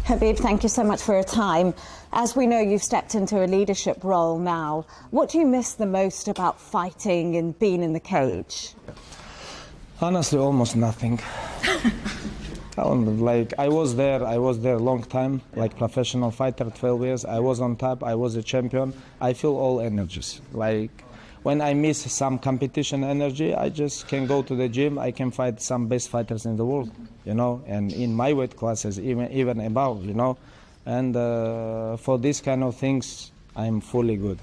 Khabib, thank you so much for your time. As we know, you've stepped into a leadership role now. What do you miss the most about fighting and being in the cage? Honestly, almost nothing. I was there a long time, like professional fighter, 12 years. I was on top, I was a champion. I feel all energies. Like when I miss some competition energy, I just can go to the gym. I can fight some best fighters in the world, you know, and in my weight classes, even above, you know. And for these kind of things, I'm fully good.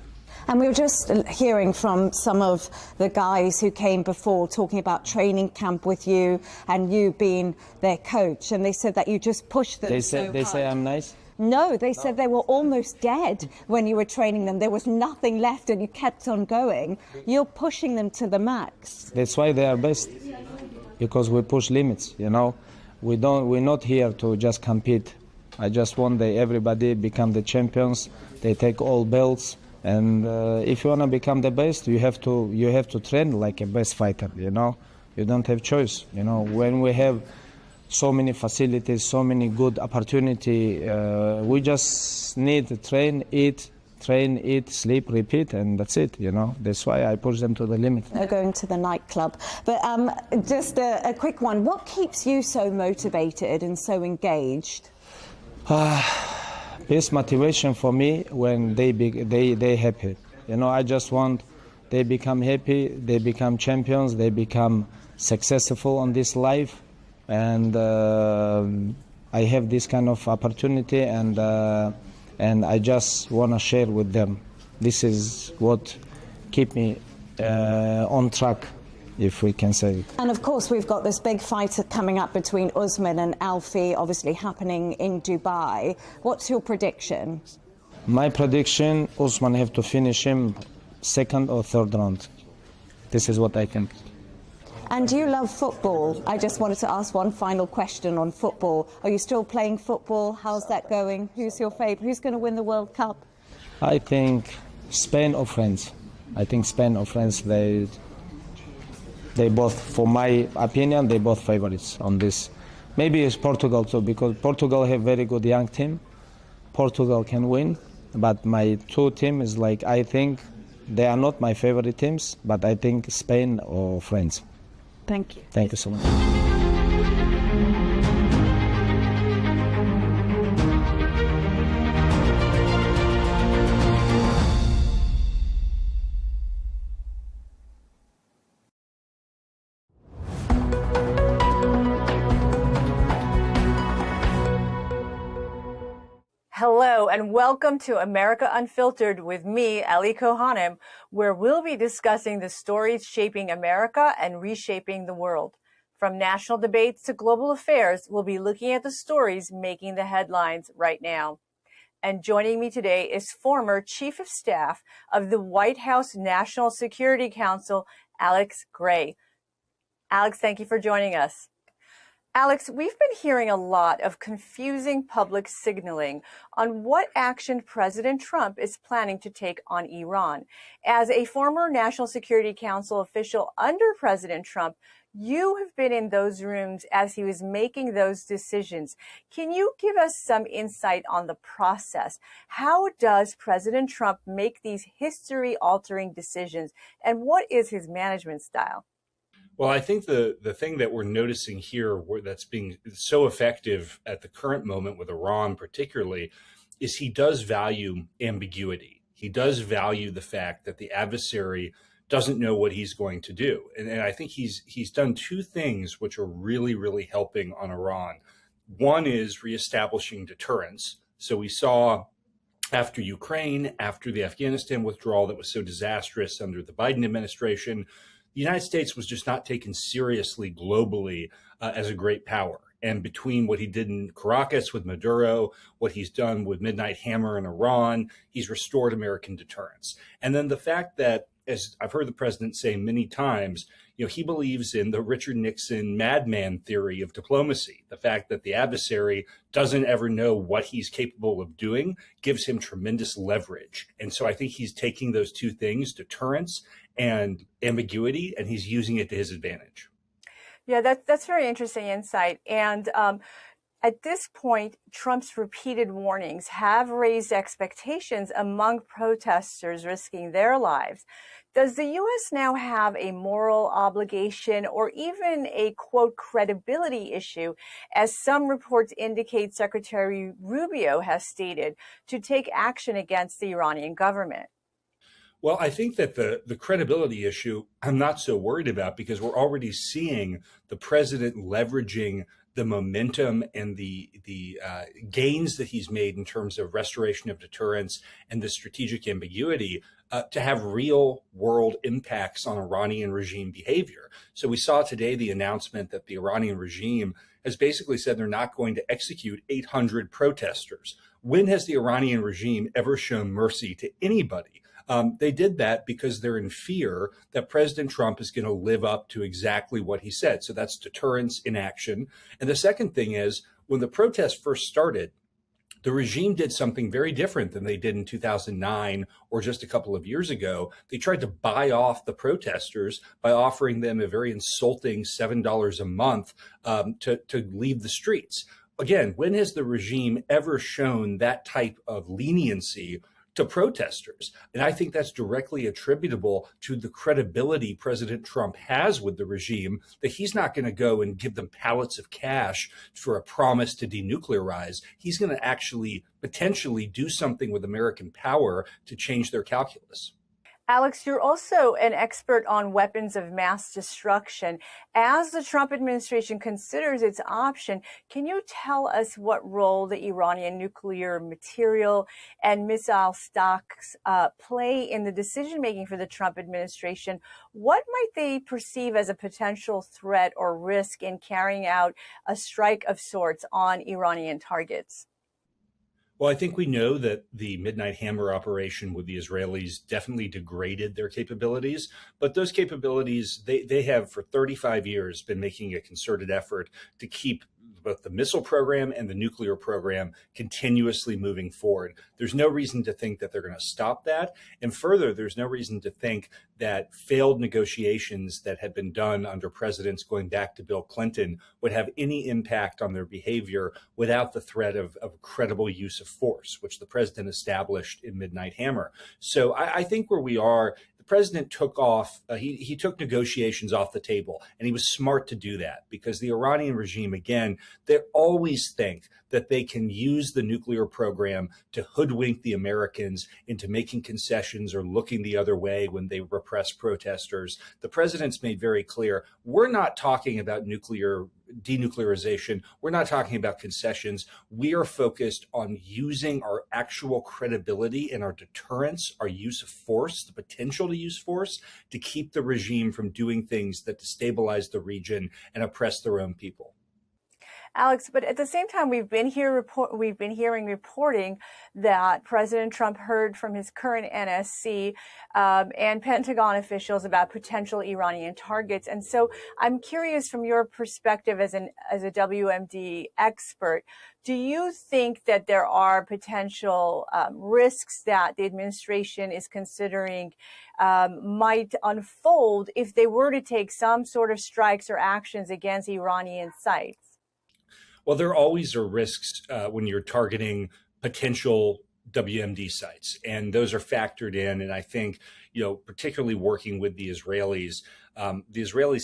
And we were just hearing from some of the guys who came before talking about training camp with you and you being their coach, and they said that you just pushed them They say I'm nice? No, they said they were almost dead when you were training them. There was nothing left and you kept on going. You're pushing them to the max. That's why they are best, because we push limits, you know. We're not here to just compete. I just want everybody become the champions. They take all belts. And if you want to become the best, you have to train like a best fighter, you know. You don't have choice, you know. When we have so many facilities, so many good opportunity, we just need to train, eat, sleep, repeat, and that's it, you know. That's why I push them to the limit. They're going to the nightclub. But just a quick one. What keeps you so motivated and so engaged? Best motivation for me when they happy. You know, I just want they become happy, they become champions, they become successful on this life, and I have this kind of opportunity, and I just want to share with them. This is what keep me on track, if we can say. And of course, we've got this big fight coming up between Usman and Alfie, obviously happening in Dubai. What's your prediction? My prediction, Usman have to finish him second or third round. This is what I think. And you love football. I just wanted to ask one final question on football. Are you still playing football? How's that going? Who's your favourite? Who's going to win the World Cup? I think Spain or France. I think Spain or France, they both, for my opinion, they both favorites on this. Maybe it's Portugal too, because Portugal have very good young team. Portugal can win, but my two team is like, I think they are not my favorite teams, but I think Spain or France. Thank you. Thank you so much. Hello and welcome to America Unfiltered with me, Ellie Cohanim, where we'll be discussing the stories shaping America and reshaping the world. From national debates to global affairs, we'll be looking at the stories making the headlines right now. And joining me today is former Chief of Staff of the White House National Security Council, Alex Gray. Alex, thank you for joining us. Alex, we've been hearing a lot of confusing public signaling on what action President Trump is planning to take on Iran. As a former National Security Council official under President Trump, you have been in those rooms as he was making those decisions. Can you give us some insight on the process? How does President Trump make these history-altering decisions, and what is his management style? Well, I think the thing that we're noticing here that's being so effective at the current moment with Iran particularly is he does value ambiguity. He does value the fact that the adversary doesn't know what he's going to do. And I think he's done two things which are really, really helping on Iran. One is reestablishing deterrence. So we saw after Ukraine, after the Afghanistan withdrawal that was so disastrous under the Biden administration, the United States was just not taken seriously globally as a great power. And between what he did in Caracas with Maduro, what he's done with Midnight Hammer in Iran, he's restored American deterrence. And then the fact that, as I've heard the president say many times, he believes in the Richard Nixon madman theory of diplomacy. The fact that the adversary doesn't ever know what he's capable of doing gives him tremendous leverage. And so I think he's taking those two things, deterrence and ambiguity, and he's using it to his advantage. Yeah, that's very interesting insight. And at this point, Trump's repeated warnings have raised expectations among protesters risking their lives. Does the U.S. now have a moral obligation or even a, quote, credibility issue, as some reports indicate Secretary Rubio has stated, to take action against the Iranian government? Well, I think that the credibility issue I'm not so worried about, because we're already seeing the president leveraging the momentum and the gains that he's made in terms of restoration of deterrence and the strategic ambiguity to have real world impacts on Iranian regime behavior. So we saw today the announcement that the Iranian regime has basically said they're not going to execute 800 protesters. When has the Iranian regime ever shown mercy to anybody? They did that because they're in fear that President Trump is going to live up to exactly what he said. So that's deterrence in action. And the second thing is, when the protests first started, the regime did something very different than they did in 2009 or just a couple of years ago. They tried to buy off the protesters by offering them a very insulting $7 a month to leave the streets. Again, when has the regime ever shown that type of leniency to protesters? And I think that's directly attributable to the credibility President Trump has with the regime, that he's not going to go and give them pallets of cash for a promise to denuclearize. He's going to actually potentially do something with American power to change their calculus. Alex, you're also an expert on weapons of mass destruction. As the Trump administration considers its option, can you tell us what role the Iranian nuclear material and missile stocks play in the decision-making for the Trump administration? What might they perceive as a potential threat or risk in carrying out a strike of sorts on Iranian targets? Well, I think we know that the Midnight Hammer operation with the Israelis definitely degraded their capabilities, but those capabilities, they have for 35 years been making a concerted effort to keep both the missile program and the nuclear program continuously moving forward. There's no reason to think that they're going to stop that. And further, there's no reason to think that failed negotiations that had been done under presidents going back to Bill Clinton would have any impact on their behavior without the threat of credible use of force, which the president established in Midnight Hammer. So I think where we are, the president took off, he took negotiations off the table, and he was smart to do that because the Iranian regime, again, they always think that they can use the nuclear program to hoodwink the Americans into making concessions or looking the other way when they repress protesters. The president's made very clear, we're not talking about nuclear denuclearization. We're not talking about concessions. We are focused on using our actual credibility and our deterrence, our use of force, the potential to use force to keep the regime from doing things that destabilize the region and oppress their own people. Alex, but at the same time, we've been hearing reporting that President Trump heard from his current NSC and Pentagon officials about potential Iranian targets. And so I'm curious from your perspective as a WMD expert, do you think that there are potential risks that the administration is considering might unfold if they were to take some sort of strikes or actions against Iranian sites? Well, there always are risks when you're targeting potential WMD sites, and those are factored in. And I think, particularly working with the Israelis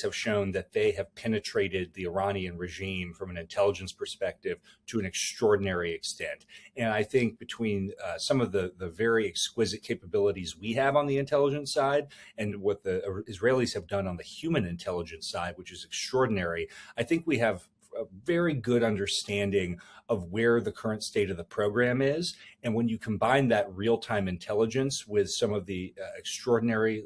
have shown that they have penetrated the Iranian regime from an intelligence perspective to an extraordinary extent. And I think between some of the very exquisite capabilities we have on the intelligence side and what the Israelis have done on the human intelligence side, which is extraordinary, I think we have a very good understanding of where the current state of the program is. And when you combine that real-time intelligence with some of the extraordinarily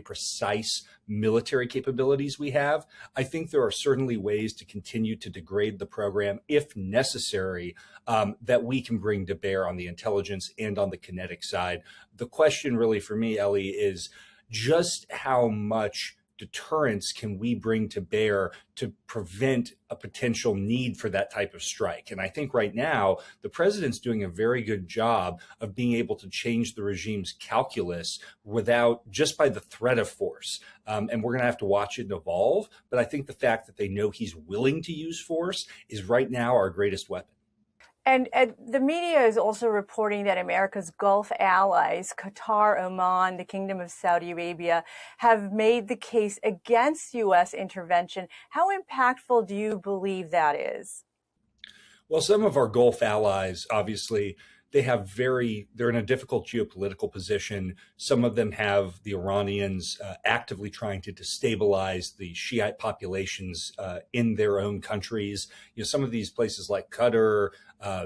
precise military capabilities we have, I think there are certainly ways to continue to degrade the program, if necessary, that we can bring to bear on the intelligence and on the kinetic side. The question really for me, Ellie, is just how much deterrence can we bring to bear to prevent a potential need for that type of strike? And I think right now, the president's doing a very good job of being able to change the regime's calculus just by the threat of force. And we're going to have to watch it evolve. But I think the fact that they know he's willing to use force is right now our greatest weapon. And the media is also reporting that America's Gulf allies, Qatar, Oman, the Kingdom of Saudi Arabia, have made the case against U.S. intervention. How impactful do you believe that is? Well, some of our Gulf allies, obviously, they're in a difficult geopolitical position. Some of them have the Iranians actively trying to destabilize the Shiite populations in their own countries. Some of these places like Qatar,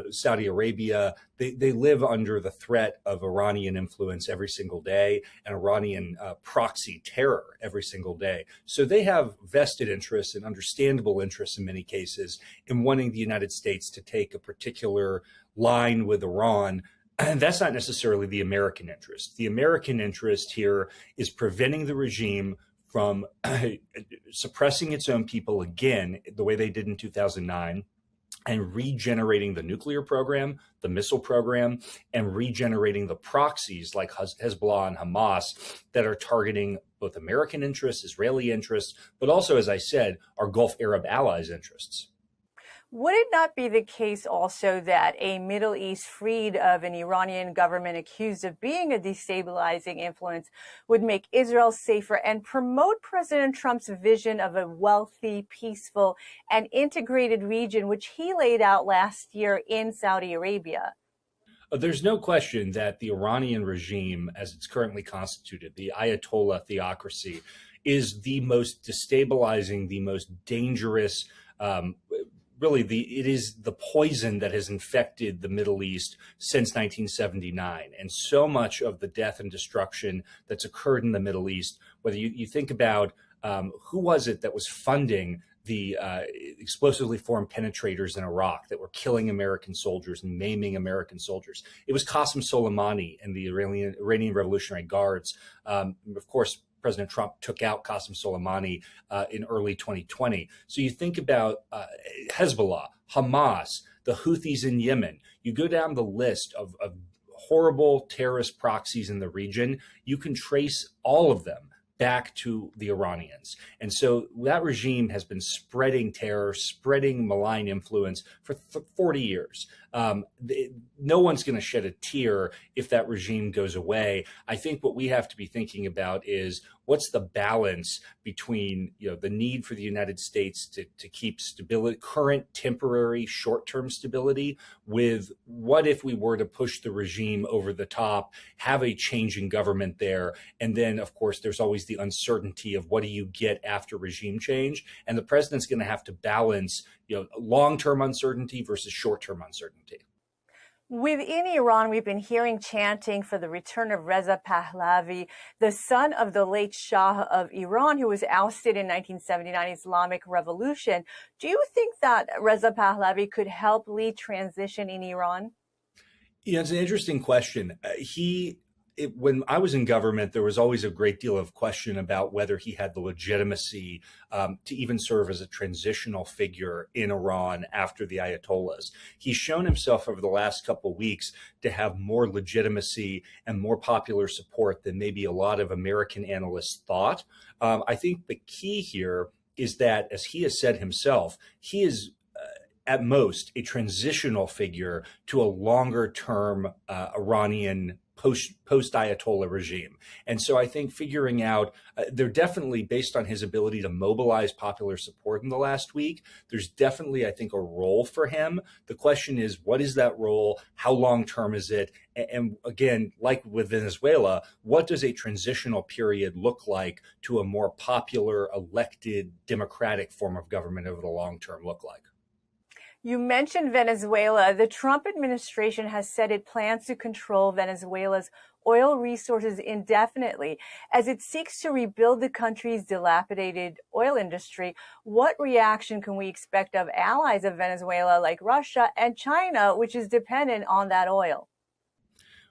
Saudi Arabia, they live under the threat of Iranian influence every single day and Iranian proxy terror every single day. So they have vested interests and understandable interests in many cases in wanting the United States to take a particular line with Iran. And that's not necessarily the American interest. The American interest here is preventing the regime from suppressing its own people again, the way they did in 2009, and regenerating the nuclear program, the missile program, and regenerating the proxies like Hezbollah and Hamas that are targeting both American interests, Israeli interests, but also, as I said, our Gulf Arab allies' interests. Would it not be the case also that a Middle East freed of an Iranian government accused of being a destabilizing influence would make Israel safer and promote President Trump's vision of a wealthy, peaceful, and integrated region, which he laid out last year in Saudi Arabia? There's no question that the Iranian regime, as it's currently constituted, the Ayatollah theocracy, is the most destabilizing, the most dangerous, it is the poison that has infected the Middle East since 1979. And so much of the death and destruction that's occurred in the Middle East, whether you think about who was it that was funding the explosively formed penetrators in Iraq that were killing American soldiers and maiming American soldiers. It was Qasem Soleimani and the Iranian Revolutionary Guards. Of course, President Trump took out Qasem Soleimani in early 2020. So you think about Hezbollah, Hamas, the Houthis in Yemen. You go down the list of horrible terrorist proxies in the region. You can trace all of them back to the Iranians. And so that regime has been spreading terror, spreading malign influence for 40 years. No one's going to shed a tear if that regime goes away. I think what we have to be thinking about is what's the balance between, the need for the United States to keep stability, current temporary short-term stability, with what if we were to push the regime over the top, have a change in government there, and then of course there's always the uncertainty of what do you get after regime change, and the president's going to have to balance long-term uncertainty versus short-term uncertainty. Within Iran, we've been hearing chanting for the return of Reza Pahlavi, the son of the late Shah of Iran, who was ousted in 1979 Islamic Revolution. Do you think that Reza Pahlavi could help lead transition in Iran? Yeah, it's an interesting question. When I was in government, there was always a great deal of question about whether he had the legitimacy to even serve as a transitional figure in Iran after the Ayatollahs. He's shown himself over the last couple of weeks to have more legitimacy and more popular support than maybe a lot of American analysts thought. I think the key here is that, as he has said himself, he is at most a transitional figure to a longer-term Iranian post-Ayatollah regime. And so I think figuring out, they're definitely, based on his ability to mobilize popular support in the last week, there's definitely, I think, a role for him. The question is, what is that role? How long-term is it? And again, like with Venezuela, what does a transitional period look like to a more popular, elected, democratic form of government over the long term look like? You mentioned Venezuela. The Trump administration has said it plans to control Venezuela's oil resources indefinitely as it seeks to rebuild the country's dilapidated oil industry. What reaction can we expect of allies of Venezuela like Russia and China, which is dependent on that oil?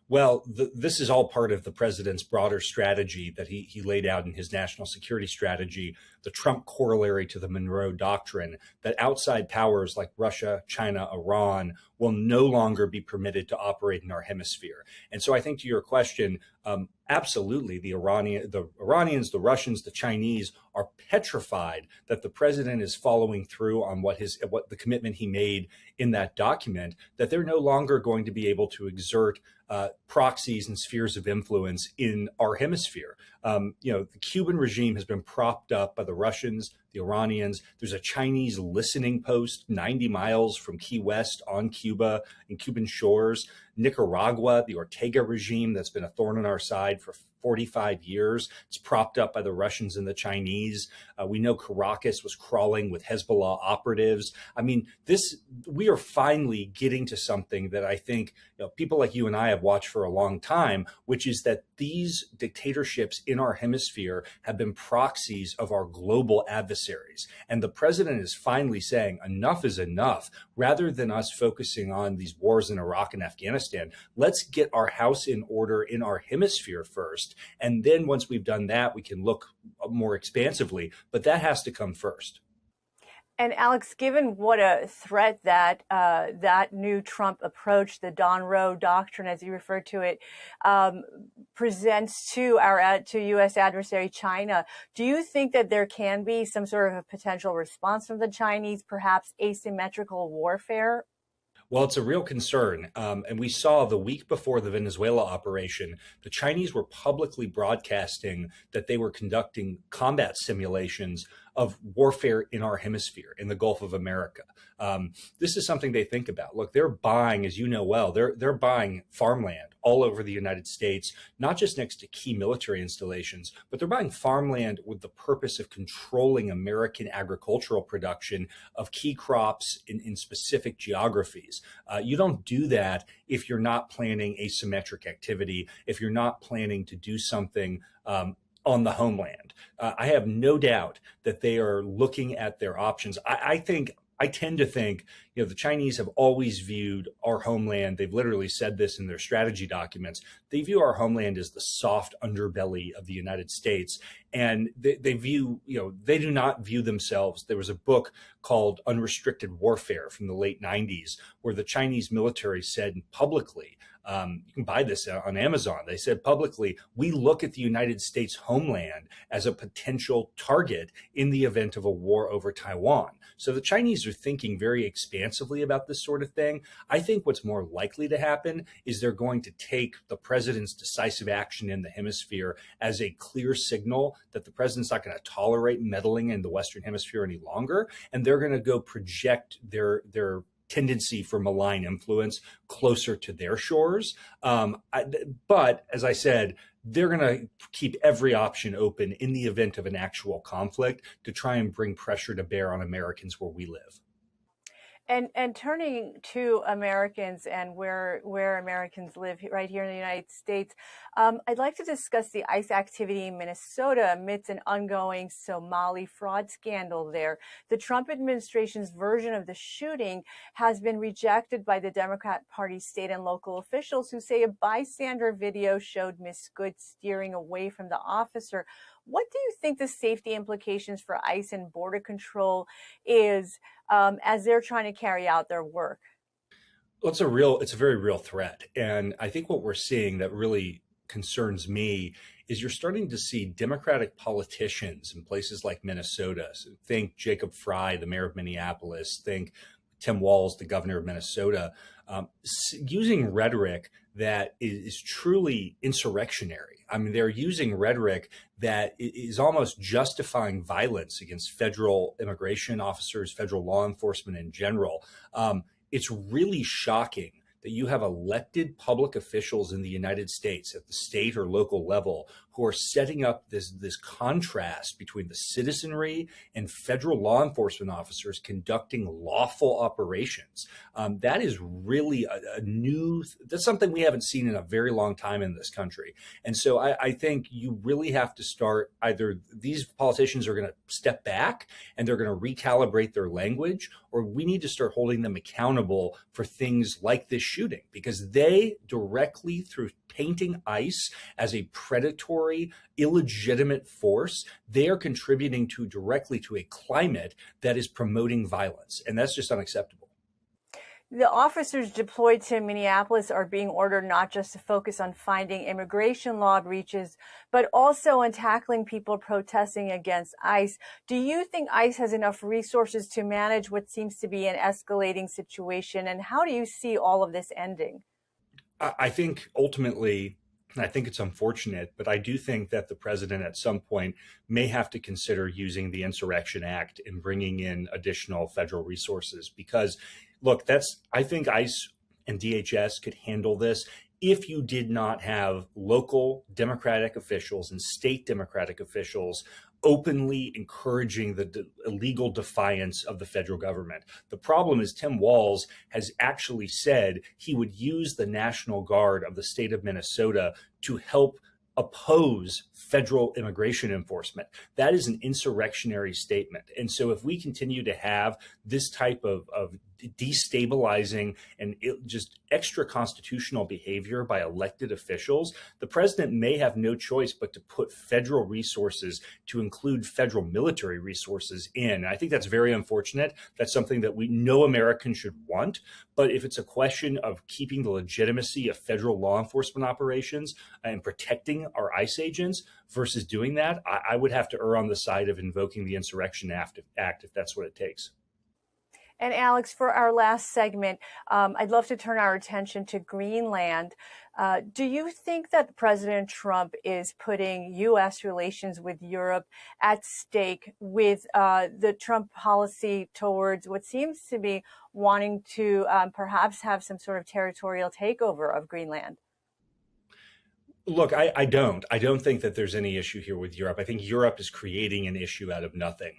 Well, this is all part of the president's broader strategy that he laid out in his national security strategy, the Trump corollary to the Monroe Doctrine, that outside powers like Russia, China, Iran will no longer be permitted to operate in our hemisphere. And so I think, to your question, absolutely, the Iranians, the Russians, the Chinese are petrified that the president is following through on what the commitment he made in that document, that they're no longer going to be able to exert proxies and spheres of influence in our hemisphere. The Cuban regime has been propped up by the Russians, the Iranians. There's a Chinese listening post 90 miles from Key West on Cuba and Cuban shores. Nicaragua, the Ortega regime that's been a thorn in our side for 45 years. It's propped up by the Russians and the Chinese. We know Caracas was crawling with Hezbollah operatives. I mean, we are finally getting to something that I think people like you and I have watched for a long time, which is that these dictatorships in our hemisphere have been proxies of our global adversaries. And the president is finally saying enough is enough. Rather than us focusing on these wars in Iraq and Afghanistan, let's get our house in order in our hemisphere first. And then once we've done that, we can look more expansively, but that has to come first. And Alex, given what a threat that that new Trump approach, the Monroe Doctrine, as you refer to it, presents to U.S. adversary China, do you think that there can be some sort of a potential response from the Chinese, perhaps asymmetrical warfare? Well, it's a real concern. And we saw the week before the Venezuela operation, the Chinese were publicly broadcasting that they were conducting combat simulations of warfare in our hemisphere, in the Gulf of America. This is something they think about. Look, they're buying, as you know well, they're buying farmland all over the United States, not just next to key military installations, but they're buying farmland with the purpose of controlling American agricultural production of key crops in specific geographies. You don't do that if you're not planning asymmetric activity, if you're not planning to do something on the homeland. I have no doubt that they are looking at their options. I tend to think, the Chinese have always viewed our homeland. They've literally said this in their strategy documents. They view our homeland as the soft underbelly of the United States. And they view, they do not view themselves. There was a book called Unrestricted Warfare from the late 90s, where the Chinese military said publicly, you can buy this on Amazon. They said publicly, we look at the United States homeland as a potential target in the event of a war over Taiwan. So the Chinese are thinking very expansively about this sort of thing. I think what's more likely to happen is they're going to take the president's decisive action in the hemisphere as a clear signal that the president's not going to tolerate meddling in the Western hemisphere any longer. And they're going to go project their tendency for malign influence closer to their shores. But as I said, they're going to keep every option open in the event of an actual conflict to try and bring pressure to bear on Americans where we live. And turning to Americans and where Americans live right here in the United States, I'd like to discuss the ICE activity in Minnesota amidst an ongoing Somali fraud scandal there. The Trump administration's version of the shooting has been rejected by the Democrat Party state and local officials who say a bystander video showed Ms. Good steering away from the officer. What do you think the safety implications for ICE and Border Control is as they're trying to carry out their work? Well, it's a very real threat. And I think what we're seeing that really concerns me is you're starting to see Democratic politicians in places like Minnesota. So think Jacob Fry, the mayor of Minneapolis, think Tim Walz, the governor of Minnesota, using rhetoric that is truly insurrectionary. I mean, they're using rhetoric that is almost justifying violence against federal immigration officers, federal law enforcement in general. It's really shocking that you have elected public officials in the United States at the state or local level who are setting up this contrast between the citizenry and federal law enforcement officers conducting lawful operations. That is really that's something we haven't seen in a very long time in this country. And so I think you really have to start, either these politicians are going to step back and they're going to recalibrate their language, or we need to start holding them accountable for things like this shooting, because they directly, through painting ICE as a predatory, illegitimate force, they are contributing directly to a climate that is promoting violence. And that's just unacceptable. The officers deployed to Minneapolis are being ordered not just to focus on finding immigration law breaches, but also on tackling people protesting against ICE. Do you think ICE has enough resources to manage what seems to be an escalating situation? And how do you see all of this ending? I think ultimately, I think it's unfortunate, but I do think that the president at some point may have to consider using the Insurrection Act and bringing in additional federal resources, because look, I think ICE and DHS could handle this if you did not have local Democratic officials and state Democratic officials openly encouraging the illegal defiance of the federal government. The problem is Tim Walz has actually said he would use the National Guard of the state of Minnesota to help oppose federal immigration enforcement. That is an insurrectionary statement. And so if we continue to have this type of destabilizing and just extra constitutional behavior by elected officials, the president may have no choice but to put federal resources, to include federal military resources in. I think that's very unfortunate. That's something that no American should want. But if it's a question of keeping the legitimacy of federal law enforcement operations and protecting our ICE agents versus doing that, I would have to err on the side of invoking the Insurrection Act if that's what it takes. And Alex, for our last segment, I'd love to turn our attention to Greenland. Do you think that President Trump is putting U.S. relations with Europe at stake with the Trump policy towards what seems to be wanting to perhaps have some sort of territorial takeover of Greenland? Look, I don't think that there's any issue here with Europe. I think Europe is creating an issue out of nothing.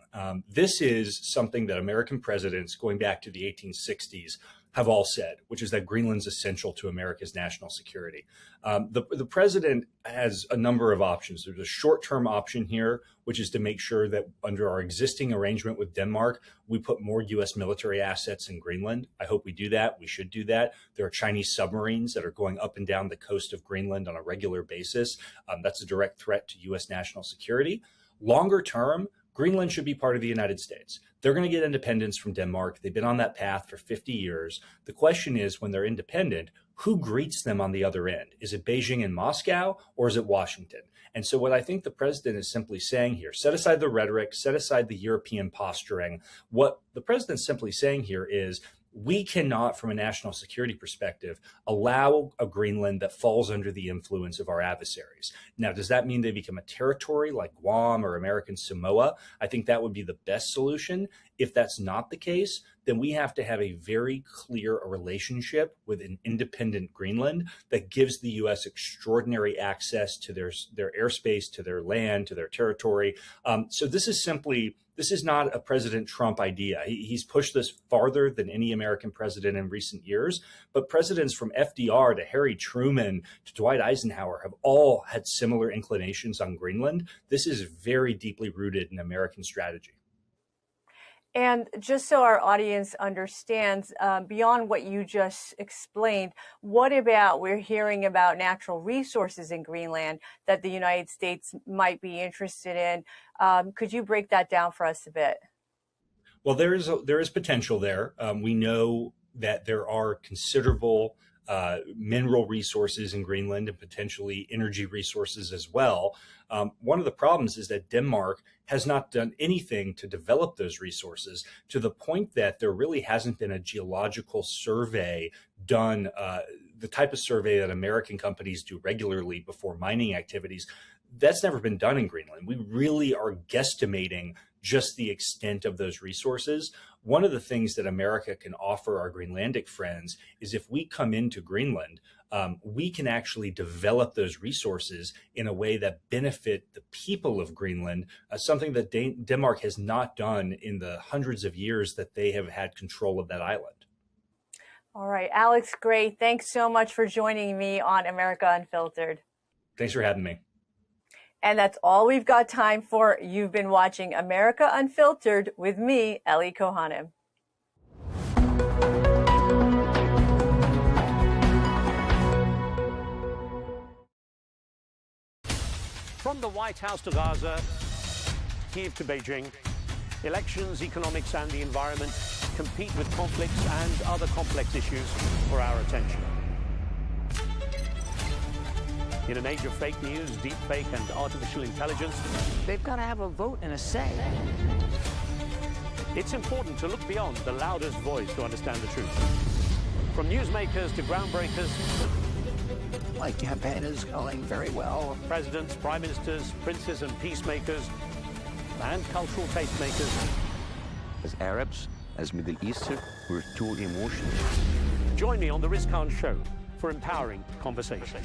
This is something that American presidents, going back to the 1860s, have all said, which is that Greenland's essential to America's national security. The president has a number of options. There's a short-term option here, which is to make sure that under our existing arrangement with Denmark, we put more U.S. military assets in Greenland. I hope we do that. We should do that. There are Chinese submarines that are going up and down the coast of Greenland on a regular basis. That's a direct threat to U.S. national security. Longer term, Greenland should be part of the United States. They're going to get independence from Denmark. They've been on that path for 50 years. The question is, when they're independent, who greets them on the other end? Is it Beijing and Moscow, or is it Washington? And so what I think the president is simply saying here, set aside the rhetoric, set aside the European posturing. What the president's simply saying here is, we cannot, from a national security perspective, allow a Greenland that falls under the influence of our adversaries. Now, does that mean they become a territory like Guam or American Samoa? I think that would be the best solution. If that's not the case, then we have to have a very clear relationship with an independent Greenland that gives the U.S. extraordinary access to their airspace, to their land, to their territory. So this is not a President Trump idea. He's pushed this farther than any American president in recent years. But presidents from FDR to Harry Truman to Dwight Eisenhower have all had similar inclinations on Greenland. This is very deeply rooted in American strategy. And just so our audience understands, beyond what you just explained, what about, we're hearing about natural resources in Greenland that the United States might be interested in. Could you break that down for us a bit? Well, there is potential there. We know that there are considerable mineral resources in Greenland and potentially energy resources as well. One of the problems is that Denmark has not done anything to develop those resources, to the point that there really hasn't been a geological survey done, the type of survey that American companies do regularly before mining activities. That's never been done in Greenland. We really are guesstimating just the extent of those resources. One of the things that America can offer our Greenlandic friends is, if we come into Greenland, we can actually develop those resources in a way that benefit the people of Greenland, something that Denmark has not done in the hundreds of years that they have had control of that island. All right, Alex Gray, thanks so much for joining me on America Unfiltered. Thanks for having me. And that's all we've got time for. You've been watching America Unfiltered with me, Ellie Cohanim. From the White House to Gaza, Kiev to Beijing, elections, economics, and the environment compete with conflicts and other complex issues for our attention. In an age of fake news, deepfake, and artificial intelligence, they've got to have a vote and a say. It's important to look beyond the loudest voice to understand the truth. From newsmakers to groundbreakers, My campaign is going very well. Presidents, prime ministers, princes and peacemakers, and cultural tastemakers. As Arabs, as Middle Eastern, we're too emotional. Join me on The Riz Khan Show for empowering conversation.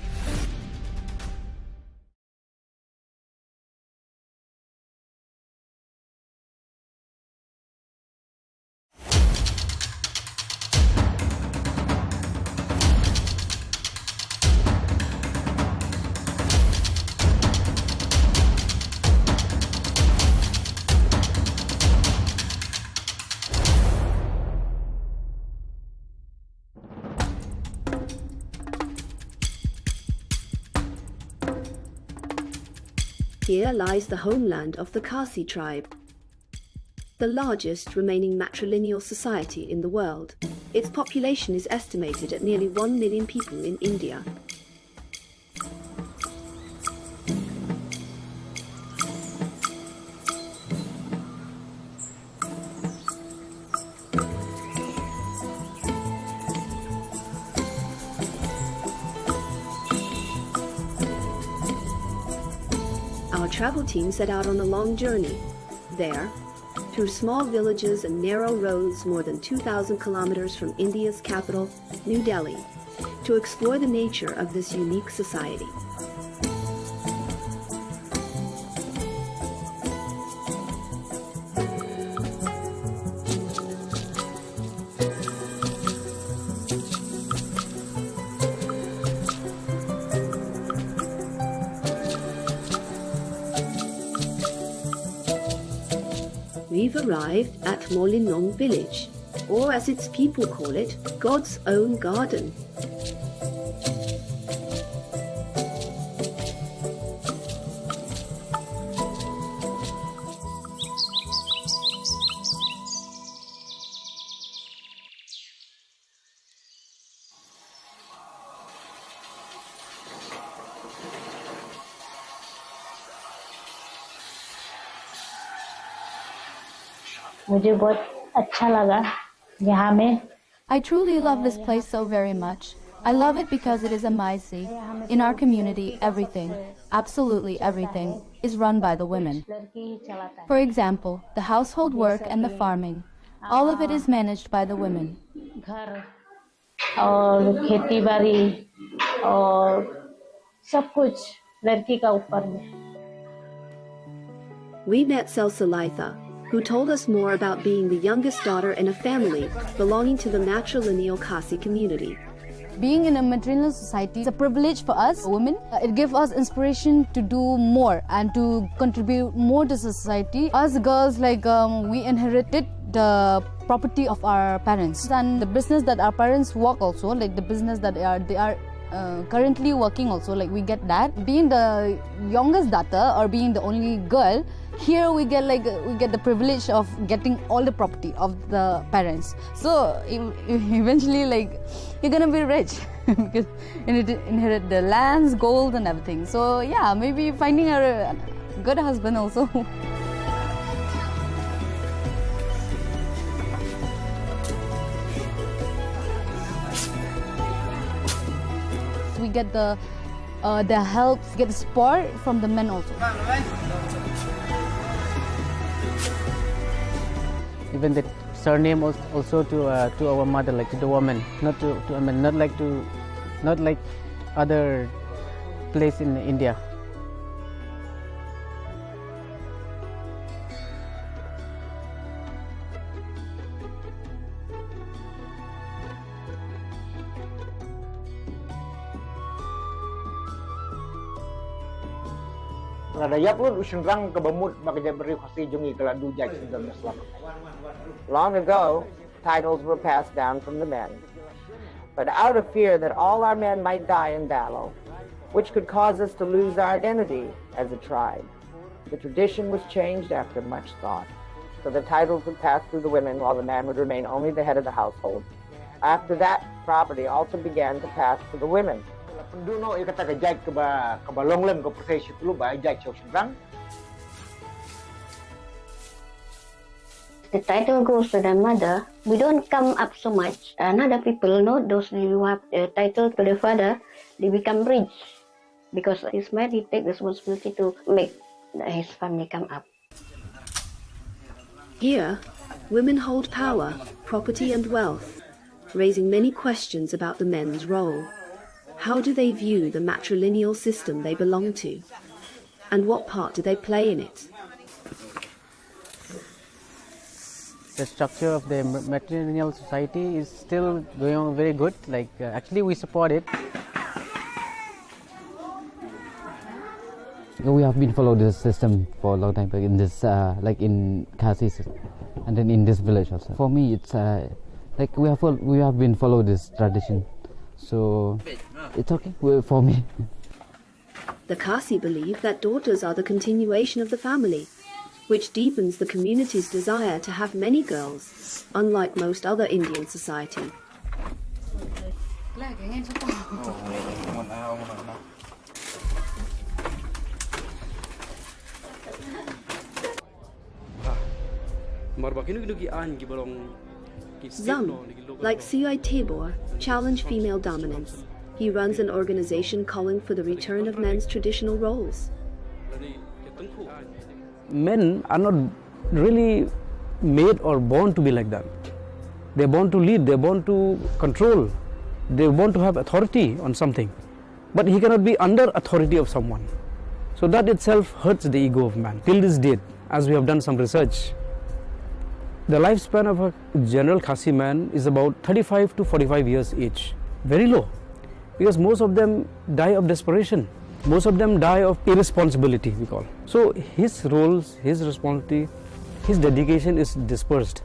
Here lies the homeland of the Khasi tribe, the largest remaining matrilineal society in the world. Its population is estimated at nearly 1 million people in India. Our travel team set out on a long journey. There, through small villages and narrow roads more than 2,000 kilometers from India's capital, New Delhi, to explore the nature of this unique society. we've arrived at Molinong village, or as its people call it, God's own garden. I truly love this place so very much. I love it because it is a Maisi. In our community, everything, absolutely everything, is run by the women. For example, the household work and the farming. All of it is managed by the women. We met Salsalaitha, who told us more about being the youngest daughter in a family belonging to the matrilineal Khasi community. Being in a matrilineal society is a privilege for us women. It gives us inspiration to do more and to contribute more to society. Us girls, we inherited the property of our parents and the business that our parents work also, like the business that they are currently working also, like we get that. Being the youngest daughter or being the only girl, here we get the privilege of getting all the property of the parents. So eventually you're gonna be rich because you need to inherit the lands, gold and everything. So yeah, maybe finding a good husband also. We get the help, get the support from the men also. Even the surname also to our mother, like to the woman, not like other place in India. Long ago, titles were passed down from the men. But out of fear that all our men might die in battle, which could cause us to lose our identity as a tribe, the tradition was changed after much thought. So the titles would pass through the women while the man would remain only the head of the household. After that, property also began to pass to the women. The title goes to the mother. We don't come up so much. Other people know those who have the title to the father, they become rich. Because his man, he takes responsibility to make his family come up. Here, women hold power, property and wealth, raising many questions about the men's role. How do they view the matrilineal system they belong to? And what part do they play in it? The structure of the matrilineal society is still going on very good. Actually, we support it. We have been following this system for a long time, in this, in Khasi, and then in this village also. For me, it's we have been following this tradition, so it's okay for me. The Khasi believe that daughters are the continuation of the family, which deepens the community's desire to have many girls, unlike most other Indian society. Zam, like Sui Tibor, challenge female dominance. He runs an organization calling for the return of men's traditional roles. Men are not really made or born to be like that. They're born to lead, they're born to control, they're born to have authority on something. But he cannot be under authority of someone. So that itself hurts the ego of man. Till this date, as we have done some research, the lifespan of a general Khasi man is about 35 to 45 years age. Very low. Because most of them die of desperation. Most of them die of irresponsibility, we call. So his roles, his responsibility his dedication is dispersed.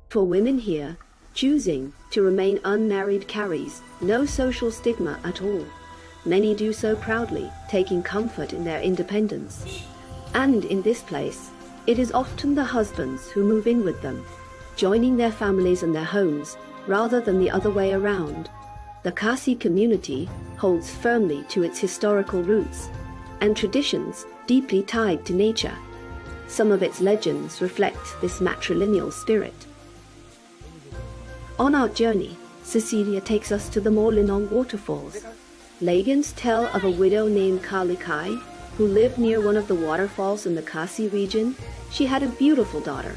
For women here, choosing to remain unmarried carries no social stigma at all. Many do so proudly, taking comfort in their independence. And in this place, it is often the husbands who move in with them, joining their families and their homes, rather than the other way around. The Khasi community holds firmly to its historical roots and traditions deeply tied to nature. Some of its legends reflect this matrilineal spirit. On our journey, Cecilia takes us to the Molinong waterfalls. Legends tell of a widow named Kalikai who lived near one of the waterfalls in the Khasi region. She had a beautiful daughter.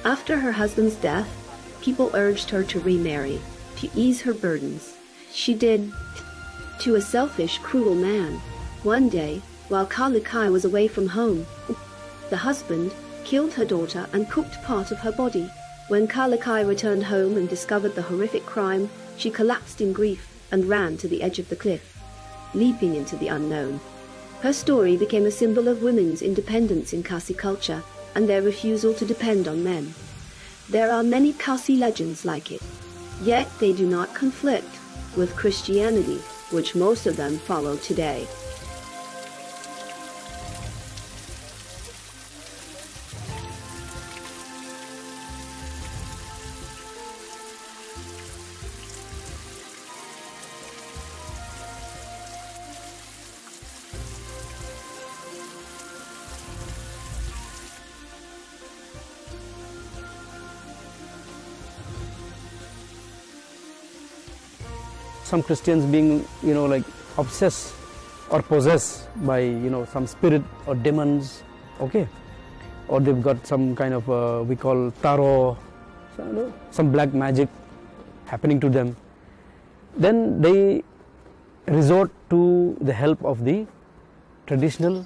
After her husband's death, people urged her to remarry, to ease her burdens. She did, to a selfish, cruel man. One day, while Kalikai was away from home, the husband killed her daughter and cooked part of her body. When Kalikai returned home and discovered the horrific crime, she collapsed in grief and ran to the edge of the cliff, leaping into the unknown. Her story became a symbol of women's independence in Khasi culture and their refusal to depend on men. There are many Khasi legends like it, yet they do not conflict with Christianity, which most of them follow today. Some Christians being, like obsessed or possessed by, some spirit or demons, okay? Or they've got some kind of, we call tarot, some black magic happening to them. Then they resort to the help of the traditional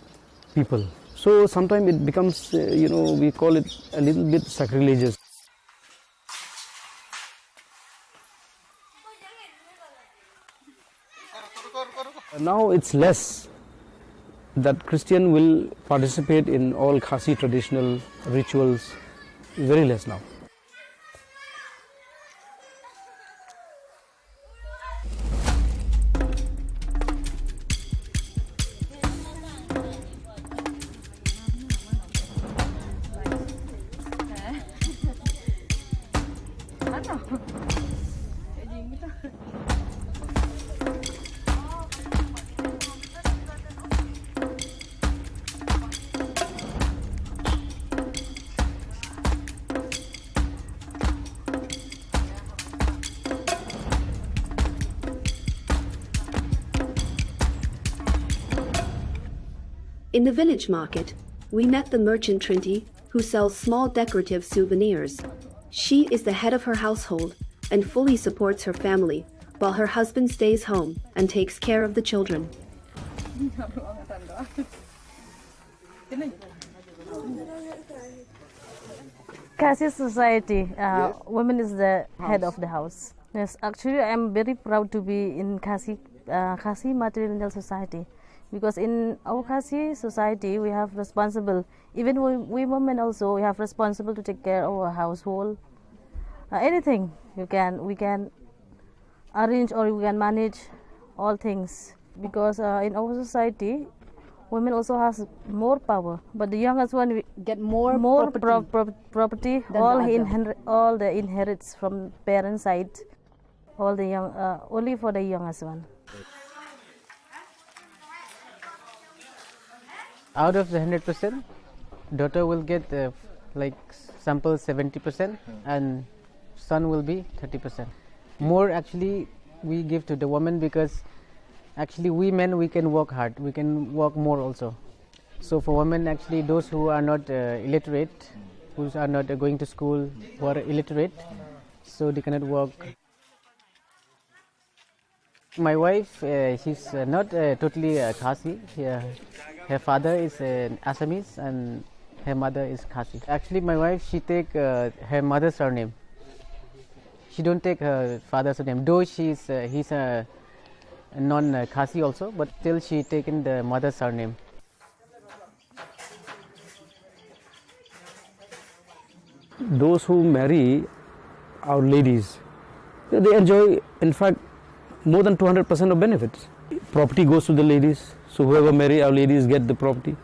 people. So sometimes it becomes, we call it a little bit sacrilegious. Now it's less that Christian will participate in all Khasi traditional rituals, very less now. In the village market, we met the merchant Trinity, who sells small decorative souvenirs. She is the head of her household and fully supports her family, while her husband stays home and takes care of the children. Khasi society, women is the head of the house. Yes, actually I am very proud to be in Khasi matrilineal society. Because in our Khasi society, we have responsible, even we women also, we have responsible to take care of our household. Anything we can arrange or we can manage all things. Because in our society, women also has more power. But the youngest one we get more property. All the inherits from parents' side. All the young, only for the youngest one. Out of the 100%, daughter will get like sample 70% and son will be 30%. More actually we give to the woman because actually we men, we can work hard, we can work more also. So for women, actually those who are not illiterate, who are not going to school, who are illiterate, so they cannot work. My wife, she's not totally Khasi. Her father is Assamese and her mother is Khasi. Actually, my wife, she take her mother's surname. She don't take her father's surname. Though he's a non-Khasi also, but still she taken the mother's surname. those who marry our ladies, they enjoy, in fact, more than 200% of benefits. Property goes to the ladies, so whoever marry our ladies get the property.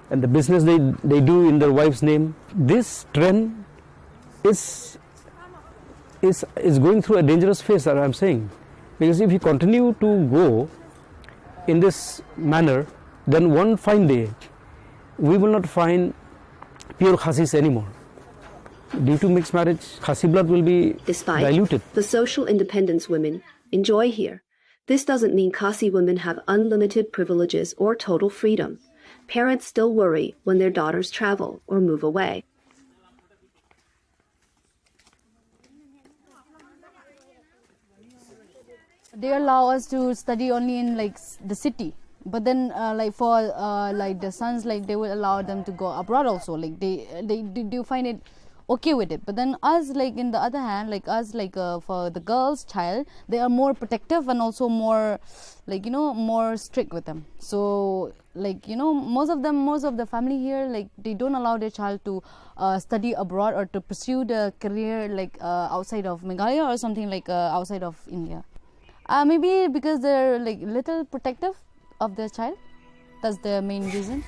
And the business they do in their wife's name. This trend is going through a dangerous phase, that I'm saying. Because if we continue to go in this manner, then one fine day, we will not find pure Khasis anymore. Due to mixed marriage, Khasi blood will be diluted. The social independence women enjoy here, this doesn't mean Khasi women have unlimited privileges or total freedom. Parents still worry when their daughters travel or move away. They allow us to study only in like the city, but then like for like the sons, like they will allow them to go abroad also. Like they do find it okay with it. But then us, like in the other hand, like us, like for the girls' child, they are more protective and also more, like, you know, more strict with them. So like, you know, most of the family here, like they don't allow their child to study abroad or to pursue the career like outside of Meghalaya or something like outside of India. Maybe because they're like little protective of their child. That's the main reason.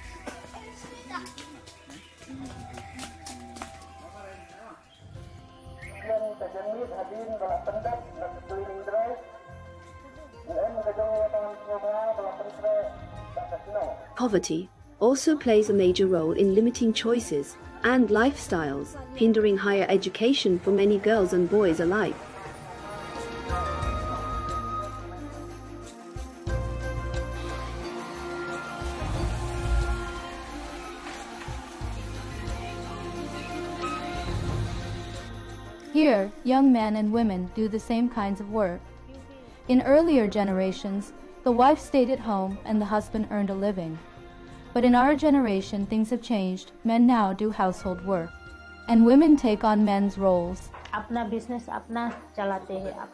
Poverty also plays a major role in limiting choices and lifestyles, hindering higher education for many girls and boys alike. Here, young men and women do the same kinds of work. In earlier generations, the wife stayed at home and the husband earned a living. But in our generation, things have changed. Men now do household work, and women take on men's roles. अपना business अपना चलाते हैं आप.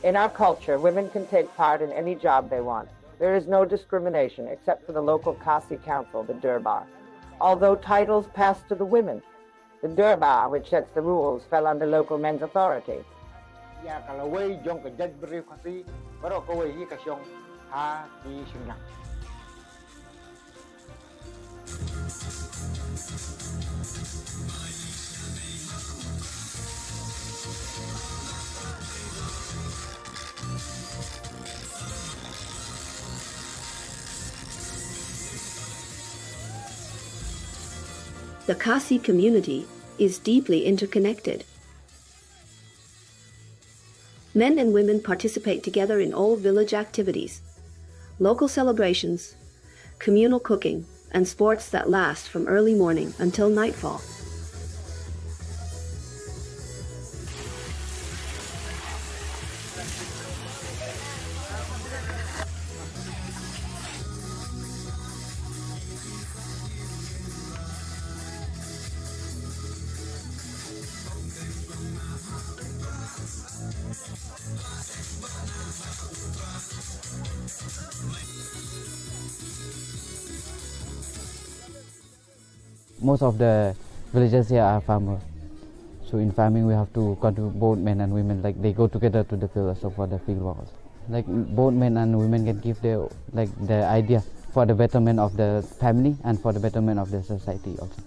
In our culture, women can take part in any job they want. There is no discrimination except for the local Khasi council, the Durbar. Although titles pass to the women, the Durbar, which sets the rules, fell under local men's authority. The Khasi community is deeply interconnected. Men and women participate together in all village activities, local celebrations, communal cooking, and sports that last from early morning until nightfall. Most of the villagers here are farmers. So in farming we have to contribute both men and women, like they go together to the field also for the field work. Like both men and women can give their idea for the betterment of the family and for the betterment of the society also.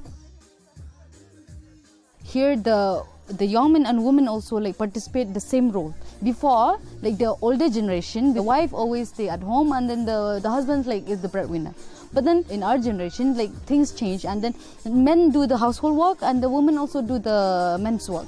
Here the young men and women also like participate the same role. Before, like the older generation, the wife always stay at home and then the husband like is the breadwinner. But then in our generation, like things change and then men do the household work and the women also do the men's work.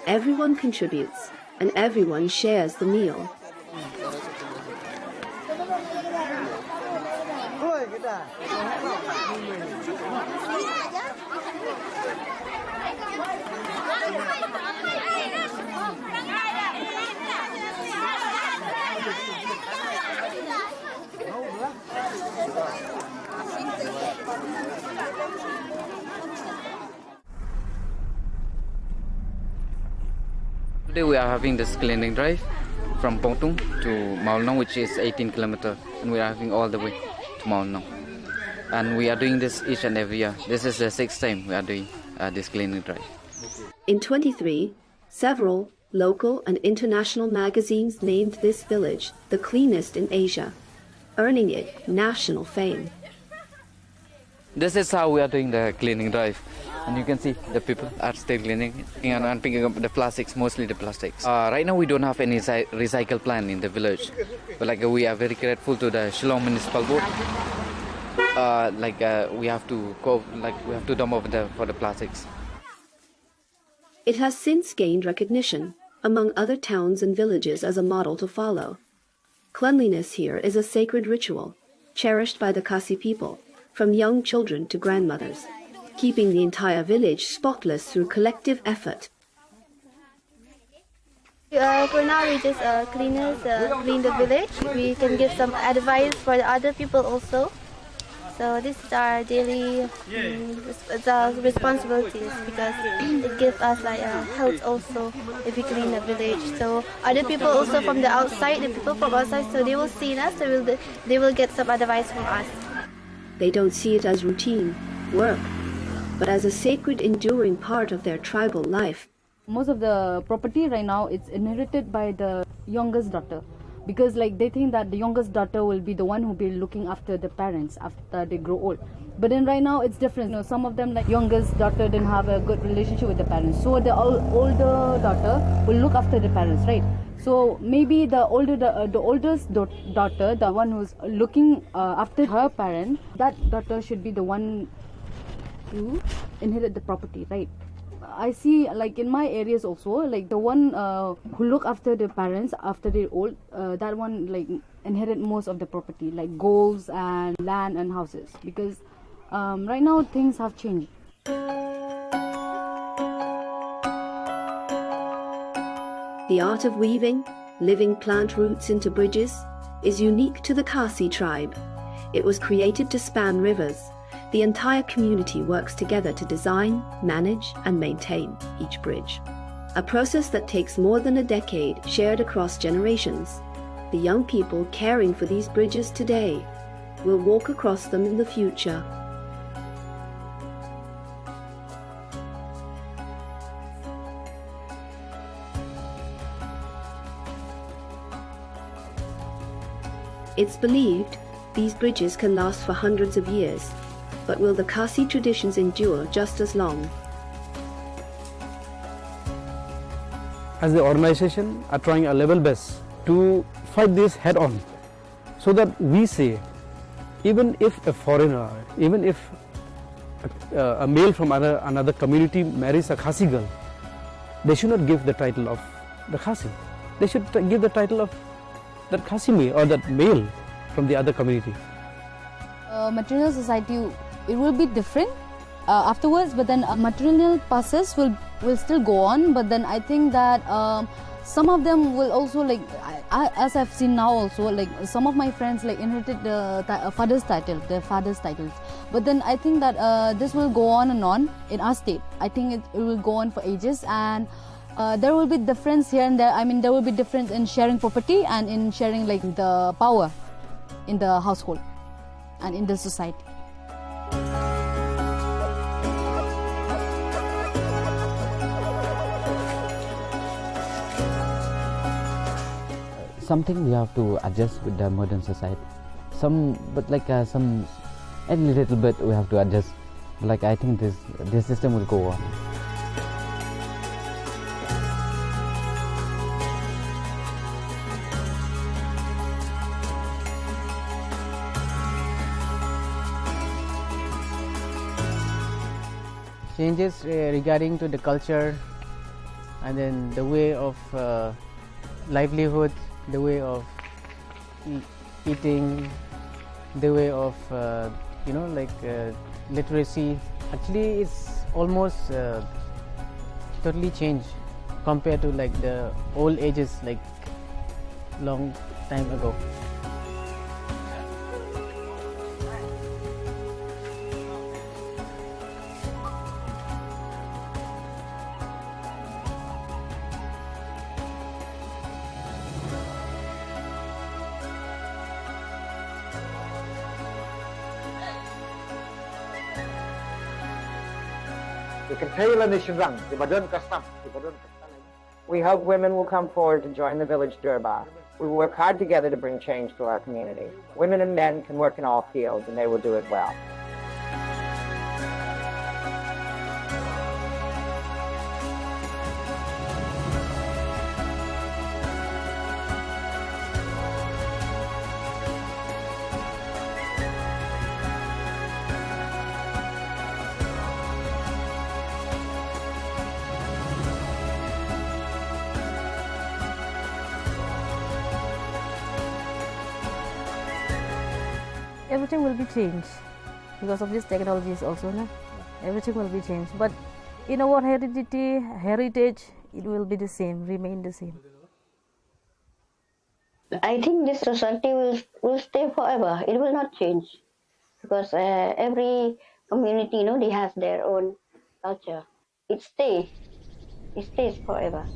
Everyone contributes and everyone shares the meal. Today we are having this cleaning drive from Pongtung to Maulnong, which is 18 kilometers, and we are having all the way to Maulnong. And we are doing this each and every year. This is the 6th time we are doing this cleaning drive. In 23, several local and international magazines named this village the cleanest in Asia, earning it national fame. This is how we are doing the cleaning drive. And you can see the people are still cleaning and picking up the plastics, mostly the plastics. Right now we don't have any recycle plant in the village, but we are very grateful to the Shillong Municipal Board. We have to go, we have to dump over for the plastics. It has since gained recognition among other towns and villages as a model to follow. Cleanliness here is a sacred ritual, cherished by the Khasi people, from young children to grandmothers, keeping the entire village spotless through collective effort. For now, we just clean the village. We can give some advice for the other people also. So this is our daily responsibilities, because it gives us health also if we clean the village. So other people also from the outside, the people from outside, so they will see us, so they will get some advice from us. They don't see it as routine work, but as a sacred, enduring part of their tribal life. Most of the property right now, it's inherited by the youngest daughter, because they think that the youngest daughter will be the one who will be looking after the parents after they grow old. But then right now it's different. Some of them, youngest daughter, didn't have a good relationship with the parents, so the older daughter will look after the parents, right? So maybe the oldest daughter, the one who's looking after her parent, that daughter should be the one to inherit the property, right? I see, in my areas also, the one who look after the parents after they're old, that one inherit most of the property, like golds and land and houses, because right now things have changed. The art of weaving living plant roots into bridges is unique to the Khasi tribe. It was created to span rivers. The entire community works together to design, manage, and maintain each bridge. A process that takes more than a decade, shared across generations. The young people caring for these bridges today will walk across them in the future. It's believed these bridges can last for hundreds of years. But will the Khasi traditions endure just as long? As the organization are trying our level best to fight this head on, so that we say, even if a foreigner, even if a male from another community marries a Khasi girl, they should not give the title of the Khasi. They should give the title of that Khasi male or that male from the other community. Matrilineal society, it will be different afterwards, but then matrilineal process will still go on. But then I think that some of them will also, as I've seen now also, some of my friends inherited the father's title, their father's titles. But then I think that this will go on and on in our state. I think it will go on for ages, and there will be difference here and there. I mean, there will be difference in sharing property and in sharing the power in the household and in the society. Something we have to adjust with the modern society. A little bit we have to adjust. I think this system will go on. Changes regarding to the culture, and then the way of livelihood, the way of eating, the way of you know, like literacy. Actually, it's almost totally changed compared to like the old ages, like long time ago. We hope women will come forward to join the village Donbas. We will work hard together to bring change to our community. Women and men can work in all fields, and they will do it well. Everything will be changed because of this technologies also. No? Everything will be changed. But in our heritage, it will be the same, remain the same. I think this society will stay forever. It will not change because every community, they have their own culture. It stays forever.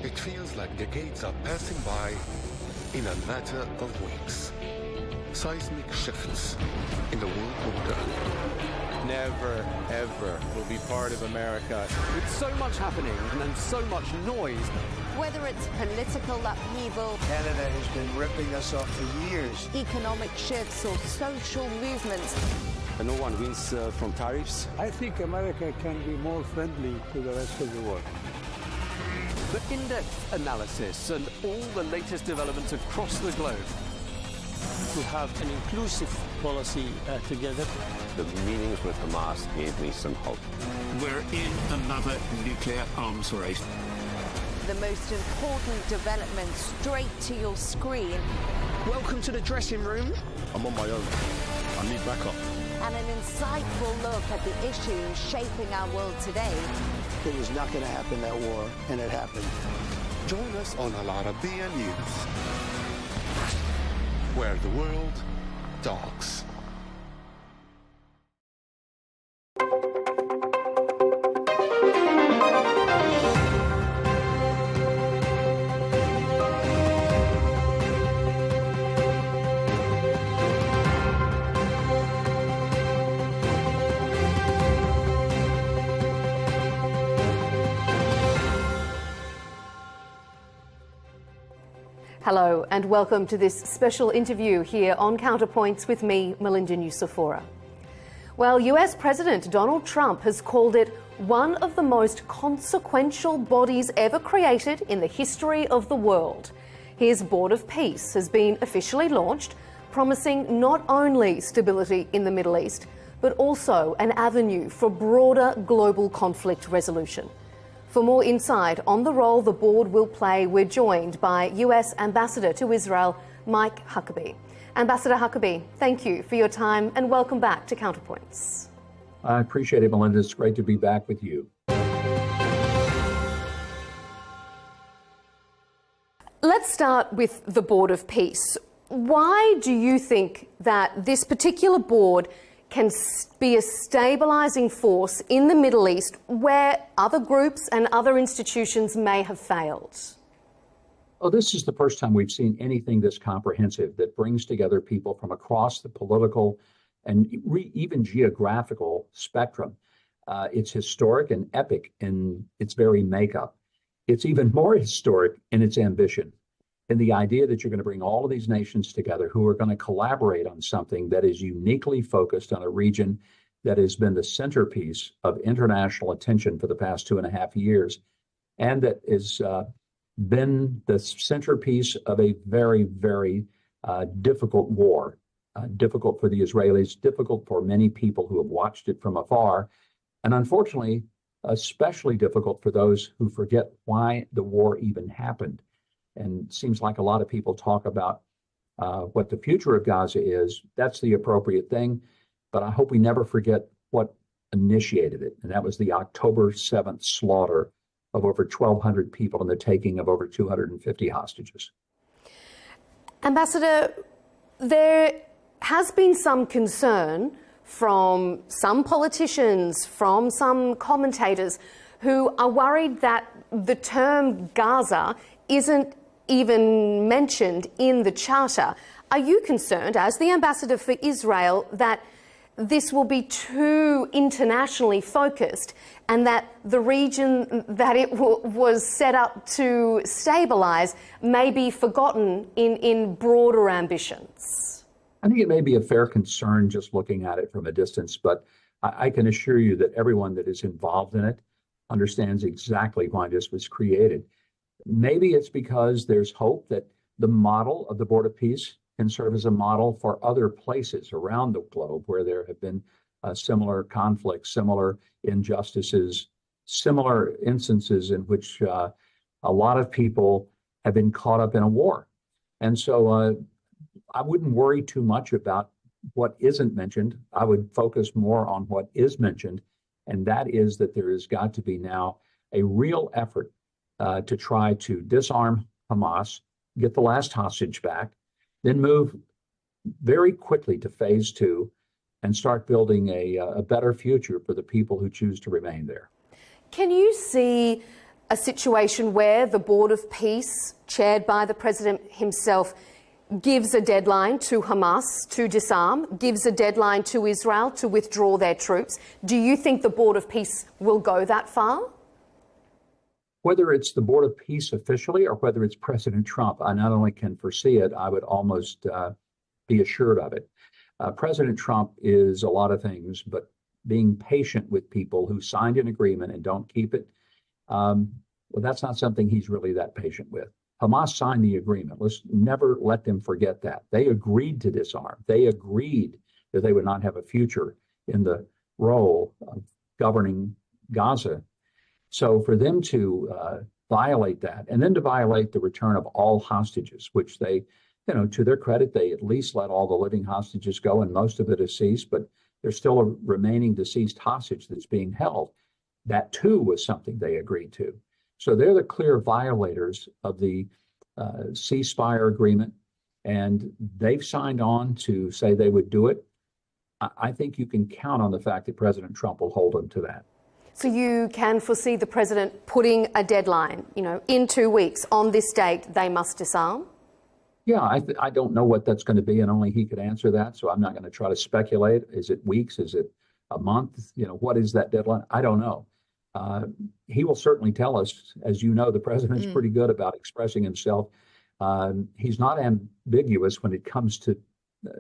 It feels like decades are passing by in a matter of weeks. Seismic shifts in the world order. Never, ever will be part of America. With so much happening and so much noise. Whether it's political upheaval, Canada has been ripping us off for years. economic shifts or social movements, And no one wins from tariffs. I think America can be more friendly to the rest of the world. The in-depth analysis and all the latest developments across the globe. To have an inclusive policy together. The meetings with Hamas gave me some hope. We're in another nuclear arms race. the most important development straight to your screen. Welcome to the dressing room. I'm on my own. I need backup. And an insightful look at the issues shaping our world today. It was not going to happen, that war, and it happened. Join us on Arabiya News, where the world talks. Hello and welcome to this special interview here on Counterpoints with me, Melinda Nucifora. Well, US President Donald Trump has called it one of the most consequential bodies ever created in the history of the world. His Board of Peace has been officially launched, promising not only stability in the Middle East, but also an avenue for broader global conflict resolution. For more insight on the role the board will play, we're joined by US Ambassador to Israel, Mike Huckabee. Ambassador Huckabee, thank you for your time and welcome back to Counterpoints. I appreciate it, Melinda. It's great to be back with you. Let's start with the Board of Peace. Why do you think that this particular board can be a stabilising force in the Middle East where other groups and other institutions may have failed? Oh, this is the first time we've seen anything this comprehensive that brings together people from across the political and even geographical spectrum. It's historic and epic in its very makeup. It's even more historic in its ambition. And the idea that you're going to bring all of these nations together who are going to collaborate on something that is uniquely focused on a region that has been the centerpiece of international attention for the past 2.5 years, and that is been the centerpiece of a very, very difficult war. Difficult for the Israelis, difficult for many people who have watched it from afar, and unfortunately, especially difficult for those who forget why the war even happened. And it seems like a lot of people talk about what the future of Gaza is. That's the appropriate thing, but I hope we never forget what initiated it, and that was the October 7th slaughter of over 1,200 people and the taking of over 250 hostages. Ambassador, there has been some concern from some politicians, from some commentators who are worried that the term Gaza isn't even mentioned in the Charter. Are you concerned, as the ambassador for Israel, that this will be too internationally focused and that the region that it was set up to stabilise may be forgotten in broader ambitions? I think it may be a fair concern just looking at it from a distance, but I can assure you that everyone that is involved in it understands exactly why this was created. Maybe it's because there's hope that the model of the Board of Peace can serve as a model for other places around the globe where there have been similar conflicts, similar injustices, similar instances in which a lot of people have been caught up in a war. And so I wouldn't worry too much about what isn't mentioned. I would focus more on what is mentioned, and that is that there has got to be now a real effort to try to disarm Hamas, get the last hostage back, then move very quickly to phase 2 and start building a better future for the people who choose to remain there. Can you see a situation where the Board of Peace, chaired by the President himself, gives a deadline to Hamas to disarm, gives a deadline to Israel to withdraw their troops? Do you think the Board of Peace will go that far? Whether it's the Board of Peace officially or whether it's President Trump, I not only can foresee it, I would almost be assured of it. President Trump is a lot of things, but being patient with people who signed an agreement and don't keep it, well, that's not something he's really that patient with. Hamas signed the agreement. Let's never let them forget that. They agreed to disarm. They agreed that they would not have a future in the role of governing Gaza. So for them to violate that, and then to violate the return of all hostages, which they, to their credit, they at least let all the living hostages go, and most of it is deceased, but there's still a remaining deceased hostage that's being held. That too was something they agreed to. So they're the clear violators of the ceasefire agreement, and they've signed on to say they would do it. I think you can count on the fact that President Trump will hold them to that. So you can foresee the President putting a deadline, in 2 weeks, on this date, they must disarm? Yeah, I don't know what that's going to be, and only he could answer that, so I'm not going to try to speculate. Is it weeks? Is it a month? What is that deadline? I don't know. He will certainly tell us. As you know, the president's pretty good about expressing himself. He's not ambiguous when it comes to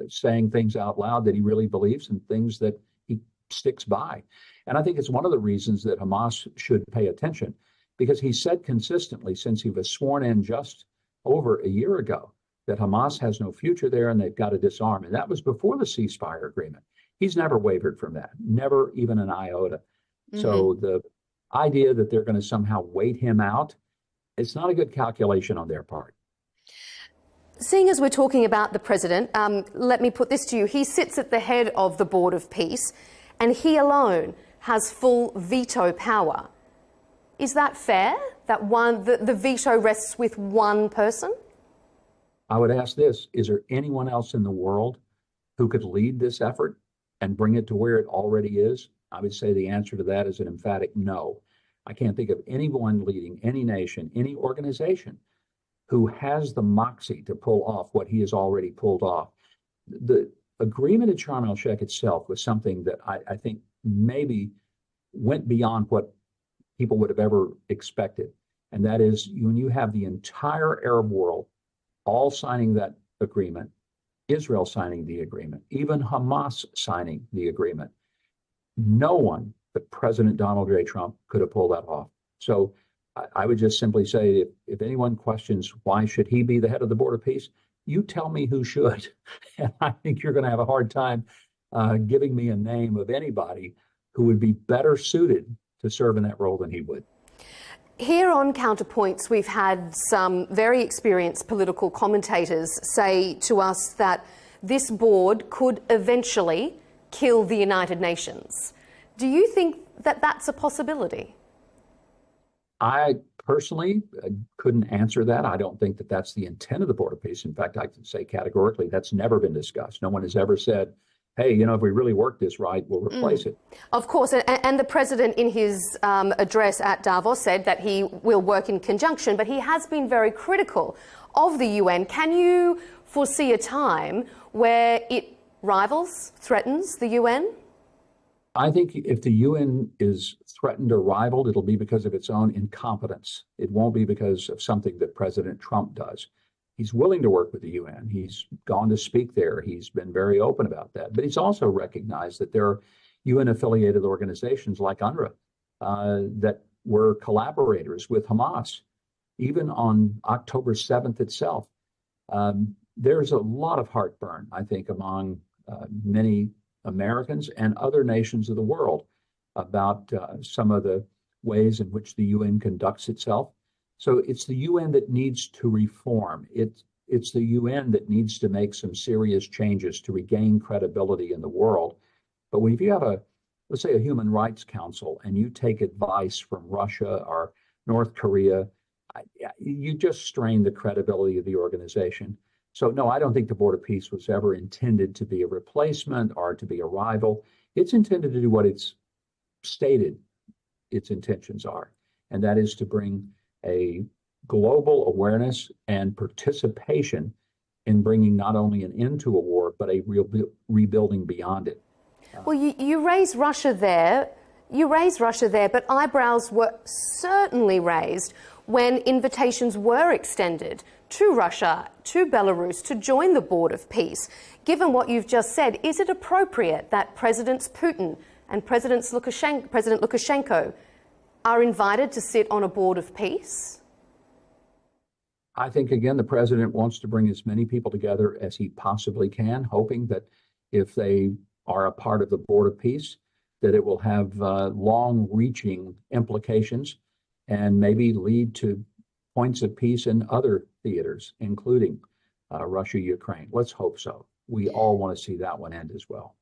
saying things out loud that he really believes and things that he sticks by. And I think it's one of the reasons that Hamas should pay attention, because he said consistently since he was sworn in just over a year ago that Hamas has no future there and they've got to disarm. And that was before the ceasefire agreement. He's never wavered from that, never even an iota. So the idea that they're going to somehow wait him out, it's not a good calculation on their part. Seeing as we're talking about the President, let me put this to you. He sits at the head of the Board of Peace, and he alone has full veto power. Is that fair, that the veto rests with one person? I would ask this: is there anyone else in the world who could lead this effort and bring it to where it already is? I would say the answer to that is an emphatic no. I can't think of anyone leading any nation, any organization, who has the moxie to pull off what he has already pulled off. The agreement at Sharm el-Sheikh itself was something that I think maybe went beyond what people would have ever expected. And that is, when you have the entire Arab world all signing that agreement, Israel signing the agreement, even Hamas signing the agreement, no one but President Donald J. Trump could have pulled that off. So I would just simply say, if anyone questions why should he be the head of the Board of Peace, you tell me who should. And I think you're going to have a hard time giving me a name of anybody who would be better suited to serve in that role than he would. Here on Counterpoints, we've had some very experienced political commentators say to us that this board could eventually kill the United Nations. Do you think that that's a possibility? I personally couldn't answer that. I don't think that that's the intent of the Board of Peace. In fact, I can say categorically that's never been discussed. No one has ever said, hey, you know, if we really work this right, we'll replace it. Of course, and the president in his address at Davos said that he will work in conjunction, but he has been very critical of the UN. Can you foresee a time where it rivals, threatens the UN? I think if the UN is threatened or rivaled, it'll be because of its own incompetence. It won't be because of something that President Trump does. He's willing to work with the UN. He's gone to speak there. He's been very open about that. But he's also recognized that there are UN-affiliated organizations like UNRWA that were collaborators with Hamas. Even on October 7th itself, there's a lot of heartburn, I think, among many Americans and other nations of the world about some of the ways in which the UN conducts itself. So it's the UN that needs to reform. It's the UN that needs to make some serious changes to regain credibility in the world. But when you have let's say a Human Rights Council, and you take advice from Russia or North Korea, you just strain the credibility of the organization. So no, I don't think the Board of Peace was ever intended to be a replacement or to be a rival. It's intended to do what it's stated its intentions are, and that is to bring a global awareness and participation in bringing not only an end to a war, but a real rebuilding beyond it. Well, you raise Russia there. But eyebrows were certainly raised when invitations were extended to Russia, to Belarus, to join the Board of Peace. Given what you've just said, is it appropriate that Presidents Putin and President Lukashenko are invited to sit on a Board of Peace? I think, again, the president wants to bring as many people together as he possibly can, hoping that if they are a part of the Board of Peace, that it will have long-reaching implications and maybe lead to points of peace in other theaters, including Russia, Ukraine. Let's hope so. We all want to see that one end as well.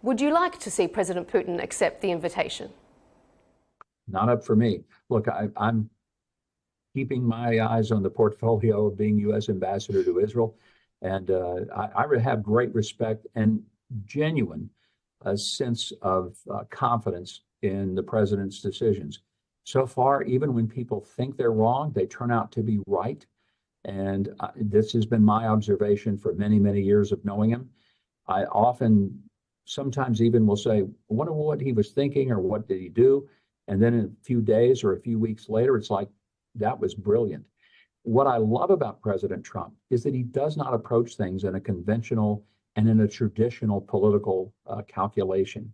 Would you like to see President Putin accept the invitation? Not up for me. Look, I'm keeping my eyes on the portfolio of being U.S. ambassador to Israel, and I have great respect and genuine sense of confidence in the president's decisions. So far, even when people think they're wrong, they turn out to be right. And this has been my observation for many, many years of knowing him. I often, sometimes even will say, I wonder what he was thinking or what did he do? And then in a few days or a few weeks later, it's like, that was brilliant. What I love about President Trump is that he does not approach things in a conventional and in a traditional political calculation.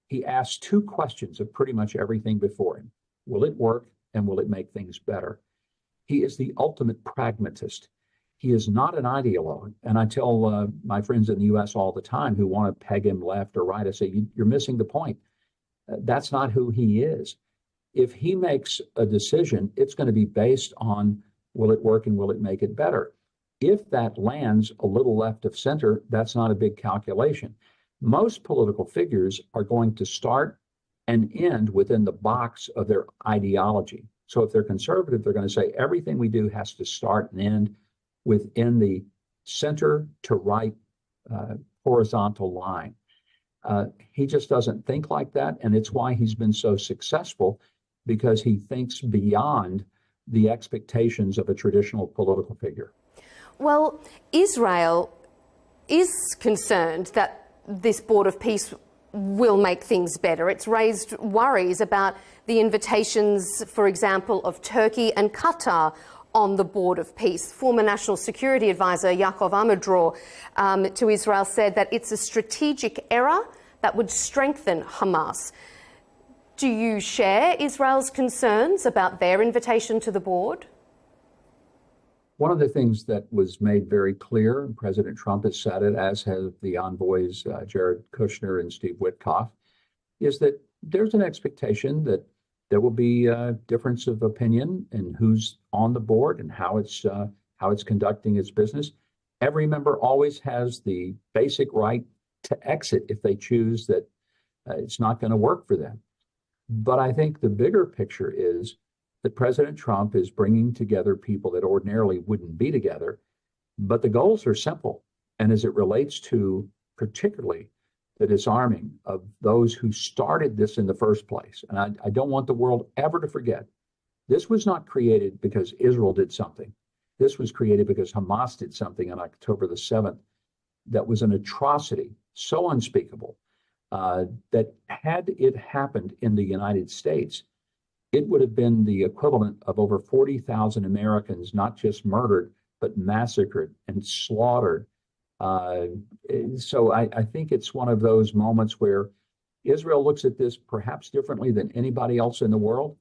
He asks two questions of pretty much everything before him. Will it work, and will it make things better? He is the ultimate pragmatist. He is not an ideologue. And I tell my friends in the U.S. all the time who want to peg him left or right, I say, you're missing the point. That's not who he is. If he makes a decision, it's going to be based on will it work and will it make it better? If that lands a little left of center, that's not a big calculation. Most political figures are going to start and end within the box of their ideology. So if they're conservative, they're going to say everything we do has to start and end within the center to right horizontal line. He just doesn't think like that, and it's why he's been so successful, because he thinks beyond the expectations of a traditional political figure. Well, Israel is concerned that this Board of Peace will make things better. It's raised worries about the invitations, for example, of Turkey and Qatar on the Board of Peace. Former National Security Advisor Yaakov Amidror to Israel said that it's a strategic error that would strengthen Hamas. Do you share Israel's concerns about their invitation to the board? One of the things that was made very clear, and President Trump has said it, as have the envoys, Jared Kushner and Steve Witkoff, is that there's an expectation that there will be a difference of opinion in who's on the board and how it's conducting its business. Every member always has the basic right to exit if they choose that it's not going to work for them. But I think the bigger picture is that President Trump is bringing together people that ordinarily wouldn't be together, but the goals are simple. And as it relates to particularly the disarming of those who started this in the first place, and I don't want the world ever to forget, this was not created because Israel did something. This was created because Hamas did something on October the 7th that was an atrocity so unspeakable that had it happened in the United States, it would have been the equivalent of over 40,000 Americans, not just murdered, but massacred and slaughtered. So I think it's one of those moments where Israel looks at this perhaps differently than anybody else in the world.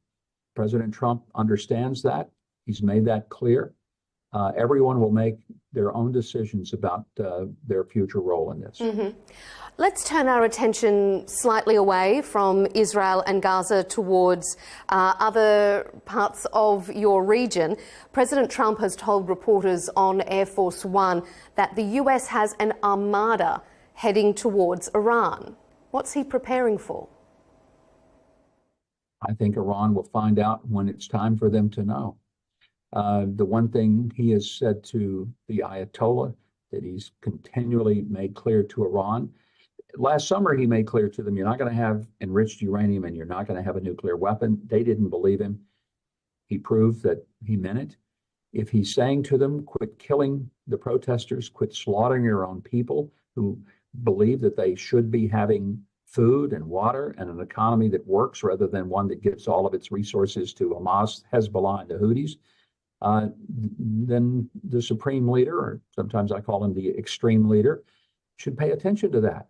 President Trump understands that. He's made that clear. Everyone will make their own decisions about their future role in this. Mm-hmm. Let's turn our attention slightly away from Israel and Gaza towards other parts of your region. President Trump has told reporters on Air Force One that the US has an armada heading towards Iran. What's he preparing for? I think Iran will find out when it's time for them to know. The one thing he has said to the Ayatollah that he's continually made clear to Iran, last summer he made clear to them, you're not going to have enriched uranium and you're not going to have a nuclear weapon. They didn't believe him. He proved that he meant it. If he's saying to them, quit killing the protesters, quit slaughtering your own people who believe that they should be having food and water and an economy that works rather than one that gives all of its resources to Hamas, Hezbollah, and the Houthis, then the supreme leader, or sometimes I call him the extreme leader, should pay attention to that.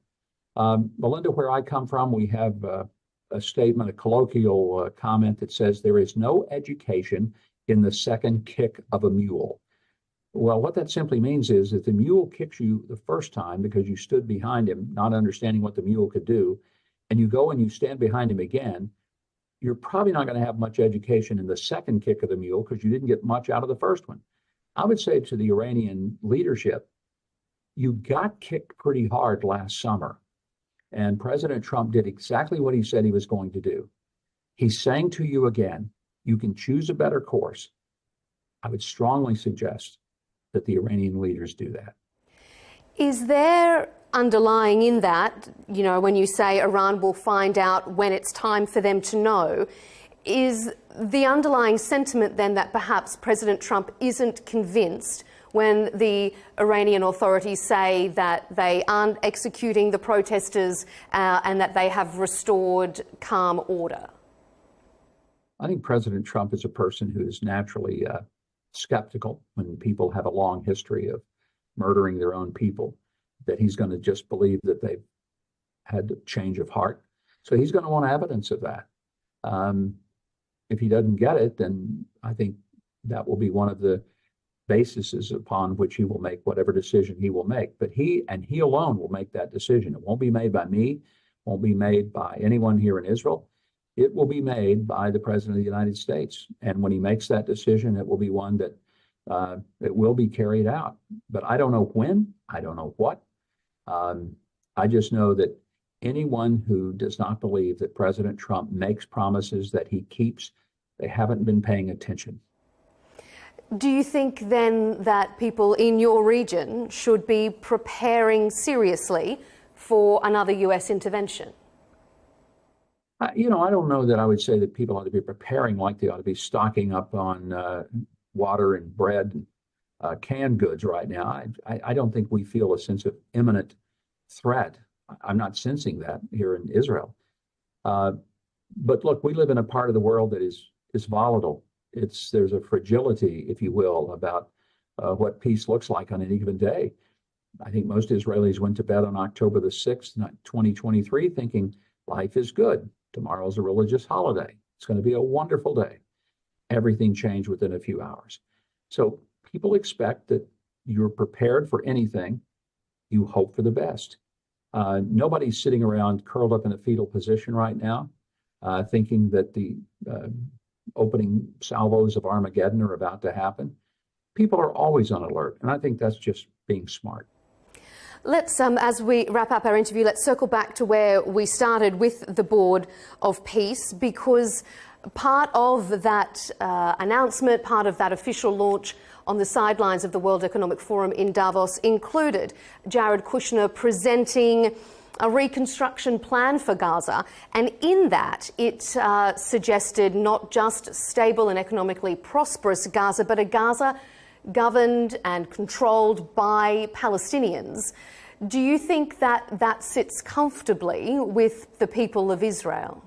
Melinda, where I come from, we have a statement, a colloquial comment that says there is no education in the second kick of a mule. Well, what that simply means is that the mule kicks you the first time because you stood behind him, not understanding what the mule could do, and you go and you stand behind him again, you're probably not going to have much education in the second kick of the mule because you didn't get much out of the first one. I would say to the Iranian leadership, you got kicked pretty hard last summer, and President Trump did exactly what he said he was going to do. He's saying to you again, you can choose a better course. I would strongly suggest that the Iranian leaders do that. Is there underlying in that, you know, when you say Iran will find out when it's time for them to know, is the underlying sentiment then that perhaps President Trump isn't convinced when the Iranian authorities say that they aren't executing the protesters and that they have restored calm order? I think President Trump is a person who is naturally skeptical when people have a long history of murdering their own people, that he's going to just believe that they've had a change of heart. So he's going to want evidence of that. If he doesn't get it, then I think that will be one of the bases upon which he will make whatever decision he will make. But he and he alone will make that decision. It won't be made by me, won't be made by anyone here in Israel. It will be made by the President of the United States. And when he makes that decision, it will be one that it will be carried out. But I don't know when, I don't know what. I just know that anyone who does not believe that President Trump makes promises that he keeps, they haven't been paying attention. Do you think then that people in your region should be preparing seriously for another US intervention? You know, I don't know that I would say that people ought to be preparing like they ought to be stocking up on water and bread and canned goods right now. I don't think we feel a sense of imminent threat. I'm not sensing that here in Israel. But look, we live in a part of the world that is volatile. There's a fragility, if you will, about what peace looks like on any given day. I think most Israelis went to bed on October the 6th, 2023, thinking life is good. Tomorrow's a religious holiday. It's going to be a wonderful day. Everything changed within a few hours. So people expect that you're prepared for anything. You hope for the best. Nobody's sitting around curled up in a fetal position right now, thinking that the opening salvos of Armageddon are about to happen. People are always on alert, and I think that's just being smart. Let's, as we wrap up our interview, let's circle back to where we started with the Board of Peace, because part of that announcement, part of that official launch on the sidelines of the World Economic Forum in Davos included Jared Kushner presenting a reconstruction plan for Gaza, and in that it suggested not just stable and economically prosperous Gaza, but a Gaza governed and controlled by Palestinians. Do you think that that sits comfortably with the people of Israel?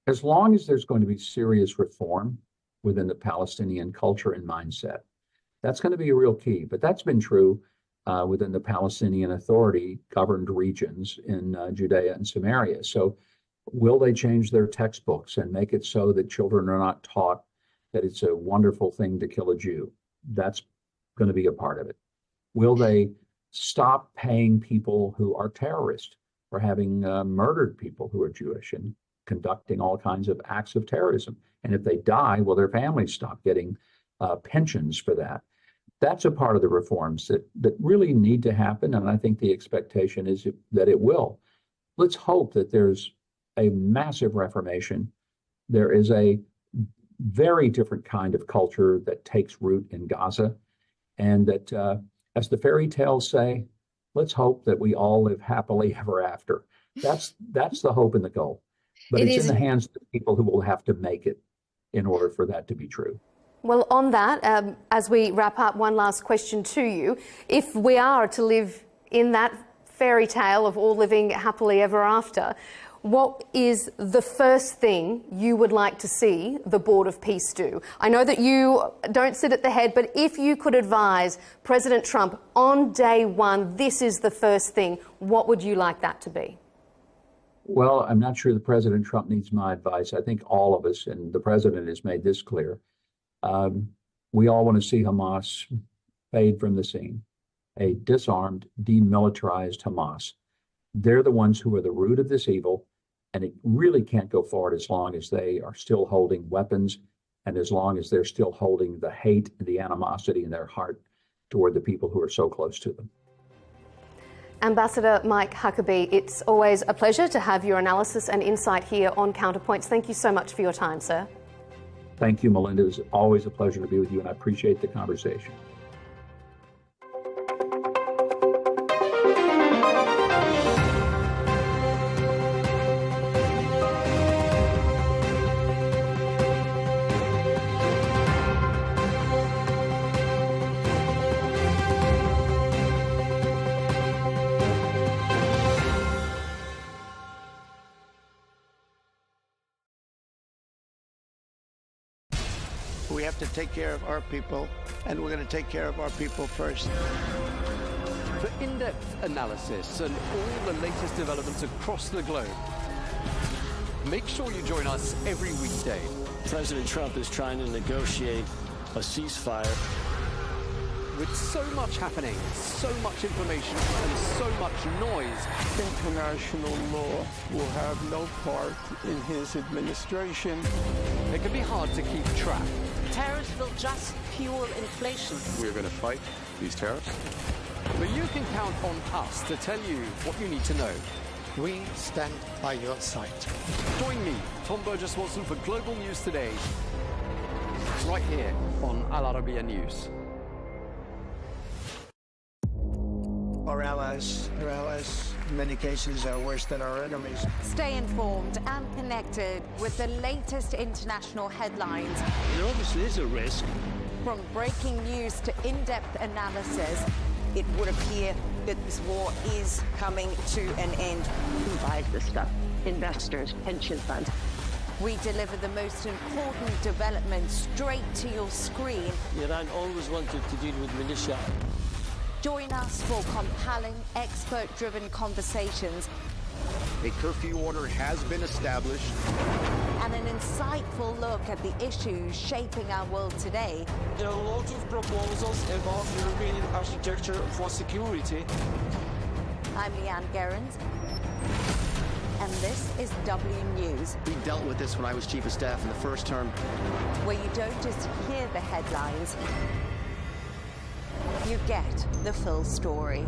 As long as there's going to be serious reform within the Palestinian culture and mindset, that's going to be a real key. But that's been true within the Palestinian Authority governed regions in Judea and Samaria. So will they change their textbooks and make it so that children are not taught that it's a wonderful thing to kill a Jew? That's going to be a part of it. Will they stop paying people who are terrorists for having murdered people who are Jewish and conducting all kinds of acts of terrorism? And if they die, will their families stop getting pensions for that? That's a part of the reforms that really need to happen, and I think the expectation is that it will. Let's hope that there's a massive reformation. There is a very different kind of culture that takes root in Gaza, and that, as the fairy tales say, let's hope that we all live happily ever after. That's the hope and the goal. But it's in the hands of the people who will have to make it in order for that to be true. Well, on that, as we wrap up, one last question to you. If we are to live in that fairy tale of all living happily ever after, what is the first thing you would like to see the Board of Peace do? I know that you don't sit at the head, but if you could advise President Trump on day one, this is the first thing, what would you like that to be? Well, I'm not sure that President Trump needs my advice. I think all of us, and the president has made this clear, we all want to see Hamas fade from the scene, a disarmed, demilitarized Hamas. They're the ones who are the root of this evil, and it really can't go forward as long as they are still holding weapons and as long as they're still holding the hate and the animosity in their heart toward the people who are so close to them. Ambassador Mike Huckabee, it's always a pleasure to have your analysis and insight here on Counterpoints. Thank you so much for your time, sir. Thank you, Melinda. It's always a pleasure to be with you, and I appreciate the conversation. We have to take care of our people, and we're going to take care of our people first. For in-depth analysis and all the latest developments across the globe, make sure you join us every weekday. President Trump is trying to negotiate a ceasefire. With so much happening, so much information, and so much noise, International law will have no part in his administration. it can be hard to keep track. Tariffs will just fuel inflation. We're going to fight these tariffs. But you can count on us to tell you what you need to know. We stand by your side. Join me, Tom Burges Watson, for Global News Today, right here on Arabiya News. Our allies, in many cases, are worse than our enemies. Stay informed and connected with the latest international headlines. There obviously is a risk. From breaking news to in-depth analysis, It would appear that this war is coming to an end. Who buys this stuff? Investors, pension funds. we deliver the most important developments straight to your screen. Iran always wanted to deal with militia. Join us for compelling, expert-driven conversations A curfew order has been established. And an insightful look at the issues shaping our world today. There are lots of proposals about European architecture for security. I'm Leigh Ann Gerrans, and this is W News. We dealt with this when I was Chief of Staff in the first term. Where you don't just hear the headlines, you get the full story.